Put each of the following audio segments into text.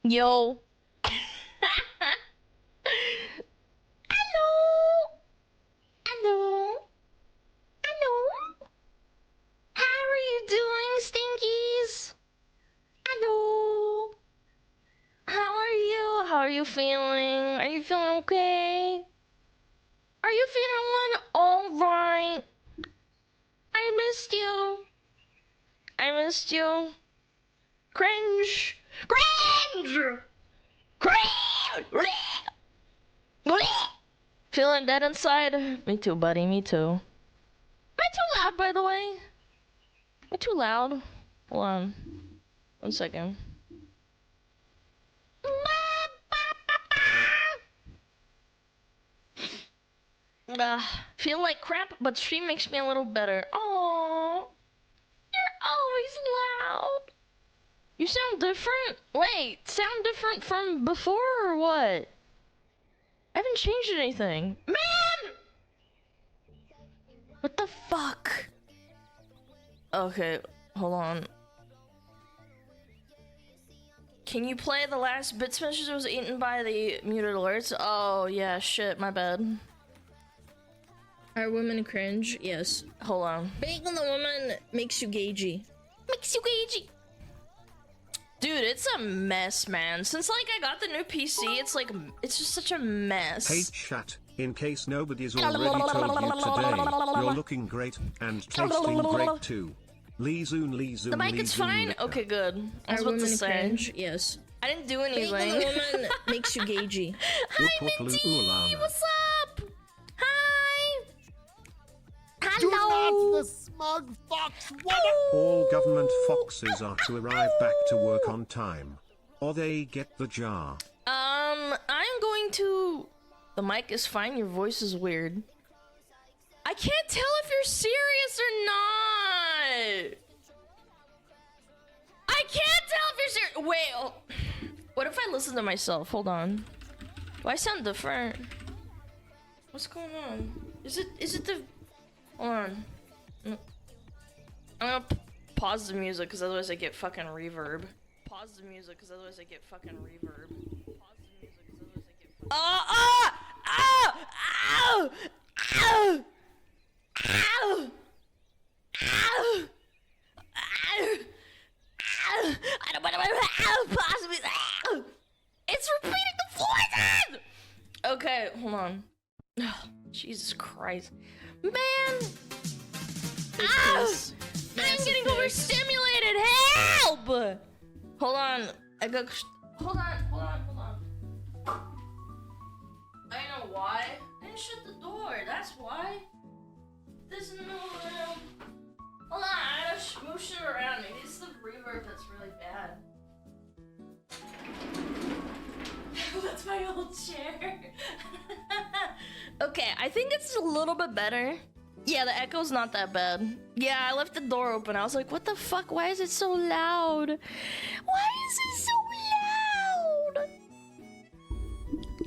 Yo. Hello. Hello. Hello. How are you doing, Stinkies? Hello. How are you? How are you feeling? Are you feeling okay? Are you feeling alright? I missed you. I missed you. Cringe. Cringe! Cringe! Feeling dead inside? Me too, buddy, me too. Am I too loud, by the way? Am I too loud? Hold on. 1 second. Feel like crap, but stream makes me a little better. Aww. You're always loud. You sound different? Wait, sound different from before or what? I haven't changed anything. Man! What the fuck? Okay, hold on. Can you play the last bit smashes was eaten by the muted alerts? Oh yeah, shit, my bad. Are women cringe? Yes. Hold on. Being the woman makes you gagey. Makes you gagey. Dude, it's a mess, man. Since like I got the new PC, it's just such a mess. Hey chat, in case nobody's already told you today, you're looking great and tasting great too. Leezoon, leezoon, the mic is fine? Okay, good. I was about to say. Cringe? Yes. I didn't do anything. Being the woman makes you gagey. Hi, Minty! What's up? Hi! Hello! The smug fox. What? All government foxes are to arrive back to work on time, or they get the jar. I'm going to... The mic is fine, your voice is weird. I can't tell if you're serious or not! I can't tell if you're serious. Wait, oh. What if I listen to myself? Hold on. Do I sound different? What's going on? Is it the... Hold on. I'm gonna pause the music because otherwise I get fucking reverb. Pause the music because otherwise I get fucking reverb. Pause the music because otherwise I get fucking... Ow! Ow! Ow! Ow! Ow! I don't want to possibly. It's repeating the voices. Okay, hold on. Oh, Jesus Christ, man! I'm getting overstimulated. Help! Hold on. Hold on. I know why. I didn't shut the door. That's why. There's no room. Hold on, I gotta move shit around. Maybe it's the reverb that's really bad. That's my old chair. Okay, I think it's a little bit better. Yeah, the echo's not that bad. Yeah, I left the door open. I was like, what the fuck? Why is it so loud? Why is it so loud?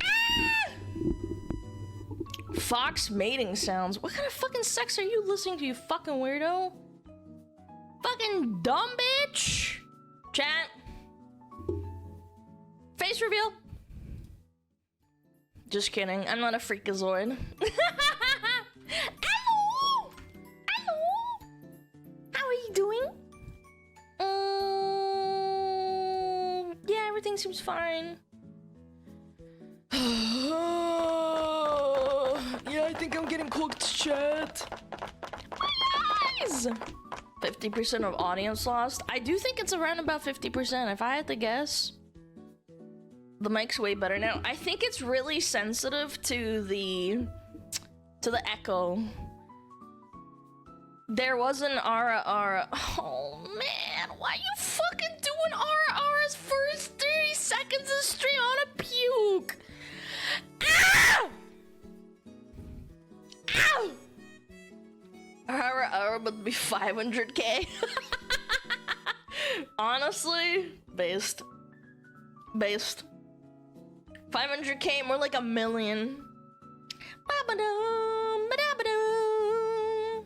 Ah! Fox mating sounds. What kind of fucking sex are you listening to, you fucking weirdo? Fucking dumb bitch. Chat. Face reveal. Just kidding. I'm not a freakazoid. Hello. Hello. How are you doing? Yeah, everything seems fine. Yeah, I think I'm getting cooked, chat. Nice! 50% of audience lost. I do think it's around about 50%, if I had to guess. The mic's way better now. I think it's really sensitive to the echo. There was an ara. Oh man, why you fucking doing ara's first 30 seconds of stream on a puke? Ow! Ow! Ara would be 500k. Honestly, based. 500k, more like $1 million. Ba-ba-dum, ba-da-ba-dum.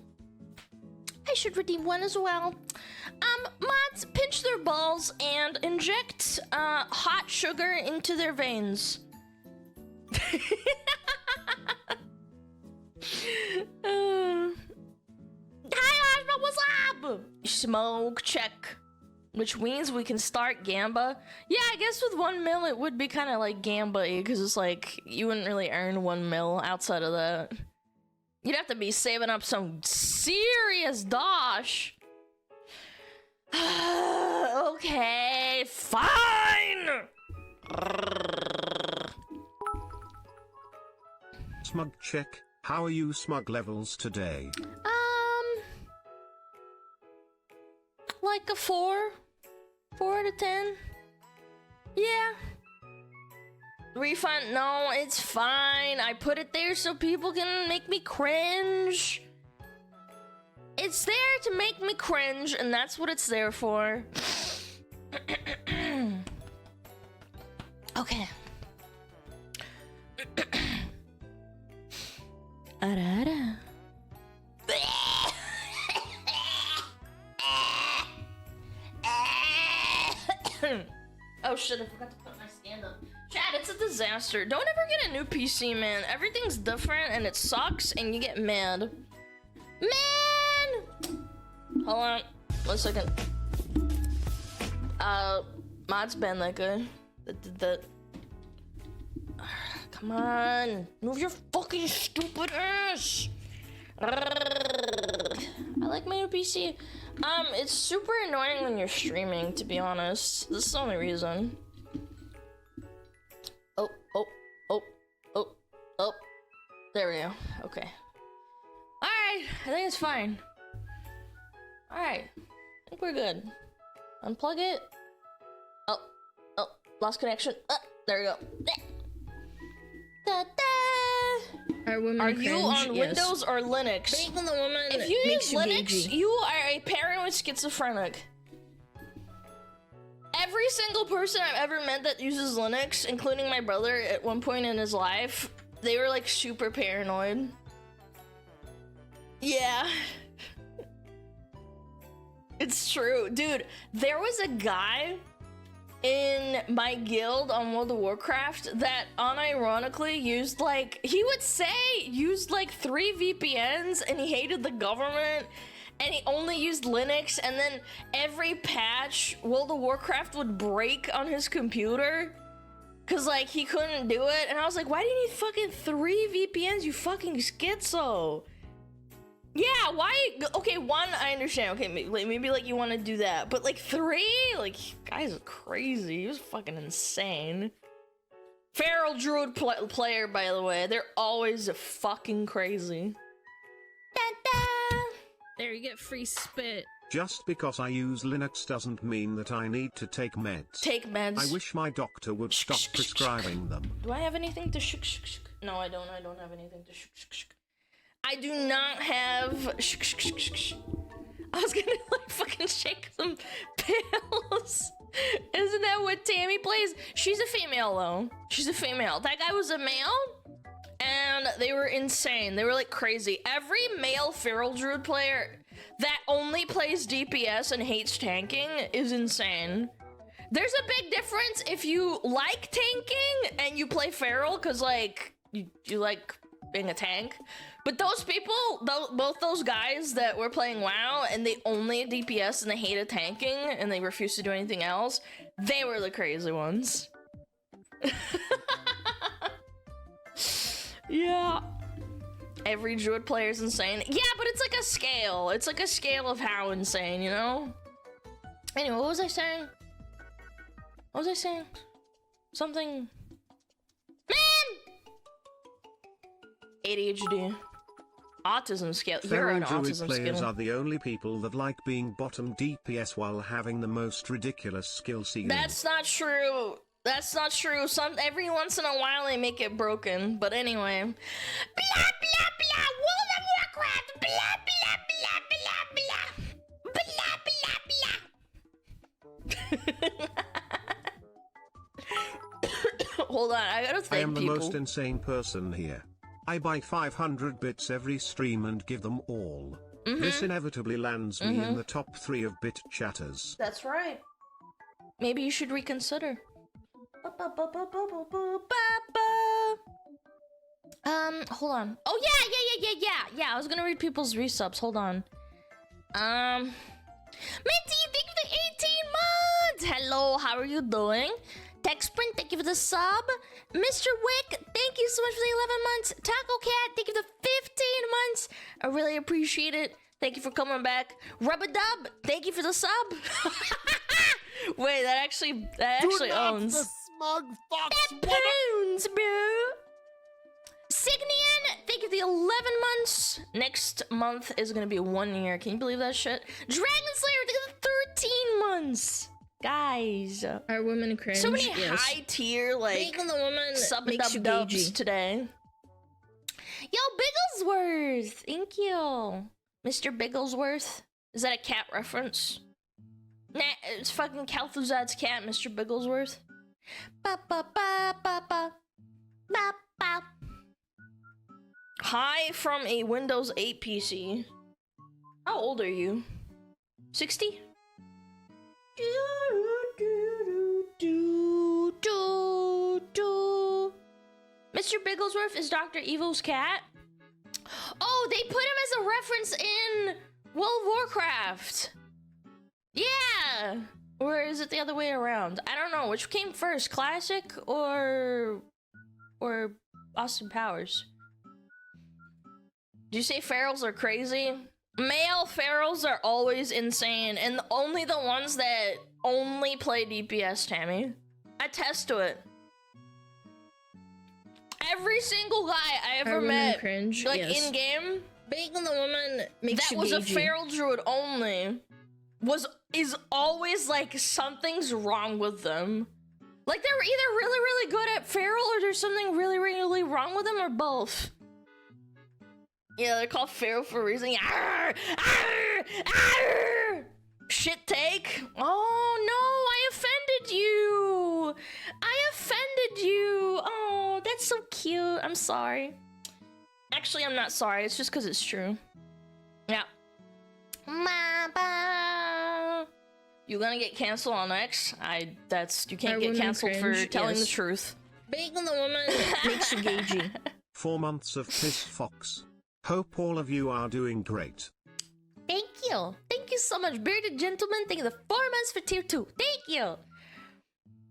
I should redeem one as well. Mods, pinch their balls and inject hot sugar into their veins. Hi, Ashma, what's up? Smoke check. Which means we can start Gamba. Yeah, I guess with 1 mil it would be kind of like Gamba-y, because it's like, you wouldn't really earn 1 mil outside of that. You'd have to be saving up some serious dosh. Okay, fine! Smug check, how are you smug levels today? Like a 4 out of 10. Yeah. Refund? No, it's fine. I put it there so people can make me cringe. It's there to make me cringe, and that's what it's there for. Okay. Arara. Oh shit, I forgot to put my stand up. Chad, it's a disaster. Don't ever get a new PC, man. Everything's different and it sucks and you get mad. Man! Hold on. 1 second. Mod's been that good. Come on. Move your fucking stupid ass. I like my new PC. It's super annoying when you're streaming, to be honest. This is the only reason. Oh. There we go. Okay. Alright, I think it's fine. Alright. I think we're good. Unplug it. Oh, lost connection. There we go. Are you on Windows or Linux? If you use Linux, you are a paranoid schizophrenic. Every single person I've ever met that uses Linux, including my brother at one point in his life, they were like super paranoid. Yeah. It's true. Dude, there was a guy in my guild on World of Warcraft that unironically used like, he would say used like 3 VPNs and he hated the government and he only used Linux, and then every patch World of Warcraft would break on his computer cause like he couldn't do it, and I was like, why do you need fucking 3 VPNs, you fucking schizo? Yeah, why? Okay, 1, I understand. Okay, maybe like you want to do that, but like 3, like, guys are crazy. He was fucking insane. Feral Druid player, by the way, they're always fucking crazy. Da-da! There, you get free spit. Just because I use Linux doesn't mean that I need to take meds. Take meds. I wish my doctor would stop prescribing them. Do I have anything to No, I don't. I don't have anything to I do not have I was gonna like fucking shake some pills. Isn't that what Tammy plays? She's a female though. She's a female. That guy was a male and they were insane. They were like crazy. Every male Feral Druid player that only plays DPS and hates tanking is insane. There's a big difference if you like tanking and you play Feral, cause like you like being a tank. But those people, both those guys that were playing WoW and they only DPS and they hated tanking and they refused to do anything else, they were the crazy ones. Yeah. Every Druid player is insane. Yeah, but it's like a scale. It's like a scale of how insane, you know? Anyway, what was I saying? What was I saying? Something... Man! ADHD. Autism scale. You're an Feral Druid autism players scale. are the only people that like being bottom DPS while having the most ridiculous skill ceiling. That's not true. That's not true. Every once in a while they make it broken. But anyway. Blah blah blah. World of Warcraft. Blah blah blah blah. Blah blah blah. Hold on, I gotta thank I am the people. most insane person here. I buy 500 bits every stream and give them all. This inevitably lands me in the top 3 of bit chatters. That's right. Maybe you should reconsider. Hold on. Oh yeah. I was gonna read people's resubs. Hold on. Minty, thank you for the 18 months. Hello, how are you doing? TechSprint, thank you for the sub. Mr. Wick, thank you so much for the 11 months. Taco Cat, thank you for the 15 months. I really appreciate it. Thank you for coming back. Rub-a-dub, thank you for the sub. Wait, that actually owns. The smug fox That poons, bro. Signian, thank you for the 11 months. Next month is gonna be 1 year. Can you believe that shit? Dragon Slayer, thank you for the 13 months. Guys, Are women cringe? so many Yes. high tier like Making the woman sub makes you dubs gagey. today. Yo, Bigglesworth, thank you, Mr. Bigglesworth. Is that a cat reference? Nah, it's fucking Kalthuzad's cat, Mr. Bigglesworth. Ba ba ba ba ba ba ba. Hi from a Windows 8 PC. How old are you? 60? Mr. Bigglesworth is Dr. Evil's cat. Oh, they put him as a reference in World of Warcraft. Yeah. Or is it the other way around? I don't know. Which came first, Classic or Austin Powers? Did you say ferals are crazy? Male ferals are always insane, and only the ones that only play DPS, Tammy. Attest to it. Every single guy I ever Are women met, cringe? like Yes. in game, Making the woman makes that you was a gagey. feral druid only, is always like something's wrong with them. Like they're either really, really good at feral or there's something really, really wrong with them, or both. Yeah, they're called feral for a reason. Arr! Arr! Arr! Shit take. Oh no, I offended you. I offended you. Oh, that's so cute. I'm sorry. Actually, I'm not sorry. It's just because it's true. Yeah. Mama. You gonna get canceled on X? You can't Are get women canceled for cringe? telling the Yes. truth. Making the woman makes you gagey. 4 months of piss fox. Hope all of you are doing great. Thank you. Thank you so much, bearded gentleman. Thank you the 4 months for tier 2. Thank you.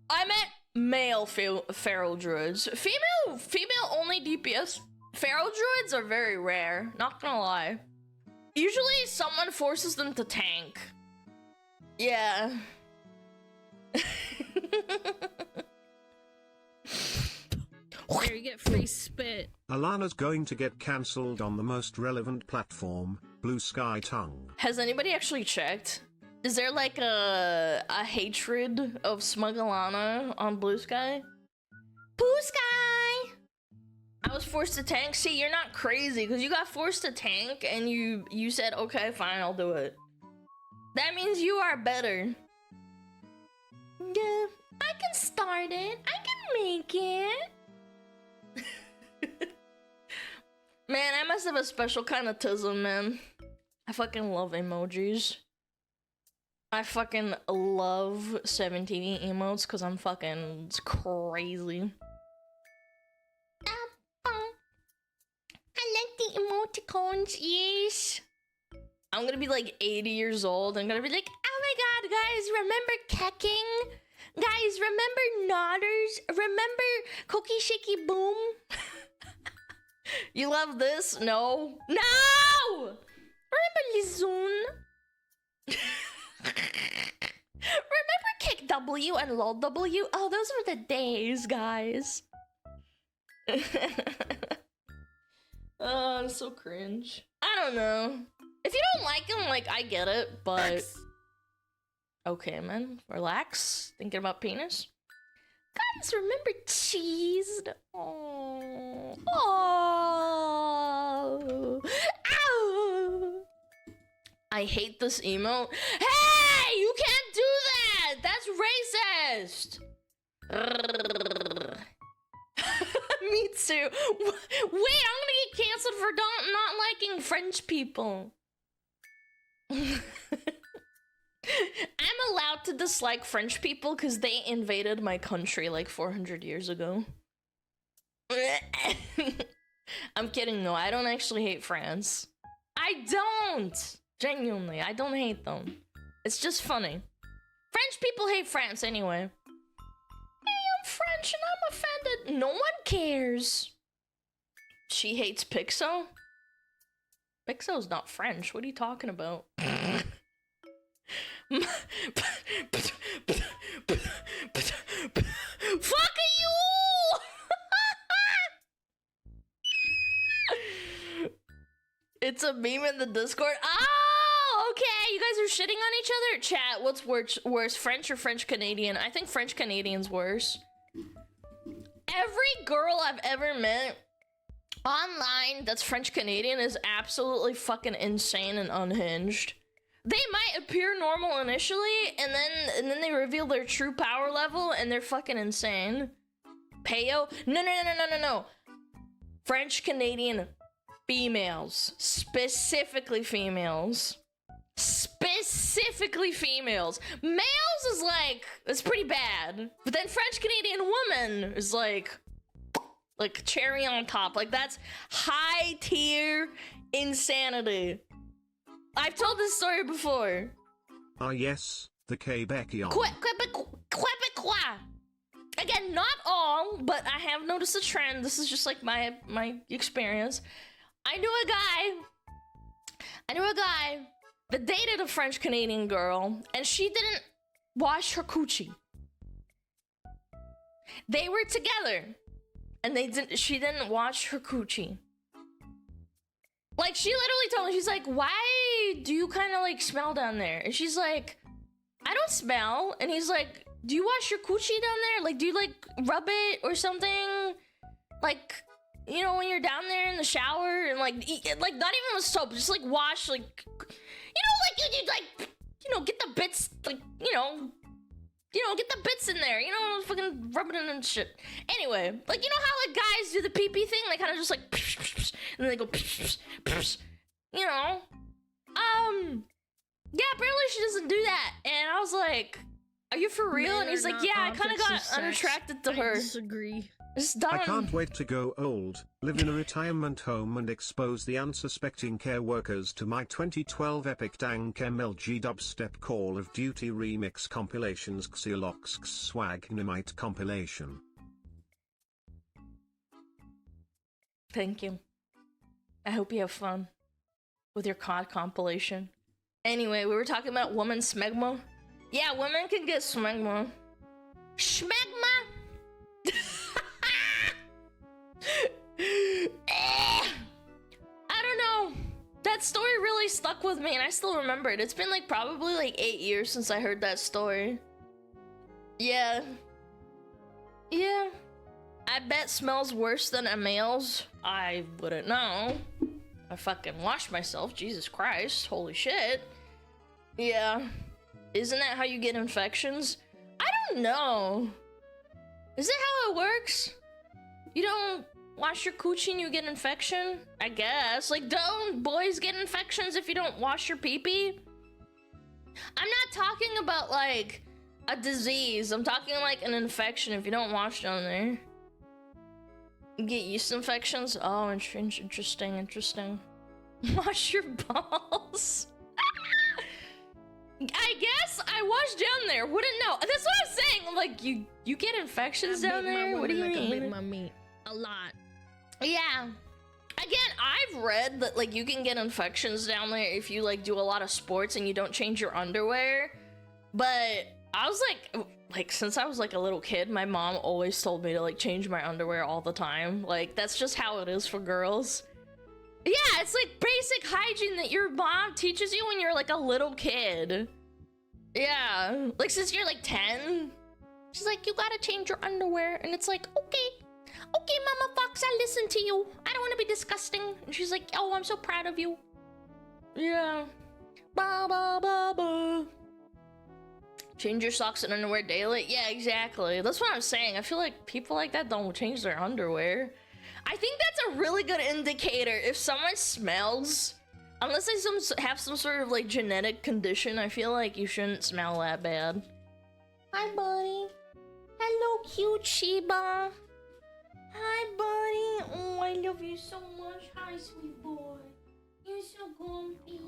I meant male feral druids. Female only DPS feral druids are very rare. Not gonna lie. Usually someone forces them to tank. Yeah. There, you get free spit. Alana's going to get cancelled on the most relevant platform, Blue Sky Tongue. Has anybody actually checked? Is there like a hatred of SmugAlana on Blue Sky? Blue Sky! I was forced to tank. See, you're not crazy because you got forced to tank and you said, okay, fine, I'll do it. That means you are better. Yeah, I can start it. I can make it. Man, I must have a special kind of tism, man. I fucking love emojis. I fucking love 17 emotes because I'm fucking crazy. I like the emoticons, yes. I'm gonna be like 80 years old. I'm gonna be like, oh my god, guys, remember kecking? Guys, remember nodders? Remember cookie shaky boom? You love this? No? No! Remember Lizoon? Remember kick W and lol W? Oh, those were the days, guys. Oh, I'm so cringe. I don't know. If you don't like him, like, I get it, but... Okay, man. Relax. Thinking about penis? Guys, remember cheesed? Oh. Oh. Ow. I hate this emote. Hey! You can't do that! That's racist! Me too. Wait, I'm gonna get canceled for not liking French people. I'm allowed to dislike French people because they invaded my country like 400 years ago. I'm kidding though, I don't actually hate France. I don't! Genuinely, I don't hate them. It's just funny. French people hate France anyway. Hey, I'm French and I'm offended. No one cares. She hates Pixo? Pixo's not French. What are you talking about? Fuck you! It's a meme in the Discord. Oh, okay. You guys are shitting on each other? Chat, what's worse, French or French Canadian? I think French Canadian's worse. Every girl I've ever met online that's French Canadian is absolutely fucking insane and unhinged. They might appear normal initially, and then they reveal their true power level, and they're fucking insane. Payo? No. French Canadian females. Specifically females. Specifically females. Males is like, it's pretty bad. But then French Canadian woman is like cherry on top. Like, that's high tier insanity. I've told this story before. Ah yes, the Quebecian. Quebecois. Again, not all, but I have noticed a trend. This is just like my experience. I knew a guy that dated a French Canadian girl, and she didn't wash her coochie. They were together, and she didn't wash her coochie. Like, she literally told me, she's like, why do you kind of like smell down there? And she's like, I don't smell. And he's like, do you wash your coochie down there? Like, do you like rub it or something? Like, you know, when you're down there in the shower and like not even with soap, just like wash, like, you know, like you like, you know, get the bits, like, you know, get the bits in there, you know, fucking rub it in and shit. Anyway, like, you know how like guys do the pee-pee thing? They kind of just like, and then they go, you know? Yeah, apparently she doesn't do that. And I was like, are you for real? Men and he's are like, not yeah, I kind of got objects of sex. unattracted to her. I disagree. It's done. I can't wait to go old, live in a retirement home and expose the unsuspecting care workers to my 2012 epic dank MLG dubstep Call of Duty remix compilations Xeolox Swagnamite compilation. Thank you. I hope you have fun with your COD compilation. Anyway, we were talking about woman smegma. Yeah, women can get smegma. Smegma! I don't know. That story really stuck with me and I still remember it. It's been like probably like 8 years since I heard that story. Yeah. Yeah. I bet smells worse than a male's. I wouldn't know. I fucking washed myself, Jesus Christ, holy shit. Yeah. Isn't that how you get infections? I don't know. Is that how it works? You don't wash your coochie and you get infection? I guess. Like, don't boys get infections if you don't wash your pee-pee? I'm not talking about like a disease. I'm talking like an infection if you don't wash down there. You get yeast infections? Oh, interesting. Wash your balls. I guess I wash down there. Wouldn't know. That's what I'm saying. I'm like, you get infections down there? What do you mean? I bit my meat a lot. Yeah. Again, I've read that like you can get infections down there if you like do a lot of sports and you don't change your underwear. But I was like since I was like a little kid, my mom always told me to like change my underwear all the time. Like, that's just how it is for girls. Yeah, it's like basic hygiene that your mom teaches you when you're like a little kid. Yeah, like since you're like 10, she's like, you gotta change your underwear. And it's like, okay, Mama Fox, I listen to you. I don't want to be disgusting. And she's like, oh, I'm so proud of you. Yeah. Ba ba ba ba. Change your socks and underwear daily? Yeah, exactly. That's what I'm saying. I feel like people like that don't change their underwear. I think that's a really good indicator if someone smells Unless I have some sort of like genetic condition, I feel like you shouldn't smell that bad. Hi, buddy. Hello, cute Sheba. Hi, buddy. Oh, I love you so much. Hi, sweet boy. You're so grumpy.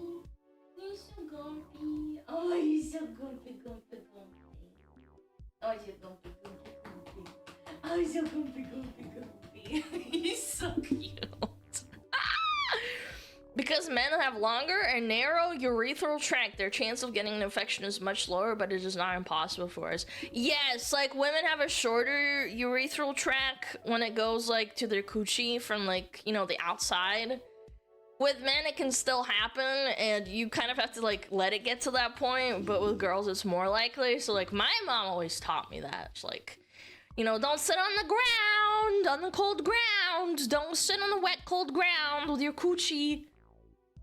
You're so grumpy. Oh, you're so grumpy, grumpy, grumpy. Oh, you're grumpy, grumpy, grumpy. Oh, you're so grumpy, grumpy, grumpy. He's so cute. Because men have longer and narrow urethral tract, their chance of getting an infection is much lower, but it is not impossible for us. Yes, like women have a shorter urethral tract when it goes like to their coochie from like, you know, the outside. With men, it can still happen, and you kind of have to like let it get to that point, but with girls, it's more likely. So like my mom always taught me that. It's like, you know, don't sit on the ground, on the cold ground. Don't sit on the wet, cold ground with your coochie.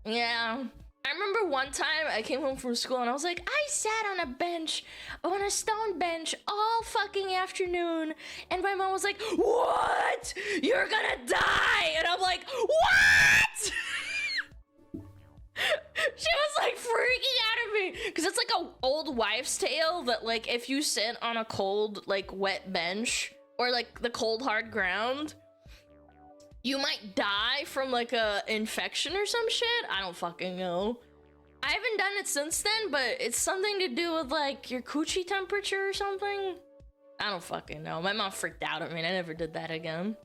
Yeah, I remember one time I came home from school and I was like, I sat on a bench, on a stone bench all fucking afternoon, and my mom was like, what? You're gonna die! And I'm like, what? She was like freaking out at me, because it's like an old wives' tale that like if you sit on a cold like wet bench or like the cold hard ground, you might die from like a infection or some shit. I don't fucking know. I haven't done it since then, but it's something to do with like your coochie temperature or something. I don't fucking know. My mom freaked out at me and I never did that again.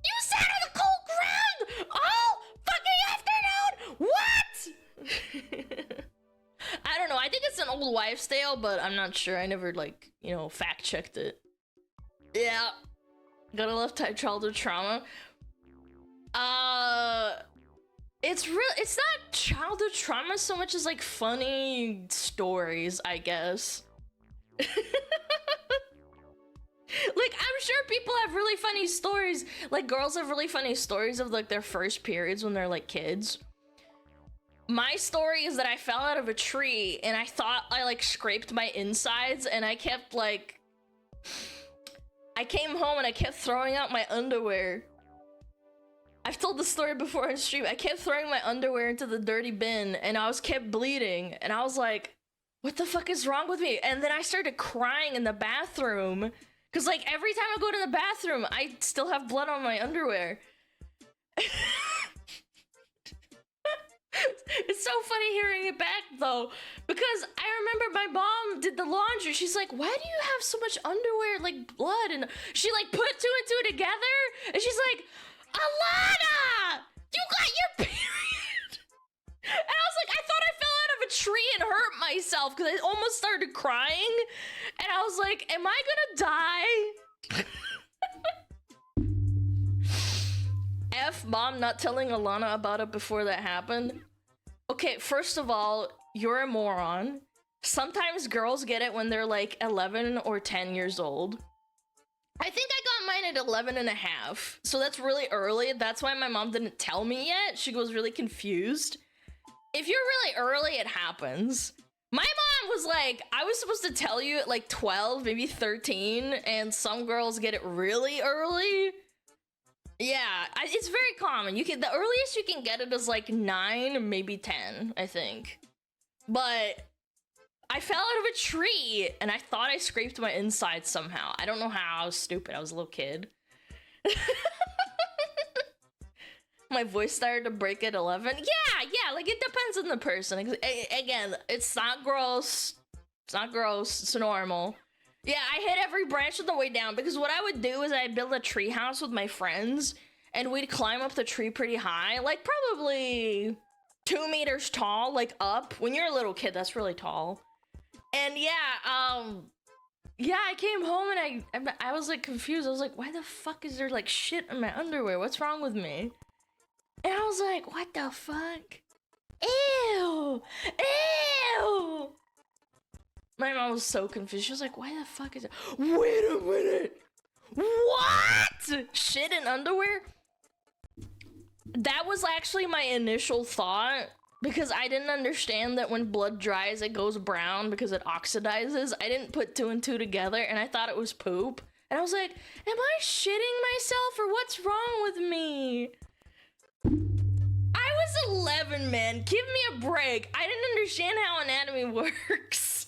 You sat on the cold ground all fucking afternoon! What? I don't know. I think it's an old wives' tale, but I'm not sure. I never like, you know, fact checked it. Yeah. Gotta love childhood trauma. It's not childhood trauma so much as like funny stories, I guess. Like, I'm sure people have really funny stories. Like, girls have really funny stories of like their first periods when they're like kids. My story is that I fell out of a tree and I thought I like scraped my insides, and I kept like, I came home and I kept throwing out my underwear. I've told the story before on stream. I kept throwing my underwear into the dirty bin and I kept bleeding, and I was like, what the fuck is wrong with me? And then I started crying in the bathroom because like every time I go to the bathroom, I still have blood on my underwear. It's so funny hearing it back though, because I remember my mom did the laundry. She's like, why do you have so much underwear, like blood? And she like put two and two together and she's like, Alana, you got your period. And I was like, I thought I fell out of a tree and hurt myself because I almost started crying. And I was like, am I gonna die? F mom not telling Alana about it before that happened. Okay, first of all, you're a moron. Sometimes girls get it when they're like 11 or 10 years old. I think I got mine at 11 and a half. So that's really early. That's why my mom didn't tell me yet. She was really confused. If you're really early, it happens. My mom was like, I was supposed to tell you at like 12, maybe 13, and some girls get it really early. Yeah, it's very common. The earliest you can get it is like 9, maybe 10, I think. But I fell out of a tree and I thought I scraped my insides somehow. I don't know how. I was stupid. I was a little kid. My voice started to break at 11. Yeah, like it depends on the person. Again, it's not gross. It's not gross. It's normal. Yeah, I hit every branch on the way down because what I would do is I'd build a tree house with my friends and we'd climb up the tree pretty high, like probably 2 meters tall, like up. When you're a little kid, that's really tall. And yeah, I came home and I was like confused. I was like, why the fuck is there like shit in my underwear? What's wrong with me? And I was like, what the fuck? Ew! Ew! My mom was so confused. She was like, why the fuck is it? Wait a minute! What? Shit in underwear? That was actually my initial thought, because I didn't understand that when blood dries, it goes brown because it oxidizes. I didn't put 2 and 2 together, and I thought it was poop. And I was like, am I shitting myself, or what's wrong with me? I was 11, man. Give me a break. I didn't understand how anatomy works.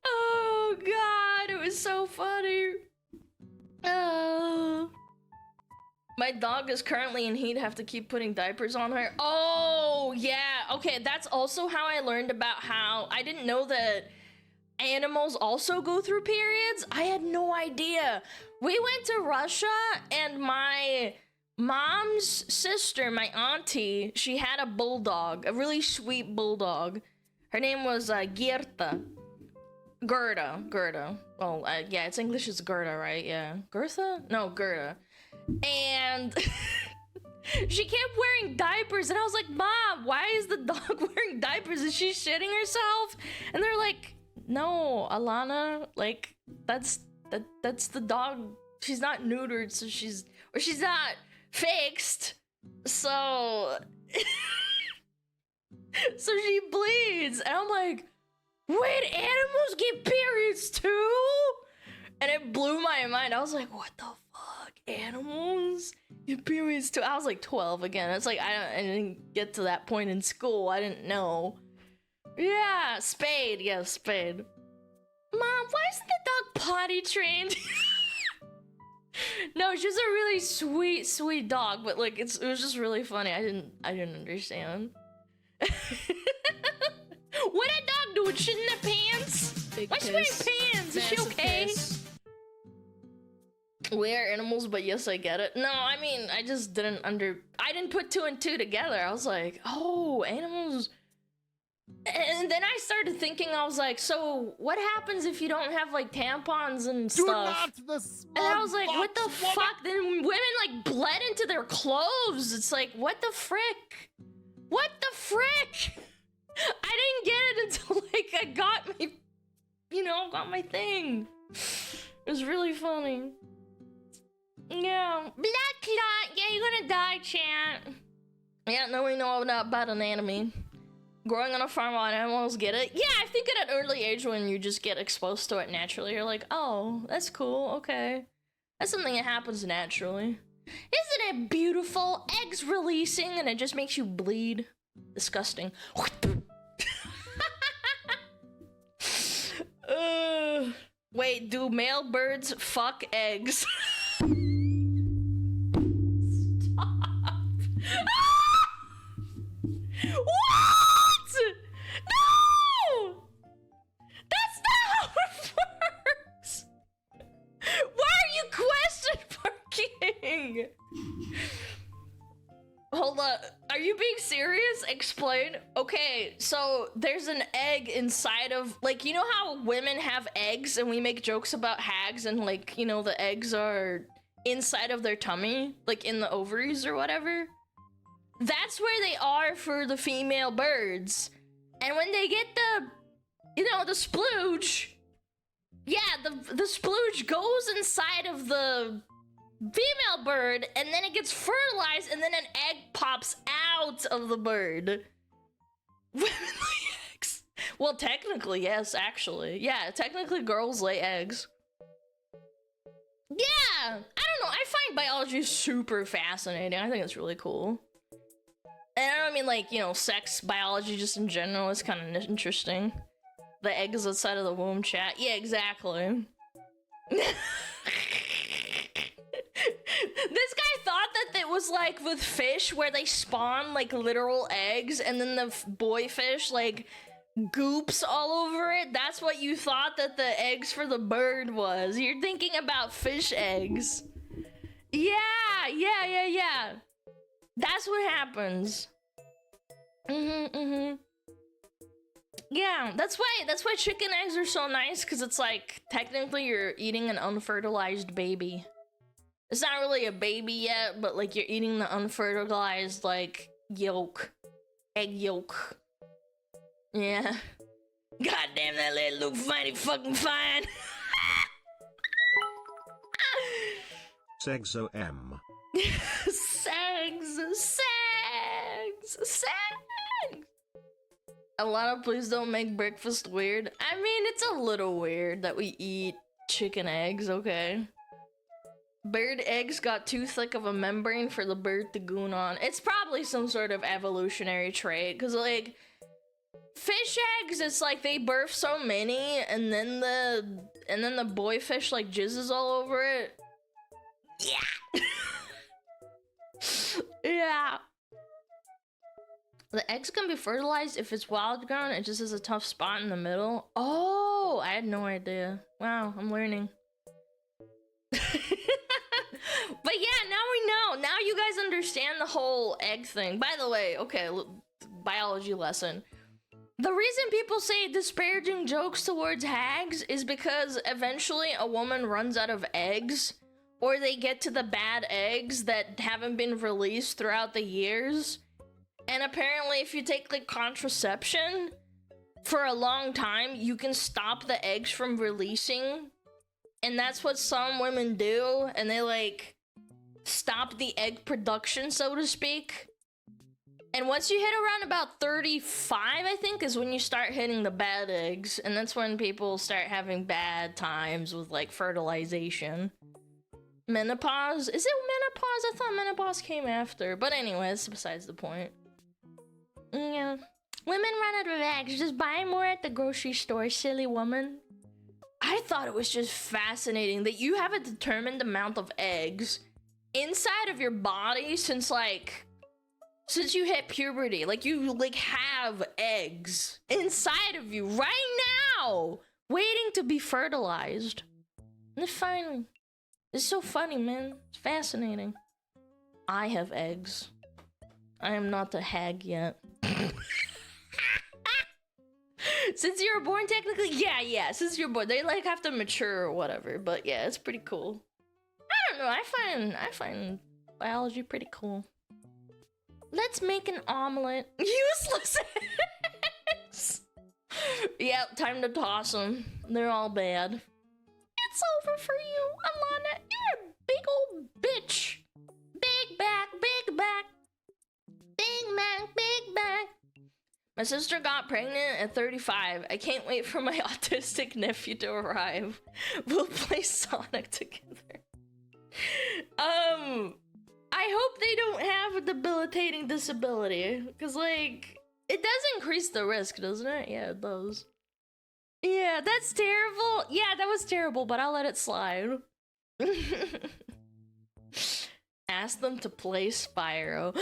Oh god, it was so funny. My dog is currently in heat. Have to keep putting diapers on her. Oh yeah, okay. That's also how I learned about how I didn't know that animals also go through periods. I had no idea. We went to Russia and my mom's sister, my auntie, she had a bulldog, a really sweet bulldog. Her name was Gerda. Well, yeah, it's English is Gerda, right? Yeah. Gertha? No, Gerda. And she kept wearing diapers, and I was like, Mom, why is the dog wearing diapers? Is she shitting herself? And they're like, no, Alana, like, that's the dog. She's not neutered, so she's not fixed. So, so she bleeds. And I'm like, wait, animals get periods too? And it blew my mind. I was like, what the fuck? Animals get periods too? I was like 12 again. It's like, I didn't get to that point in school. I didn't know. Yeah, spade. Yeah, spade. Mom, why isn't the dog potty trained? No, she's a really sweet dog, but like it was just really funny. I didn't understand. What that dog doing? Shit in her pants? Big Why is she wearing piss. pants? Is she Massive okay? piss. We are animals, but yes, I get it. No, I mean, I just didn't I didn't put two and two together. I was like, oh, animals. And then I started thinking, I was like, so what happens if you don't have like tampons and Do stuff? not the smug And I was like, what the fox woman. fuck? Then women like bled into their clothes. It's like, what the frick? What the frick? I didn't get it until like I got my, got my thing. It was really funny. Yeah. Blood clot. Yeah, you're gonna die, chat. Yeah, now we know about anatomy. Growing on a farm, all animals get it. Yeah, I think at an early age when you just get exposed to it naturally, you're like, oh, that's cool, okay. That's something that happens naturally. Isn't it beautiful? Eggs releasing and it just makes you bleed. Disgusting. Wait, do male birds fuck eggs? What? No! That's not how it works! Why are you question marking? Hold up. Are you being serious? Explain. Okay, so there's an egg inside of, like, you know how women have eggs and we make jokes about hags and, like, the eggs are inside of their tummy, like in the ovaries or whatever? That's where they are for the female birds. And when they get the splooge, yeah, the splooge goes inside of the female bird and then it gets fertilized and then an egg pops out of the bird. Women lay eggs. Well, technically, yes, actually. Yeah, technically girls lay eggs. Yeah, I don't know. I find biology super fascinating. I think it's really cool. And I don't mean like, sex biology just in general is kind of interesting. The eggs outside of the womb, chat. Yeah, exactly. This guy thought that it was like with fish where they spawn like literal eggs and then the boy fish like goops all over it. That's what you thought that the eggs for the bird was. You're thinking about fish eggs. Yeah. That's what happens. Yeah, that's why chicken eggs are so nice, because it's like technically you're eating an unfertilized baby. It's not really a baby yet, but like you're eating the unfertilized like yolk. Egg yolk. Yeah. God damn, that lady look mighty fucking fine. Segzo M. Segs. Alana, please don't make breakfast weird. I mean, it's a little weird that we eat chicken eggs, okay? Bird eggs got too thick of a membrane for the bird to goon on. It's probably some sort of evolutionary trait, because like fish eggs, it's like they birth so many, and then the boy fish like jizzes all over it. Yeah. Yeah. The eggs can be fertilized if it's wild grown. It just has a tough spot in the middle. Oh, I had no idea. Wow, I'm learning. But yeah, now we know. Now you guys understand the whole egg thing. By the way, okay, biology lesson. The reason people say disparaging jokes towards hags is because eventually a woman runs out of eggs, or they get to the bad eggs that haven't been released throughout the years. And apparently if you take like contraception for a long time, you can stop the eggs from releasing. And that's what some women do, and they like stop the egg production, so to speak. And once you hit around about 35, I think, is when you start hitting the bad eggs, and that's when people start having bad times with like fertilization. Menopause? Is it menopause? I thought menopause came after, but anyway, that's besides the point. Yeah. Women run out of eggs, just buy more at the grocery store, silly woman. I thought it was just fascinating that you have a determined amount of eggs inside of your body since you hit puberty. Like you like have eggs inside of you right now waiting to be fertilized. And it's finally, it's so funny, man. It's fascinating. I have eggs. I am not a hag yet. Since you were born, technically, yeah. Since you're born, they like have to mature or whatever. But yeah, it's pretty cool. I don't know. I find biology pretty cool. Let's make an omelet. Useless eggs. Yep, time to toss them. They're all bad. It's over for you, Alana. You're a big old bitch. Big back, big back. Big back, big back. My sister got pregnant at 35. I can't wait for my autistic nephew to arrive. We'll play Sonic together. I hope they don't have a debilitating disability. Because, like, it does increase the risk, doesn't it? Yeah, it does. Yeah, that's terrible. Yeah, that was terrible, but I'll let it slide. Ask them to play Spyro.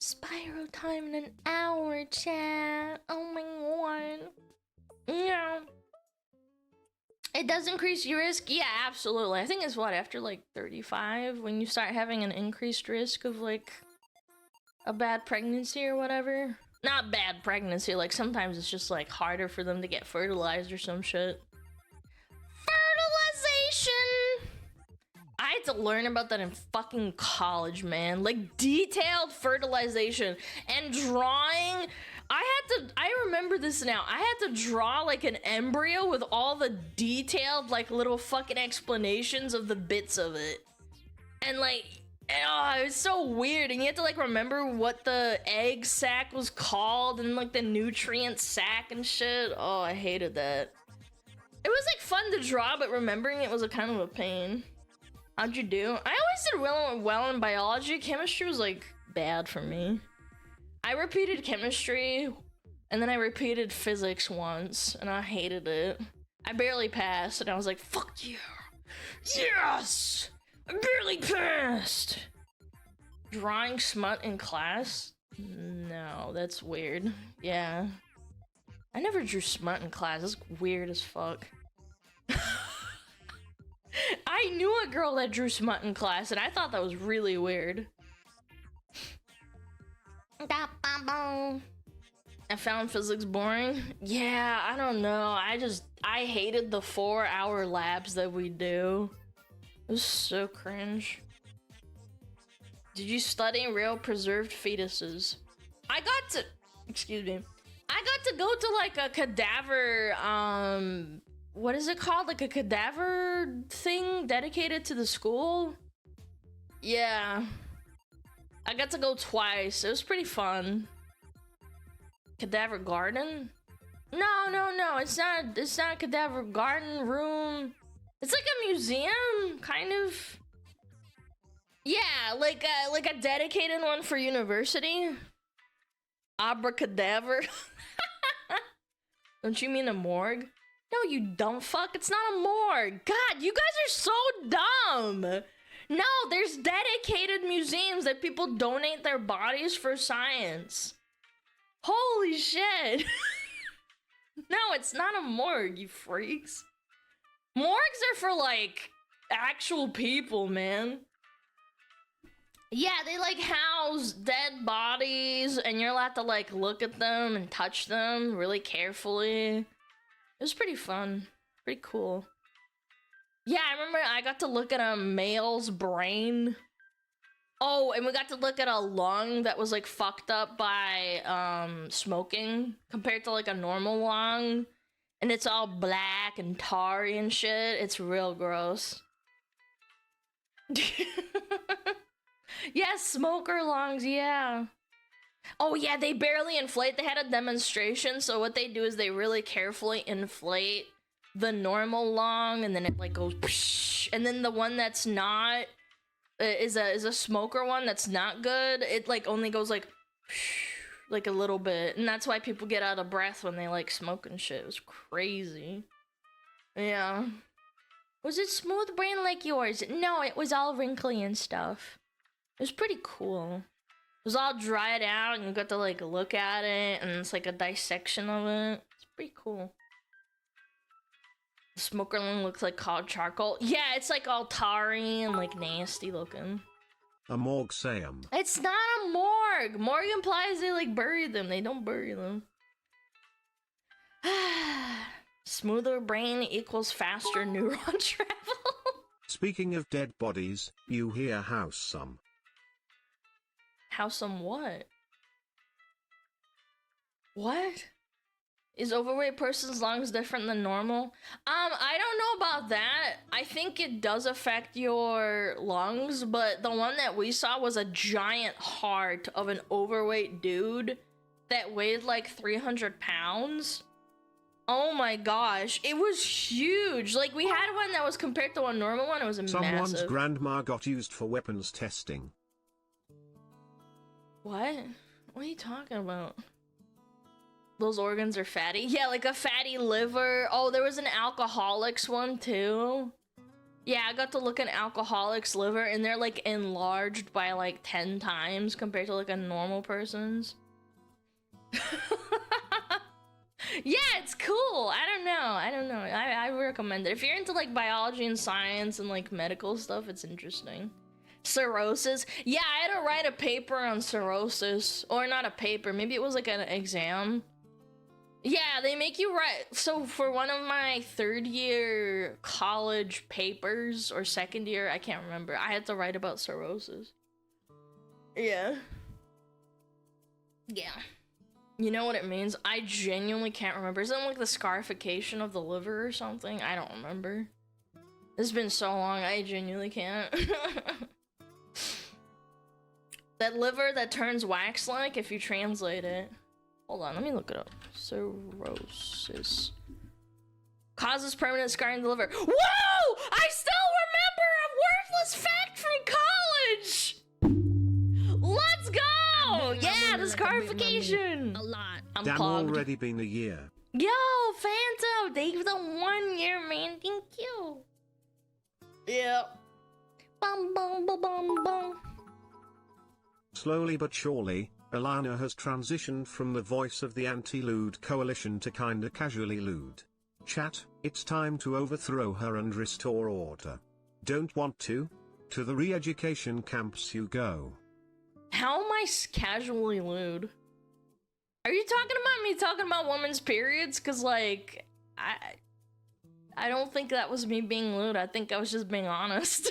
Spyro time in an hour, chat. Oh my god. Yeah. It does increase your risk? Yeah, absolutely. I think it's what, after like 35, when you start having an increased risk of like a bad pregnancy or whatever. Not bad pregnancy, like sometimes it's just like harder for them to get fertilized or some shit. Fertilization! I had to learn about that in fucking college, man. Like, detailed fertilization and drawing. I remember this now. I had to draw, like, an embryo with all the detailed, like, little fucking explanations of the bits of it. And, like, oh, it was so weird. And you had to, like, remember what the egg sac was called and, like, the nutrient sac and shit. Oh, I hated that. It was, like, fun to draw, but remembering it was a kind of a pain. How'd you do? I always did well in biology. Chemistry was like bad for me. I repeated chemistry and then I repeated physics once and I hated it. I barely passed and I was like, fuck yeah. Yes! I barely passed! Drawing smut in class? No, that's weird. Yeah. I never drew smut in class. That's weird as fuck. I knew a girl that drew smut in class, and I thought that was really weird. I found physics boring. Yeah, I don't know. I hated the 4-hour labs that we do. It was so cringe. Did you study real preserved fetuses? Excuse me. I got to go to like a cadaver, what is it called? Like a cadaver thing dedicated to the school? Yeah. I got to go twice. It was pretty fun. Cadaver garden? No. It's not cadaver garden room. It's like a museum, kind of. Yeah, like a dedicated one for university. Abracadabra. Don't you mean a morgue? No, you dumb fuck. It's not a morgue. God, you guys are so dumb. No, there's dedicated museums that people donate their bodies for science. Holy shit. No, it's not a morgue, you freaks. Morgues are for, like, actual people, man. Yeah, they, like, house dead bodies, and you're allowed to, like, look at them and touch them really carefully. It was pretty fun. Pretty cool. Yeah, I remember I got to look at a male's brain. Oh, and we got to look at a lung that was, like, fucked up by, smoking compared to, like, a normal lung. And it's all black and tarry and shit. It's real gross. Yeah, smoker lungs, yeah. Oh, yeah, they barely inflate. They had a demonstration, so what they do is they really carefully inflate the normal lung, and then it, like, goes psh, and then the one that's not... is a smoker one that's not good. It like only goes like a little bit, and that's why people get out of breath when they like smoke and shit. It was crazy. Yeah. Was it smooth brain like yours? No, it was all wrinkly and stuff. It was pretty cool. It was all dried out, and you got to like look at it, and it's like a dissection of it. It's pretty cool. The smoker lung looks like called charcoal. Yeah, it's like all tarry and like nasty looking. A morgue sayum. It's not a morgue. Morgue implies they like bury them. They don't bury them. Smoother brain equals faster neuron travel. Speaking of dead bodies, you hear house some. House some what? What? Is overweight person's lungs different than normal? I don't know about that. I think it does affect your lungs, but the one that we saw was a giant heart of an overweight dude that weighed like 300 pounds. Oh my gosh, it was huge. Like, we had one that was compared to a normal one, it was Someone's massive. grandma got used for weapons testing. What? What are you talking about? Those organs are fatty? Yeah, like a fatty liver. Oh, there was an alcoholic's one too. Yeah, I got to look at an alcoholic's liver, and they're like enlarged by like 10 times compared to like a normal person's. Yeah, it's cool. I don't know. I recommend it. If you're into like biology and science and like medical stuff, it's interesting. Cirrhosis. Yeah, I had to write a paper on cirrhosis. Or not a paper, maybe it was like an exam. Yeah, they make you write. So for one of my third year college papers, or second year, I can't remember, I had to write about cirrhosis. Yeah. Yeah. You know what it means? I genuinely can't remember. Isn't it like the scarification of the liver or something? I don't remember. It's been so long, I genuinely can't. That liver that turns wax-like, if you translate it. Hold on, let me look it up. Cirrhosis. Causes permanent scarring of the liver. Whoa! I still remember a worthless fact from college! Let's go! Yeah, the scarification! A lot. I'm Damn, clogged. already been a year. Yo, Phantom! Thank you for the 1 year, man. Thank you. Yeah. Bum, bum, bum, bum, bum. Slowly but surely, Alana has transitioned from the voice of the anti-lewd coalition to kinda casually lewd. Chat, it's time to overthrow her and restore order. Don't want to? To the re-education camps you go. How am I casually lewd? Are you talking about me talking about women's periods? Cause like, I don't think that was me being lewd. I think I was just being honest.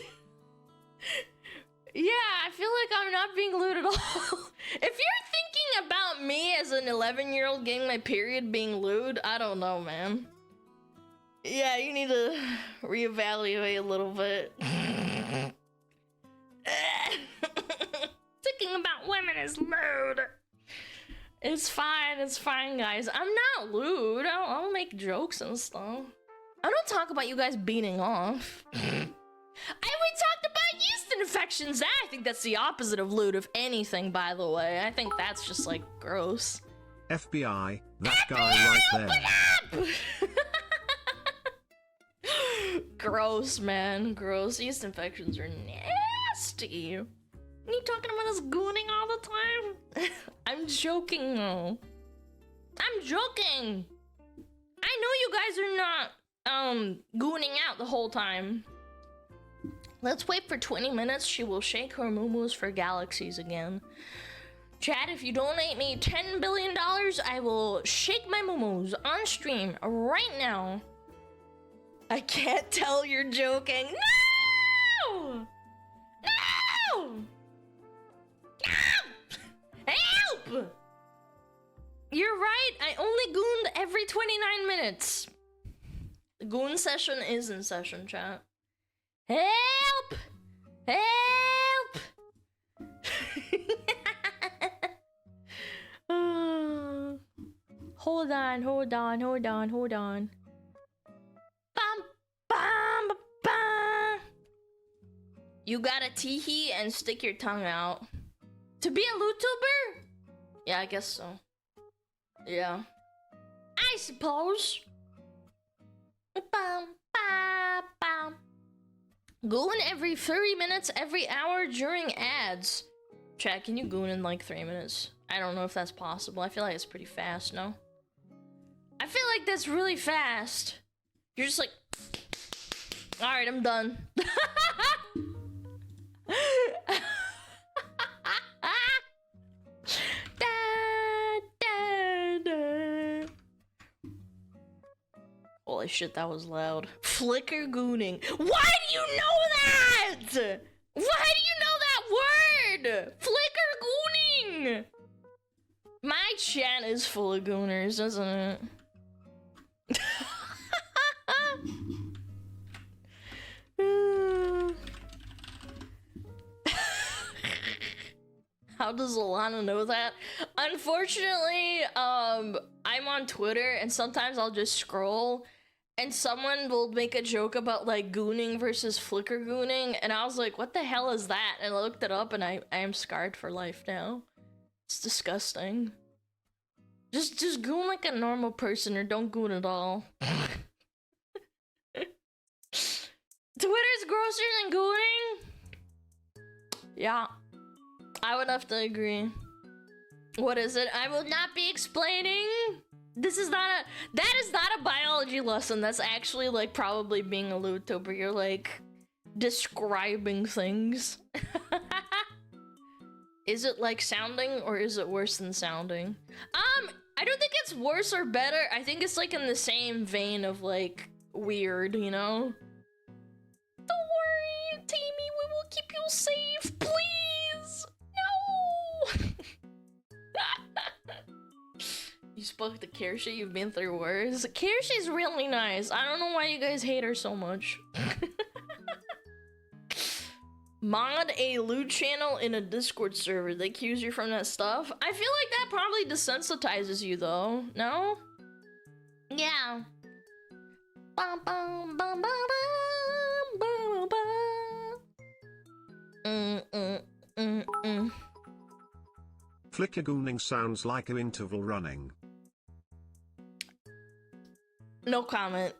Yeah, I feel like I'm not being lewd at all. If you're thinking about me as an 11-year-old getting my period being lewd, I don't know, man. Yeah, you need to reevaluate a little bit. Thinking about women is lewd. It's fine, guys. I'm not lewd. I'll make jokes and stuff. I don't talk about you guys beating off. We talked about yeast infection Disinfections, I think that's the opposite of lewd, if anything, by the way. I think that's just, like, gross. FBI, that guy right there. Gross, man. Gross. Yeast infections are nasty. Are you talking about us gooning all the time? I'm joking, though. I'm joking. I know you guys are not, gooning out the whole time. Let's wait for 20 minutes. She will shake her moo-moos for galaxies again. Chat, if you donate me $10 billion, I will shake my moo-moos on stream right now. I can't tell you're joking. No! No! Help! You're right, I only gooned every 29 minutes. The goon session is in session, chat. Help! Help! Hold on. Bum, bum, bum. You gotta tee-hee and stick your tongue out. To be a YouTuber? Yeah, I guess so. Yeah. I suppose. Bum, bum, bum. Goon every 30 minutes, every hour during ads. Chat, can you goon in like 3 minutes? I don't know if that's possible. I feel like it's pretty fast, no? I feel like that's really fast. You're just like... Alright, I'm done. Holy shit, that was loud. Flicker gooning. Why do you know that? Why do you know that word? Flicker gooning. My chat is full of gooners, isn't it? How does Alana know that? Unfortunately, I'm on Twitter and sometimes I'll just scroll and someone will make a joke about like gooning versus flicker gooning and I was like, what the hell is that? And I looked it up and I am scarred for life now. It's disgusting. Just goon like a normal person or don't goon at all. Twitter's grosser than gooning? Yeah. I would have to agree. What is it? I will not be explaining. That is not a biology lesson. That's actually like probably being a YouTuber. You're like describing things. Is it like sounding or is it worse than sounding? I don't think it's worse or better. I think it's like in the same vein of like weird, you know? Don't worry, Tammy, we will keep you safe, please. No. You spoke to Kershi, you've been through worse. Kershi's really nice. I don't know why you guys hate her so much. Mod a loot channel in a Discord server. They accuse you from that stuff. I feel like that probably desensitizes you though. No? Yeah. Bum, bum, bum, bum, bum, bum, bum. Flicker gooning sounds like an interval running. No comment.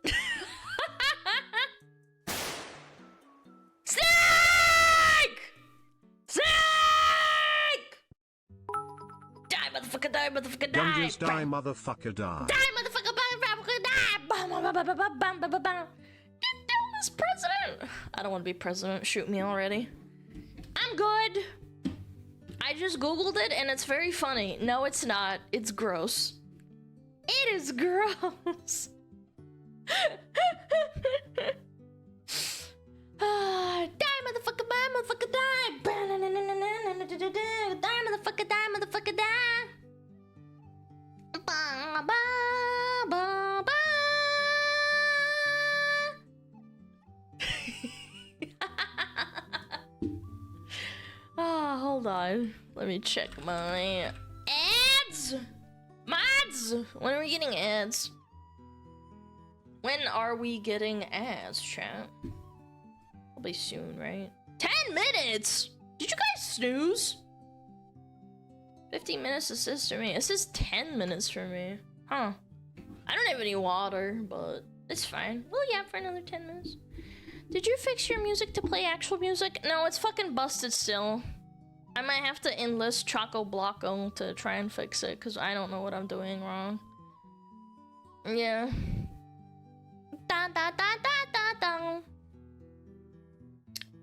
Motherfucker die, motherfucker die! Dungeons die, motherfucker die. Die, motherfucker die! Get down this president! I don't want to be president. Shoot me already. I'm good. I just googled it and it's very funny. No, it's not. It's gross. It is gross. Die, motherfucker, die, motherfucker, die! Die, motherfucker, die, motherfucker, die! Ba, ba, ba, ba. Hold on. Let me check my ads! Mods! When are we getting ads? When are we getting ads, chat? Probably soon, right? 10 minutes? Did you guys snooze? 15 minutes assist for me. It says 10 minutes for me. Huh. I don't have any water, but it's fine. We'll yap for another 10 minutes. Did you fix your music to play actual music? No, it's fucking busted still. I might have to enlist Choco Blocko to try and fix it, because I don't know what I'm doing wrong. Yeah. Da da da da da da.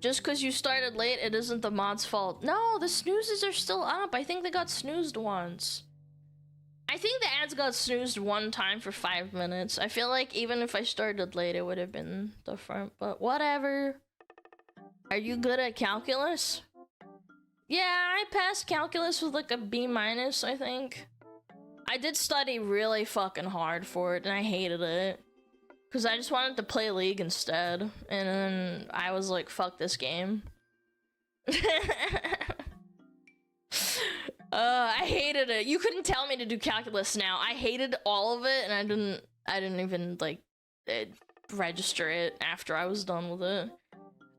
Just because you started late, it isn't the mod's fault. No, the snoozes are still up. I think they got snoozed once. I think the ads got snoozed one time for 5 minutes. I feel like even if I started late, it would have been different, but whatever. Are you good at calculus? Yeah, I passed calculus with like a B-, I think. I did study really fucking hard for it, and I hated it. Because I just wanted to play League instead. And then I was like, fuck this game. I hated it. You couldn't tell me to do calculus now. I hated all of it, and I didn't even like register it after I was done with it.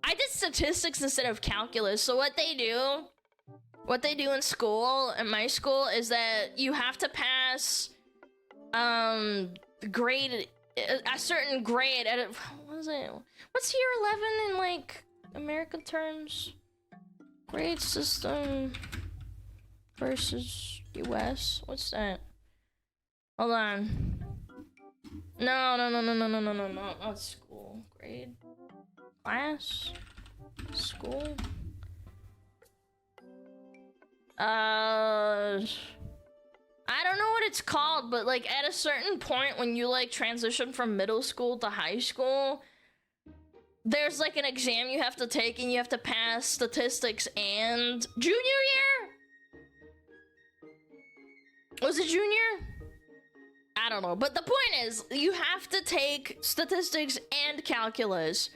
I did statistics instead of calculus. So what they do in school, in my school, is that you have to pass grade, a certain grade at a, what is it? What's year 11 in like American terms? Grade system versus US. What's that? Hold on. No, not school. Grade. Class. School. I don't know what it's called, but like at a certain point when you like transition from middle school to high school, there's like an exam you have to take and you have to pass statistics and junior year? Was it junior? I don't know, but the point is you have to take statistics and calculus.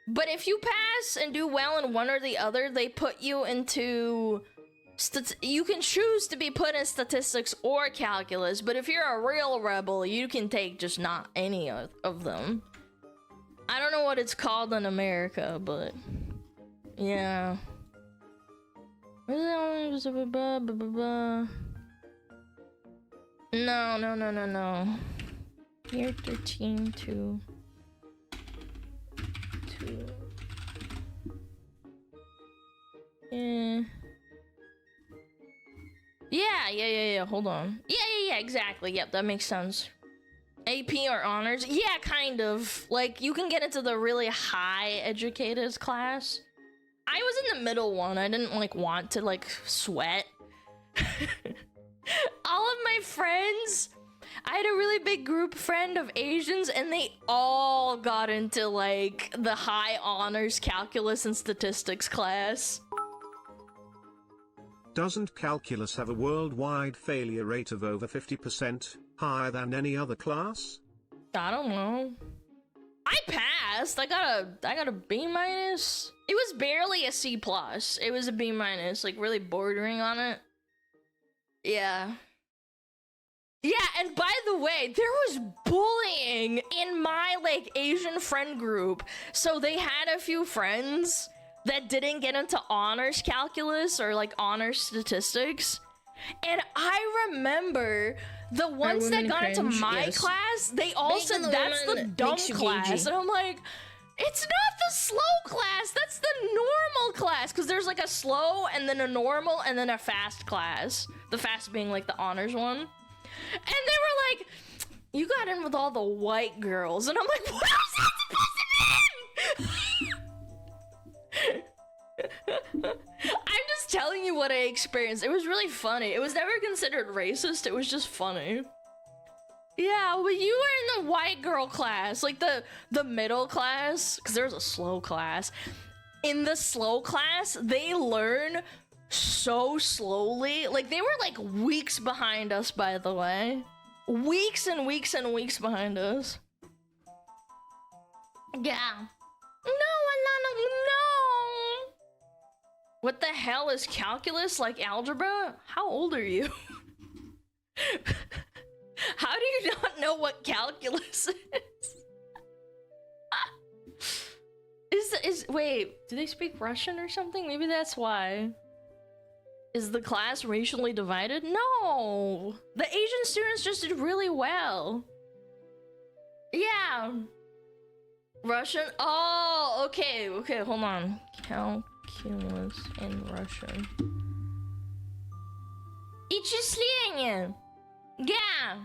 But if you pass and do well in one or the other, they put you into you can choose to be put in statistics or calculus, but if you're a real rebel, you can take just not any of them. I don't know what it's called in America, but yeah. No. Year 13 to 2. Yeah, hold on. Yeah, exactly. Yep, that makes sense. AP or honors? Yeah, kind of. Like, you can get into the really high educated class. I was in the middle one. I didn't, like, want to, like, sweat. All of my friends, I had a really big group friend of Asians, and they all got into, like, the high honors calculus and statistics class. Doesn't calculus have a worldwide failure rate of over 50%, higher than any other class? I don't know. I passed. I got a B-. It was barely a C+. It was a B-, like really bordering on it. Yeah. Yeah, and by the way, there was bullying in my like Asian friend group. So they had a few friends that didn't get into honors calculus or like honors statistics. And I remember the ones that got into my class, they all said that's the dumb class. And I'm like, it's not the slow class, that's the normal class. Because there's like a slow and then a normal and then a fast class. The fast being like the honors one. And they were like, you got in with all the white girls. And I'm like, what is that supposed to mean? I'm just telling you what I experienced. It was really funny. It was never considered racist. It was just funny. Yeah, but you were in the white girl class, like the middle class, because there's a slow class. In the slow class, they learn so slowly. Like, they were like weeks behind us, by the way. Weeks and weeks and weeks behind us. Yeah. No, Alana, no! What the hell is calculus, like algebra? How old are you? How do you not know what calculus is? Wait, do they speak Russian or something? Maybe that's why. Is the class racially divided? No! The Asian students just did really well. Yeah. Russian? Oh, okay, hold on. Calculus in Russian. Ичисление. Yeah.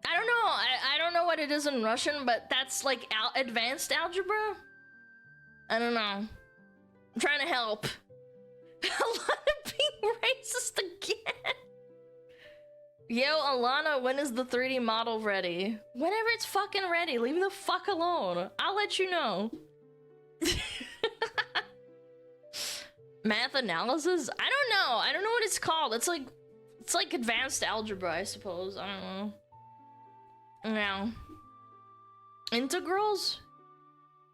I don't know. I don't know what it is in Russian, but that's like advanced algebra? I don't know. I'm trying to help. A lot of being racist again. Yo, Alana, when is the 3D model ready? Whenever it's fucking ready, leave me the fuck alone. I'll let you know. Math analysis? I don't know what it's called. It's like advanced algebra, I suppose. I don't know. Yeah. Integrals?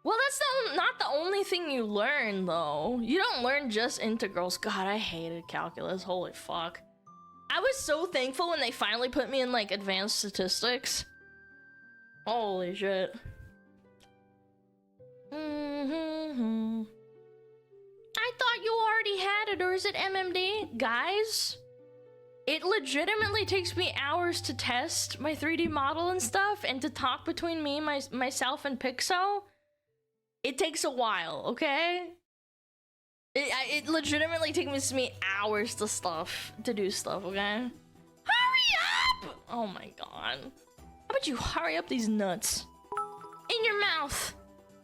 Well, that's not the only thing you learn, though. You don't learn just integrals. God, I hated calculus. Holy fuck. I was so thankful when they finally put me in, like, advanced statistics. Holy shit. I thought you already had it, or is it MMD? Guys, it legitimately takes me hours to test my 3D model and stuff, and to talk between me, myself, and Pixo. It takes a while, okay? It legitimately takes me hours to do stuff, okay? Hurry up! Oh my god. How about you hurry up these nuts? In your mouth!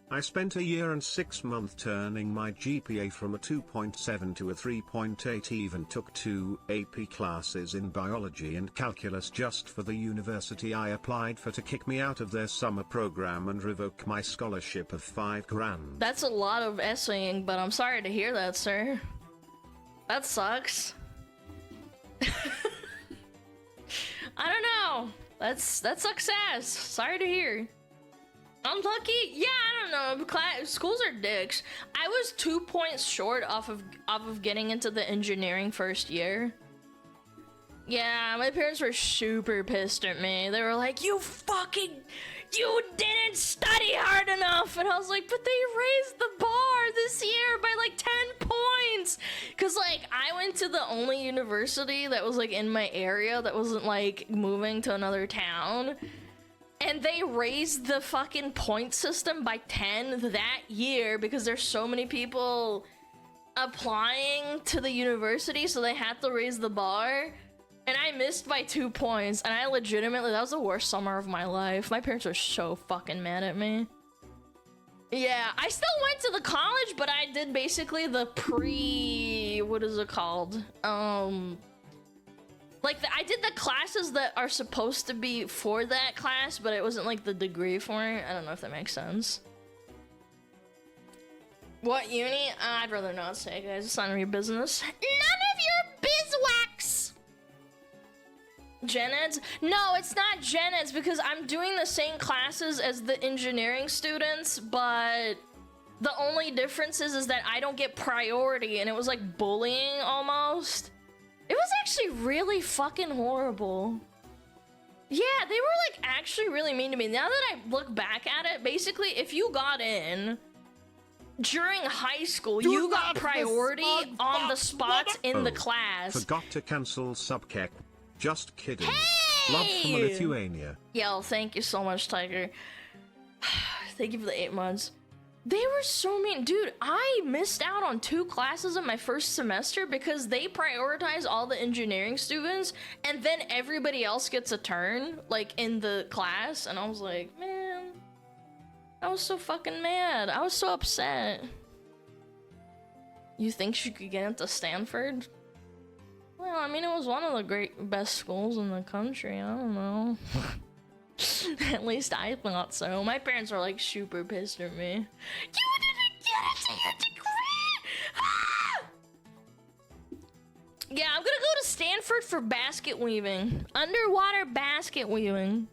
I spent a year and 6 months turning my GPA from a 2.7 to a 3.8, even took 2 AP classes in biology and calculus just for the university I applied for to kick me out of their summer program and revoke my scholarship of $5,000. That's a lot of essaying, but I'm sorry to hear that, sir. That sucks. I don't know. That's success. Sorry to hear. Unlucky? Yeah, I don't know. Schools are dicks. I was 2 points short off of getting into the engineering first year. Yeah, my parents were super pissed at me. They were like, you didn't study hard enough. And I was like, but they raised the bar this year by like 10 points. Cause like, I went to the only university that was like in my area that wasn't like moving to another town. And they raised the fucking point system by 10 that year because there's so many people applying to the university, so they had to raise the bar. And I missed by 2 points, and I legitimately, that was the worst summer of my life. My parents were so fucking mad at me. Yeah, I still went to the college, but I did basically the what is it called? Like, I did the classes that are supposed to be for that class, but it wasn't, like, the degree for it. I don't know if that makes sense. What uni? I'd rather not say, guys. It's none of your business. None of your bizwax! Gen Eds? No, it's not Gen Eds, because I'm doing the same classes as the engineering students, but the only difference is that I don't get priority, and it was, like, bullying, almost. It was actually really fucking horrible. Yeah, they were like actually really mean to me. Now that I look back at it, basically if you got in during high school, you got priority on the spots in the class. Forgot to cancel subkek. Just kidding. Hey! Love from Lithuania. Yo, thank you so much, Tiger. Thank you for the 8 months. They were so mean. Dude, I missed out on 2 classes in my first semester because they prioritize all the engineering students and then everybody else gets a turn, like, in the class. And I was like, man, I was so fucking mad. I was so upset. You think she could get into Stanford? Well, I mean, it was one of the best schools in the country. I don't know. At least I thought so. My parents were like super pissed at me. You didn't get into your degree! Ah! Yeah, I'm gonna go to Stanford for basket weaving. Underwater basket weaving.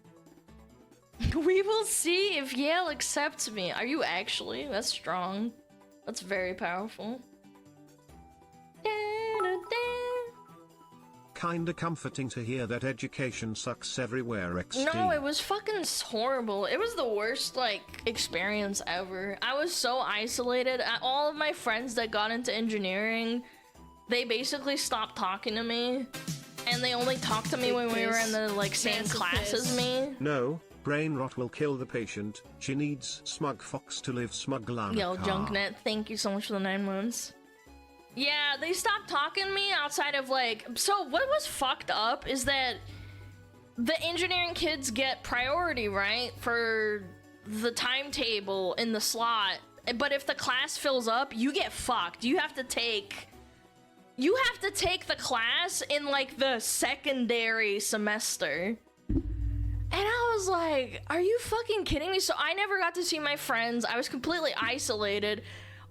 We will see if Yale accepts me. Are you actually? That's strong. That's very powerful. kinda comforting to hear that education sucks everywhere, XD. No, it was fucking horrible. It was the worst, like, experience ever. I was so isolated. All of my friends that got into engineering, they basically stopped talking to me. And they only talked to me when we were in the, like, same class as me. No, brain rot will kill the patient. She needs Smug Fox to live SmugAlana. Yo, Junknet, thank you so much for the 9 months. Yeah, they stopped talking to me outside of, like... So, what was fucked up is that the engineering kids get priority, right? For the timetable in the slot. But if the class fills up, you get fucked. You have to take the class in, like, the secondary semester. And I was like, are you fucking kidding me? So I never got to see my friends. I was completely isolated.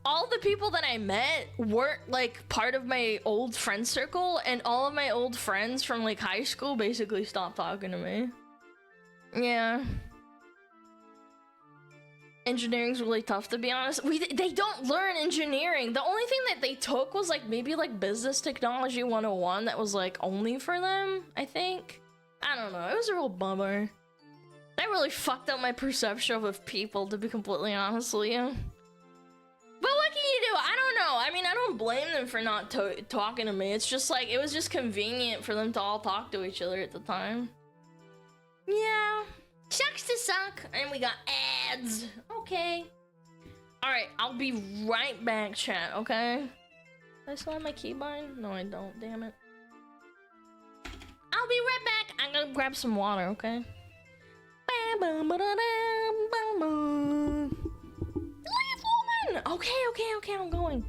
All the people that I met weren't, like, part of my old friend circle, and all of my old friends from, like, high school basically stopped talking to me. Yeah. Engineering's really tough, to be honest. They don't learn engineering. The only thing that they took was, like, maybe, like, business technology 101 that was, like, only for them, I think. I don't know. It was a real bummer. That really fucked up my perception of people, to be completely honest with you. But what can you do? I don't know. I mean, I don't blame them for not talking to me. It's just, like, it was just convenient for them to all talk to each other at the time. Yeah. Sucks to suck. And we got ads. Okay. Alright, I'll be right back, chat, okay? Do I still have my keybind? No, I don't. Damn it. I'll be right back. I'm gonna grab some water, okay? Leave, woman! Okay, I'm going.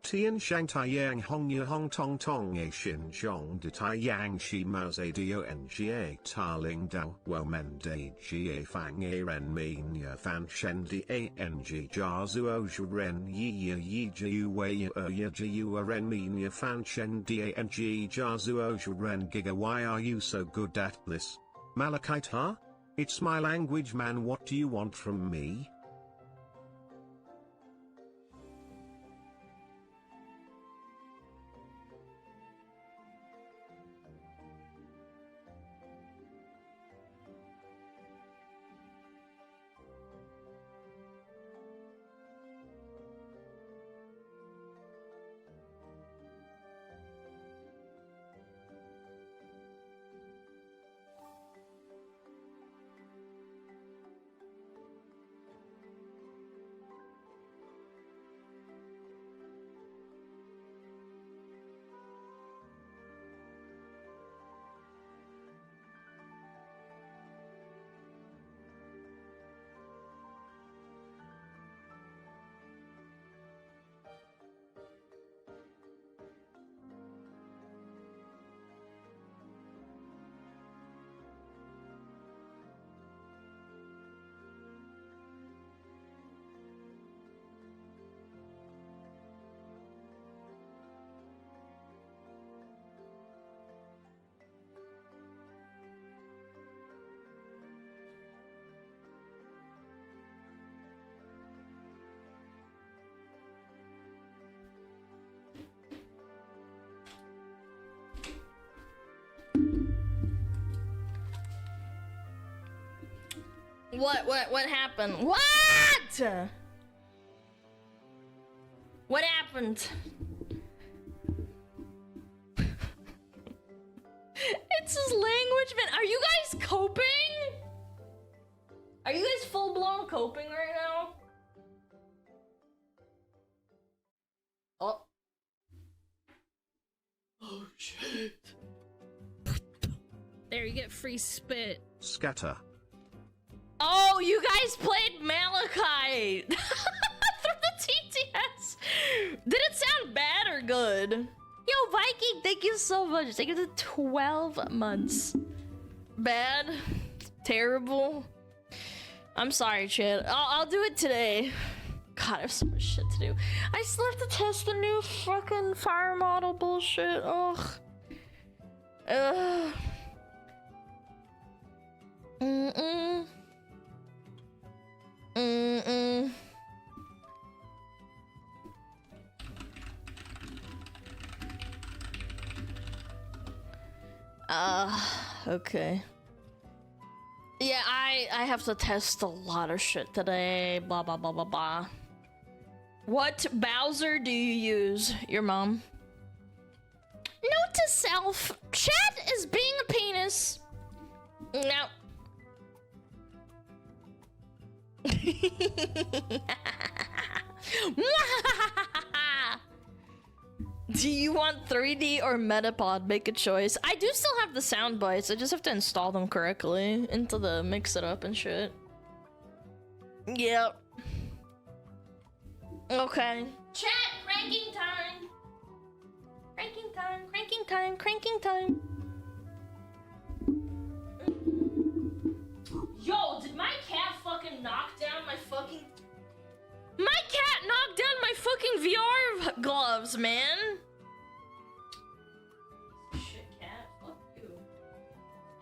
Tian Shang Tai Yang Hong Ye Hong Tong Tong A Shin Zhong De Tai Yang Shi Mao Zhe Dio Nga Ta Ling Dao Wo Men De Jie Fang A Ren Min Ya Fan Shen Di A N G Jia Zuo Zhu Ren Yi Ji Wei Ye Ji Yu Ren Min Ya Fan Shen Di A N G Jia Zuo Zhu Ren Giga. Why are you so good at this? Malachite, huh? It's my language, man. What do you want from me? What happened? What? What happened? It's his language, man. Are you guys coping? Are you guys full-blown coping right now? Oh. Oh, shit. There, you get free spit. Scatter. Oh, you guys played Malachite through the TTS. Did it sound bad or good? Yo, Viking, thank you so much. Thank you to 12 months. Bad? Terrible? I'm sorry, Chad. I'll do it today. God, I have so much shit to do. I still have to test the new fucking fire model bullshit. Ugh. Mm-mm. Mm-mm. Okay. Yeah, I have to test a lot of shit today. Blah, blah, blah, blah, blah. What Bowser do you use? Your mom? Note to self. Chat is being a penis. No. Do you want 3D or Metapod? Make a choice. I do still have the sound bites. I just have to install them correctly into the mix it up and shit. Yep. Okay. Chat, cranking time. Cranking time, cranking time, cranking time. Yo, did my cat fucking knock down my fucking... My cat knocked down my fucking VR gloves, man! Shit, cat, fuck you.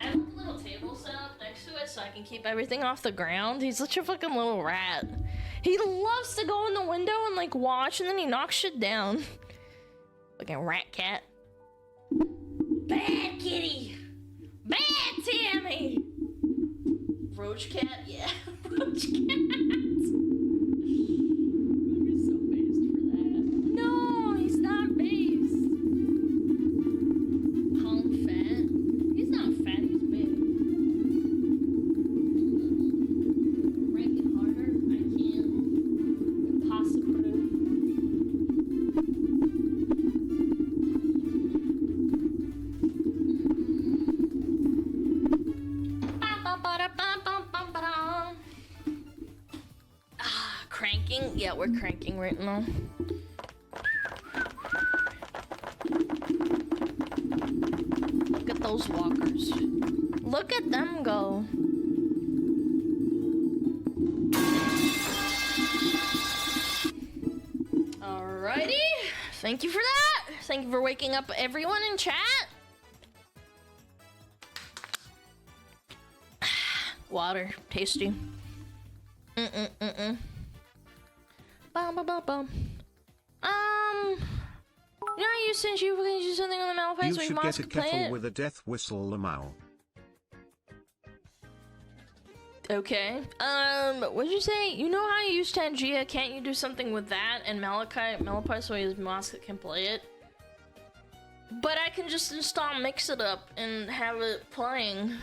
I have a little table set up next to it so I can keep everything off the ground. He's such a fucking little rat. He loves to go in the window and like watch and then he knocks shit down. Fucking rat cat. Bad kitty! Bad Tammy! Roach cat? Yeah, roach cat. He's so based for that. No, he's not based. Hung fat. He's not fat, he's big. Rank it harder? I can't. Impossible. Cranking? Yeah, we're cranking right now. those walkers. Look at them go. Alrighty. Thank you for that. Thank you for waking up everyone in chat. Water. Tasty. Bum, bum, bum, bum. You know how you since you can do something on the Malphite You so should mods get a could play kettle it? with a death whistle Lamau. Okay. What'd you say? You know how you use Tangia? Can't you do something with that and Malphite so his mods can play it? But I can just install Mix It Up and have it playing.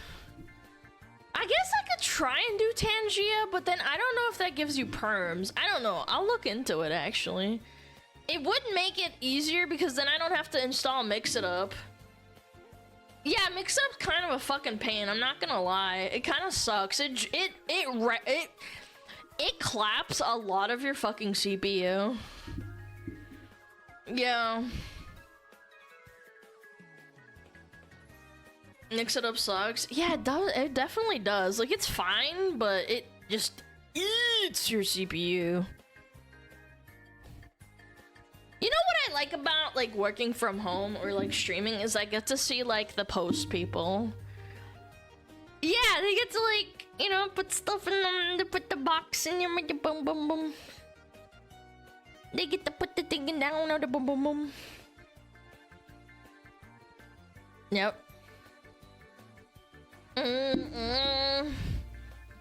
I guess I could try and do Tangia, but then I don't know if that gives you perms. I don't know. I'll look into it, actually. It would make it easier because then I don't have to install Mix It Up. Yeah, Mix It Up's kind of a fucking pain. I'm not gonna lie. It kind of sucks. It claps a lot of your fucking CPU. Yeah. Mix It Up sucks. Yeah, it does. It definitely does. Like, it's fine, but it just eats your CPU. You know what I like about, like, working from home or, like, streaming is I get to see, like, the post people. Yeah, they get to, like, you know, put stuff in them, to put the box in them, the boom, boom, boom. They get to put the thing down, or the boom, boom, boom. Yep.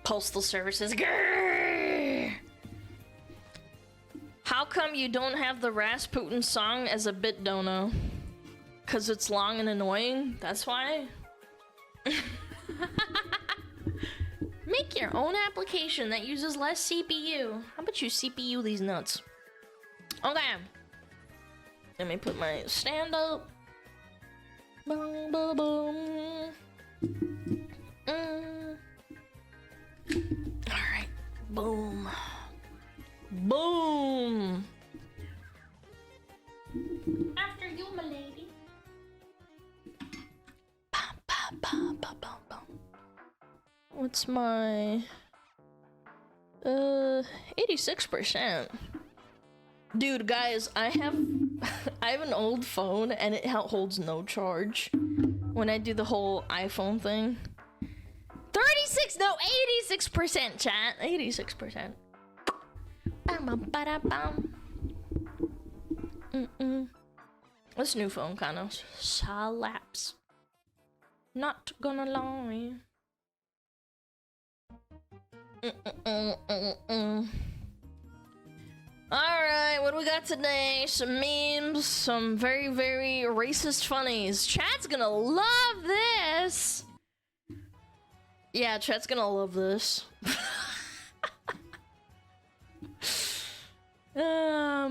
Postal services. Grrr! How come you don't have the Rasputin song as a bit dono? Cause it's long and annoying? That's why? Make your own application that uses less CPU. How about you CPU these nuts? Okay. Let me put my stand up. Boom, boom, boom. Alright. Boom. Boom. After you, my lady. Bum, bum, bum, bum, bum, bum. What's my 86%? Dude, guys, I have an old phone and it holds no charge when I do the whole iPhone thing. 36, no, 86%, chat. 86%. This new phone kind of slaps. Not gonna lie. Alright, what do we got today? Some memes, some very, very racist funnies. Chat's gonna love this! Yeah, chat's gonna love this.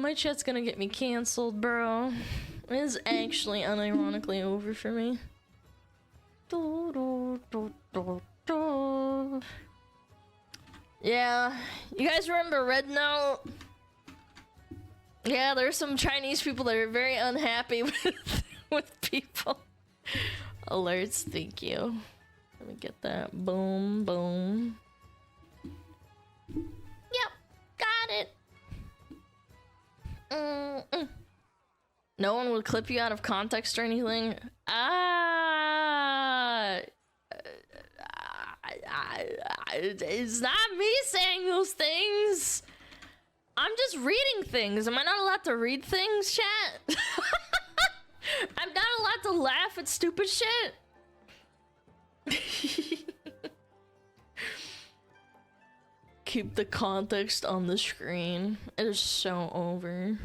My chat's gonna get me canceled, bro. It is actually unironically over for me. Yeah, you guys remember Red Note? Yeah, there's some Chinese people that are very unhappy with people. Alerts, thank you. Let me get that. Boom, boom. Yep, got it. No one would clip you out of context or anything. It's not me saying those things. I'm just reading things. Am I not allowed to read things, chat? I'm not allowed to laugh at stupid shit. Keep the context on the screen. It is so over.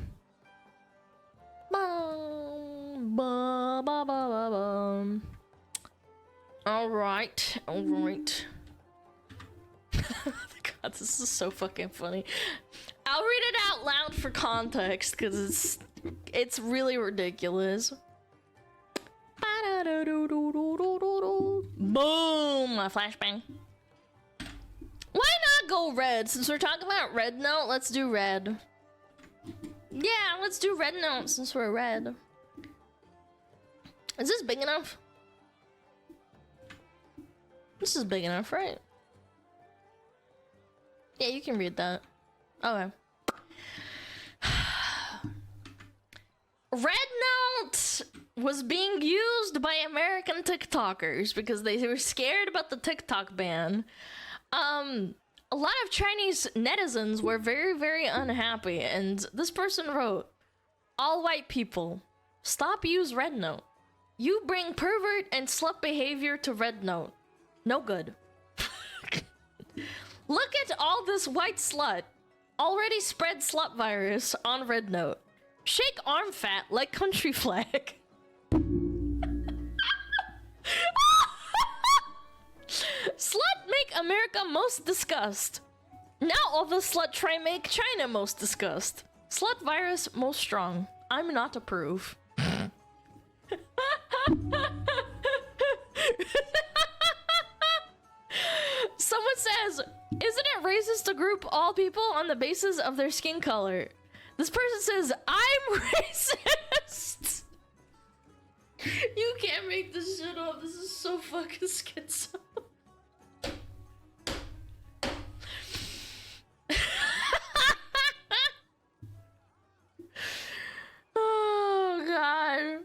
Alright, alright. God, this is so fucking funny. I'll read it out loud for context, because it's really ridiculous. Boom! A flashbang. Why not go red? Since we're talking about Red Note, let's do red. Yeah, let's do Red Note since we're red. Is this big enough? This is big enough, right? Yeah, you can read that. Okay. Red Note was being used by American TikTokers because they were scared about the TikTok ban. A lot of Chinese netizens were very, very unhappy, and this person wrote, "All white people, stop use Red Note. You bring pervert and slut behavior to Red Note. No good. Look at all this white slut. Already spread slut virus on Red Note. Shake arm fat like country flag." Slut make America most disgust. Now all the slut try make China most disgust. Slut virus most strong. I'm not approve. Someone says, "Isn't it racist to group all people on the basis of their skin color?" This person says, "I'm racist." You can't make this shit up. This is so fucking schizo. Oh god.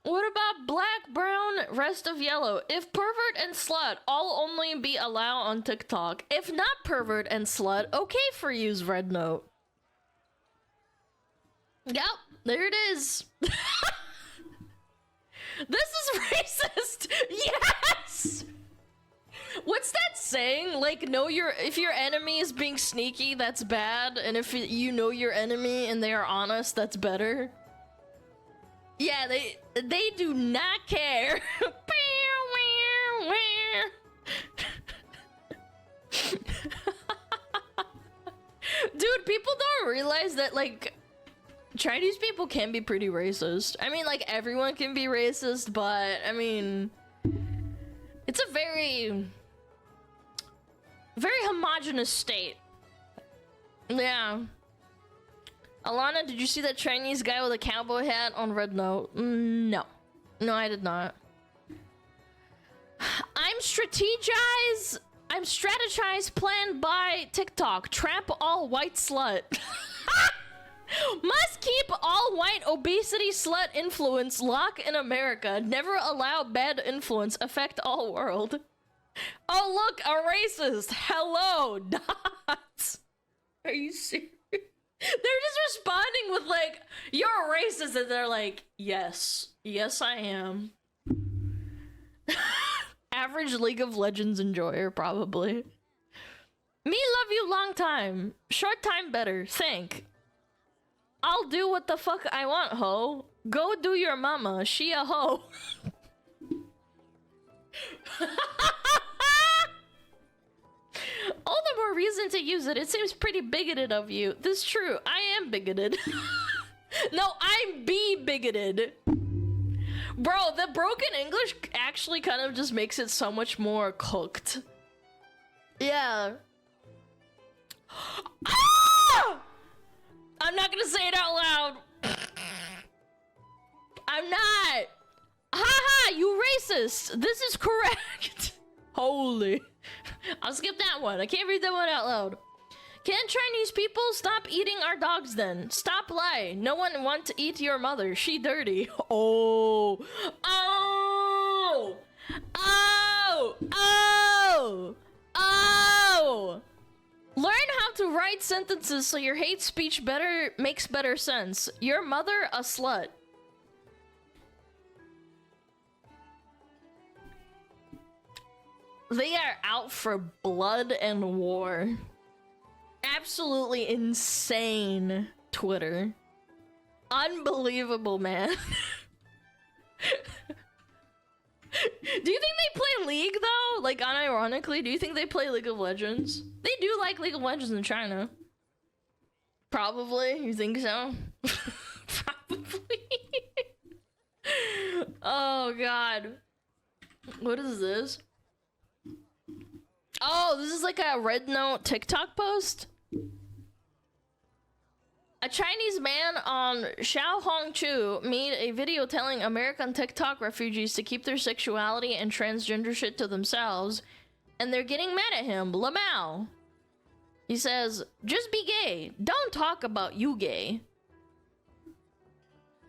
What about black, brown, rest of yellow? If pervert and slut, all only be allowed on TikTok. If not pervert and slut, okay for use Red Note. Yep, there it is. This is racist. Yes. What's that saying? Like, know your if your enemy is being sneaky, that's bad, and if you know your enemy and they are honest, that's better. Yeah, they do not care. Dude, people don't realize that, like, Chinese people can be pretty racist. I mean, like, everyone can be racist, but, I mean, it's a very homogenous state. Yeah. Alana, did you see that Chinese guy with a cowboy hat on Red Note? No. No, I did not. I'm strategized planned by TikTok. Trap all white slut. Must keep all white obesity slut influence lock in America. Never allow bad influence affect all world. Oh look, a racist. Hello, dots. Are you serious? They're just responding with like, "You're a racist," and they're like, "Yes. Yes, I am." Average League of Legends enjoyer, probably. Me love you long time. Short time better. Think. I'll do what the fuck I want, ho. Go do your mama. She a hoe. All the more reason to use it. It seems pretty bigoted of you. This is true. I am bigoted. No, I'm bigoted. Bro, the broken English actually kind of just makes it so much more cooked. Yeah. Ah! I'm not gonna say it out loud. I'm not. Haha, you racist. This is correct. Holy. I'll skip that one. I can't read that one out loud. Can Chinese people stop eating our dogs then? Stop lie. No one want to eat your mother. She dirty. Oh. Oh. Oh. Oh. Oh. Learn how to write sentences so your hate speech makes better sense. Your mother a slut. They are out for blood and war. Absolutely insane Twitter. Unbelievable, man. Do you think they play League though? Like, unironically, do you think they play League of Legends? They do like League of Legends in China. Probably. You think so? Probably. Oh god. What is this? Oh, this is like a Red Note TikTok post? A Chinese man on Xiaohongshu made a video telling American TikTok refugees to keep their sexuality and transgender shit to themselves and they're getting mad at him. Lamau. He says, just be gay. Don't talk about you gay.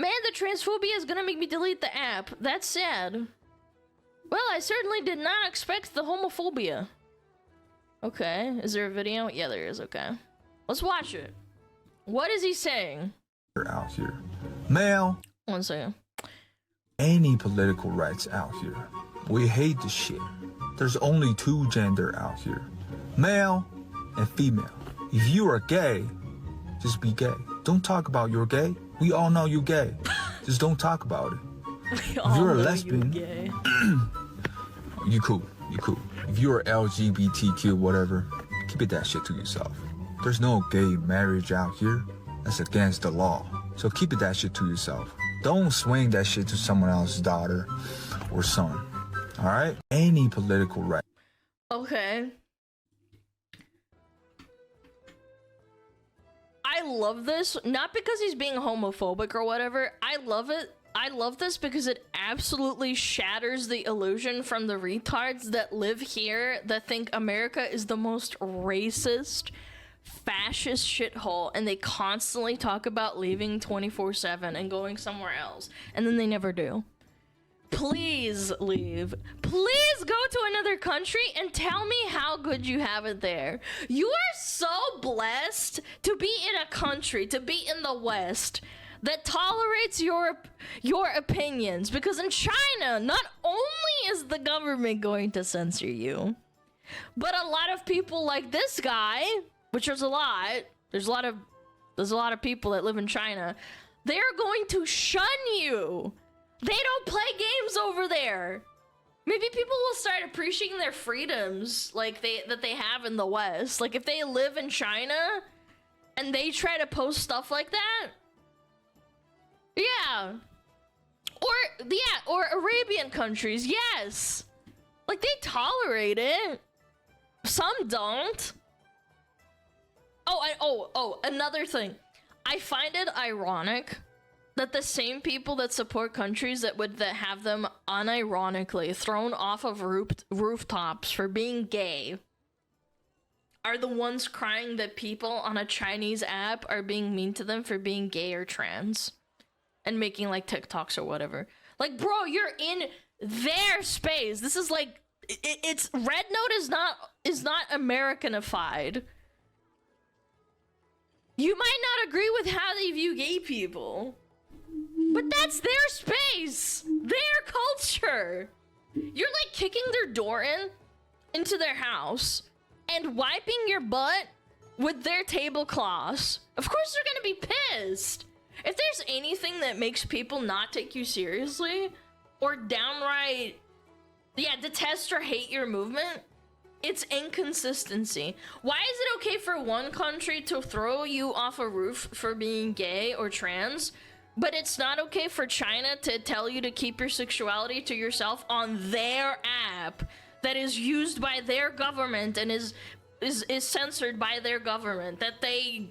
Man, the transphobia is gonna make me delete the app. That's sad. Well, I certainly did not expect the homophobia. Okay, is there a video? Yeah, there is, okay. Let's watch it. What is he saying? Out here. Male. 1 second. Any political rights out here. We hate this shit. There's only 2 gender out here. Male and female. If you are gay, just be gay. Don't talk about you're gay. We all know you're gay. Just don't talk about it. If you're a lesbian, you cool. You cool. If you're LGBTQ, whatever, keep it that shit to yourself. There's no gay marriage out here. That's against the law. So keep it that shit to yourself. Don't swing that shit to someone else's daughter or son. All right? Any political right. Okay. I love this, not because he's being homophobic or whatever. I love it. I love this because it absolutely shatters the illusion from the retards that live here that think America is the most racist, fascist shithole, and they constantly talk about leaving 24/7 and going somewhere else, and then they never do. Please leave. Please go to another country and tell me how good you have it there. You are so blessed to be in a country, to be in the West, that tolerates your opinions. Because in China, not only is the government going to censor you, but a lot of people like this guy, which is a lot, there's a lot of people that live in China, they're going to shun you. They don't play games over there. Maybe people will start appreciating their freedoms like that they have in the West. Like if they live in China and they try to post stuff like that. Yeah. Or Arabian countries, yes. Like they tolerate it. Some don't. Another thing. I find it ironic that the same people that support countries that have them unironically thrown off of rooftops for being gay are the ones crying that people on a Chinese app are being mean to them for being gay or trans and making like TikToks or whatever. Like, bro, you're in their space. This is like it's Red Note is not Americanified. You might not agree with how they view gay people, but that's their space, their culture. You're like kicking their door into their house and wiping your butt with their tablecloths. Of course they're gonna be pissed. If there's anything that makes people not take you seriously or downright, detest or hate your movement, it's inconsistency. Why is it okay for one country to throw you off a roof for being gay or trans, but it's not okay for China to tell you to keep your sexuality to yourself on their app that is used by their government and is censored by their government that they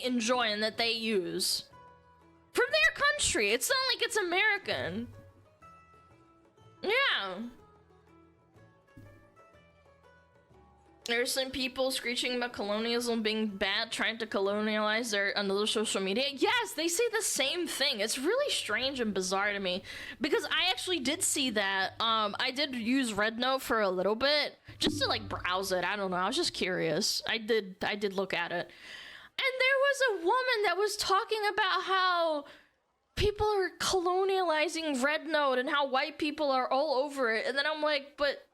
enjoy and that they use from their country? It's not like it's American. Yeah. There's some people screeching about colonialism being bad, trying to colonialize another social media. Yes, they say the same thing. It's really strange and bizarre to me because I actually did see that. I did use Red Note for a little bit just to like browse it. I don't know. I was just curious. I did look at it. And there was a woman that was talking about how people are colonializing Red Note and how white people are all over it. And then I'm like, but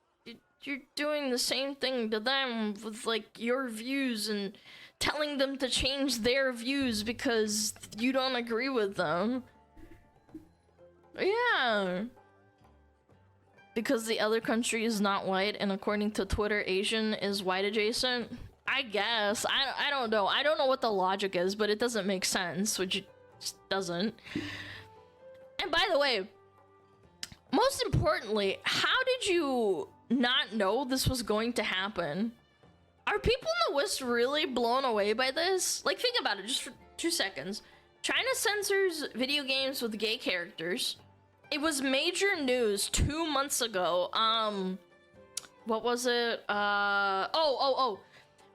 you're doing the same thing to them with like your views and telling them to change their views because you don't agree with them. Yeah. Because the other country is not white and according to Twitter, Asian is white adjacent. I guess. I don't know. I don't know what the logic is, but it doesn't make sense, which it just doesn't. And by the way, most importantly, how did you not know this was going to happen? Are people in the West really blown away by this? Like, think about it just for 2 seconds. China censors video games with gay characters. It was major news 2 months ago. what was it?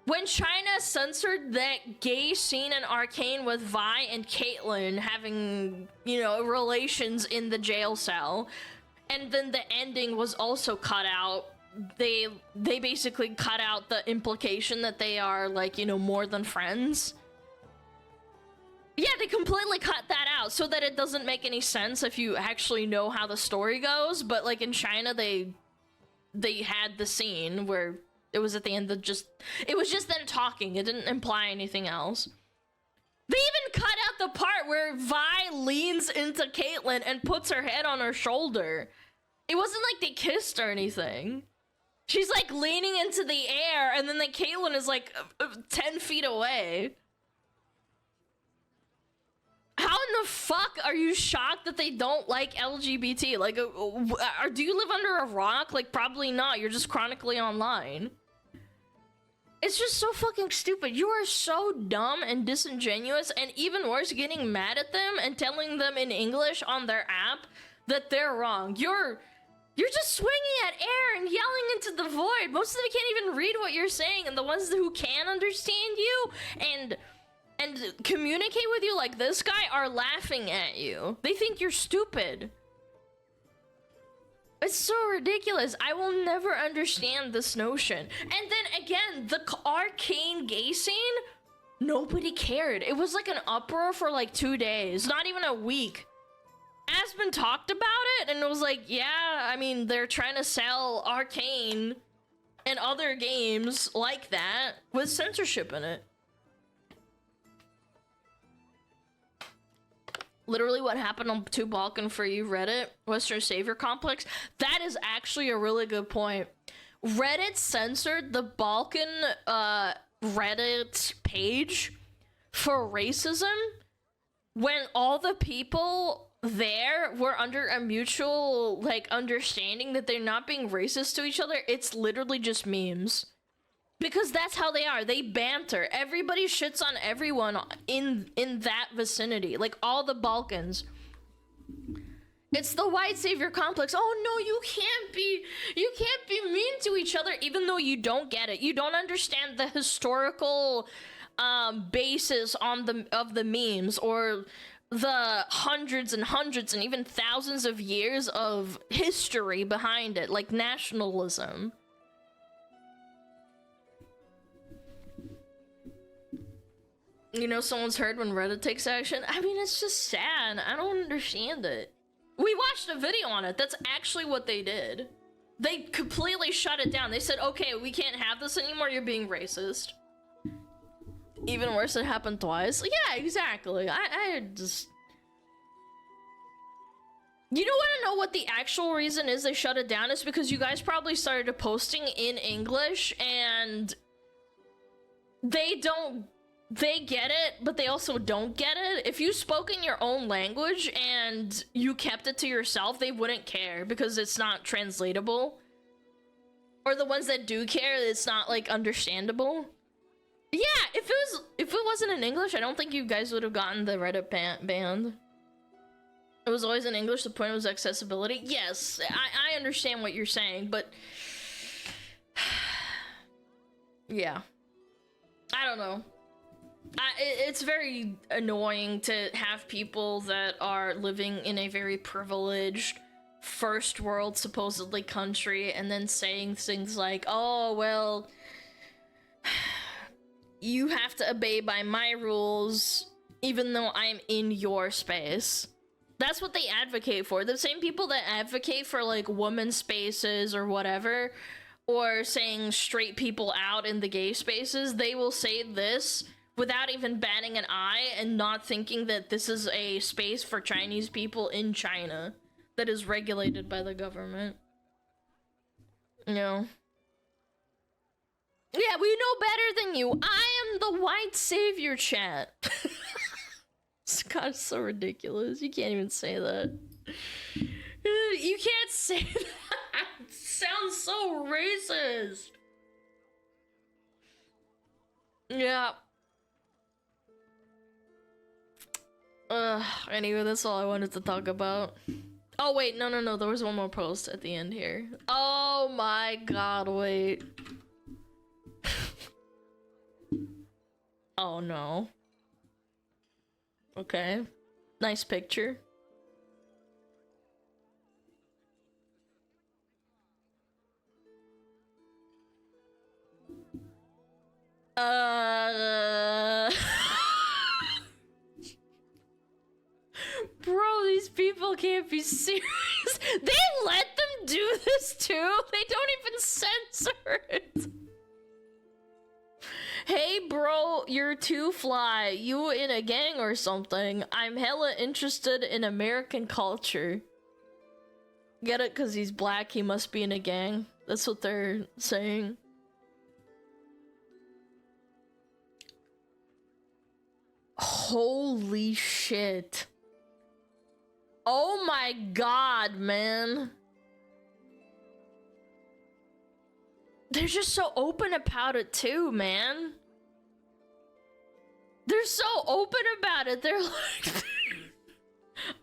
When China censored that gay scene in Arcane with Vi and Caitlyn having, you know, relations in the jail cell, and then the ending was also cut out, they basically cut out the implication that they are, like, you know, more than friends. Yeah, they completely cut that out so that it doesn't make any sense if you actually know how the story goes, but, like, in China, they had the scene where it was at the end of it was just them talking. It didn't imply anything else. They even cut out the part where Vi leans into Caitlyn and puts her head on her shoulder. It wasn't like they kissed or anything. She's like leaning into the air, and then Caitlyn is like 10 feet away. How in the fuck are you shocked that they don't like LGBT? Like, do you live under a rock? Like, probably not. You're just chronically online. It's just so fucking stupid. You are so dumb and disingenuous, and even worse, getting mad at them and telling them in English on their app that they're wrong. You're just swinging at air and yelling into the void. Most of them can't even read what you're saying, and the ones who can understand you and communicate with you like this guy are laughing at you. They think you're stupid. It's so ridiculous. I will never understand this notion. And then again, the Arcane gay scene, nobody cared. It was like an uproar for like 2 days, not even a week. Aspen talked about it and it was like, yeah, I mean, they're trying to sell Arcane and other games like that with censorship in it. Literally what happened on Two Balkan for you Reddit, Western Savior Complex, that is actually a really good point. Reddit censored the Balkan Reddit page for racism when all the people there were under a mutual, like, understanding that they're not being racist to each other. It's literally just memes. Because that's how they are. They banter. Everybody shits on everyone in that vicinity. Like, all the Balkans. It's the white savior complex. Oh no, you can't be mean to each other, even though you don't get it. You don't understand the historical basis of the memes, or the hundreds and hundreds and even thousands of years of history behind it, like nationalism. You know, someone's heard when Reddit takes action. I mean, it's just sad. I don't understand it. We watched a video on it. That's actually what they did. They completely shut it down. They said, okay, we can't have this anymore. You're being racist. Even worse, it happened twice. Yeah, exactly. I just... You don't want to know what the actual reason is they shut it down? Is because you guys probably started posting in English and they get it, but they also don't get it. If you spoke in your own language and you kept it to yourself, they wouldn't care because it's not translatable. Or the ones that do care, it's not, like, understandable. Yeah, if it wasn't in English, I don't think you guys would have gotten the Reddit banned. It was always in English. The point was accessibility. Yes, I understand what you're saying, but yeah, I don't know. It's very annoying to have people that are living in a very privileged first world supposedly country and then saying things like, oh, well, you have to obey by my rules even though I'm in your space. That's what they advocate for. The same people that advocate for, like, women's spaces or whatever, or saying straight people out in the gay spaces, they will say this without even batting an eye and not thinking that this is a space for Chinese people in China that is regulated by the government. You know? Yeah, we know better than you. I am the white savior, chat. God, it's so ridiculous. You can't even say that. You can't say that. It sounds so racist. Yeah. Anyway, that's all I wanted to talk about. Oh wait, no, there was one more post at the end here. Oh my god, wait. Oh no. Okay. Nice picture. Bro, these people can't be serious. They let them do this too? They don't even censor it. Hey bro, you're too fly. You in a gang or something? I'm hella interested in American culture. Get it? Cause he's black, he must be in a gang. That's what they're saying. Holy shit. Oh my god, man. They're just so open about it too, man. They're so open about it. They're like,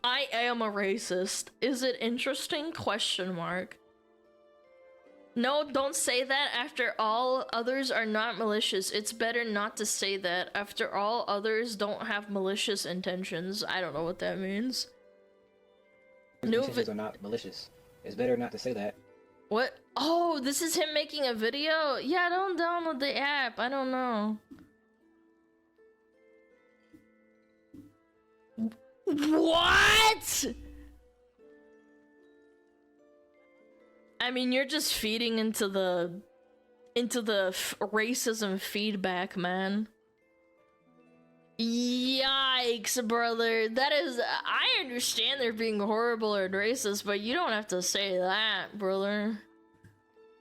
I am a racist. Is it interesting? Question mark. No, don't say that. After all, others are not malicious. It's better not to say that. After all, others don't have malicious intentions. I don't know what that means. Intentions are not malicious. It's better not to say that. What? Oh, this is him making a video? Yeah, don't download the app. I don't know. What? I mean, you're just feeding into the racism feedback, man. Yikes, brother. That is, I understand they're being horrible or racist, but you don't have to say that, brother.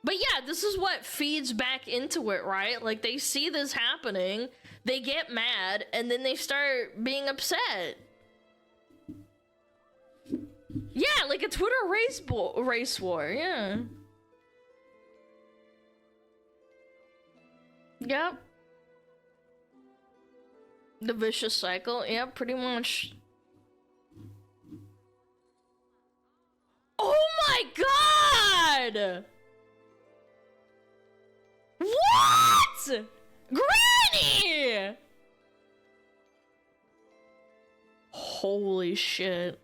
But yeah, this is what feeds back into it, right? Like, they see this happening, they get mad, and then they start being upset. Yeah, like a Twitter race war, yeah. Yep. The vicious cycle, yeah, pretty much. Oh my god! What? Granny! Holy shit.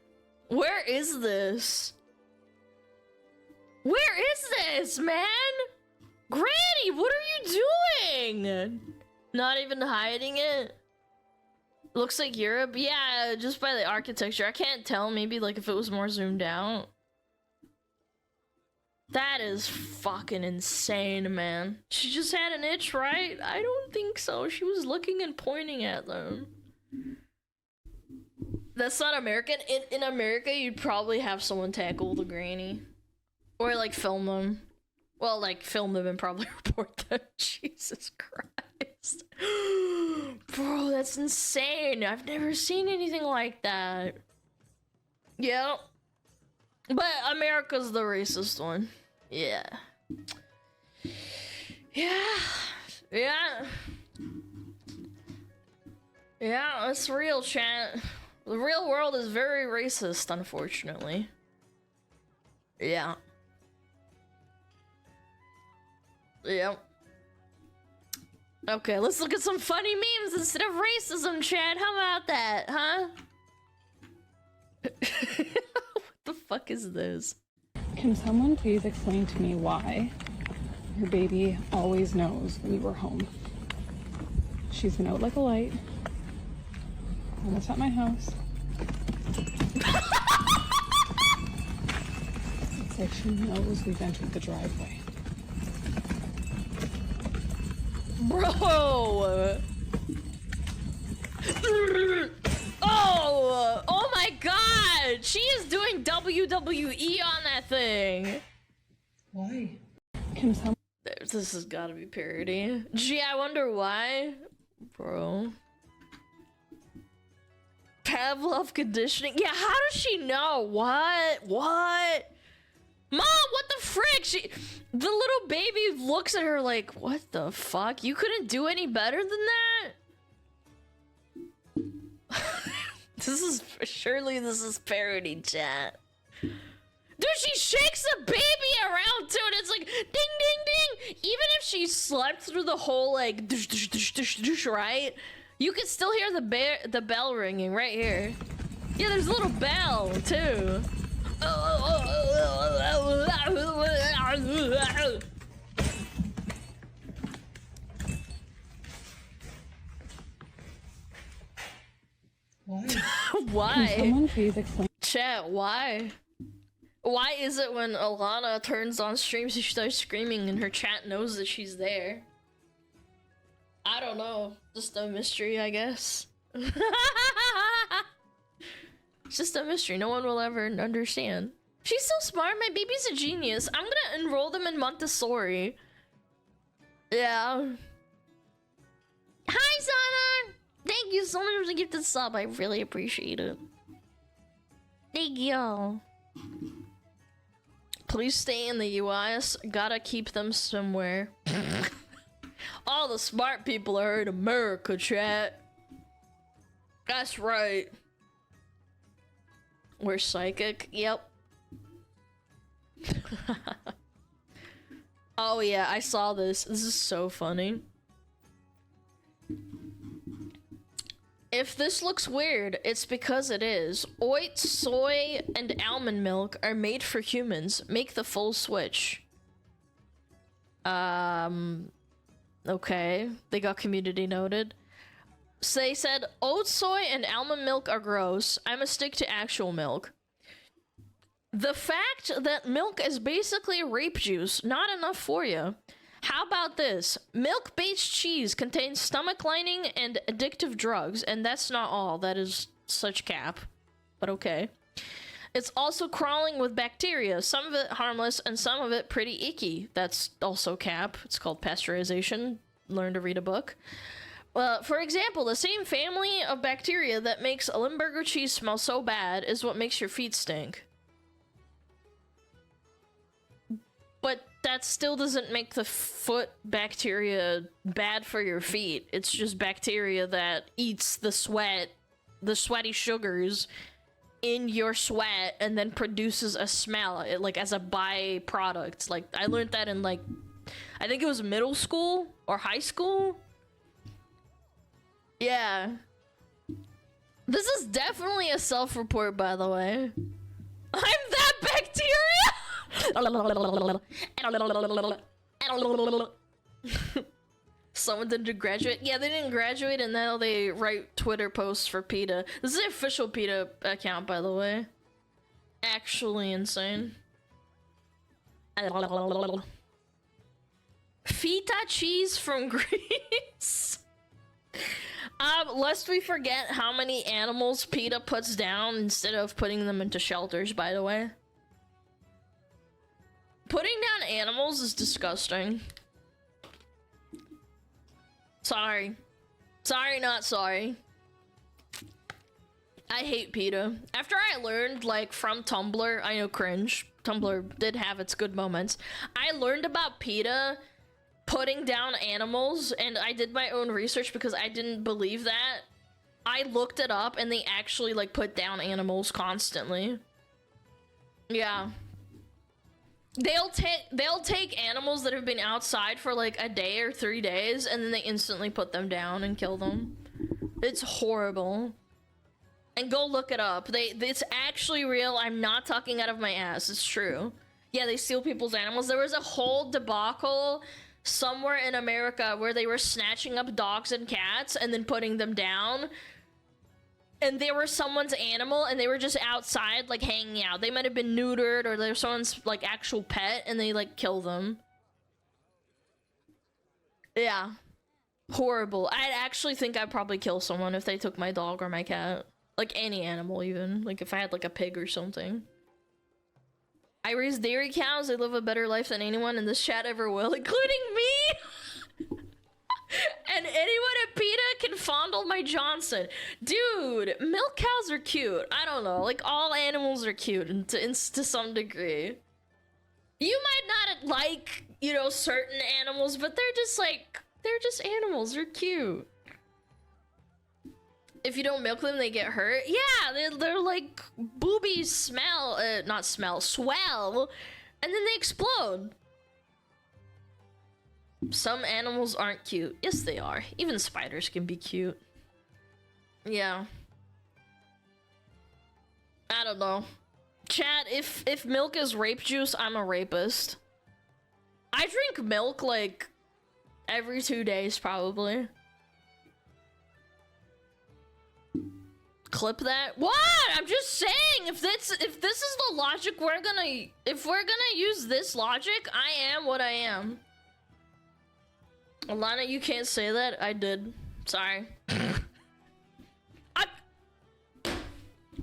Where is this? Where is this, man? Granny, what are you doing? Not even hiding it? Looks like Europe. Yeah, just by the architecture. I can't tell, maybe like if it was more zoomed out. That is fucking insane, man. She just had an itch, right? I don't think so. She was looking and pointing at them. That's not American. In America, you'd probably have someone tackle the granny. Or like film them. Well, like film them and probably report them. Jesus Christ. Bro, that's insane. I've never seen anything like that. Yep. But America's the racist one. Yeah. Yeah. Yeah. Yeah, it's real, chat. The real world is very racist, unfortunately. Yeah. Yep. Okay, let's look at some funny memes instead of racism, Chad. How about that, huh? What the fuck is this? Can someone please explain to me why your baby always knows we were home? She's been out like a light. When it's at my house. It's like she knows we've entered the driveway. Bro! Oh my god! She is doing WWE on that thing! Why? Can someone... This has gotta be parody. Gee, I wonder why? Bro. Pavlov conditioning? Yeah, how does she know? What? What? Mom, what the frick? The little baby looks at her like, what the fuck? You couldn't do any better than that? Surely this is parody, chat. Dude, she shakes the baby around too, and it's like ding, ding, ding. Even if she slept through the whole like dush, dush, dush, dush, dush, right? You can still hear the bell ringing right here. Yeah, there's a little bell too. Why? Can someone please explain? Chat, why? Why is it when Alana turns on stream she starts screaming and her chat knows that she's there? I don't know. Just a mystery, I guess. It's just a mystery. No one will ever understand. She's so smart. My baby's a genius. I'm gonna enroll them in Montessori. Yeah. Hi, Sana! Thank you so much for the gifted sub. I really appreciate it. Thank you. Please stay in the US. Gotta keep them somewhere. All the smart people are in America, chat. That's right. We're psychic. Yep. Oh yeah, I saw this. This is so funny. If this looks weird, it's because it is. Oats, soy, and almond milk are made for humans. Make the full switch. Okay. They got community noted. So they said, oats, soy, and almond milk are gross. I'ma stick to actual milk. The fact that milk is basically rape juice, not enough for you. How about this? Milk-based cheese contains stomach lining and addictive drugs, and that's not all. That is such cap. But okay. It's also crawling with bacteria, some of it harmless and some of it pretty icky. That's also cap. It's called pasteurization. Learn to read a book. For example, the same family of bacteria that makes Limburger cheese smell so bad is what makes your feet stink. But that still doesn't make the foot bacteria bad for your feet. It's just bacteria that eats the sweat, the sweaty sugars in your sweat and then produces a smell, like as a byproduct. Like I learned that in like, I think it was middle school or high school. Yeah. This is definitely a self-report, by the way. I'm that bacteria! Someone didn't graduate. Yeah, they didn't graduate and now they write Twitter posts for PETA. This is the official PETA account, by the way. Actually insane. Feta cheese from Greece. Lest we forget how many animals PETA puts down instead of putting them into shelters, by the way. Putting down animals is disgusting. Sorry. Sorry, not sorry. I hate PETA. After I learned, like, from Tumblr, I know cringe. Tumblr did have its good moments. I learned about PETA putting down animals, and I did my own research because I didn't believe that. I looked it up, and they actually, like, put down animals constantly. Yeah. They'll take animals that have been outside for like a day or 3 days and then they instantly put them down and kill them. It's horrible. And go look it up. It's actually real. I'm not talking out of my ass. It's true. Yeah, they steal people's animals. There was a whole debacle somewhere in America where they were snatching up dogs and cats and then putting them down. And they were someone's animal, and they were just outside, like, hanging out. They might have been neutered, or they're someone's, like, actual pet, and they, like, kill them. Yeah. Horrible. I actually think I'd probably kill someone if they took my dog or my cat. Like, any animal, even. Like, if I had, like, a pig or something. I raise dairy cows. They live a better life than anyone in this chat ever will, including me! And anyone at PETA can fondle my Johnson. Dude, milk cows are cute. I don't know. Like, all animals are cute to some degree. You might not like, you know, certain animals, but they're just like, they're just animals. They're cute. If you don't milk them, they get hurt. Yeah, they're like boobies smell, not smell, swell, and then they explode. Some animals aren't cute. Yes, they are. Even spiders can be cute. Yeah. I don't know. Chat, if milk is rape juice, I'm a rapist. I drink milk like every 2 days, probably. Clip that. What? I'm just saying, if this is the logic if we're gonna use this logic, I am what I am. Alana, you can't say that. I did. Sorry.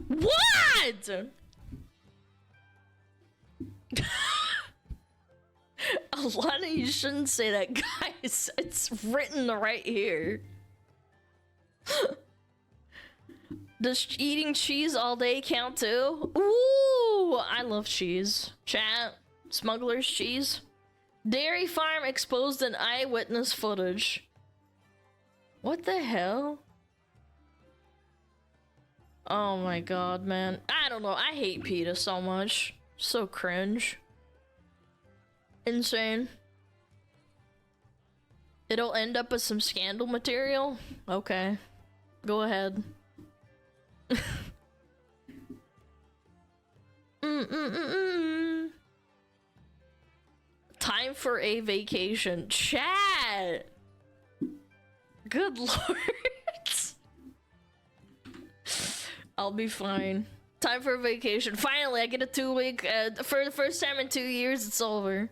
What? Alana, you shouldn't say that, guys. It's written right here. Does eating cheese all day count too? Ooh, I love cheese. Chat, smuggler's cheese. Dairy farm exposed in eyewitness footage. What the hell? Oh my god, man. I don't know. I hate PETA so much. So cringe. Insane. It'll end up as some scandal material? Okay. Go ahead. Time for a vacation. Chat! Good lord. I'll be fine. Time for a vacation. Finally, I get a 2-week, for the first time in 2 years, it's over.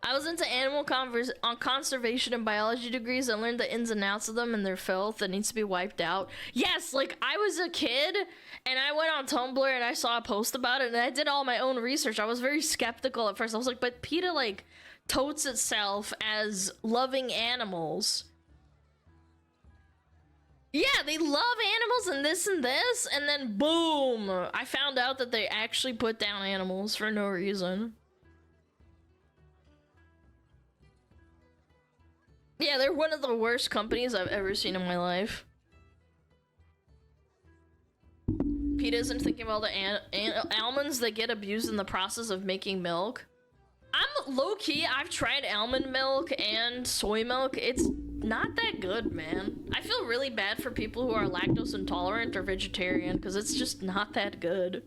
I was into animal conservation and biology degrees. I learned the ins and outs of them and their filth that needs to be wiped out. Yes, like, I was a kid, and I went on Tumblr and I saw a post about it, and I did all my own research. I was very skeptical at first. I was like, but PETA, like, totes itself as loving animals. Yeah, they love animals and this, and then boom! I found out that they actually put down animals for no reason. Yeah, they're one of the worst companies I've ever seen in my life. PETA isn't thinking about the almonds that get abused in the process of making milk. I'm low-key, I've tried almond milk and soy milk. It's not that good, man. I feel really bad for people who are lactose intolerant or vegetarian, because it's just not that good.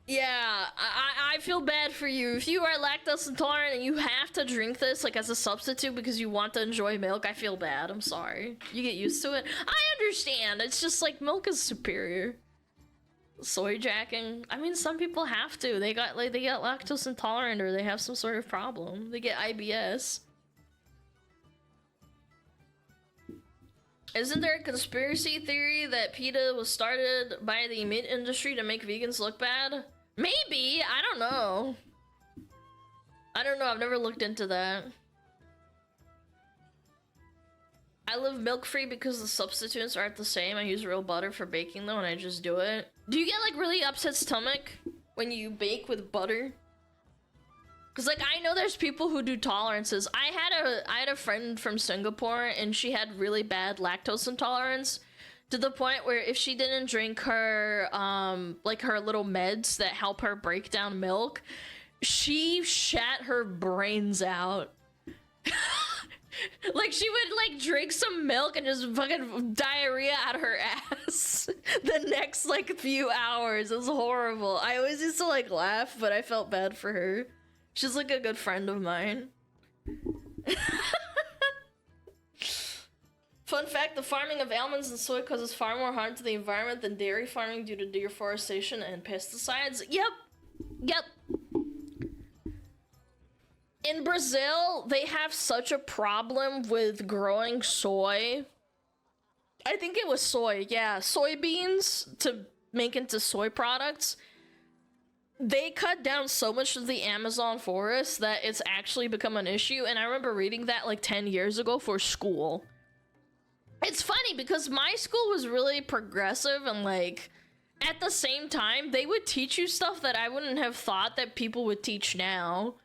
Yeah, I feel bad for you. If you are lactose intolerant and you have to drink this, like, as a substitute because you want to enjoy milk, I feel bad. I'm sorry. You get used to it. I understand. It's just, like, milk is superior. Soy jacking. I mean, some people have to. They get lactose intolerant or they have some sort of problem. They get IBS. Isn't there a conspiracy theory that PETA was started by the meat industry to make vegans look bad? Maybe. I don't know. I've never looked into that. I live milk-free because the substituents aren't the same. I use real butter for baking though, and I just do it. Do you get, like, really upset stomach when you bake with butter? Because, like, I know there's people who do tolerances. I had a friend from Singapore, and she had really bad lactose intolerance to the point where if she didn't drink her, like, her little meds that help her break down milk, she shat her brains out. Like, she would, like, drink some milk and just fucking diarrhea out her ass the next, like, few hours. It was horrible. I always used to, like, laugh, but I felt bad for her. She's, like, a good friend of mine. Fun fact, the farming of almonds and soy causes far more harm to the environment than dairy farming due to deforestation and pesticides. Yep. In Brazil, they have such a problem with growing soy. I think it was soy, yeah. Soybeans to make into soy products. They cut down so much of the Amazon forest that it's actually become an issue. And I remember reading that like 10 years ago for school. It's funny because my school was really progressive and, like, at the same time, they would teach you stuff that I wouldn't have thought that people would teach now.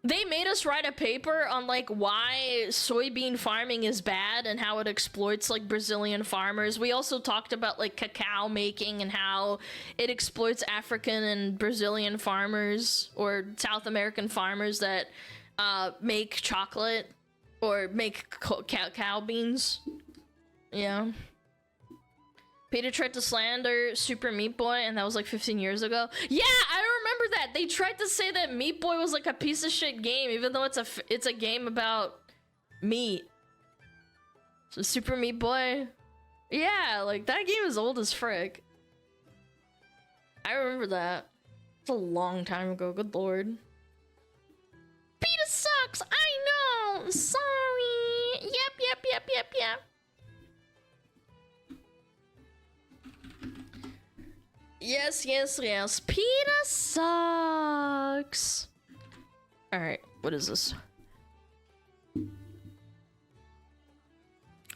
They made us write a paper on like why soybean farming is bad and how it exploits like Brazilian farmers. We also talked about like cacao making and how it exploits African and Brazilian farmers or South American farmers that make chocolate or make cacao beans. Yeah. Peter tried to slander Super Meat Boy, and that was like 15 years ago. Yeah, I remember that. They tried to say that Meat Boy was like a piece of shit game, even though it's a game about meat. So Super Meat Boy, yeah, like that game is old as frick. I remember that. It's a long time ago. Good lord. PETA sucks. I know. Sorry. Yep. Yes. PETA sucks. Alright, what is this?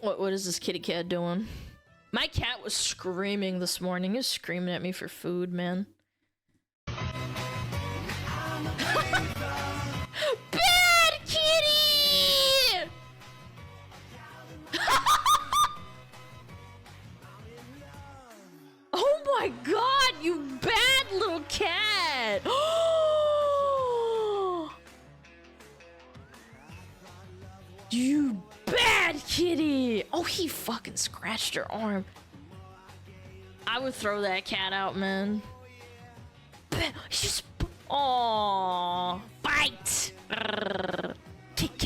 What is this kitty cat doing? My cat was screaming this morning. He was screaming at me for food, man. Bad kitty! Oh my god, you bad little cat! You bad kitty! Oh, he fucking scratched her arm. I would throw that cat out, man. Aww. Bite! Kick.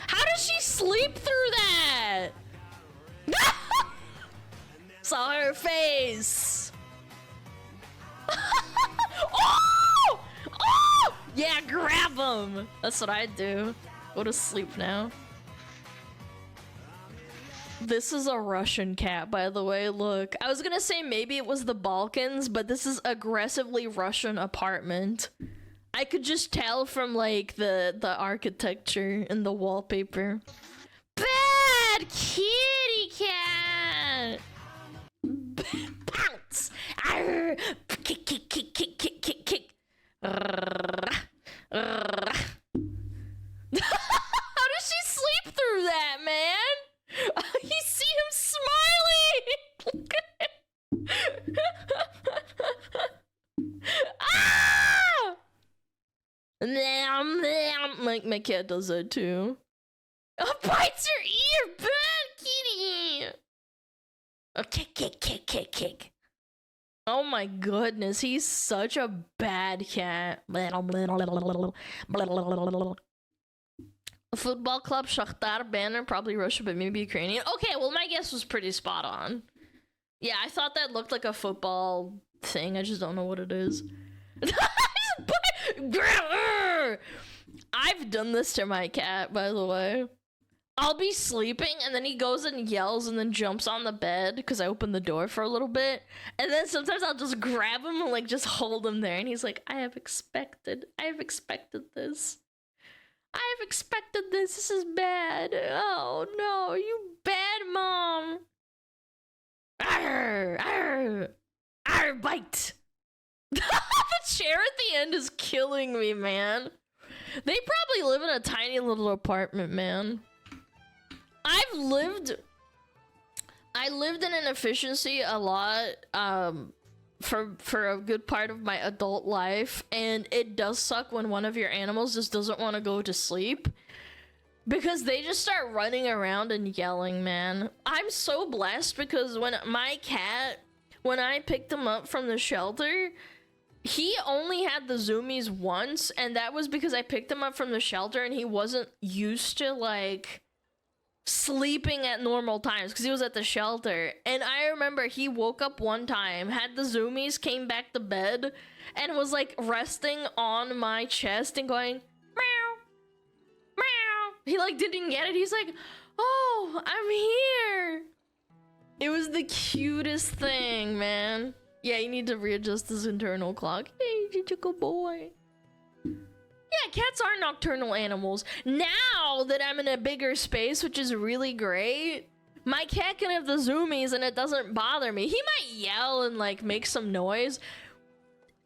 How does she sleep through that? Saw her face. Oh! Yeah, grab him. That's what I do. Go to sleep now. This is a Russian cat, by the way. Look, I was gonna say maybe it was the Balkans, but this is aggressively Russian apartment. I could just tell from like the architecture and the wallpaper. Bad kitty cat. Pounce! Arr! Kick. How does she sleep through that, man? You see him smiling! Ah! My cat does that too. Oh, bites her ear! Bad kitty! Oh, kick. Oh my goodness, he's such a bad cat. Football club, Shakhtar banner, probably Russia, but maybe Ukrainian. Okay, well, my guess was pretty spot on. Yeah, I thought that looked like a football thing. I just don't know what it is. I've done this to my cat, by the way. I'll be sleeping, and then he goes and yells and then jumps on the bed because I opened the door for a little bit. And then sometimes I'll just grab him and like just hold him there. And he's like, I have expected this. This is bad. Oh no, you bad mom. Arr, bite. The chair at the end is killing me, man. They probably live in a tiny little apartment, man. I lived in inefficiency a lot for a good part of my adult life, and it does suck when one of your animals just doesn't want to go to sleep because they just start running around and yelling, man. I'm so blessed because when I picked him up from the shelter, he only had the zoomies once, and that was because I picked him up from the shelter and he wasn't used to like sleeping at normal times because he was at the shelter. And I remember he woke up one time, had the zoomies, came back to bed, and was like resting on my chest and going meow meow. He like didn't get it. He's like, oh, I'm here. It was the cutest thing, man. Yeah, you need to readjust this internal clock. Hey, you're a good boy. Yeah, cats are nocturnal animals. Now that I'm in a bigger space, which is really great, my cat can have the zoomies and it doesn't bother me. He might yell and like make some noise.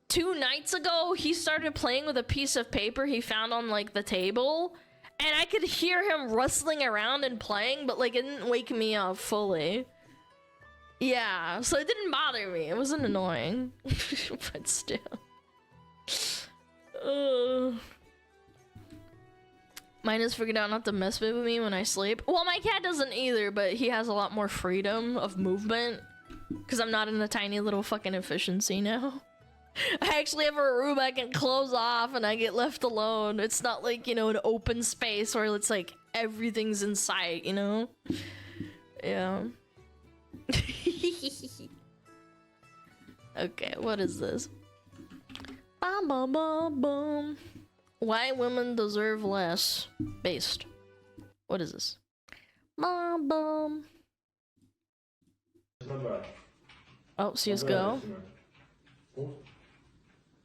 2 nights ago, he started playing with a piece of paper he found on, like, the table. And I could hear him rustling around and playing, but, like, it didn't wake me up fully. Yeah, so it didn't bother me. It wasn't annoying. But still. Mine has figured out not to mess with me when I sleep. Well, my cat doesn't either, but he has a lot more freedom of movement. Because I'm not in a tiny little fucking efficiency now. I actually have a room I can close off and I get left alone. It's not like, you know, an open space where it's like everything's in sight, you know? Yeah. Okay, what is this? Bum, bum, bum, bum. Why women deserve less. Based. What is this? Bum, bum. Oh, CSGO.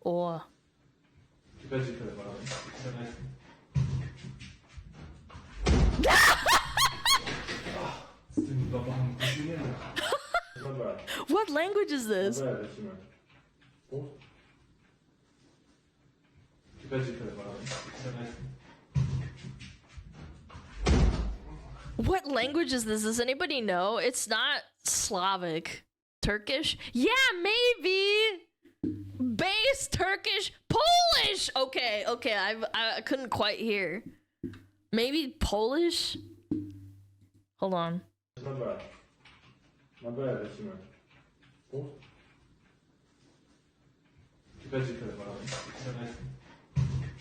Or. What language is this? What language is this? Does anybody know? It's not Slavic. Turkish? Yeah, maybe. Base, Turkish, Polish. Okay, okay. I couldn't quite hear. Maybe Polish? Hold on.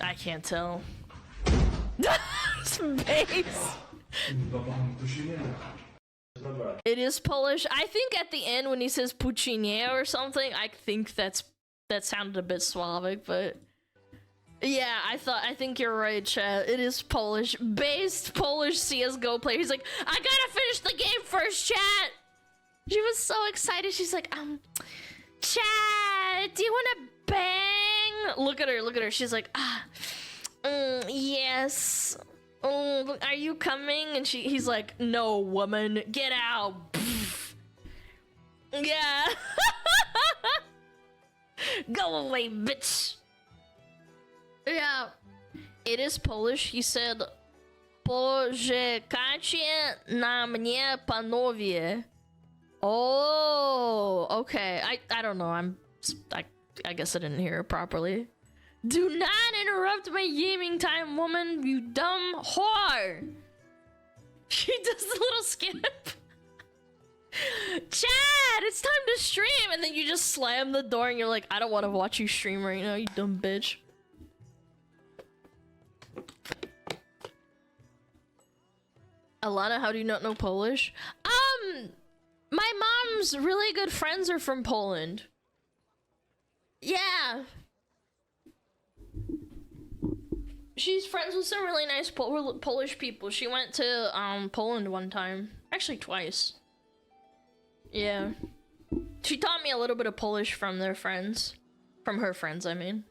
I can't tell. Base. It is Polish. I think at the end when he says Puccinie or something, I think that sounded a bit Slavic, but yeah, I think you're right, chat. It is Polish. Based Polish CSGO player. He's like, I gotta finish the game first, chat. She was so excited. She's like, chat, do you wanna bang? Look at her. She's like, yes. Are you coming? And he's like, no, woman, get out. Yeah. Go away, bitch. Yeah. It is Polish. He said, Poczekajcie na mnie, panowie. Oh, okay. I don't know. I guess I didn't hear it properly. Do not interrupt my gaming time, woman, you dumb whore. She does the little skip. Chad, it's time to stream, and then you just slam the door and you're like, I don't want to watch you stream right now, you dumb bitch. Alana, how do you not know Polish? My mom's really good friends are from Poland. Yeah. She's friends with some really nice Polish people. She went to Poland one time. Actually twice. Yeah. She taught me a little bit of Polish from their friends. From her friends, I mean.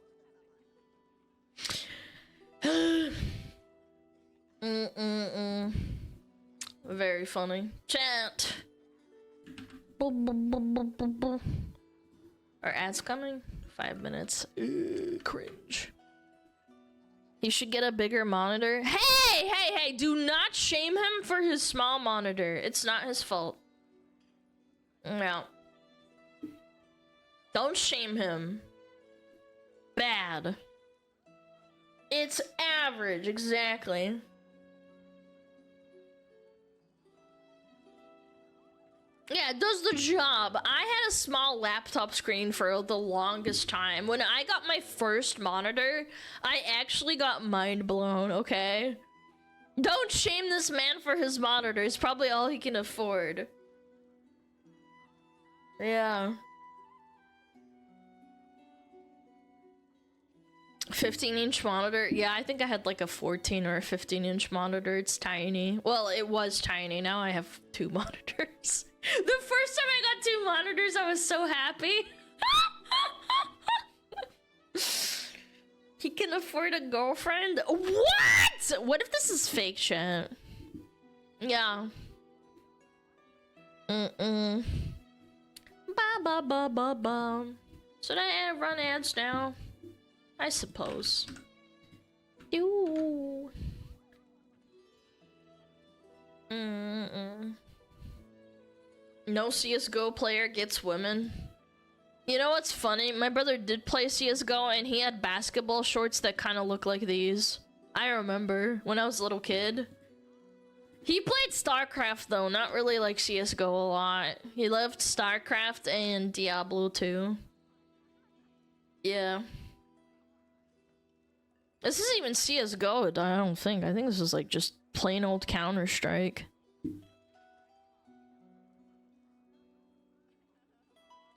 Very funny. Chat. Are ads coming? 5 minutes. Cringe. He should get a bigger monitor. Hey, do not shame him for his small monitor. It's not his fault. No. Don't shame him. Bad. It's average, exactly. Yeah, it does the job. I had a small laptop screen for the longest time. When I got my first monitor, I actually got mind blown, okay? Don't shame this man for his monitor. It's probably all he can afford. Yeah. 15-inch monitor? Yeah, I think I had like a 14 or a 15-inch monitor. It's tiny. Well, it was tiny. Now I have 2 monitors. The first time I got 2 monitors, I was so happy. He can afford a girlfriend? What? What if this is fake chat? Yeah. Ba ba ba ba ba. Should I run ads now? I suppose. Ew. No CSGO player gets women. You know what's funny? My brother did play CSGO and he had basketball shorts that kind of look like these. I remember when I was a little kid. He played StarCraft though, not really like CSGO a lot. He loved StarCraft and Diablo 2. Yeah. This isn't even CSGO, I don't think. I think this is like just plain old Counter-Strike.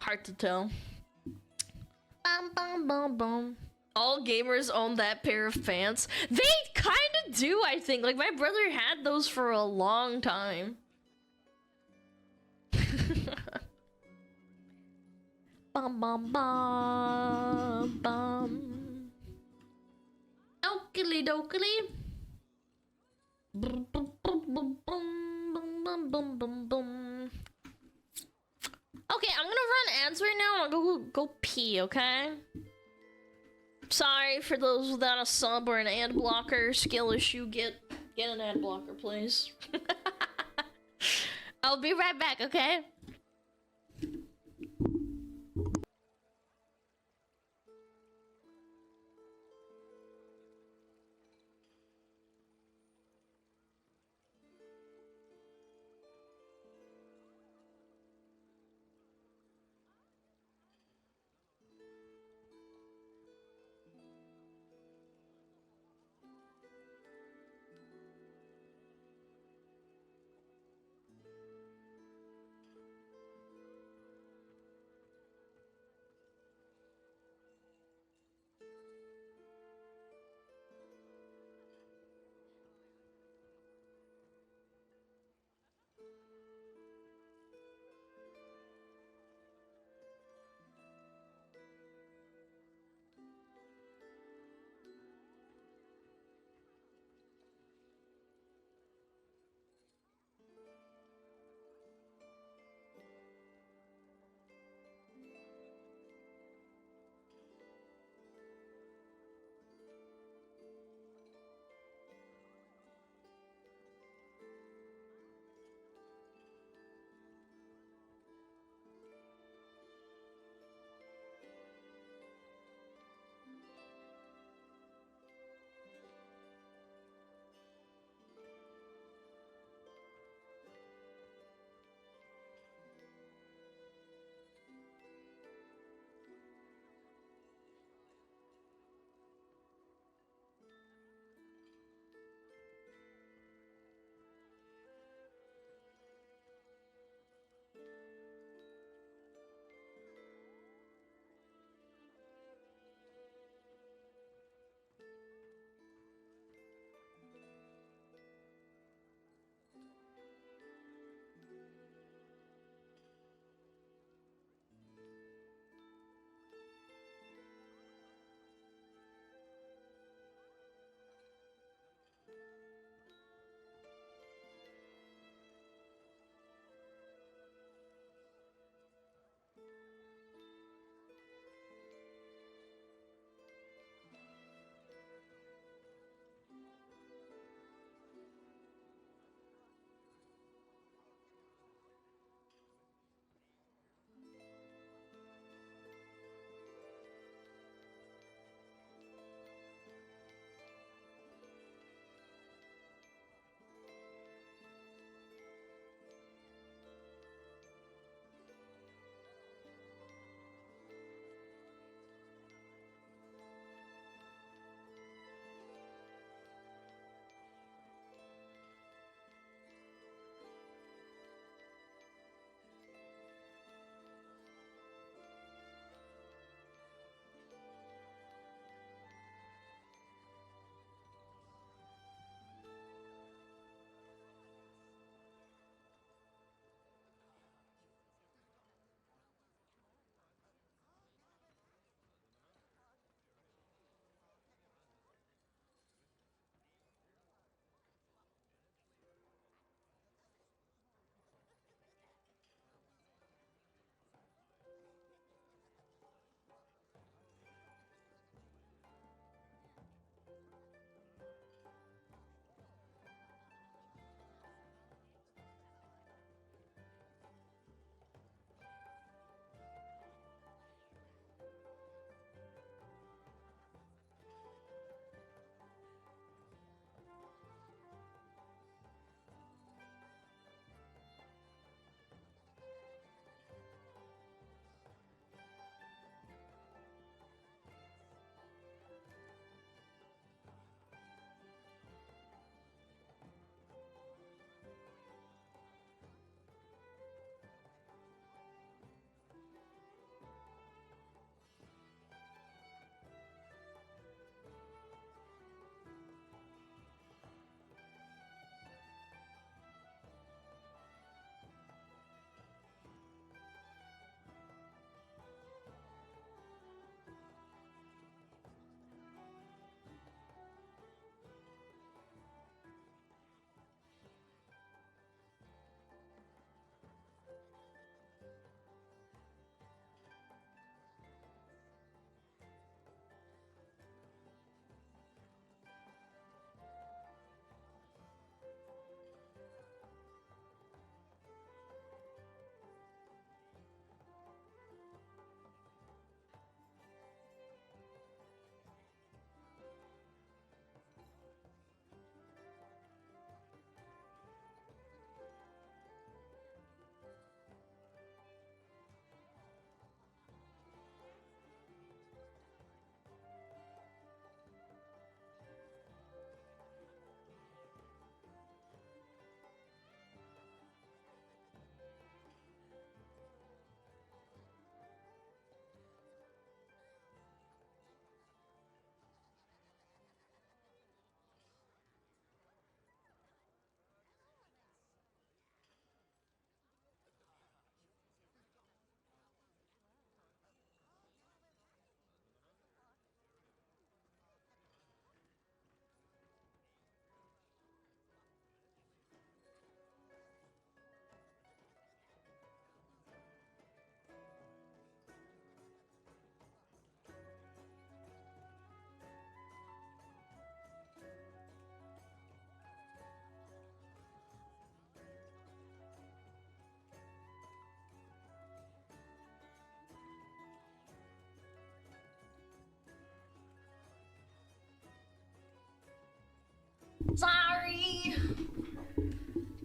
Hard to tell. Bum, bum, bum, bum. All gamers own that pair of pants. They kind of do, I think. Like, my brother had those for a long time. Bum, bum, bum, bum. Okily dokily. Bum, bum, bum, bum, bum, bum, bum, bum, bum. Okay, I'm gonna run ads right now. I'll go pee, okay? Sorry for those without a sub or an ad blocker skill issue. Get an ad blocker, please. I'll be right back, okay?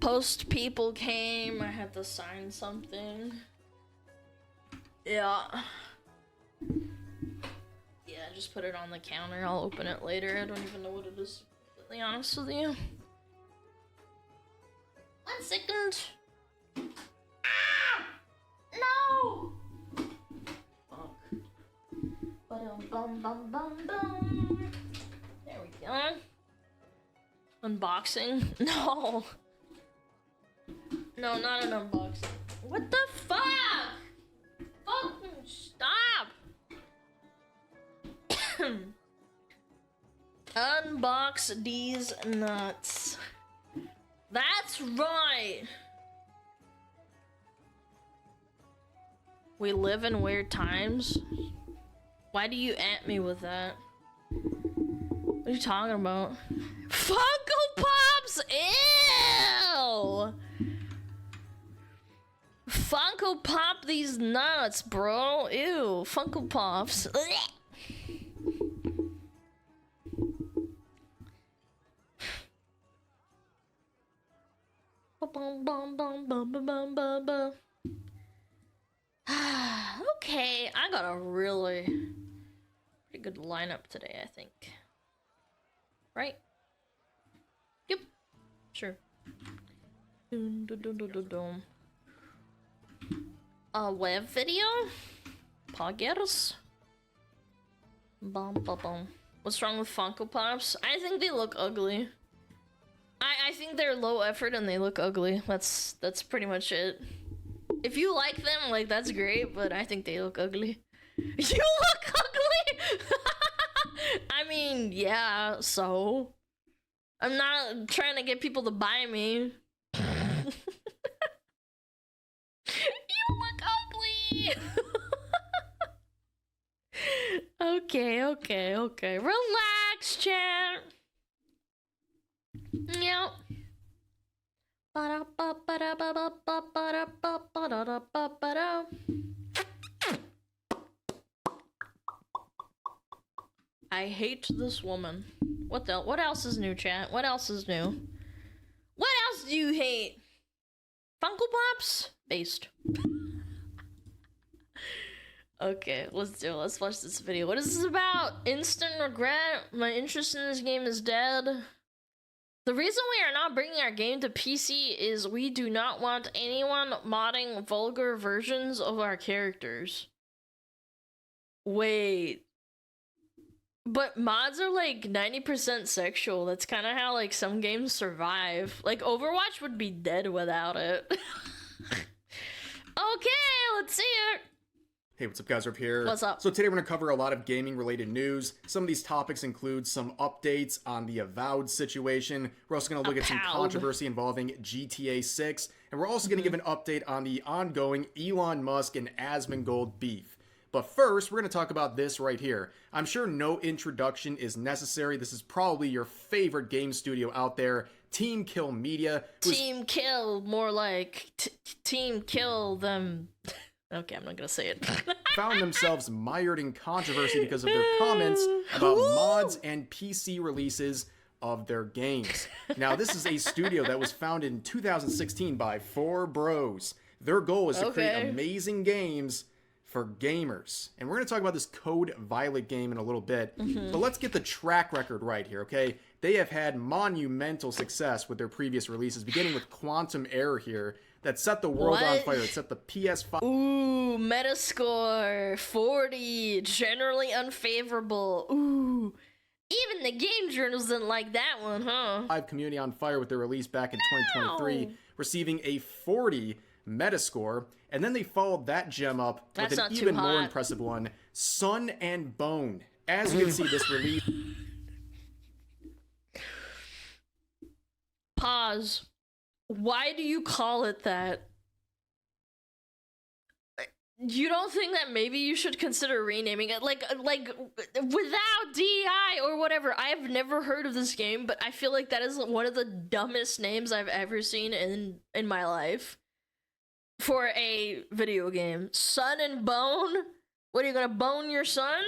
Post people came, I had to sign something. Yeah. Yeah, just put it on the counter. I'll open it later. I don't even know what it is, to be honest with you. 1 second. Ah! No! Fuck. Ba-dum-bum-bum-bum-bum. There we go. Unboxing? No. No, not an unboxing. What the fuck? Fucking stop! Unbox these nuts. That's right! We live in weird times? Why do you at me with that? What are you talking about? Funko Pops! Ew! Funko Pop these nuts, bro. Ew, Funko Pops. Okay, I got a really pretty good lineup today, I think. Right? Yep. Sure. A web video? Poggers? Bum bum bum. What's wrong with Funko Pops? I think they look ugly. I think they're low effort and they look ugly. That's pretty much it. If you like them, like, that's great, but I think they look ugly. You look ugly? I mean, yeah, so. I'm not trying to get people to buy me. You look ugly! Okay. Relax, chat. Yep. I hate this woman. What else is new, chat? What else is new? What else do you hate? Funko Pops? Based. Okay, let's do it. Let's watch this video. What is this about? Instant regret? My interest in this game is dead. The reason we are not bringing our game to PC is we do not want anyone modding vulgar versions of our characters. Wait. But mods are like 90% sexual. That's kind of how like some games survive. Like Overwatch would be dead without it. Okay, let's see it. Hey, what's up, guys? Up here. What's up? So today we're going to cover a lot of gaming-related news. Some of these topics include some updates on the Avowed situation. We're also going to look at some controversy involving GTA 6. And we're also going to give an update on the ongoing Elon Musk and Asmongold beef. But first, we're going to talk about this right here. I'm sure no introduction is necessary. This is probably your favorite game studio out there, Team Kill Media. Team Kill, more like Team Kill them. Okay, I'm not gonna say it. Found themselves mired in controversy because of their comments about mods and PC releases of their games. Now, this is a studio that was founded in 2016 by 4 bros. Their goal is to create amazing games for gamers. And we're going to talk about this Code Violet game in a little bit. But let's get the track record right here, okay? They have had monumental success with their previous releases, beginning with Quantum Error here, that set the world on fire. It set the PS5. Ooh, Metascore 40, generally unfavorable. Ooh, even the game journals didn't like that one, huh? Community on fire with their release back in 2023, receiving a 40 Metascore, and then they followed that gem up with an even more impressive one, Sun and Bone. As you can see, this release. Pause. Why do you call it that? You don't think that maybe you should consider renaming it? Like without DI or whatever. I have never heard of this game, but I feel like that is one of the dumbest names I've ever seen in my life for a video game. Sun and Bone? What, are you gonna bone your son?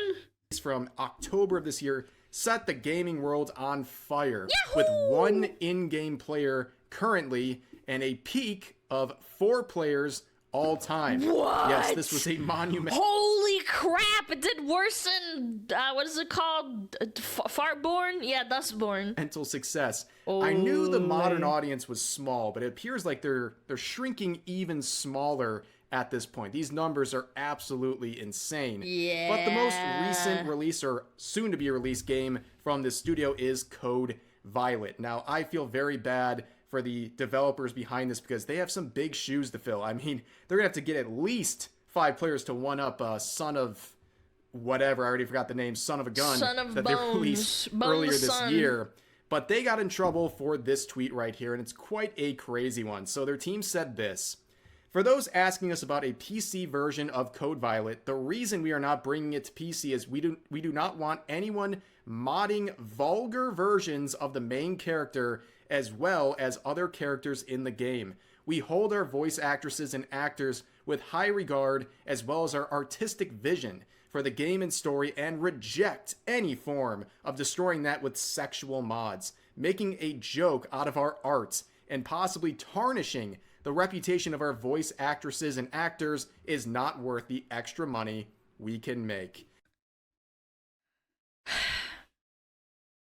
It's from October of this year. Set the gaming world on fire Yahoo! with one in-game player currently and a peak of 4 players all time. What? Yes, this was a monument. Holy crap! It did worse than what is it called? Fartborn? Yeah, Dustborn. Mental success. I knew the modern audience was small, but it appears like they're shrinking even smaller at this point. These numbers are absolutely insane. Yeah. But the most recent release or soon to be released game from this studio is Code Violet. Now, I feel very bad for the developers behind this because they have some big shoes to fill. I mean, they're gonna have to get at least 5 players to one up Son of whatever, I already forgot the name, Son of a Gun, Son of that Bones. they released Bones earlier this Son. year. But they got in trouble for this tweet right here, and it's quite a crazy one. So their team said this: "For those asking us about a PC version of Code Violet, the reason we are not bringing it to PC is we do not want anyone modding vulgar versions of the main character as well as other characters in the game. We hold our voice actresses and actors with high regard as well as our artistic vision for the game and story and reject any form of destroying that with sexual mods, making a joke out of our art, and possibly tarnishing the reputation of our voice actresses and actors is not worth the extra money we can make."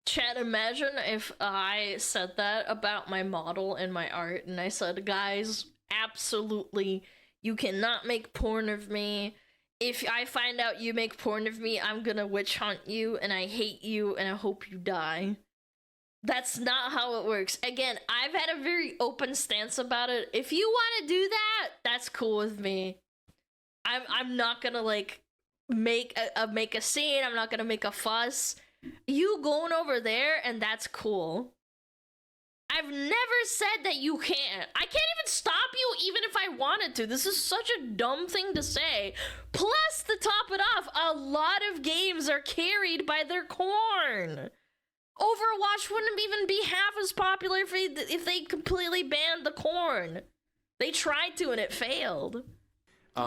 Chat, imagine if I said that about my model and my art, and I said, guys, absolutely, you cannot make porn of me. If I find out you make porn of me, I'm gonna witch hunt you, and I hate you, and I hope you die. That's not how it works. Again, I've had a very open stance about it. If you want to do that, that's cool with me. I'm not gonna like make a scene. I'm not gonna make a fuss. You going over there, and that's cool. I've never said that you can't. I can't even stop you even if I wanted to. This is such a dumb thing to say. Plus, to top it off, a lot of games are carried by their corn. Overwatch wouldn't even be half as popular if they completely banned the corn. They tried to and it failed.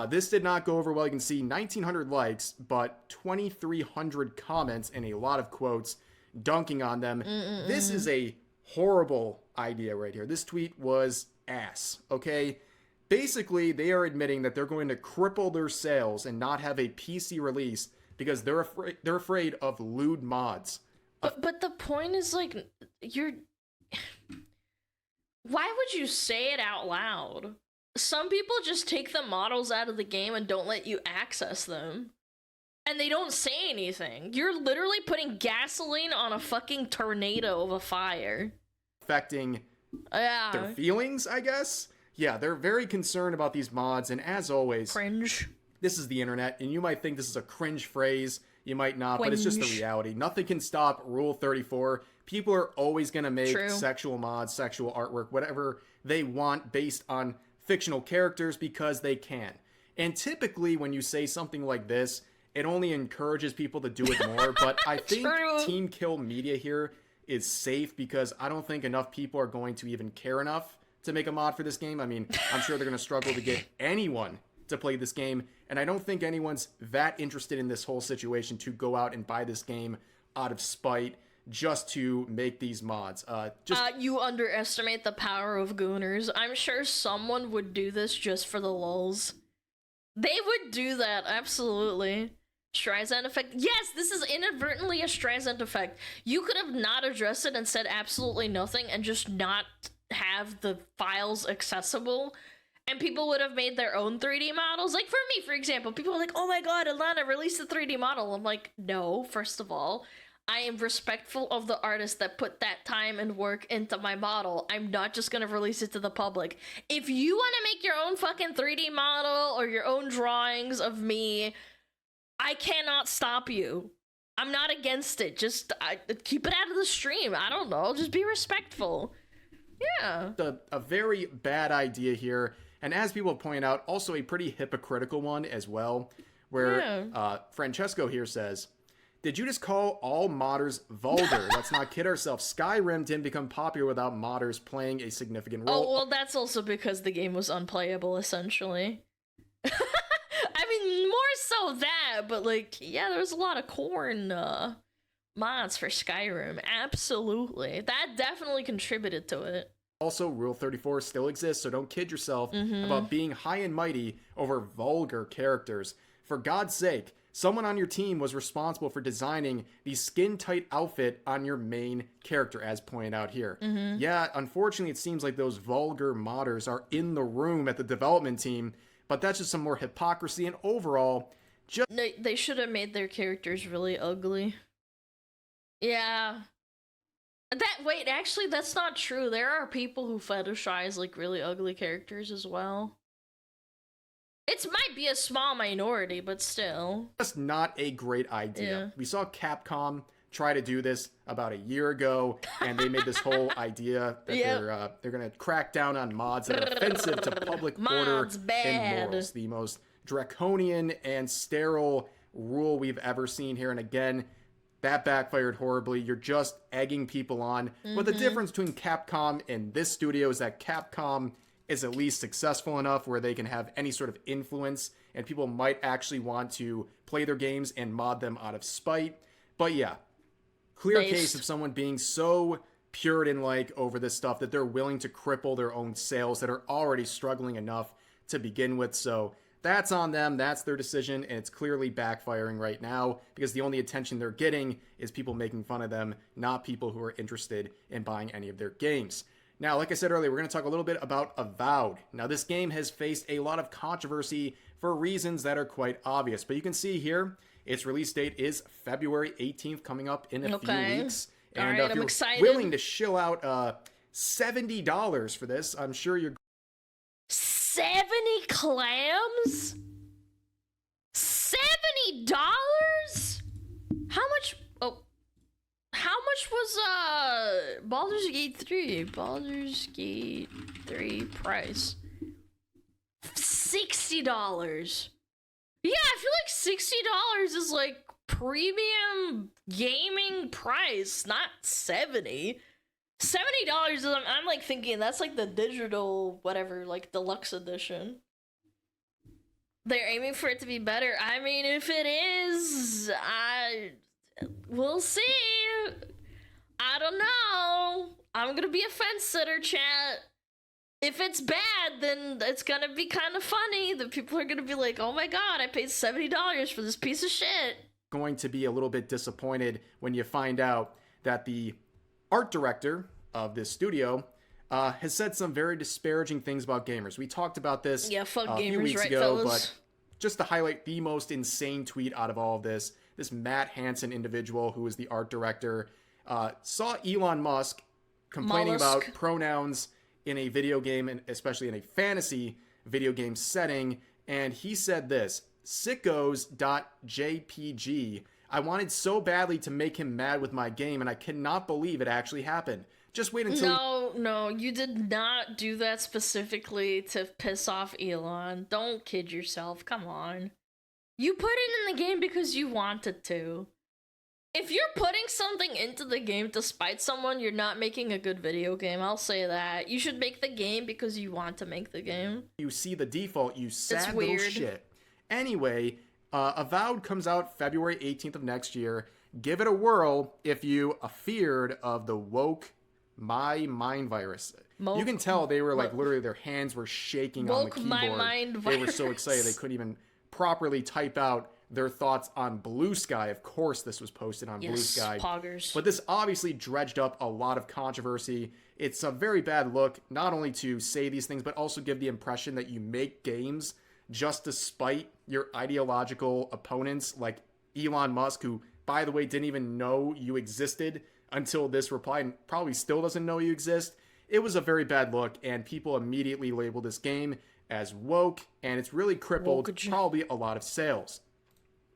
This did not go over well. You can see 1,900 likes, but 2,300 comments and a lot of quotes dunking on them. This is a horrible idea right here. This tweet was ass, okay? Basically, they are admitting that they're going to cripple their sales and not have a PC release because they're afraid of lewd mods. But the point is, like, why would you say it out loud? Some people just take the models out of the game and don't let you access them. And they don't say anything. You're literally putting gasoline on a fucking tornado of a fire. Affecting their feelings, I guess? Yeah, they're very concerned about these mods, and as always... Cringe. This is the internet, and you might think this is a cringe phrase. You might not, but it's just the reality. Nothing can stop Rule 34. People are always going to make sexual mods, sexual artwork, whatever they want based on fictional characters because they can. And typically when you say something like this, it only encourages people to do it more. But I think Team Kill Media here is safe because I don't think enough people are going to even care enough to make a mod for this game. I mean, I'm sure they're going to struggle to get anyone to play this game. And I don't think anyone's that interested in this whole situation to go out and buy this game out of spite just to make these mods. You underestimate the power of gooners. I'm sure someone would do this just for the lulz. They would do that, absolutely. Streisand effect. Yes, this is inadvertently a Streisand effect. You could have not addressed it and said absolutely nothing and just not have the files accessible. And people would have made their own 3D models. Like for me, for example, people are like, oh my god, Alana, release the 3D model. I'm like, no, first of all, I am respectful of the artist that put that time and work into my model. I'm not just gonna release it to the public. If you want to make your own fucking 3D model or your own drawings of me, I cannot stop you. I'm not against it. Just keep it out of the stream. I don't know. Just be respectful. Yeah. A very bad idea here. And as people point out, also a pretty hypocritical one as well. Where Francesco here says, did you just call all modders vulgar? Let's not kid ourselves. Skyrim didn't become popular without modders playing a significant role. Oh, well, that's also because the game was unplayable, essentially. I mean, more so that, but like, yeah, there was a lot of corn mods for Skyrim. Absolutely. That definitely contributed to it. Also, Rule 34 still exists, so don't kid yourself about being high and mighty over vulgar characters. For God's sake, someone on your team was responsible for designing the skin-tight outfit on your main character, as pointed out here. Yeah, unfortunately, it seems like those vulgar modders are in the room at the development team, but that's just some more hypocrisy, and overall, just... They should have made their characters really ugly. Yeah. Wait, actually, that's not true. There are people who fetishize, like, really ugly characters as well. It might be a small minority, but still. Just not a great idea. Yeah. We saw Capcom try to do this about a year ago, and they made this whole idea that they're gonna crack down on mods that are offensive to public order and morals. The most draconian and sterile rule we've ever seen here, and again, that backfired horribly. You're just egging people on. But the difference between Capcom and this studio is that Capcom is at least successful enough where they can have any sort of influence, and people might actually want to play their games and mod them out of spite. But yeah, clear case of someone being so Puritan-like over this stuff that they're willing to cripple their own sales that are already struggling enough to begin with. So that's on them, that's their decision, and it's clearly backfiring right now because the only attention they're getting is people making fun of them, not people who are interested in buying any of their games. Now, like I said earlier, we're going to talk a little bit about Avowed. Now, this game has faced a lot of controversy for reasons that are quite obvious, but you can see here, its release date is February 18th, coming up in a few weeks. And if you're willing to shill out $70 for this, I'm sure you're... 70 clams? $70? How much? Oh, how much was Baldur's Gate 3? Baldur's Gate 3 price. $60. Yeah, I feel like $60 is like premium gaming price, not 70. $70 is, I'm like thinking that's like the digital whatever, like deluxe edition. They're aiming for it to be better. I mean, if it is, we'll see. I don't know. I'm gonna be a fence sitter, chat. If it's bad, then it's gonna be kind of funny. The people are gonna be like, oh my god, I paid $70 for this piece of shit. Going to be a little bit disappointed when you find out that the art director of this studio has said some very disparaging things about gamers. We talked about this fuck a few gamers, weeks right, ago, fellas? but just to highlight the most insane tweet out of all of this Matt Hansen individual, who is the art director, saw Elon Musk complaining about pronouns in a video game, and especially in a fantasy video game setting, and he said this: sickos.jpg. I wanted so badly to make him mad with my game, and I cannot believe it actually happened. Just wait until... No, you did not do that specifically to piss off Elon. Don't kid yourself, come on. You put it in the game because you wanted to. If you're putting something into the game to spite someone, you're not making a good video game, I'll say that. You should make the game because you want to make the game. You see the default, you sad little shit. Anyway, Avowed comes out February 18th of next year. Give it a whirl if you are feared of the woke my mind virus. You can tell they were like literally their hands were shaking on the keyboard. My mind they were so excited they couldn't even properly type out their thoughts on Blue Sky. Of course this was posted on Blue Sky. Poggers. But this obviously dredged up a lot of controversy. It's a very bad look, not only to say these things, but also give the impression that you make games just to spite your ideological opponents like Elon Musk, who, by the way, didn't even know you existed until this reply and probably still doesn't know you exist. It was a very bad look, and people immediately labeled this game as woke, and it's really crippled probably a lot of sales.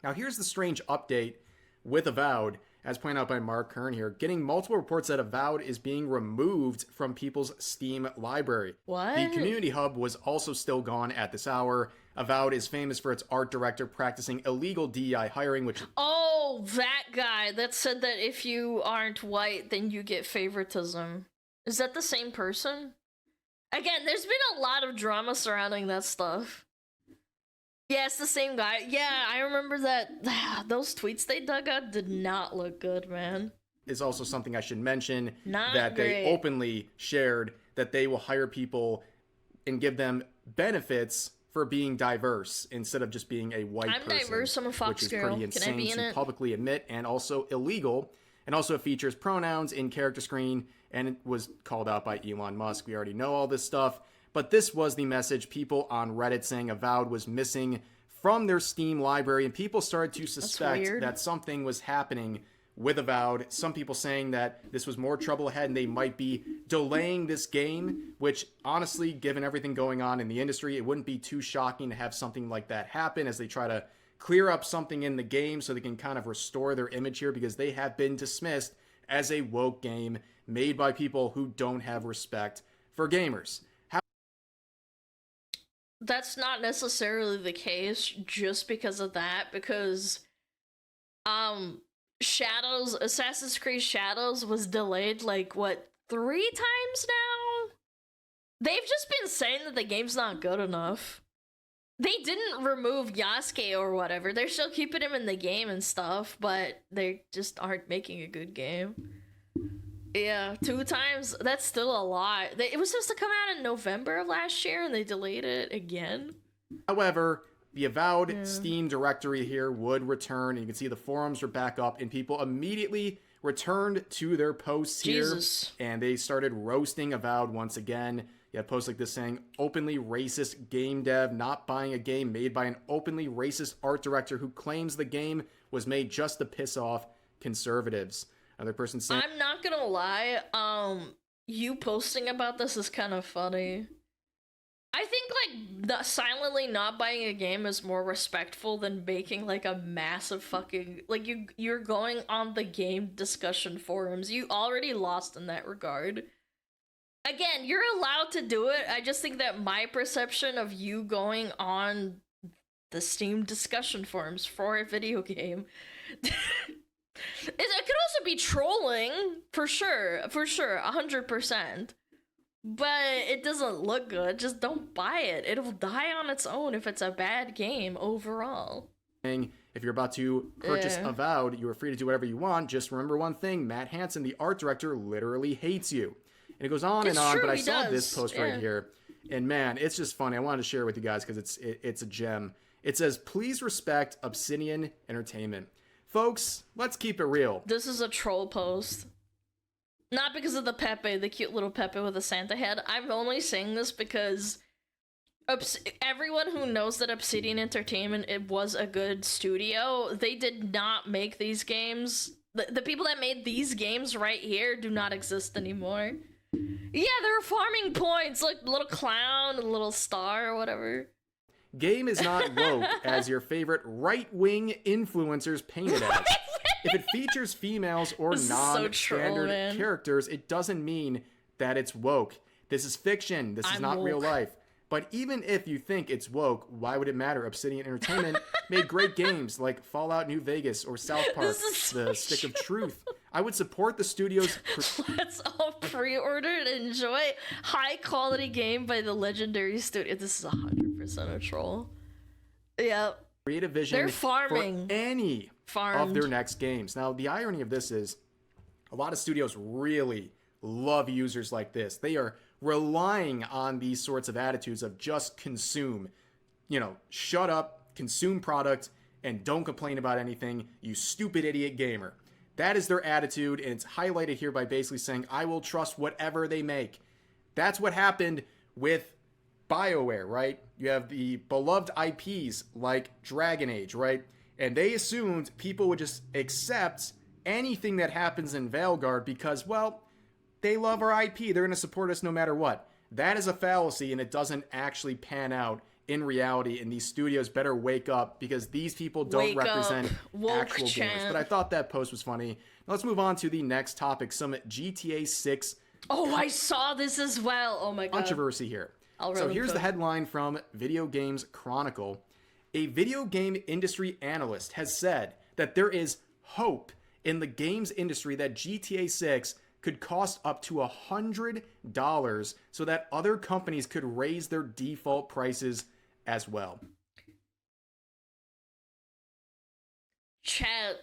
Now, here's the strange update with Avowed, as pointed out by Mark Kern here, getting multiple reports that Avowed is being removed from people's Steam library. What? The community hub was also still gone at this hour. Avowed is famous for its art director practicing illegal DEI hiring, which... Oh, that guy that said that if you aren't white, then you get favoritism. Is that the same person? Again, there's been a lot of drama surrounding that stuff. Yeah, it's the same guy. Yeah, I remember that. Those tweets they dug out did not look good, man. Is also something I should mention Not that great. they openly shared that they will hire people and give them benefits for being diverse instead of just being a white person. I'm diverse, I'm a Fox which is girl. pretty Can I insane be in to it? publicly admit, and also illegal. And also features pronouns in character screen, and it was called out by Elon Musk. We already know all this stuff, but this was the message people on Reddit saying Avowed was missing from their Steam library, and people started to suspect that something was happening with Avowed. Some people saying that this was more trouble ahead and they might be delaying this game, which honestly, given everything going on in the industry, it wouldn't be too shocking to have something like that happen as they try to clear up something in the game so they can kind of restore their image here, because they have been dismissed as a woke game made by people who don't have respect for gamers. That's not necessarily the case just because of that, because Assassin's Creed Shadows was delayed like what, 3 times now? They've just been saying that the game's not good enough. They didn't remove Yasuke or whatever. They're still keeping him in the game and stuff, but they just aren't making a good game. Yeah, 2 times, that's still a lot. It was supposed to come out in November of last year and they delayed it again. However, the Avowed Steam directory here would return, and you can see the forums are back up, and people immediately returned to their posts here, and they started roasting Avowed once again. You have posts like this saying, openly racist game dev not buying a game made by an openly racist art director who claims the game was made just to piss off conservatives. Another person saying, I'm not gonna lie, you posting about this is kind of funny. I think, like, silently not buying a game is more respectful than making, like, a massive fucking... Like, you're going on the game discussion forums. You already lost in that regard. Again, you're allowed to do it. I just think that my perception of you going on the Steam discussion forums for a video game... It could also be trolling, for sure, 100%. But it doesn't look good. Just don't buy it. It'll die on its own if it's a bad game overall. if you're about to purchase Avowed, you are free to do whatever you want. Just remember one thing, Matt Hansen, the art director, literally hates you. And it goes on and on, but I saw this post right here. And man, it's just funny. I wanted to share it with you guys because it's a gem. It says, please respect Obsidian Entertainment. Folks, let's keep it real. This is a troll post. Not because of the Pepe, the cute little Pepe with a Santa head. I'm only saying this because everyone who knows that Obsidian Entertainment, it was a good studio, they did not make these games. The people that made these games right here do not exist anymore. Yeah, they're farming points, like little clown, a little star, or whatever. Game is not woke as your favorite right-wing influencers paint it as. If it features females or non-standard characters, it doesn't mean that it's woke. This is fiction. This is not real life. But even if you think it's woke, why would it matter? Obsidian Entertainment made great games like Fallout New Vegas or South Park, The Stick of Truth. I would support the studio's... Let's all pre-order and enjoy high-quality game by the legendary studio. This is 100% a troll. Yep. Creative vision. They're farming. For any of their next games. Now, the irony of this is a lot of studios really love users like this. They are relying on these sorts of attitudes of just consume. You know, shut up, consume product, and don't complain about anything, you stupid idiot gamer. That is their attitude, and it's highlighted here by basically saying, I will trust whatever they make. That's what happened with BioWare, right? You have the beloved IPs like Dragon Age, right? And they assumed people would just accept anything that happens in Veilguard because, well, they love our IP. They're going to support us no matter what. That is a fallacy, and it doesn't actually pan out in reality, and these studios better wake up because these people don't represent actual gamers. But I thought that post was funny. Now let's move on to the next topic, some GTA 6. Oh, I saw this as well. Oh my god. Controversy here. So here's the headline from Video Games Chronicle. A video game industry analyst has said that there is hope in the games industry that GTA 6 could cost up to $100 so that other companies could raise their default prices as well. Chat.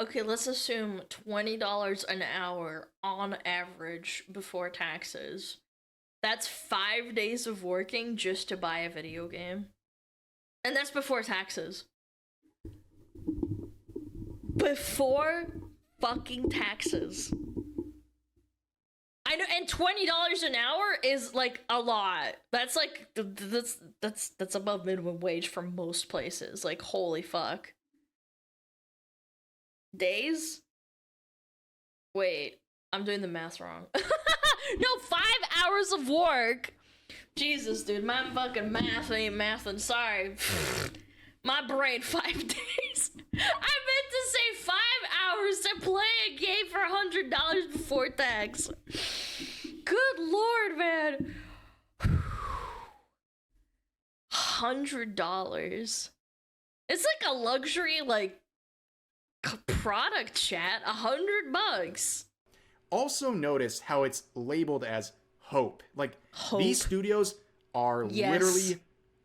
okay, let's assume $20 an hour on average before taxes. That's 5 days of working just to buy a video game. And that's before taxes. Before fucking taxes. I know, and $20 an hour is like a lot. That's like that's above minimum wage for most places. Like, holy fuck. Days? Wait, I'm doing the math wrong. No, 5 hours of work. Jesus, dude, my fucking math ain't mathin'. Sorry. My brain, 5 days. I meant to say 5 hours to play a game for $100 before tax. Good lord, man. $100. It's like a luxury, like, product, chat. $100. Also notice how it's labeled as hope. Like, Hope. these studios are Yes. literally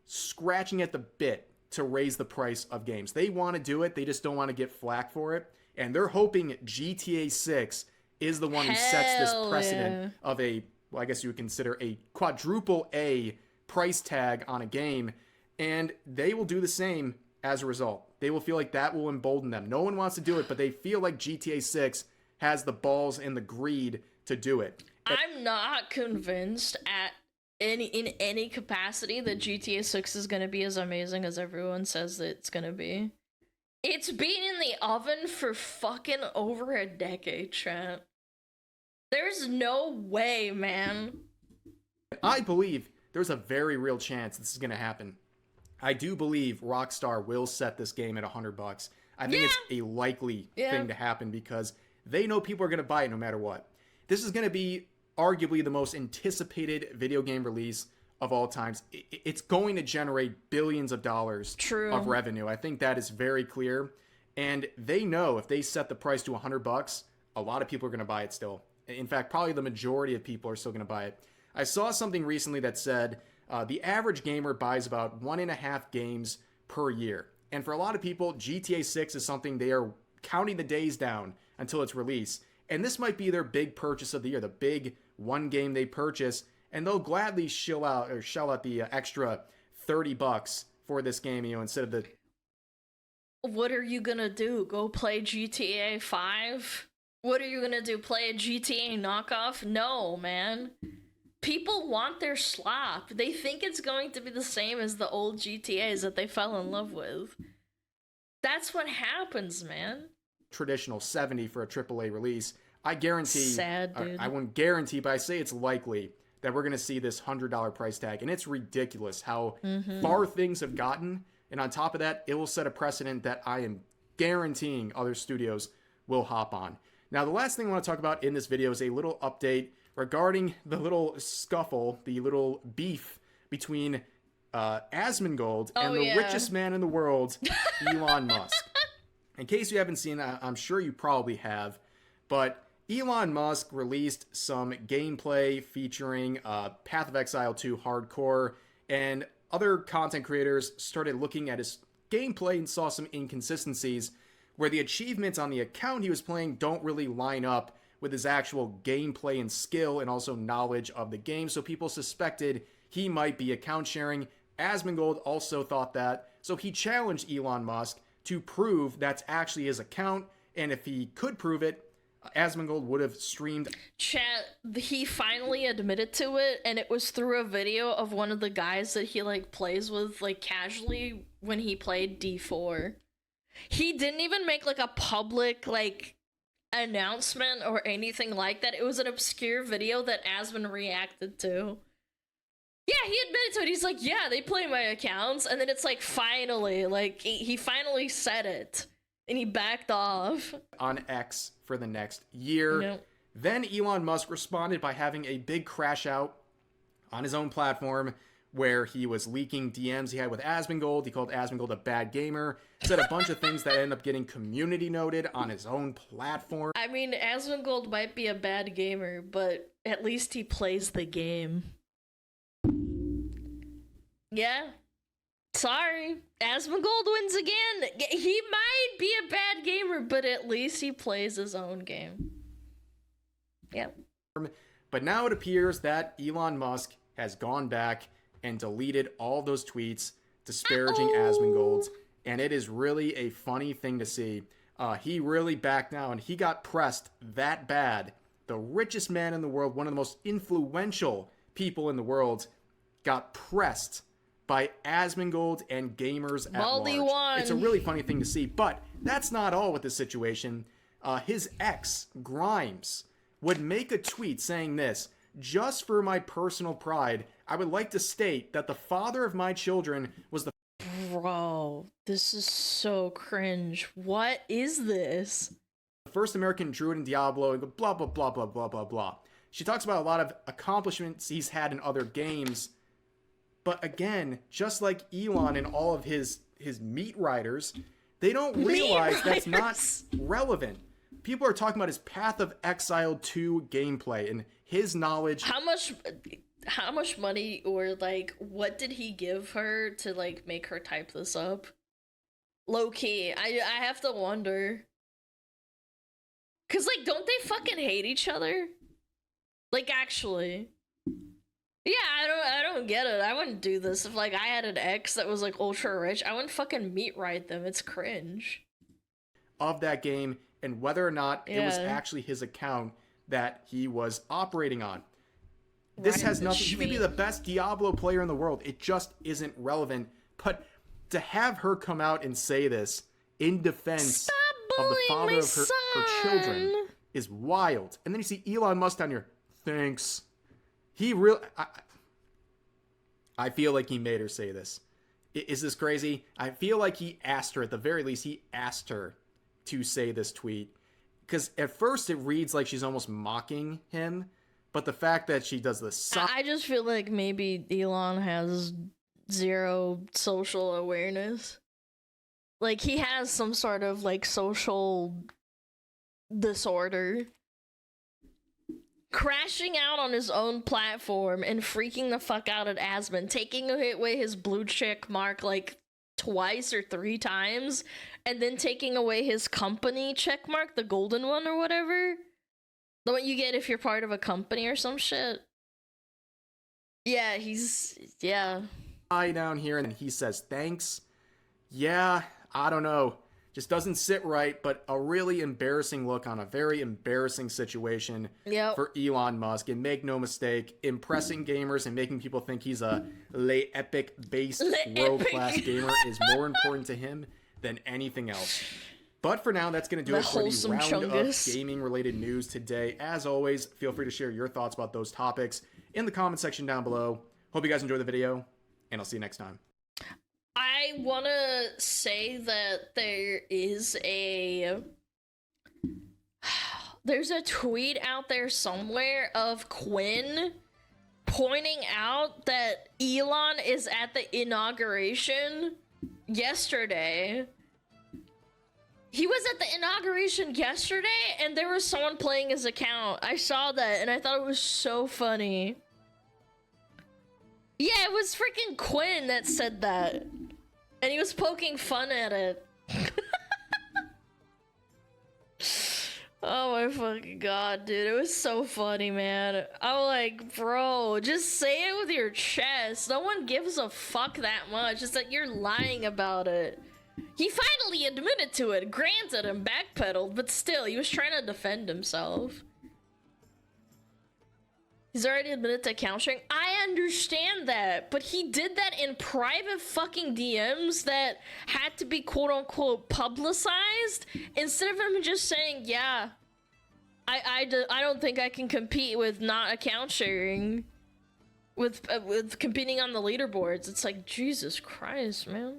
scratching at the bit to raise the price of games. They want to do it, they just don't want to get flack for it. And they're hoping GTA 6 is the one who sets this Hell precedent of a, well, I guess you would consider a quadruple A price tag on a game. And they will do the same as a result. They will feel like that will embolden them. No one wants to do it, but they feel like GTA 6 has the balls and the greed to do it. I'm not convinced in any capacity that GTA 6 is gonna be as amazing as everyone says that it's gonna be. It's been in the oven for fucking over a decade, chat. There's no way, man. I believe there's a very real chance this is going to happen. I do believe Rockstar will set this game at $100. I think it's a likely thing to happen because they know people are going to buy it no matter what. This is going to be arguably the most anticipated video game release of all times. It's going to generate billions of dollars of revenue. I think that is very clear. And they know if they set the price to $100, a lot of people are going to buy it still. In fact, probably the majority of people are still going to buy it. I saw something recently that said the average gamer buys about 1.5 games per year. And for a lot of people, GTA 6 is something they are counting the days down until its release. And this might be their big purchase of the year, the big one game they purchase. And they'll gladly shell out the extra $30 for this game, instead of the... What are you gonna do? Go play GTA 5? What are you gonna do? Play a GTA knockoff? No, man. People want their slop. They think it's going to be the same as the old GTAs that they fell in love with. That's what happens, man. Traditional 70 for a AAA release. I guarantee... Sad, dude. I wouldn't guarantee, but I say it's likely that we're going to see this $100 price tag. And it's ridiculous how far things have gotten. And on top of that, it will set a precedent that I am guaranteeing other studios will hop on. Now, the last thing I want to talk about in this video is a little update regarding the little scuffle, the little beef between Asmongold and the richest man in the world, Elon Musk. In case you haven't seen, I'm sure you probably have, but Elon Musk released some gameplay featuring Path of Exile 2 Hardcore, and other content creators started looking at his gameplay and saw some inconsistencies where the achievements on the account he was playing don't really line up with his actual gameplay and skill and also knowledge of the game. So people suspected he might be account sharing. Asmongold also thought that. So he challenged Elon Musk to prove that's actually his account. And if he could prove it, Asmongold would have streamed. Chat, he finally admitted to it, and it was through a video of one of the guys that he, like, plays with, like, casually when he played D4. He didn't even make, like, a public, like, announcement or anything like that. It was an obscure video that Asmon reacted to. Yeah, he admitted to it. He's like, yeah, they play my accounts, and then it's like, finally, like, he finally said it. And he backed off. On X for the next year. Yep. Then Elon Musk responded by having a big crash out on his own platform where he was leaking DMs he had with Asmongold. He called Asmongold a bad gamer. Said a bunch of things that ended up getting community noted on his own platform. I mean, Asmongold might be a bad gamer, but at least he plays the game. Yeah. Sorry, Asmongold wins again. He might be a bad gamer, but at least he plays his own game. Yep. But now it appears that Elon Musk has gone back and deleted all those tweets disparaging Asmongold, and it is really a funny thing to see. He really backed down, and he got pressed that bad. The richest man in the world, one of the most influential people in the world, got pressed by Asmongold and gamers at large. It's a really funny thing to see, but that's not all with this situation. His ex, Grimes, would make a tweet saying this: "Just for my personal pride, I would like to state that the father of my children was the..." Bro, this is so cringe. What is this? "first American druid in Diablo," and blah, blah, blah, blah, blah, blah, blah. She talks about a lot of accomplishments he's had in other games. But again, just like Elon and all of his meat riders, they don't realize that's not relevant. People are talking about his Path of Exile 2 gameplay and his knowledge. How much money, or like what did he give her to like make her type this up? Low key, I have to wonder. Cause like, don't they fucking hate each other? Like, actually. Yeah, I don't get it. I wouldn't do this if like I had an ex that was like ultra rich. I wouldn't fucking meat ride them. It's cringe. Of that game, and whether or not it was actually his account that he was operating on. This has nothing. You could be the best Diablo player in the world. It just isn't relevant. But to have her come out and say this in defense of the father of her children is wild. And then you see Elon Musk down here. Thanks. He really... I feel like he made her say this. Is this crazy? I feel like he asked her, at the very least, he asked her to say this tweet. Because at first it reads like she's almost mocking him. But the fact that she does this... I just feel like maybe Elon has zero social awareness. Like, he has some sort of, like, social disorder. Crashing out on his own platform and freaking the fuck out at Asmon, taking away his blue check mark, like, twice or 3 times, and then taking away his company check mark, the golden one or whatever. The one you get if you're part of a company or some shit. Yeah, yeah. Down here, and he says, thanks. Yeah, I don't know. Just doesn't sit right, but a really embarrassing look on a very embarrassing situation for Elon Musk. And make no mistake, impressing gamers and making people think he's a lay epic-based world-class gamer is more important to him than anything else. But for now, that's going to do it for the round of gaming-related news today. As always, feel free to share your thoughts about those topics in the comment section down below. Hope you guys enjoy the video, and I'll see you next time. I want to say that there's a tweet out there somewhere of Quinn pointing out that Elon is at the inauguration yesterday. He was at the inauguration yesterday, and there was someone playing his account. I saw that, and I thought it was so funny. Yeah, it was freaking Quinn that said that. And he was poking fun at it. Oh my fucking god, dude. It was so funny, man. I'm like, bro, just say it with your chest. No one gives a fuck that much. It's that you're lying about it. He finally admitted to it. Granted, and backpedaled, but still, he was trying to defend himself. He's already admitted to account sharing. I understand that, but he did that in private fucking DMs that had to be quote-unquote publicized, instead of him just saying, yeah, I don't think I can compete with not account sharing, with competing on the leaderboards. It's like, Jesus Christ, man.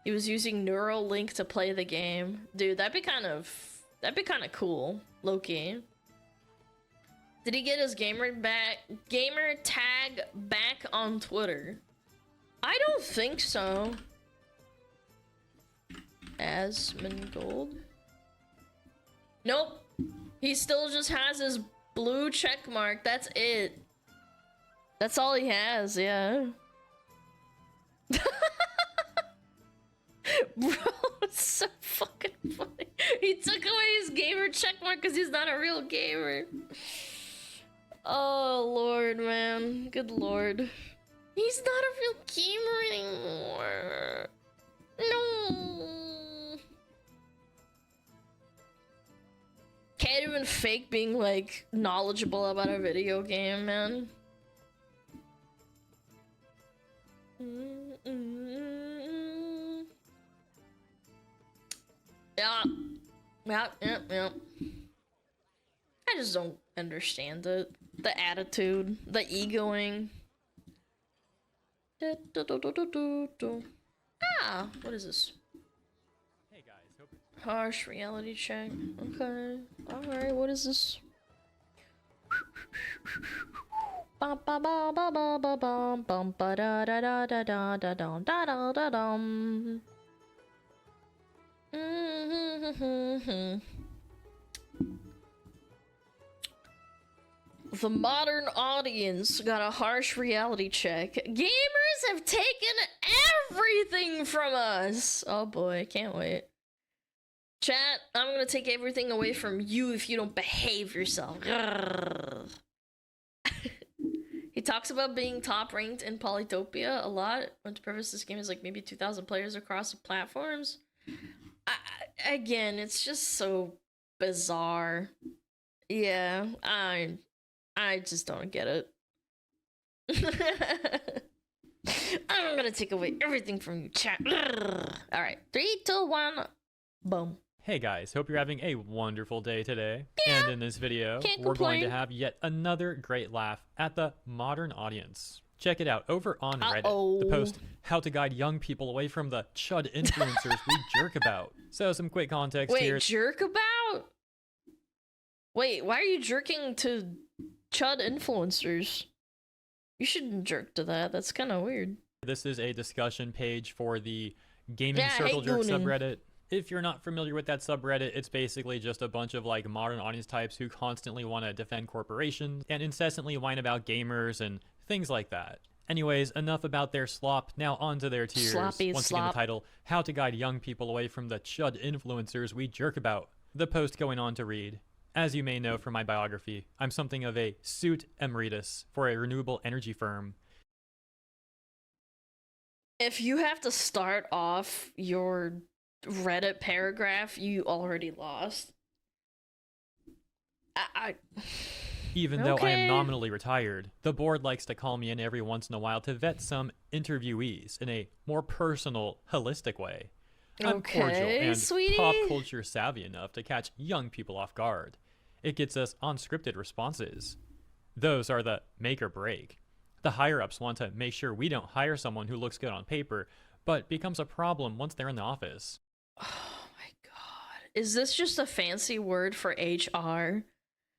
He was using Neuralink to play the game. Dude, that'd be kind of cool, low-key. Did he get his gamer tag back on Twitter? I don't think so. Asmongold? Nope. He still just has his blue check mark. That's it. That's all he has, yeah. Bro, it's so fucking funny. He took away his gamer checkmark because he's not a real gamer. Oh, Lord, man. Good Lord. He's not a real gamer anymore. No. Can't even fake being, like, knowledgeable about a video game, man. Yeah. Yeah. I just don't understand it. The attitude, the egoing. Ah, what is this? Hey guys, Harsh reality check. Okay. Alright, what is this? Bum ba ba ba ba ba bum bum ba da da da da da da dum da da da dum. The modern audience got a harsh reality check. Gamers have taken everything from us. Oh boy, can't wait. Chat, I'm gonna take everything away from you if you don't behave yourself. He talks about being top ranked in Polytopia a lot. When to preface, this game is like maybe 2,000 players across the platforms. Again, it's just so bizarre. Yeah, I just don't get it. I'm gonna take away everything from you, chat. Alright, 3, 2, 1, boom. Hey guys, hope you're having a wonderful day today. Yeah, and in this video, we're going to have yet another great laugh at the modern audience. Check it out over on Reddit. The post, how to guide young people away from the chud influencers we jerk about. So some quick context here. Wait, jerk about? Wait, why are you jerking to chud influencers? You shouldn't jerk to that. That's kind of weird. This is a discussion page for the Gaming Circle Jerk subreddit. If you're not familiar with that subreddit, it's basically just a bunch of like modern audience types who constantly want to defend corporations and incessantly whine about gamers and things like that. Anyways, enough about their slop. Now on to their tiers. Once again, the title, How to Guide Young People Away from the Chud Influencers We Jerk About. The post going on to read, as you may know from my biography, I'm something of a suit emeritus for a renewable energy firm. If you have to start off your Reddit paragraph, you already lost. Even though I am nominally retired, the board likes to call me in every once in a while to vet some interviewees in a more personal, holistic way. I'm cordial and pop culture savvy enough to catch young people off guard. It gets us unscripted responses. Those are the make or break. The higher-ups want to make sure we don't hire someone who looks good on paper, but becomes a problem once they're in the office. Oh my god. Is this just a fancy word for HR?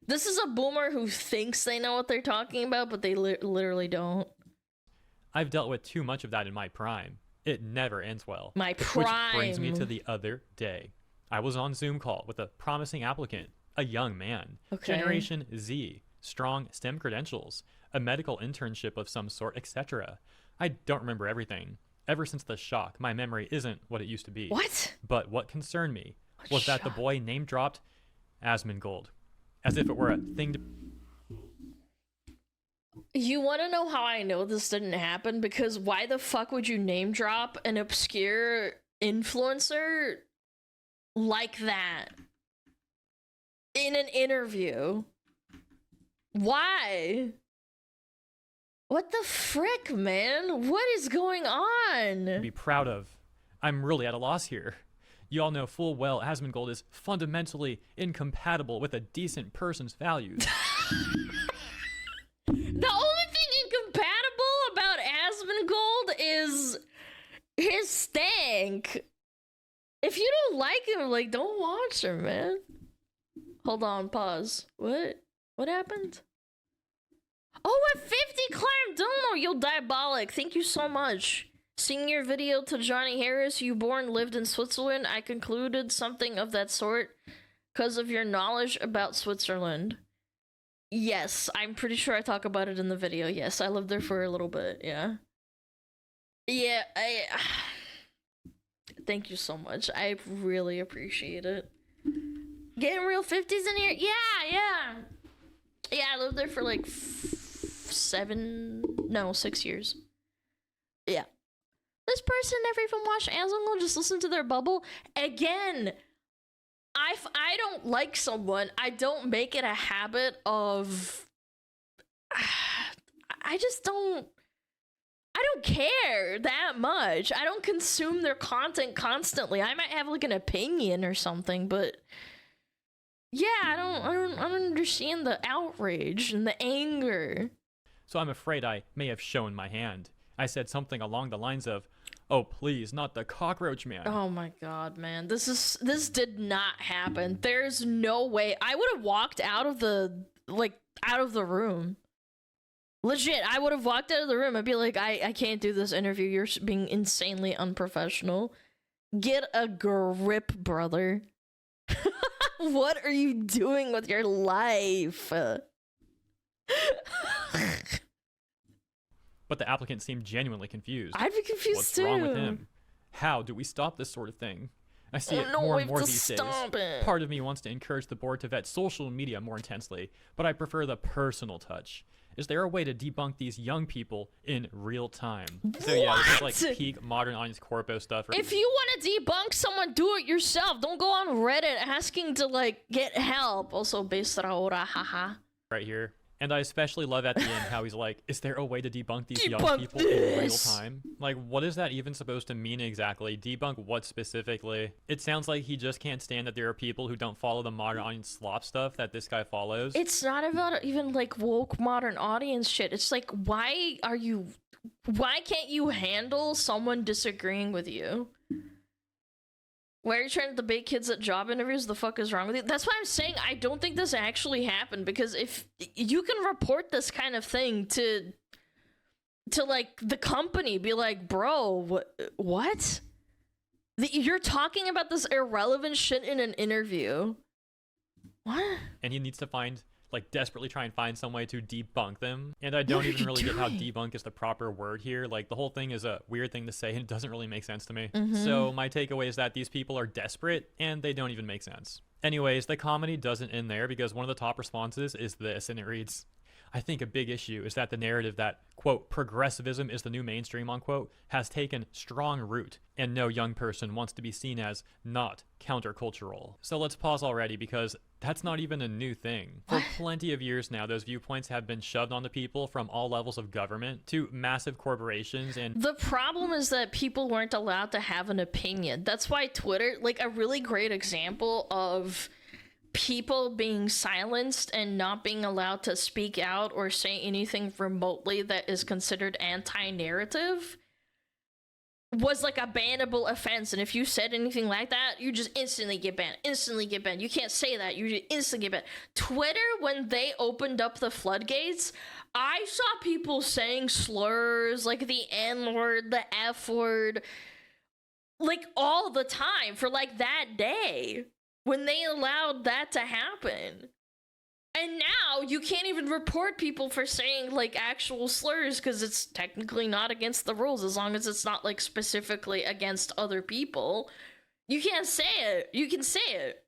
This is a boomer who thinks they know what they're talking about, but they literally don't. I've dealt with too much of that in my prime. It never ends well. My prime. Which brings me to the other day. I was on Zoom call with a promising applicant, a young man. Okay. Generation Z, strong STEM credentials, a medical internship of some sort, etc. I don't remember everything. Ever since the shock, my memory isn't what it used to be. What? But what concerned me was that the boy name-dropped Asmongold, as if it were a thing to... You want to know how I know this didn't happen? Because why the fuck would you name drop an obscure influencer like that in an interview? Why? What the frick, man? What is going on? Be proud of. I'm really at a loss here. You all know full well Asmongold is fundamentally incompatible with a decent person's values. The only thing incompatible about Asmongold is his stank. If you don't like him, like, don't watch him, man. Hold on, pause. What? What happened? Oh, at 50 Clam Dono, yo, diabolic. Thank you so much. Seeing your video to Johnny Harris, you lived in Switzerland, I concluded something of that sort because of your knowledge about Switzerland. Yes, I'm pretty sure I talk about it in the video. Yes, I lived there for a little bit, yeah. Yeah, thank you so much. I really appreciate it. Getting real 50s in here? Yeah. Yeah, I lived there for like 6 years. Yeah. This person never even watched Azongle, just listen to their bubble. Again, I don't like someone, I don't make it a habit of... I don't care that much. I don't consume their content constantly. I might have like an opinion or something, but yeah, I don't understand the outrage and the anger. So I'm afraid I may have shown my hand. I said something along the lines of, "Oh, please, not the cockroach man." Oh my god, man. This did not happen. There's no way. I would have walked out of the room. Legit, I would have walked out of the room. I'd be like, I can't do this interview. You're being insanely unprofessional. Get a grip, brother. What are you doing with your life? But the applicant seemed genuinely confused. I'd be confused What's too. wrong with him? How do we stop this sort of thing? I see it No, more we and have more to these days. stop it. Part of me wants to encourage the board to vet social media more intensely, but I prefer the personal touch. Is there a way to debunk these young people in real time? So yeah, this is like peak modern audience corpo stuff. If you want to debunk someone, do it yourself. Don't go on Reddit asking to like get help. Also, based ahora, haha. Right here. And I especially love at the end how he's like, is there a way to debunk these young Debunk people in real this. time? Like, what is that even supposed to mean exactly? Debunk what specifically? It sounds like he just can't stand that there are people who don't follow the modern audience slop stuff that this guy follows. It's not about even like woke modern audience shit. It's like, why can't you handle someone disagreeing with you? Why are you trying to debate kids at job interviews? The fuck is wrong with you? That's why I'm saying I don't think this actually happened, because if you can report this kind of thing to like the company, be like, bro, what? You're talking about this irrelevant shit in an interview. What? And he needs to desperately try and find some way to debunk them. And I don't even really get how debunk is the proper word here. Like, the whole thing is a weird thing to say, and it doesn't really make sense to me. So my takeaway is that these people are desperate, and they don't even make sense. Anyways, the comedy doesn't end there, because one of the top responses is this, and it reads, "I think a big issue is that the narrative that, quote, progressivism is the new mainstream, unquote, has taken strong root, and no young person wants to be seen as not countercultural." So let's pause already, because that's not even a new thing. For plenty of years now, those viewpoints have been shoved onto people from all levels of government to massive corporations, and the problem is that people weren't allowed to have an opinion. That's why Twitter, like a really great example of people being silenced and not being allowed to speak out or say anything remotely that is considered anti-narrative, was like a bannable offense. And if you said anything like that, you just instantly get banned. You can't say that, you just instantly get banned. Twitter, when they opened up the floodgates, I saw people saying slurs like the N-word, the F-word, like all the time for like that day, when they allowed that to happen. And now you can't even report people for saying like actual slurs, because it's technically not against the rules, as long as it's not like specifically against other people. You can't say it. You can say it.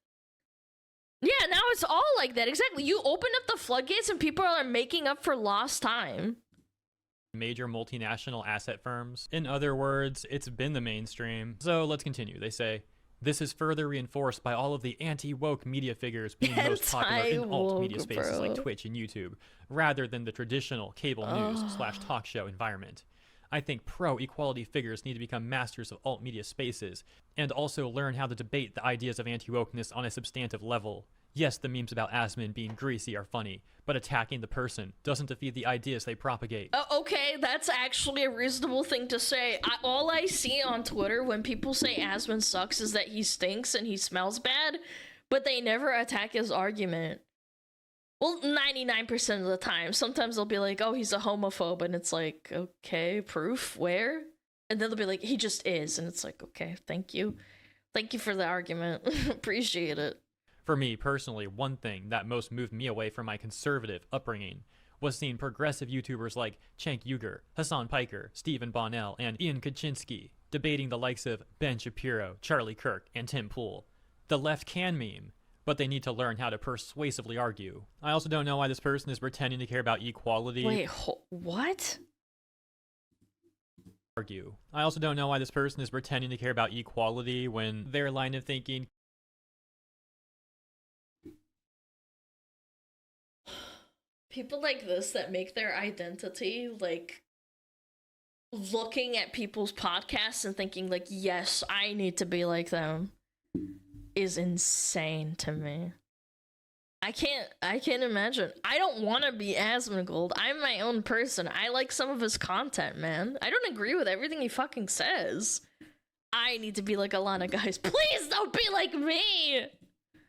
Yeah, now it's all like that. Exactly. You open up the floodgates and people are making up for lost time. major multinational asset firms. In other words, it's been the mainstream. So let's continue. They say, "This is further reinforced by all of the anti-woke media figures being most popular in alt media spaces like Twitch and YouTube, rather than the traditional cable news/talk show environment. I think pro-equality figures need to become masters of alt media spaces, and also learn how to debate the ideas of anti-wokeness on a substantive level. Yes, the memes about Asmin being greasy are funny, but attacking the person doesn't defeat the ideas they propagate." Okay, that's actually a reasonable thing to say. All I see on Twitter when people say Asmin sucks is that he stinks and he smells bad, but they never attack his argument. Well, 99% of the time. Sometimes they'll be like, oh, he's a homophobe, and it's like, okay, proof? Where? And then they'll be like, he just is, and it's like, okay, thank you. Thank you for the argument. Appreciate it. For me, personally, one thing that most moved me away from my conservative upbringing was seeing progressive YouTubers like Cenk Uygur, Hassan Piker, Stephen Bonnell, and Ian Kaczynski debating the likes of Ben Shapiro, Charlie Kirk, and Tim Pool. The left can meme, but they need to learn how to persuasively argue. I also don't know why this person is pretending to care about equality. Wait, what? I also don't know why this person is pretending to care about equality when their line of thinking People like this that make their identity like looking at people's podcasts and thinking like, yes, I need to be like them is insane to me. I can't imagine. I don't want to be Asmongold. I'm my own person. I like some of his content, man. I don't agree with everything he fucking says. I need to be like Alana, guys. Please don't be like me!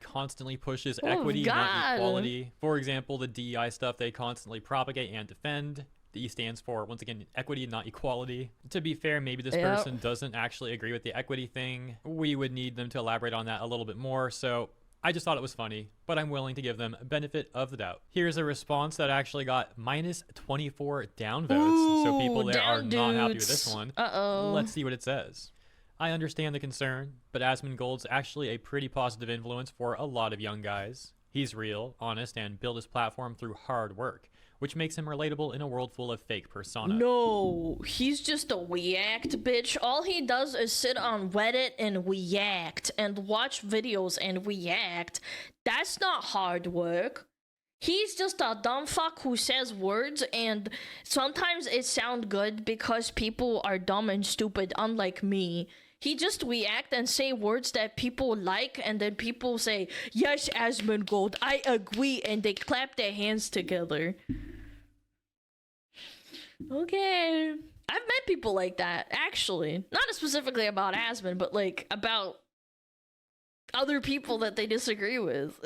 Constantly pushes equity, not equality. For example, the DEI stuff they constantly propagate and defend. The E stands for, once again, equity, not equality. To be fair, maybe this person doesn't actually agree with the equity thing. We would need them to elaborate on that a little bit more, so I just thought it was funny, but I'm willing to give them benefit of the doubt. Here's a response that actually got minus 24 downvotes, so people there are not happy with this one. Let's see what it says. I understand the concern, but Asmongold's actually a pretty positive influence for a lot of young guys. He's real, honest, and built his platform through hard work, which makes him relatable in a world full of fake persona. No, he's just a Weact, bitch. All he does is sit on Reddit and Weact and watch videos and Weact. That's not hard work. He's just a dumb fuck who says words, and sometimes it sounds good because people are dumb and stupid, unlike me. He just react and say words that people like, and then people say, yes, Asmongold, I agree, and they clap their hands together. Okay. I've met people like that, actually. Not specifically about Asmon, but like about other people that they disagree with.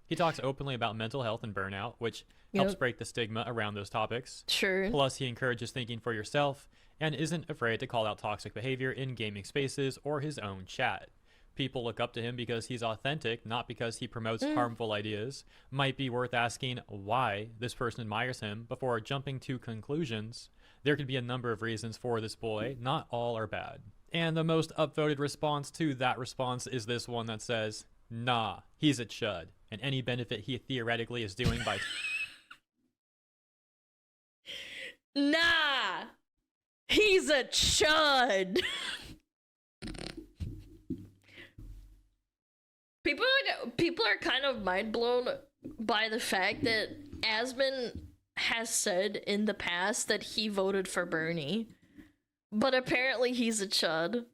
He talks openly about mental health and burnout, which helps break the stigma around those topics. Sure. Plus, he encourages thinking for yourself and isn't afraid to call out toxic behavior in gaming spaces or his own chat. People look up to him because he's authentic, not because he promotes harmful ideas. Might be worth asking why this person admires him before jumping to conclusions. There could be a number of reasons for this boy. Not all are bad. And the most upvoted response to that response is this one that says, nah, he's a chud, and any benefit he theoretically is doing by... Nah! He's a chud! People are kind of mind blown by the fact that Asmon has said in the past that he voted for Bernie, but apparently he's a chud.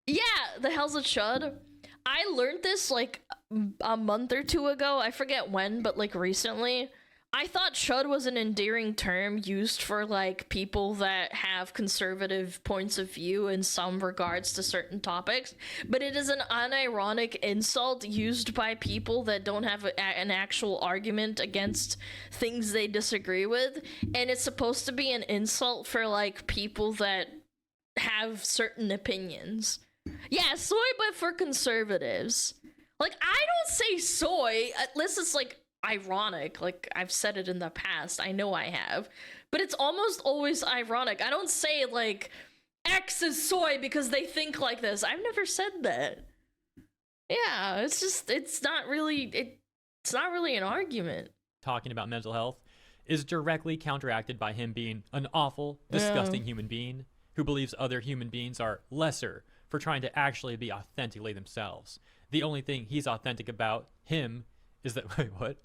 Yeah, the hell's a chud? I learned this like a month or two ago. I forget when, but like recently. I thought chud was an endearing term used for like people that have conservative points of view in some regards to certain topics, but it is an unironic insult used by people that don't have an actual argument against things they disagree with, and it's supposed to be an insult for like people that have certain opinions. Yeah, soy, but for conservatives. Like, I don't say soy unless it's like ironic. Like, I've said it in the past. I know I have. But it's almost always ironic. I don't say, like, X is soy because they think like this. I've never said that. Yeah, it's just, it's not really an argument. Talking about mental health is directly counteracted by him being an awful, disgusting human being who believes other human beings are lesser for trying to actually be authentically themselves. The only thing he's authentic about him is that, wait, what?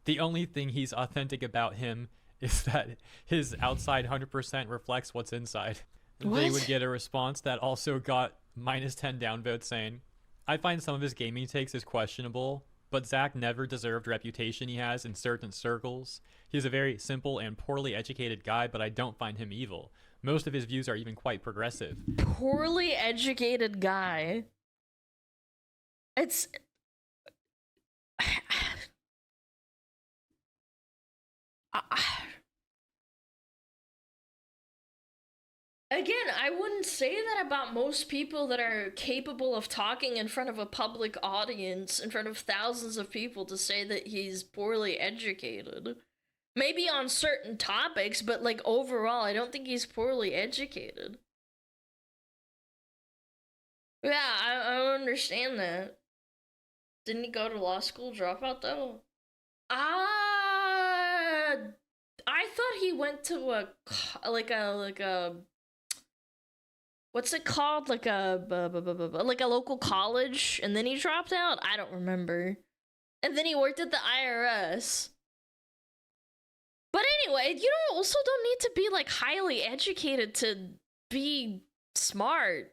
The only thing he's authentic about him is that his outside 100% reflects what's inside. What? They would get a response that also got minus 10 downvotes saying, I find some of his gaming takes is questionable, but Zach never deserved reputation he has in certain circles. He's a very simple and poorly educated guy, but I don't find him evil. Most of his views are even quite progressive. Poorly educated guy. It's... Again, I wouldn't say that about most people that are capable of talking in front of a public audience, in front of thousands of people, to say that he's poorly educated. Maybe on certain topics, but like overall, I don't think he's poorly educated. Yeah, I don't understand that. Didn't he go to law school dropout though? I thought he went to a what's it called? Like a local college, and then he dropped out? I don't remember. And then he worked at the IRS. But anyway, you also don't need to be like highly educated to be smart.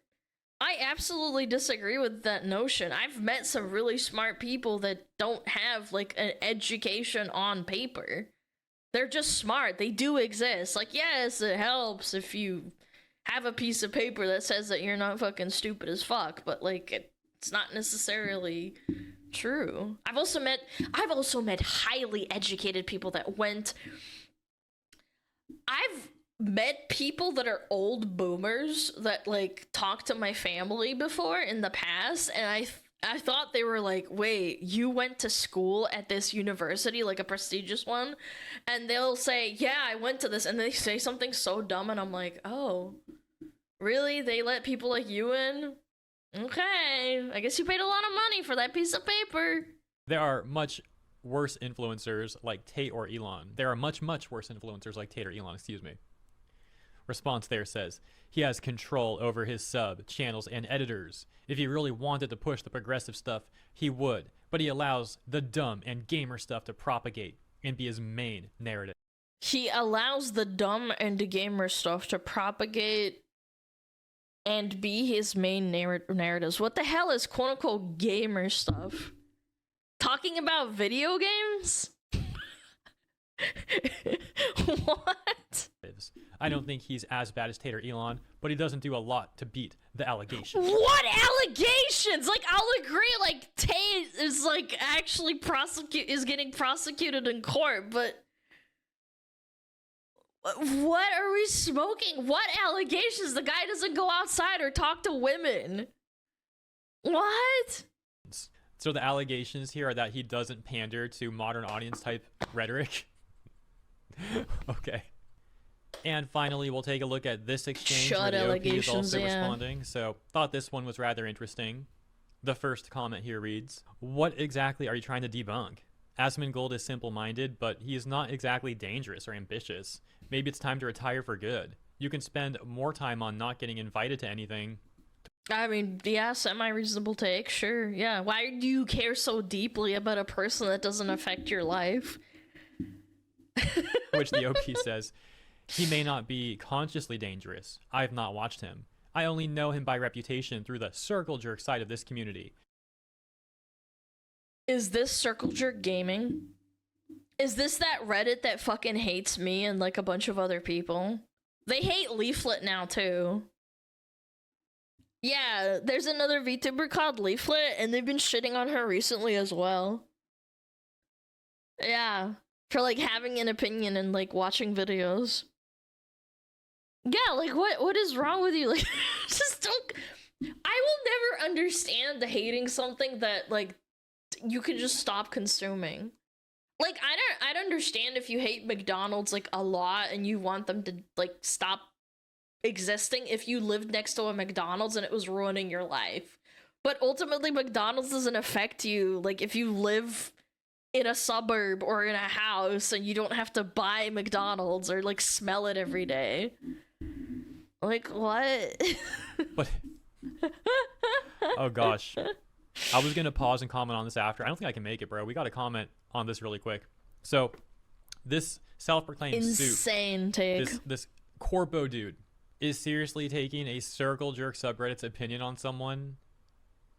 I absolutely disagree with that notion. I've met some really smart people that don't have like an education on paper. They're just smart. They do exist. Like, yes, it helps if you have a piece of paper that says that you're not fucking stupid as fuck, but like it's not necessarily true. I've also met highly educated people that went. I've met people that are old boomers that like talked to my family before in the past, and I thought they were like, wait, you went to school at this university, like a prestigious one? And they'll say, yeah, I went to this, and they say something so dumb, and I'm like, oh, really? They let people like you in? Okay, I guess you paid a lot of money for that piece of paper. There are much worse influencers like Tate or Elon. There are much worse influencers like Tate or Elon, excuse me. Response there says, he has control over his sub, channels, and editors. If he really wanted to push the progressive stuff, he would. But he allows the dumb and gamer stuff to propagate and be his main narrative. He allows the dumb and the gamer stuff to propagate and be his main narratives. What the hell is quote-unquote gamer stuff? Talking about video games? What? I don't think he's as bad as Tate or Elon, but he doesn't do a lot to beat the allegations. What allegations? Like, I'll agree, like, Tate is, like, actually getting prosecuted in court, but what are we smoking? What allegations? The guy doesn't go outside or talk to women. What? So the allegations here are that he doesn't pander to modern audience type rhetoric. Okay. And finally, we'll take a look at this exchange where the OP is also responding. So, thought this one was rather interesting. The first comment here reads, what exactly are you trying to debunk? Asmongold is simple-minded, but he is not exactly dangerous or ambitious. Maybe it's time to retire for good. You can spend more time on not getting invited to anything. I mean, yeah, semi-reasonable take, sure, yeah. Why do you care so deeply about a person that doesn't affect your life? Which the OP says, he may not be consciously dangerous. I've not watched him. I only know him by reputation through the circle jerk side of this community. Is this circle jerk gaming? Is this that Reddit that fucking hates me and like a bunch of other people? They hate Leaflet now too. Yeah, there's another VTuber called Leaflet, and they've been shitting on her recently as well. Yeah, for like having an opinion and like watching videos. Yeah, like what is wrong with you? Like, just don't. I will never understand the hating something that like you can just stop consuming. Like, I'd understand if you hate McDonald's like a lot and you want them to like stop existing if you lived next to a McDonald's and it was ruining your life. But ultimately, McDonald's doesn't affect you. Like, if you live in a suburb or in a house and you don't have to buy McDonald's or like smell it every day. Like, what? But oh gosh, I was gonna pause and comment on this after. I don't think I can make it, bro. We gotta comment on this really quick. So this self-proclaimed insane take, this corpo dude is seriously taking a circle jerk subreddit's opinion on someone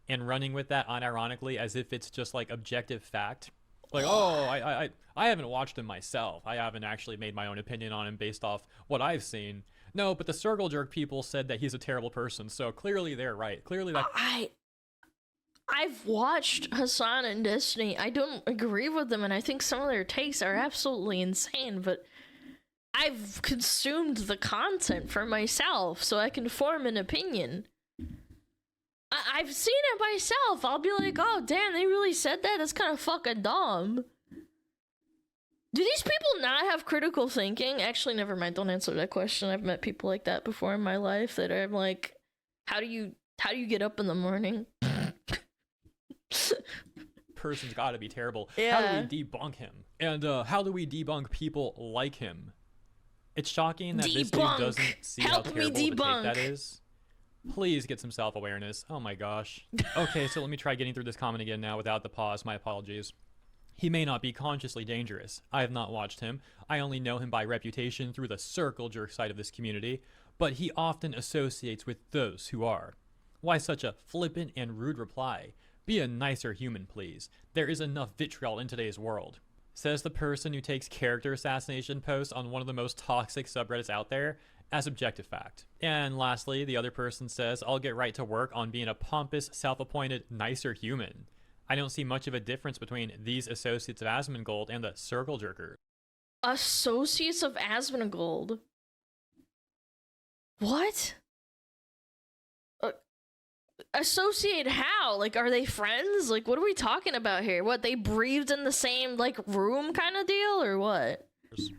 and running with that unironically as if it's just like objective fact. Like, oh, I haven't watched him myself. I haven't actually made my own opinion on him based off what I've seen. No, but the circle jerk people said that he's a terrible person, so clearly they're right. Clearly that I've watched Hassan and Destiny. I don't agree with them, and I think some of their takes are absolutely insane, but I've consumed the content for myself, so I can form an opinion. I've seen it myself. I'll be like, oh damn, they really said that? That's kind of fucking dumb. Do these people not have critical thinking? Actually, never mind. Don't answer that question. I've met people like that before in my life that are like, how do you get up in the morning? Person's got to be terrible. Yeah. How do we debunk him? And how do we debunk people like him? It's shocking that this dude doesn't see how terrible the take that is. Please get some self-awareness. Oh my gosh. Okay, so let me try getting through this comment again now without the pause. My apologies. He may not be consciously dangerous. I have not watched him. I only know him by reputation through the circle jerk side of this community, but he often associates with those who are. Why such a flippant and rude reply? Be a nicer human, please. There is enough vitriol in today's world. Says the person who takes character assassination posts on one of the most toxic subreddits out there as objective fact. And lastly, the other person says, I'll get right to work on being a pompous, self-appointed, nicer human. I don't see much of a difference between these associates of Asmongold and the circle jerker. Associates of Asmongold? What? Associate how? Like, are they friends? Like, what are we talking about here? What, they breathed in the same, like, room kind of deal, or what?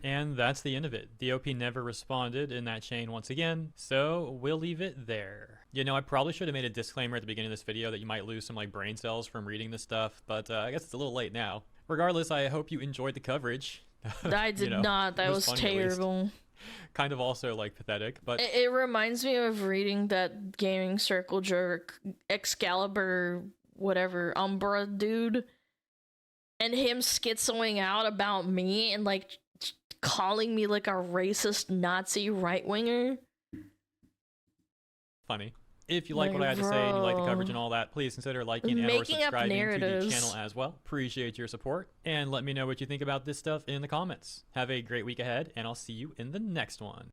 And that's the end of it. The OP never responded in that chain once again, so we'll leave it there. You know, I probably should have made a disclaimer at the beginning of this video that you might lose some, like, brain cells from reading this stuff, but I guess it's a little late now. Regardless, I hope you enjoyed the coverage. I did not. That was terrible. Kind of also, like, pathetic, but... It reminds me of reading that gaming circle jerk, Excalibur, whatever, Umbra dude, and him schizoing out about me and, like, calling me, like, a racist Nazi right-winger. Funny. If you like what I had to say and you like the coverage and all that, please consider liking and or subscribing to the channel as well. Appreciate your support, and let me know what you think about this stuff in the comments. Have a great week ahead, and I'll see you in the next one.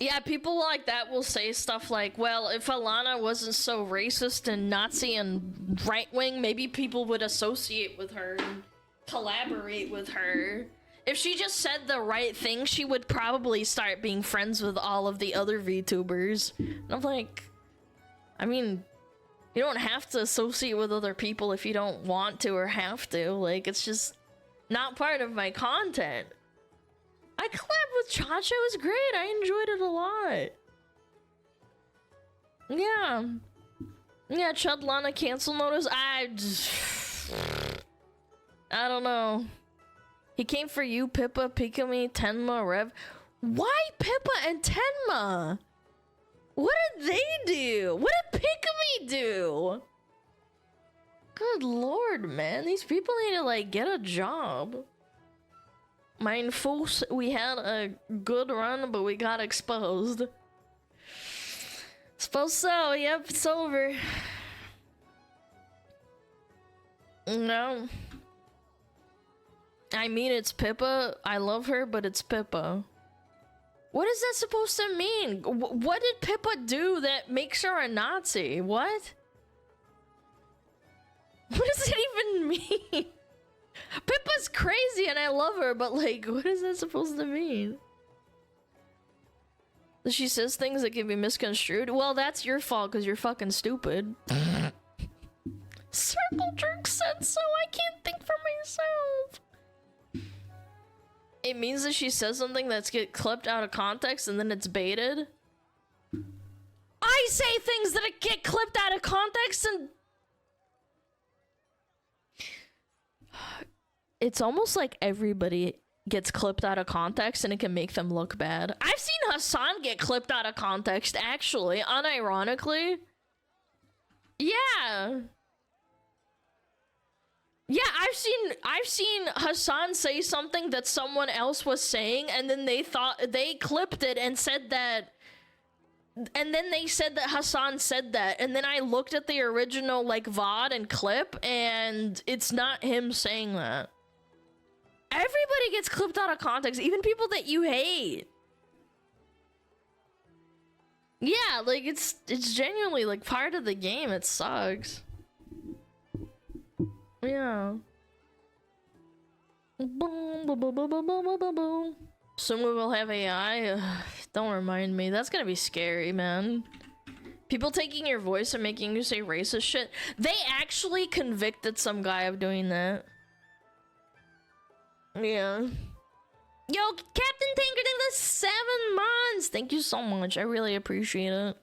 Yeah, people like that will say stuff like, well, if Alana wasn't so racist and Nazi and right-wing, maybe people would associate with her and collaborate with her. If she just said the right thing, she would probably start being friends with all of the other VTubers. And I'm like, I mean, you don't have to associate with other people if you don't want to or have to. Like, it's just not part of my content. I collabed with Chacha, it was great. I enjoyed it a lot. Yeah. Yeah, Chudlana cancel notice. I don't know. He came for you, Pippa, Pikami, Tenma, Rev. Why Pippa and Tenma? What did they do? What did Pikami do? Good lord, man. These people need to, like, get a job. Mein Fuss, we had a good run, but we got exposed. Suppose so. Yep, it's over. No. I mean, it's Pippa. I love her, but it's Pippa. What is that supposed to mean? What did Pippa do that makes her a Nazi? What? What does it even mean? Pippa's crazy and I love her, but like, what is that supposed to mean? She says things that can be misconstrued. Well, that's your fault because you're fucking stupid. Circle jerk said so. I can't think for myself. It means that she says something that's get clipped out of context and then it's baited. I say things that get clipped out of context and... It's almost like everybody gets clipped out of context and it can make them look bad. I've seen Hassan get clipped out of context, actually, unironically. Yeah. Yeah, I've seen Hassan say something that someone else was saying, and then they clipped it and said that, and then they said that Hassan said that, and then I looked at the original, like, VOD and clip, and it's not him saying that. Everybody gets clipped out of context, even people that you hate. Yeah, like, it's genuinely, like, part of the game. It sucks. Yeah. Boom, boom, boom, boom, boom, boom, boom, boom, boom. Soon we will have AI. Don't remind me. That's gonna be scary, man. People taking your voice and making you say racist shit. They actually convicted some guy of doing that. Yeah. Yo, Captain Tanker, thank you for 7 months. Thank you so much. I really appreciate it.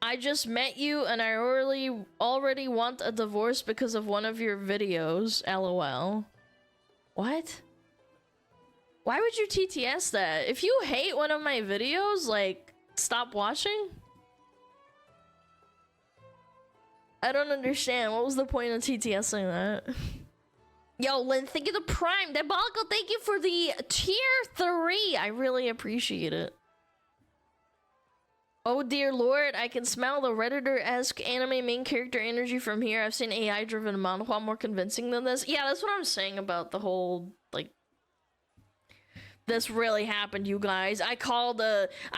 I just met you and I already want a divorce because of one of your videos. LOL. What? Why would you TTS that? If you hate one of my videos, like, stop watching? I don't understand. What was the point of TTSing that? Yo, Lynn, thank you the Prime. Diabolical, thank you for the tier 3. I really appreciate it. Oh dear lord, I can smell the Redditor-esque anime main character energy from here. I've seen AI-driven manhwa more convincing than this. Yeah, that's what I'm saying about the whole, like... This really happened, you guys. I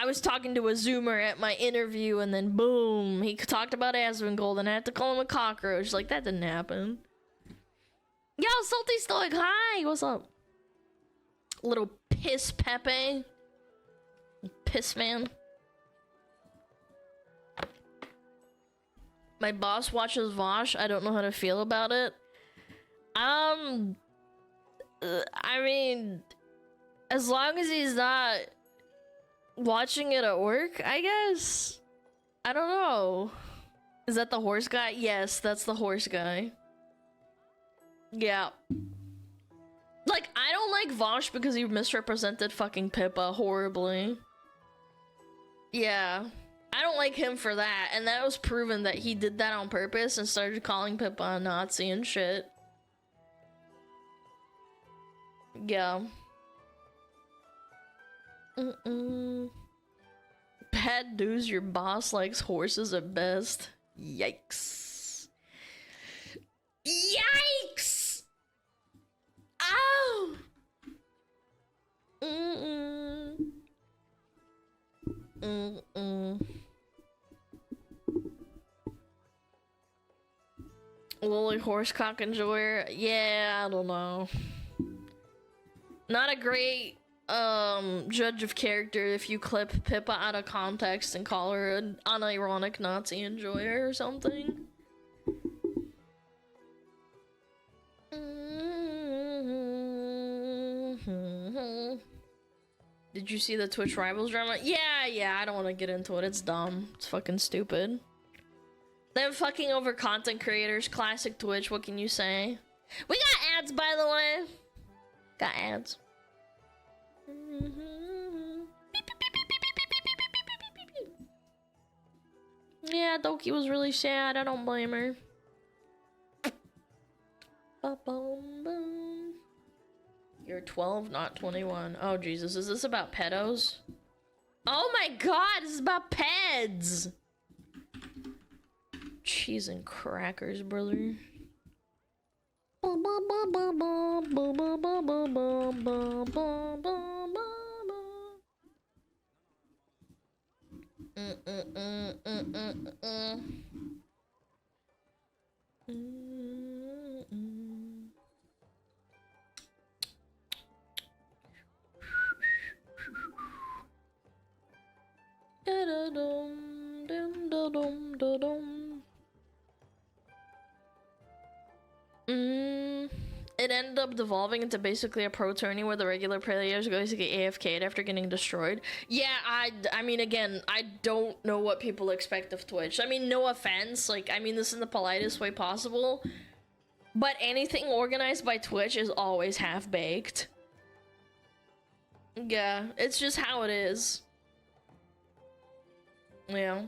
was talking to a Zoomer at my interview, and then boom, he talked about Asmongold, and I had to call him a cockroach. Like, that didn't happen. Yo, Salty Stoic, hi! What's up? Little piss Pepe. Piss man. My boss watches Vosh. I don't know how to feel about it. I mean, as long as he's not watching it at work, I guess. I don't know. Is that the horse guy? Yes, that's the horse guy. Yeah. Like, I don't like Vosh because he misrepresented fucking Pippa horribly. Yeah. I don't like him for that, and that was proven that he did that on purpose and started calling Pippa a Nazi and shit. Yeah. Bad news, your boss likes horses at best. Yikes. Yikes! Ow! Lily Horsecock Enjoyer? Yeah, I don't know. Not a great judge of character if you clip Pippa out of context and call her an unironic Nazi enjoyer or something. Did you see the Twitch Rivals drama? Yeah, I don't want to get into it. It's dumb. It's fucking stupid. Them fucking over content creators. Classic Twitch, what can you say? We got ads, by the way. Got ads. Yeah, Doki was really sad. I don't blame her. You're 12, not 21. Oh, Jesus. Is this about pedos? Oh my god, this is about peds! Cheese and crackers, brother. It ended up devolving into basically a pro tourney where the regular players go to get AFK'd after getting destroyed. Yeah, I mean, again, I don't know what people expect of Twitch. I mean, no offense, like, I mean this in the politest way possible, but anything organized by Twitch is always half-baked. Yeah, it's just how it is. Yeah.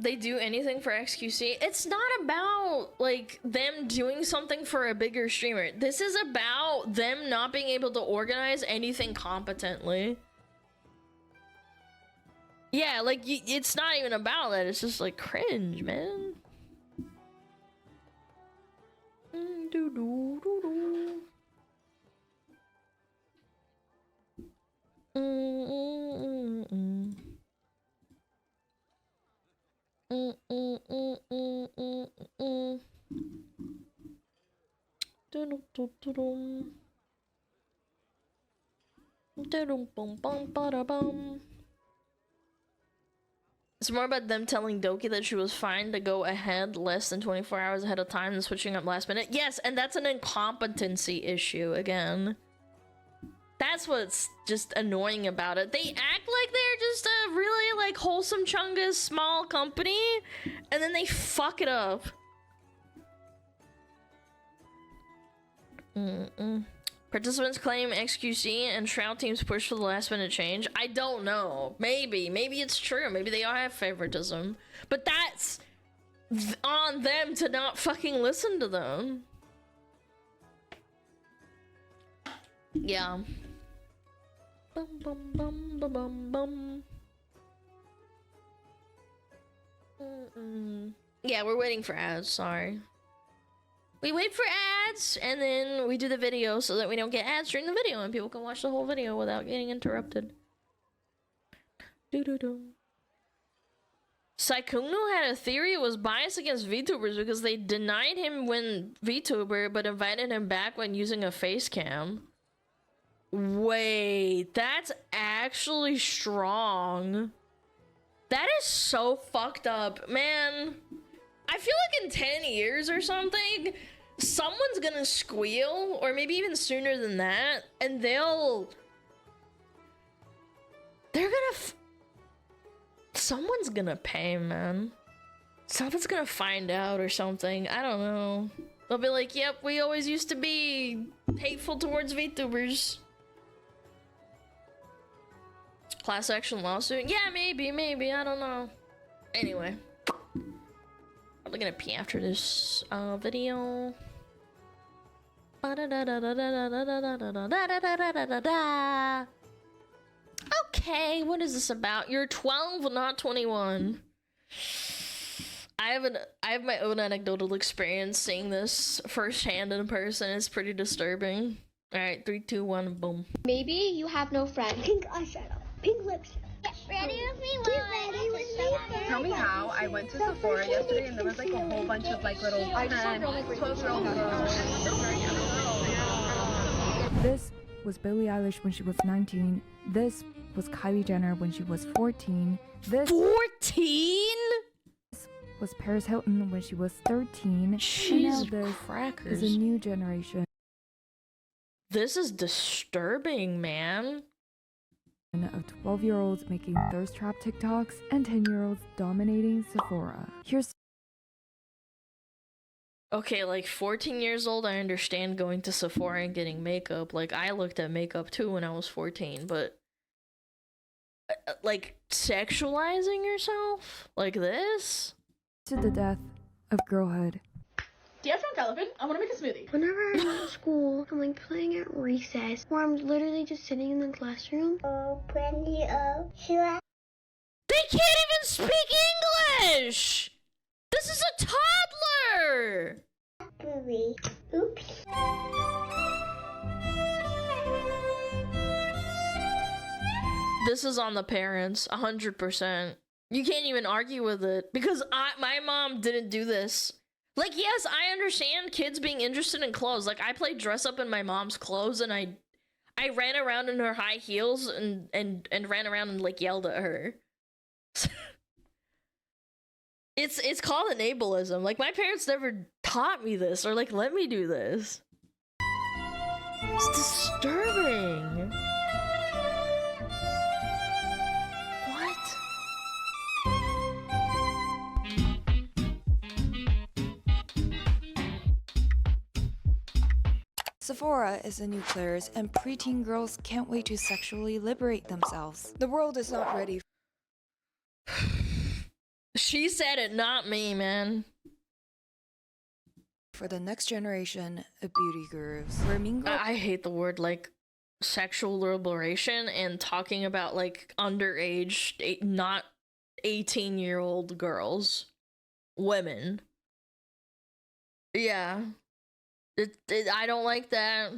They do anything for XQC. It's not about, like, them doing something for a bigger streamer. This is about them not being able to organize anything competently. Yeah, like, it's not even about that. It's just, like, cringe, man. It's more about them telling Doki that she was fine to go ahead less than 24 hours ahead of time and switching up last minute. Yes, and that's an incompetency issue again. That's what's just annoying about it. They act like they're just a really like wholesome chungus small company, and then they fuck it up. Participants claim XQC and Shroud teams push for the last minute change. I don't know. Maybe it's true. Maybe they all have favoritism. But that's on them to not fucking listen to them. Yeah. Bum bum bum bum bum bum. Yeah, we're waiting for ads, sorry. We wait for ads, and then we do the video so that we don't get ads during the video, and people can watch the whole video without getting interrupted. Saikungno had a theory it was biased against VTubers because they denied him when VTuber, but invited him back when using a face cam. Wait, that's actually strong. That is so fucked up, man. I feel like in 10 years or something, someone's gonna squeal, or maybe even sooner than that, and they're gonna someone's gonna pay, man. Someone's gonna find out or something. I don't know. They'll be like, yep, we always used to be hateful towards VTubers. Class action lawsuit? Yeah, maybe, I don't know. Anyway. I'm gonna pee after this video. Okay, what is this about? You're 12, not 21. I have my own anecdotal experience seeing this firsthand in person. It's pretty disturbing. Alright, 3, 2, 1, boom. Maybe you have no friend. Pink eyeshadow, pink lipstick. Get ready with me, Get ready with me. Tell me how. I went to Sephora yesterday and there was like a whole bunch of like little 12-year-old girls. This was Billie Eilish when she was 19. This was Kylie Jenner when she was 14. This 14? was Paris Hilton when she was 13. Jeez, and now this crackers. is a new generation. This is disturbing, man. Of 12-year-olds making thirst trap TikToks and 10-year-olds dominating Sephora. Here's okay, like 14 years old, I understand going to Sephora and getting makeup. Like, I looked at makeup too when I was 14, but like sexualizing yourself like this? to the death of girlhood. Do you have drunk elephant? I want to make a smoothie. Whenever I'm at school, I'm like playing at recess, where I'm literally just sitting in the classroom. They can't even speak English! This is a toddler! Oops. This is on the parents, 100%. You can't even argue with it, because my mom didn't do this. Like, yes, I understand kids being interested in clothes. Like, I played dress up in my mom's clothes, and I ran around in her high heels and ran around and, like, yelled at her. It's called enablism. Like, my parents never taught me this or, like, let me do this. It's disturbing. Sephora is the new players, and preteen girls can't wait to sexually liberate themselves. The world is not ready. She said it, not me, man. For the next generation of beauty gurus. Where mean girls I hate the word, like, sexual liberation and talking about, like, underage, not 18-year-old girls. Women. Yeah. I don't like that.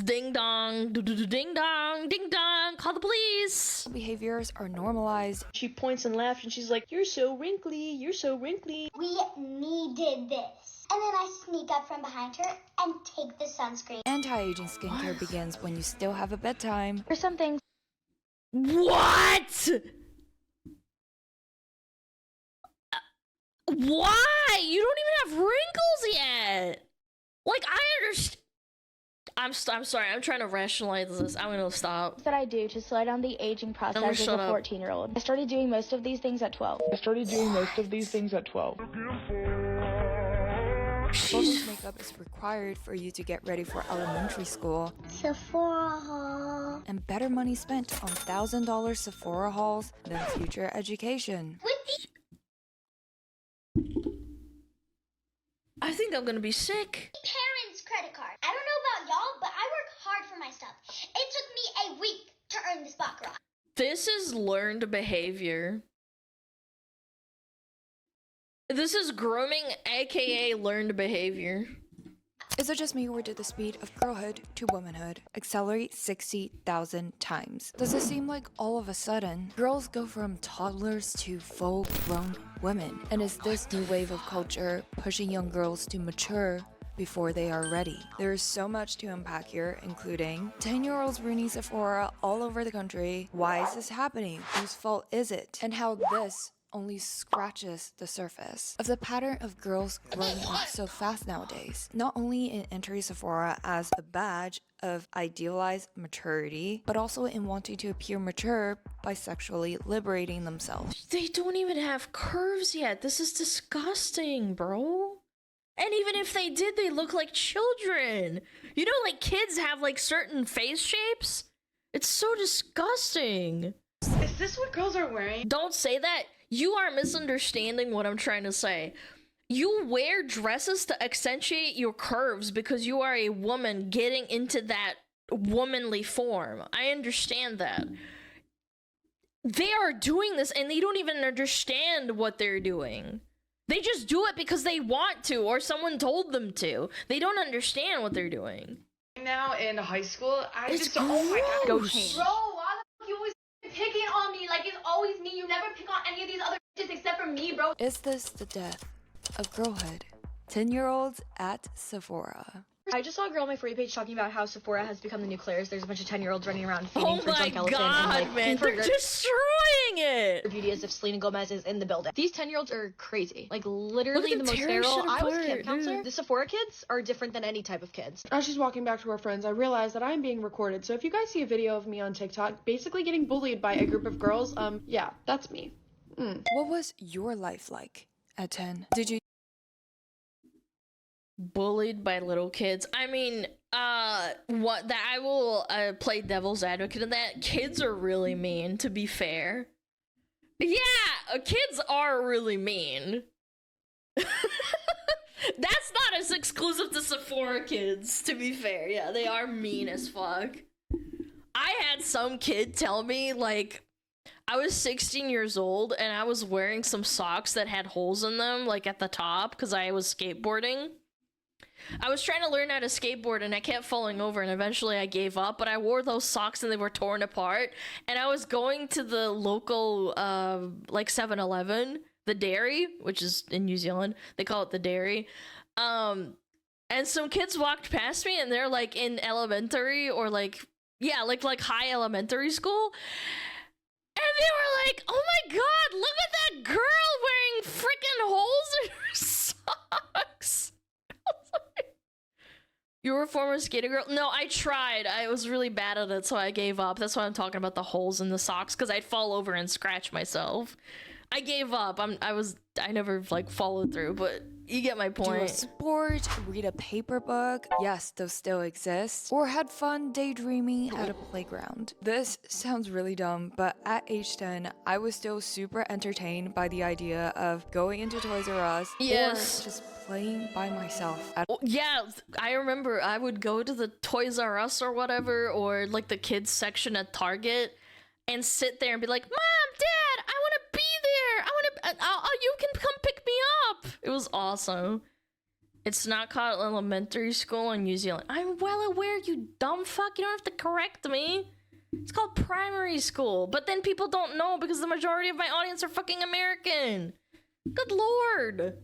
Ding dong, ding dong, ding dong, call the police. Behaviors are normalized. She points and laughs and she's like, "You're so wrinkly, you're so wrinkly." We needed this. and then I sneak up from behind her and take the sunscreen. Anti-aging skincare begins when you still have a bedtime. For some things. What? Why? You don't even have wrinkles yet. Like, I understand. I'm sorry. I'm trying to rationalize this. I'm gonna stop. That I do to slow down the aging process as a 14-year-old. I started doing most of these things at 12. Bonus makeup is required for you to get ready for elementary school. Sephora haul. And better money spent on $1,000 Sephora hauls than future education. I think I'm gonna be sick. Parents' credit card. I don't know about y'all, but I work hard for my stuff. It took me a week to earn this baccarat. This is learned behavior. This is grooming, aka learned behavior. Is it just me, or did the speed of girlhood to womanhood accelerate 60,000 times? Does it seem like all of a sudden, girls go from toddlers to full-grown women? And is this new wave of culture pushing young girls to mature before they are ready? There is so much to unpack here, including 10-year-olds ruining Sephora all over the country. Why is this happening? Whose fault is it? And how this only scratches the surface of the pattern of girls growing up so fast nowadays. Not only in entering Sephora as a badge of idealized maturity, but also in wanting to appear mature by sexually liberating themselves. They don't even have curves yet. This is disgusting, bro. And even if they did, they look like children. You know, like kids have like certain face shapes. It's so disgusting. Is this what girls are wearing? Don't say that. You are misunderstanding what I'm trying to say. You wear dresses to accentuate your curves because you are a woman getting into that womanly form. I understand that. They are doing this and they don't even understand what they're doing. They just do it because they want to or someone told them to. They don't understand what they're doing. Now in high school, It's oh my god, gross. go change. Bro, why the fuck you always picking on me? Like it's always me. You never pick on any of these other bitches except for me, bro. Is this the death of girlhood? 10-year-olds at Sephora. I just saw a girl on my For You page talking about how Sephora has become the new Claire's. There's a bunch of 10-year-olds running around feeding for Drunk Elephant and like man, they're destroying it. beauty as if Selena Gomez is in the building. These 10-year-olds are crazy. Like literally the most sterile. I was a camp counselor. The Sephora kids are different than any type of kids. As she's walking back to her friends, I realized that I'm being recorded. So if you guys see a video of me on TikTok basically getting bullied by a group of girls, yeah, that's me. What was your life like at 10? Did you bullied by little kids? I mean, what that I will play devil's advocate in that. Kids are really mean, to be fair. Yeah, kids are really mean. That's not as exclusive to Sephora kids, to be fair. Yeah, they are mean as fuck. I had some kid tell me, like, I was 16 years old and I was wearing some socks that had holes in them, like at the top, because I was skateboarding. I was trying to learn how to skateboard and I kept falling over and eventually I gave up, but I wore those socks and they were torn apart. And I was going to the local, like 7-Eleven, the dairy, which is in New Zealand. They call it the dairy. And some kids walked past me and they're like in elementary or like, yeah, like high elementary school. And they were like, oh my god, look at that girl wearing freaking holes in her socks. You were a former skater girl? No, I tried. I was really bad at it, so I gave up. That's why I'm talking about the holes in the socks, because I'd fall over and scratch myself. I gave up. I never like followed through, but you get my point. do a sport, read a paper book? Yes, those still exist. Or had fun daydreaming at a playground? This sounds really dumb, but at age 10, I was still super entertained by the idea of going into Toys R Us Yes. or just playing by myself. Yeah, I remember I would go to the Toys R Us or whatever, or like the kids section at Target, and sit there and be like, Mom, Dad, I want to be there. You can come pick me up. It was awesome. It's not called elementary school in New Zealand. I'm well aware, you dumb fuck. You don't have to correct me. It's called primary school. But then people don't know because the majority of my audience are fucking American. Good lord.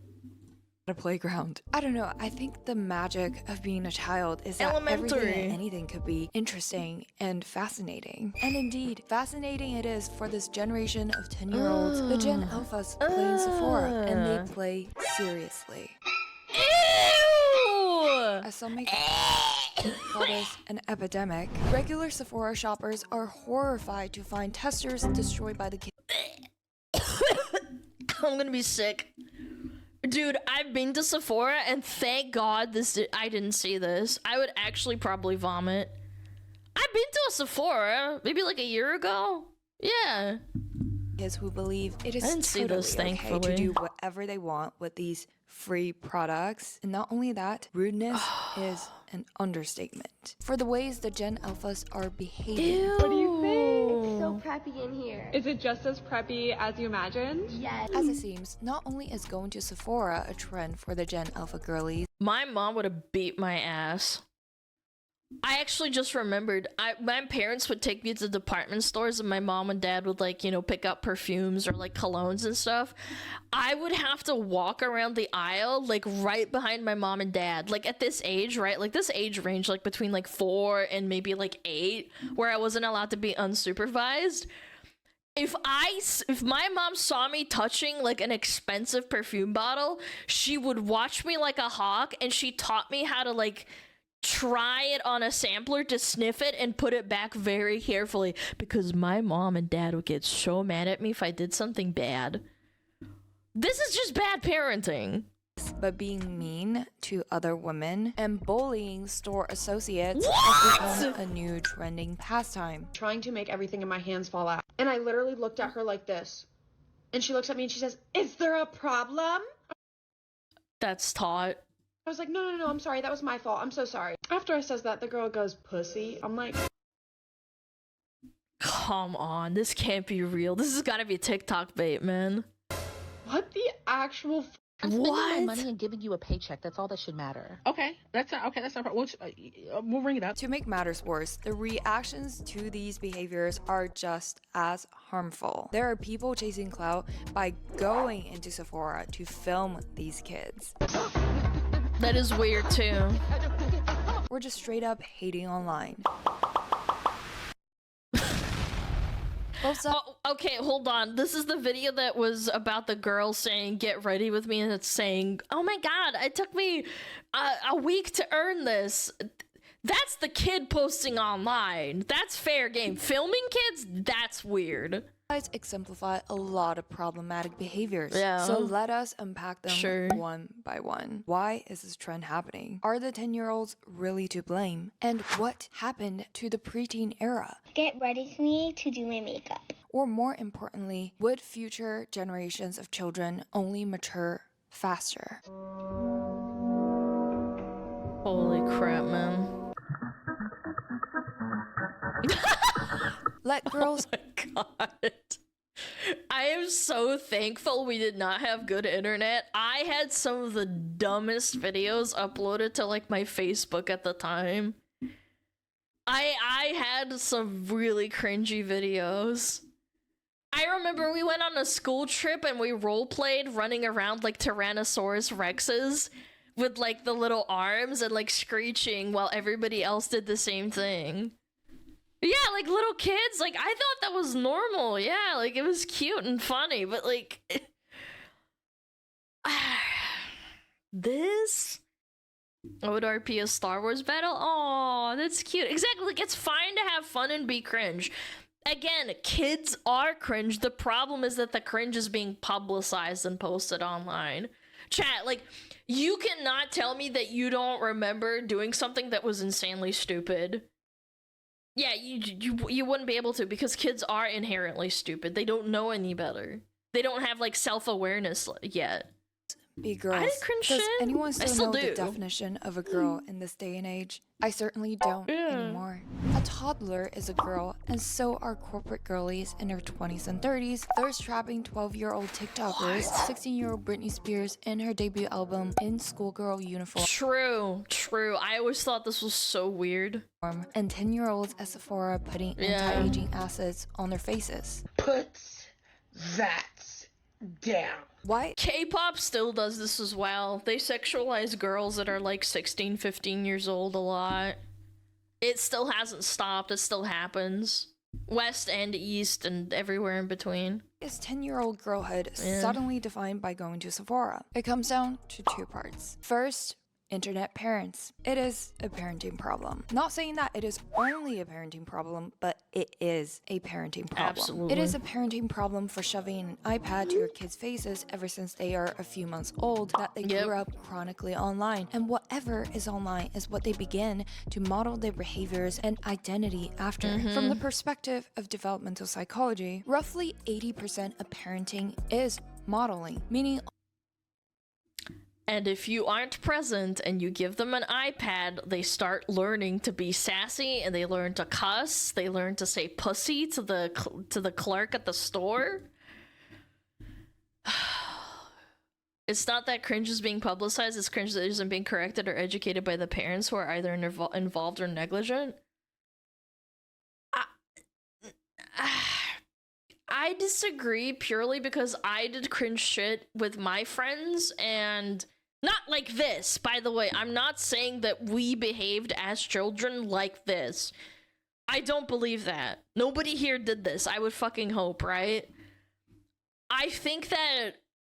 a playground. I don't know, I think the magic of being a child is that everything and anything could be interesting and fascinating. And indeed, fascinating it is for this generation of 10-year-olds. The Gen Alphas play in Sephora, and they play seriously. Ew! As some may call this an epidemic, regular Sephora shoppers are horrified to find testers destroyed by the kids. I'm gonna be sick. Dude, I've been to Sephora and thank God I didn't see this. I would actually probably vomit. I've been to a Sephora maybe like a year ago. Yeah. Kids who believe it is totally okay to do whatever they want with these free products. And not only that, rudeness is an understatement for the ways the Gen Alphas are behaving. Ew. What do you think? It's so preppy in here. Is it just as preppy as you imagined? Yes. As it seems, not only is going to Sephora a trend for the Gen Alpha girlies, my mom would have beat my ass. I actually just remembered, my parents would take me to department stores and my mom and dad would like, you know, pick up perfumes or like colognes and stuff. I would have to walk around the aisle like right behind my mom and dad. Like at this age, right? Like this age range, like between like 4 and maybe like 8, where I wasn't allowed to be unsupervised. If my mom saw me touching like an expensive perfume bottle, she would watch me like a hawk and she taught me how to like try it on a sampler to sniff it and put it back very carefully, because my mom and dad would get so mad at me if I did something bad. This is just bad parenting. But being mean to other women and bullying store associates has become a new trending pastime. Trying to make everything in my hands fall out. And I literally looked at her like this. And she looks at me and she says, "Is there a problem?" That's taught. I was like, no, I'm sorry. That was my fault. I'm so sorry. After I says that, the girl goes, "Pussy." I'm like, come on. This can't be real. This has got to be TikTok bait, man. What the actual... I'm spending my money and giving you a paycheck. That's all that should matter. Okay, that's not problem. We'll ring it up. To make matters worse, the reactions to these behaviors are just as harmful. There are people chasing clout by going into Sephora to film these kids. That is weird too. We're just straight up hating online. Oh, okay, hold on. This is the video that was about the girl saying, "Get ready with me," and it's saying, "Oh my god, it took me a week to earn this." That's the kid posting online. That's fair game. Filming kids? That's weird. Exemplify a lot of problematic behaviors. Yeah. So let us unpack them one by one. Why is this trend happening? Are the 10-year-olds really to blame? And what happened to the preteen era? Get ready for me to do my makeup. Or more importantly, would future generations of children only mature faster? Holy crap, man. Let girls... Oh my god. I am so thankful we did not have good internet. I had some of the dumbest videos uploaded to like my Facebook at the time. I had some really cringy videos. I remember we went on a school trip and we roleplayed running around like Tyrannosaurus Rexes with like the little arms and like screeching while everybody else did the same thing. Yeah, like little kids, like I thought that was normal. Yeah, like it was cute and funny, but like this ODRP a Star Wars battle? Oh, that's cute. Exactly, like it's fine to have fun and be cringe. Again, kids are cringe. The problem is that the cringe is being publicized and posted online. Chat, like you cannot tell me that you don't remember doing something that was insanely stupid. Yeah, you wouldn't be able to, because kids are inherently stupid. They don't know any better. They don't have like self-awareness yet. Be girls. I did cringe Does shit. anyone I still know do. the definition of a girl in this day and age? I certainly don't anymore. A toddler is a girl, and so are corporate girlies in their 20s and 30s, thirst-trapping 12-year-old TikTokers, 16-year-old Britney Spears in her debut album in schoolgirl uniform. True. I always thought this was so weird. And 10-year-olds at Sephora putting anti-aging acids on their faces. Put that Damn. Why? K-pop still does this as well. They sexualize girls that are like 16, 15 years old a lot. It still hasn't stopped. It still happens. West and East and everywhere in between. Is 10-year-old girlhood suddenly defined by going to Sephora? It comes down to two parts. First, internet parents. It is a parenting problem. Not saying that it is only a parenting problem, but it is a parenting problem. Absolutely. It is a parenting problem for shoving an iPad to your kids' faces ever since they are a few months old, that they grew up chronically online. And whatever is online is what they begin to model their behaviors and identity after. From the perspective of developmental psychology, roughly 80% of parenting is modeling, meaning and if you aren't present and you give them an iPad, they start learning to be sassy and they learn to cuss. They learn to say pussy to the clerk at the store. It's not that cringe is being publicized, it's cringe that isn't being corrected or educated by the parents who are either involved or negligent. I disagree purely because I did cringe shit with my friends, and not like this, by the way. I'm not saying that we behaved as children like this. I don't believe that. Nobody here did this. I would fucking hope, right? I think that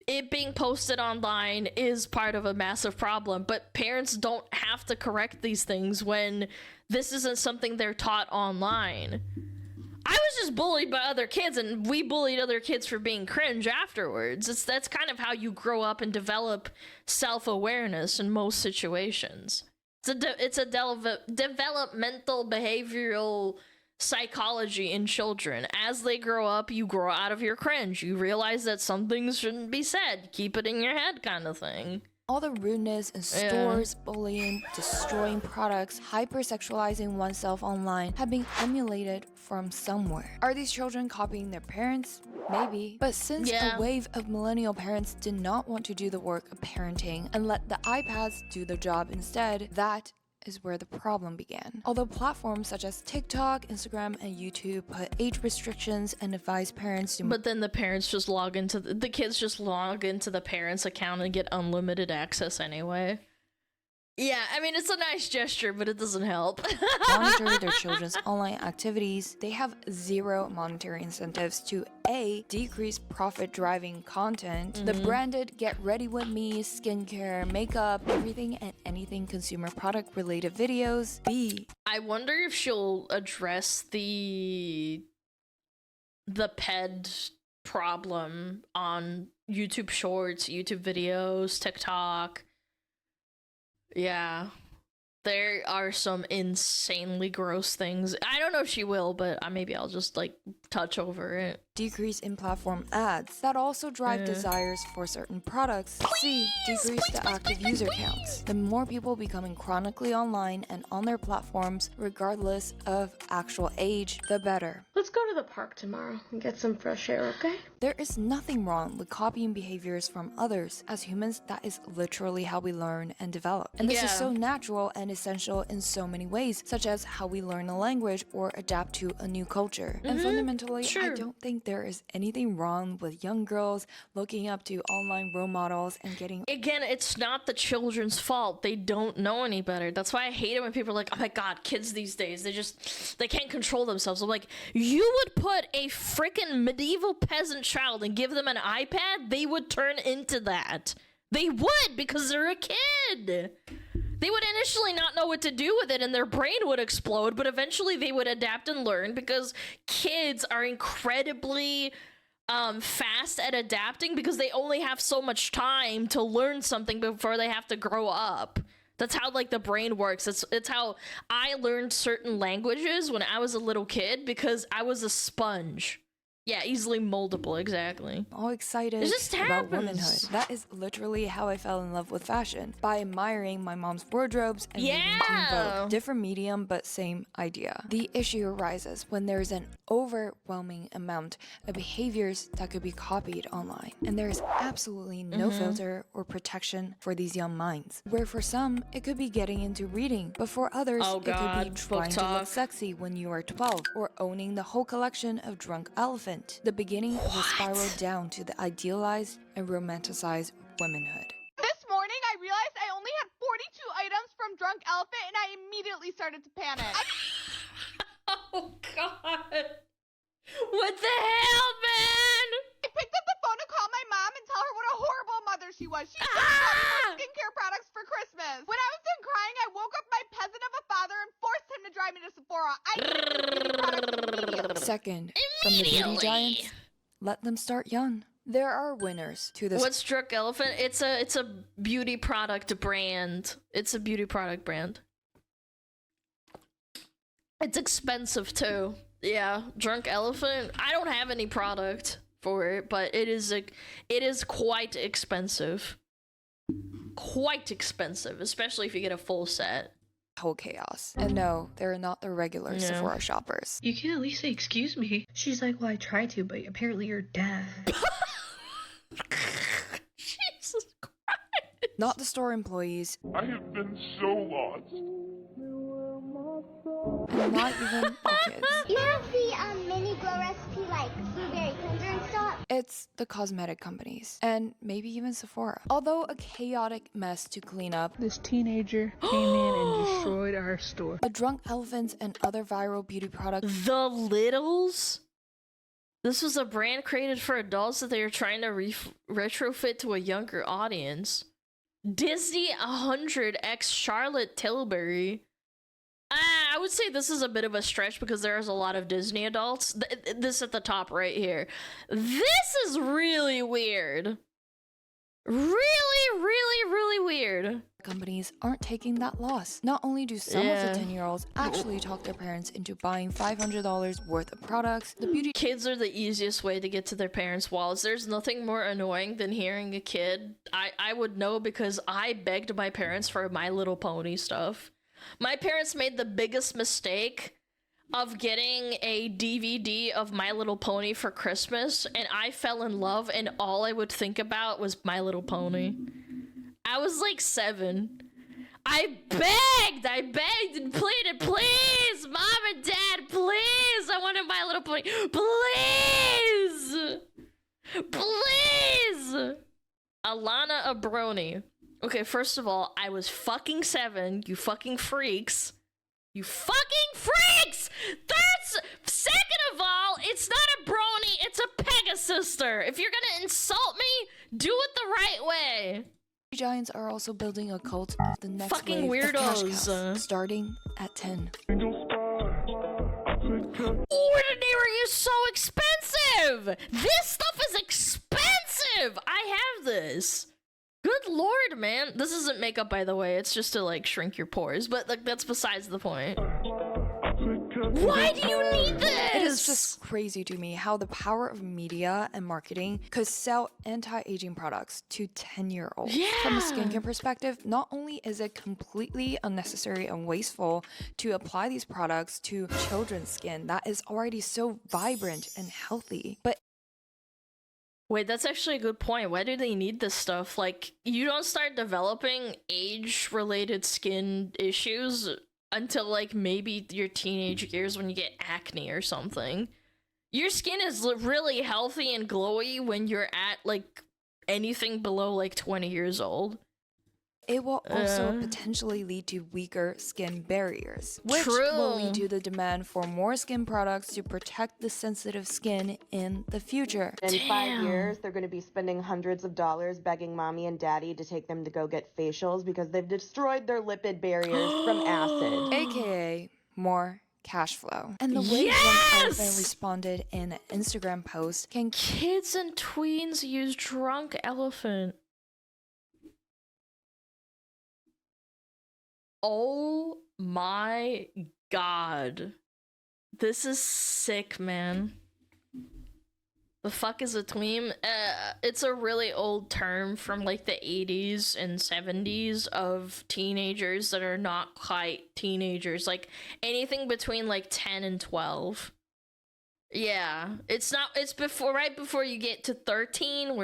it being posted online is part of a massive problem, but parents don't have to correct these things when this isn't something they're taught online. I was just bullied by other kids, and we bullied other kids for being cringe afterwards. That's kind of how you grow up and develop self-awareness in most situations. It's a developmental behavioral psychology in children. As they grow up, you grow out of your cringe. You realize that some things shouldn't be said. Keep it in your head kind of thing. All the rudeness in stores, bullying, destroying products, hypersexualizing oneself online have been emulated from somewhere. Are these children copying their parents? Maybe. But since a wave of millennial parents did not want to do the work of parenting and let the iPads do the job instead, that is where the problem began. Although platforms such as TikTok, Instagram, and YouTube put age restrictions and advise parents to— But then the parents just log into the kids just log into the parents' account and get unlimited access anyway. Yeah, I mean, it's a nice gesture, but it doesn't help. monitor their children's online activities. They have zero monetary incentives to A, decrease profit-driving content, the branded get ready with me, skincare, makeup, everything and anything consumer product related videos. B, I wonder if she'll address the PED problem on YouTube Shorts, YouTube videos, TikTok. Yeah, there are some insanely gross things. I don't know if she will, but maybe I'll just like touch over it. Decrease in platform ads that also drive desires for certain products. C, decrease the active user counts. The more people becoming chronically online and on their platforms, regardless of actual age, the better. Let's go to the park tomorrow and get some fresh air, okay? There is nothing wrong with copying behaviors from others. As humans, that is literally how we learn and develop. And this is so natural and essential in so many ways, such as how we learn a language or adapt to a new culture. And fundamentally, I don't think there is anything wrong with young girls looking up to online role models and getting— Again, it's not the children's fault. They don't know any better. That's why I hate it when people are like, oh my god, kids these days, they can't control themselves. I'm like, you would put a freaking medieval peasant child and give them an iPad, they would turn into that. They would, because they're a kid. They would initially not know what to do with it and their brain would explode, but eventually they would adapt and learn because kids are incredibly fast at adapting because they only have so much time to learn something before they have to grow up. That's how like the brain works. It's how I learned certain languages when I was a little kid because I was a sponge. Yeah, easily moldable, exactly. All excited about womanhood. That is literally how I fell in love with fashion, by admiring my mom's wardrobes and reading Teen Vogue. Different medium, but same idea. The issue arises when there's an overwhelming amount of behaviors that could be copied online, and there is absolutely no filter or protection for these young minds. Where for some, it could be getting into reading, but for others, it could be trying to look sexy when you are 12, or owning the whole collection of Drunk Elephant. print, the beginning of a spiral down to the idealized and romanticized womanhood. This morning, I realized I only had 42 items from Drunk Elephant, and I immediately started to panic. Oh, God. What the hell, man? I picked up the phone to call my mom and tell her what a horrible mother she was. She just got me skincare products for Christmas. When I was done crying, I woke up my peasant of a father and forced him to drive me to Sephora. I needed beauty products immediately. Second, from the beauty giants, let them start young. There are winners to this. What's Drunk Elephant? It's a beauty product brand. It's a beauty product brand. It's expensive too. Yeah, Drunk Elephant. I don't have any product for it, but it is quite expensive. Quite expensive, especially if you get a full set. Whole chaos. And no, they're not the regular Sephora shoppers. You can at least say excuse me. She's like, well, I tried to, but apparently you're dead. Jesus Christ. Not the store employees. I have been so lost. And not even the kids. You have the mini glow recipe like blueberry cleanser and stuff? It's the cosmetic companies. And maybe even Sephora. Although a chaotic mess to clean up, This teenager came in and destroyed our store. the Drunk Elephants and other viral beauty products. The Littles? This was a brand created for adults that they were trying to retrofit to a younger audience. Disney 100x Charlotte Tilbury. I would say this is a bit of a stretch because there's a lot of Disney adults. This at the top right here. This is really weird. Really weird. Companies aren't taking that loss. Not only do some of the 10-year-olds actually talk their parents into buying $500 worth of products, the beauty kids are the easiest way to get to their parents' wallets. There's nothing more annoying than hearing a kid. I would know because I begged my parents for My Little Pony stuff. My parents made the biggest mistake of getting a DVD of My Little Pony for Christmas, and I fell in love, and all I would think about was My Little Pony. I was like 7. I begged and pleaded, please, Mom and Dad, please, I wanted My Little Pony, please. Alana Abroni. Okay, first of all, I was fucking 7, you fucking freaks. You fucking freaks! Second of all, it's not a brony, it's a Pegasister. If you're gonna insult me, do it the right way. giants are also building a cult of the next fucking wave of cash weirdos. cows, starting at 10. Ordinary is so expensive! This stuff is expensive! I have this. Good lord, man. This isn't makeup, by the way. It's just to, like, shrink your pores. But, like, that's besides the point. Why do you need this? It is just crazy to me how the power of media and marketing could sell anti-aging products to 10-year-olds. Yeah. From a skincare perspective, not only is it completely unnecessary and wasteful to apply these products to children's skin that is already so vibrant and healthy, but wait, that's actually a good point. Why do they need this stuff? Like, you don't start developing age-related skin issues until, like, maybe your teenage years when you get acne or something. Your skin is really healthy and glowy when you're at, like, anything below, like, 20 years old. it will also potentially lead to weaker skin barriers, which will True. lead to the demand for more skin products to protect the sensitive skin in the future. In 5 years, they're going to be spending hundreds of dollars begging mommy and daddy to take them to go get facials because they've destroyed their lipid barriers from acid. AKA more cash flow. And the way Yes! Drunk Elephant responded in an Instagram post can Kids and tweens use Drunk Elephant. Oh my god. This is sick, man. The fuck is a tween? It's a really old term from like the 80s and 70s of teenagers that are not quite teenagers. Like anything between like 10 and 12. Yeah, it's not. It's right before you get to 13,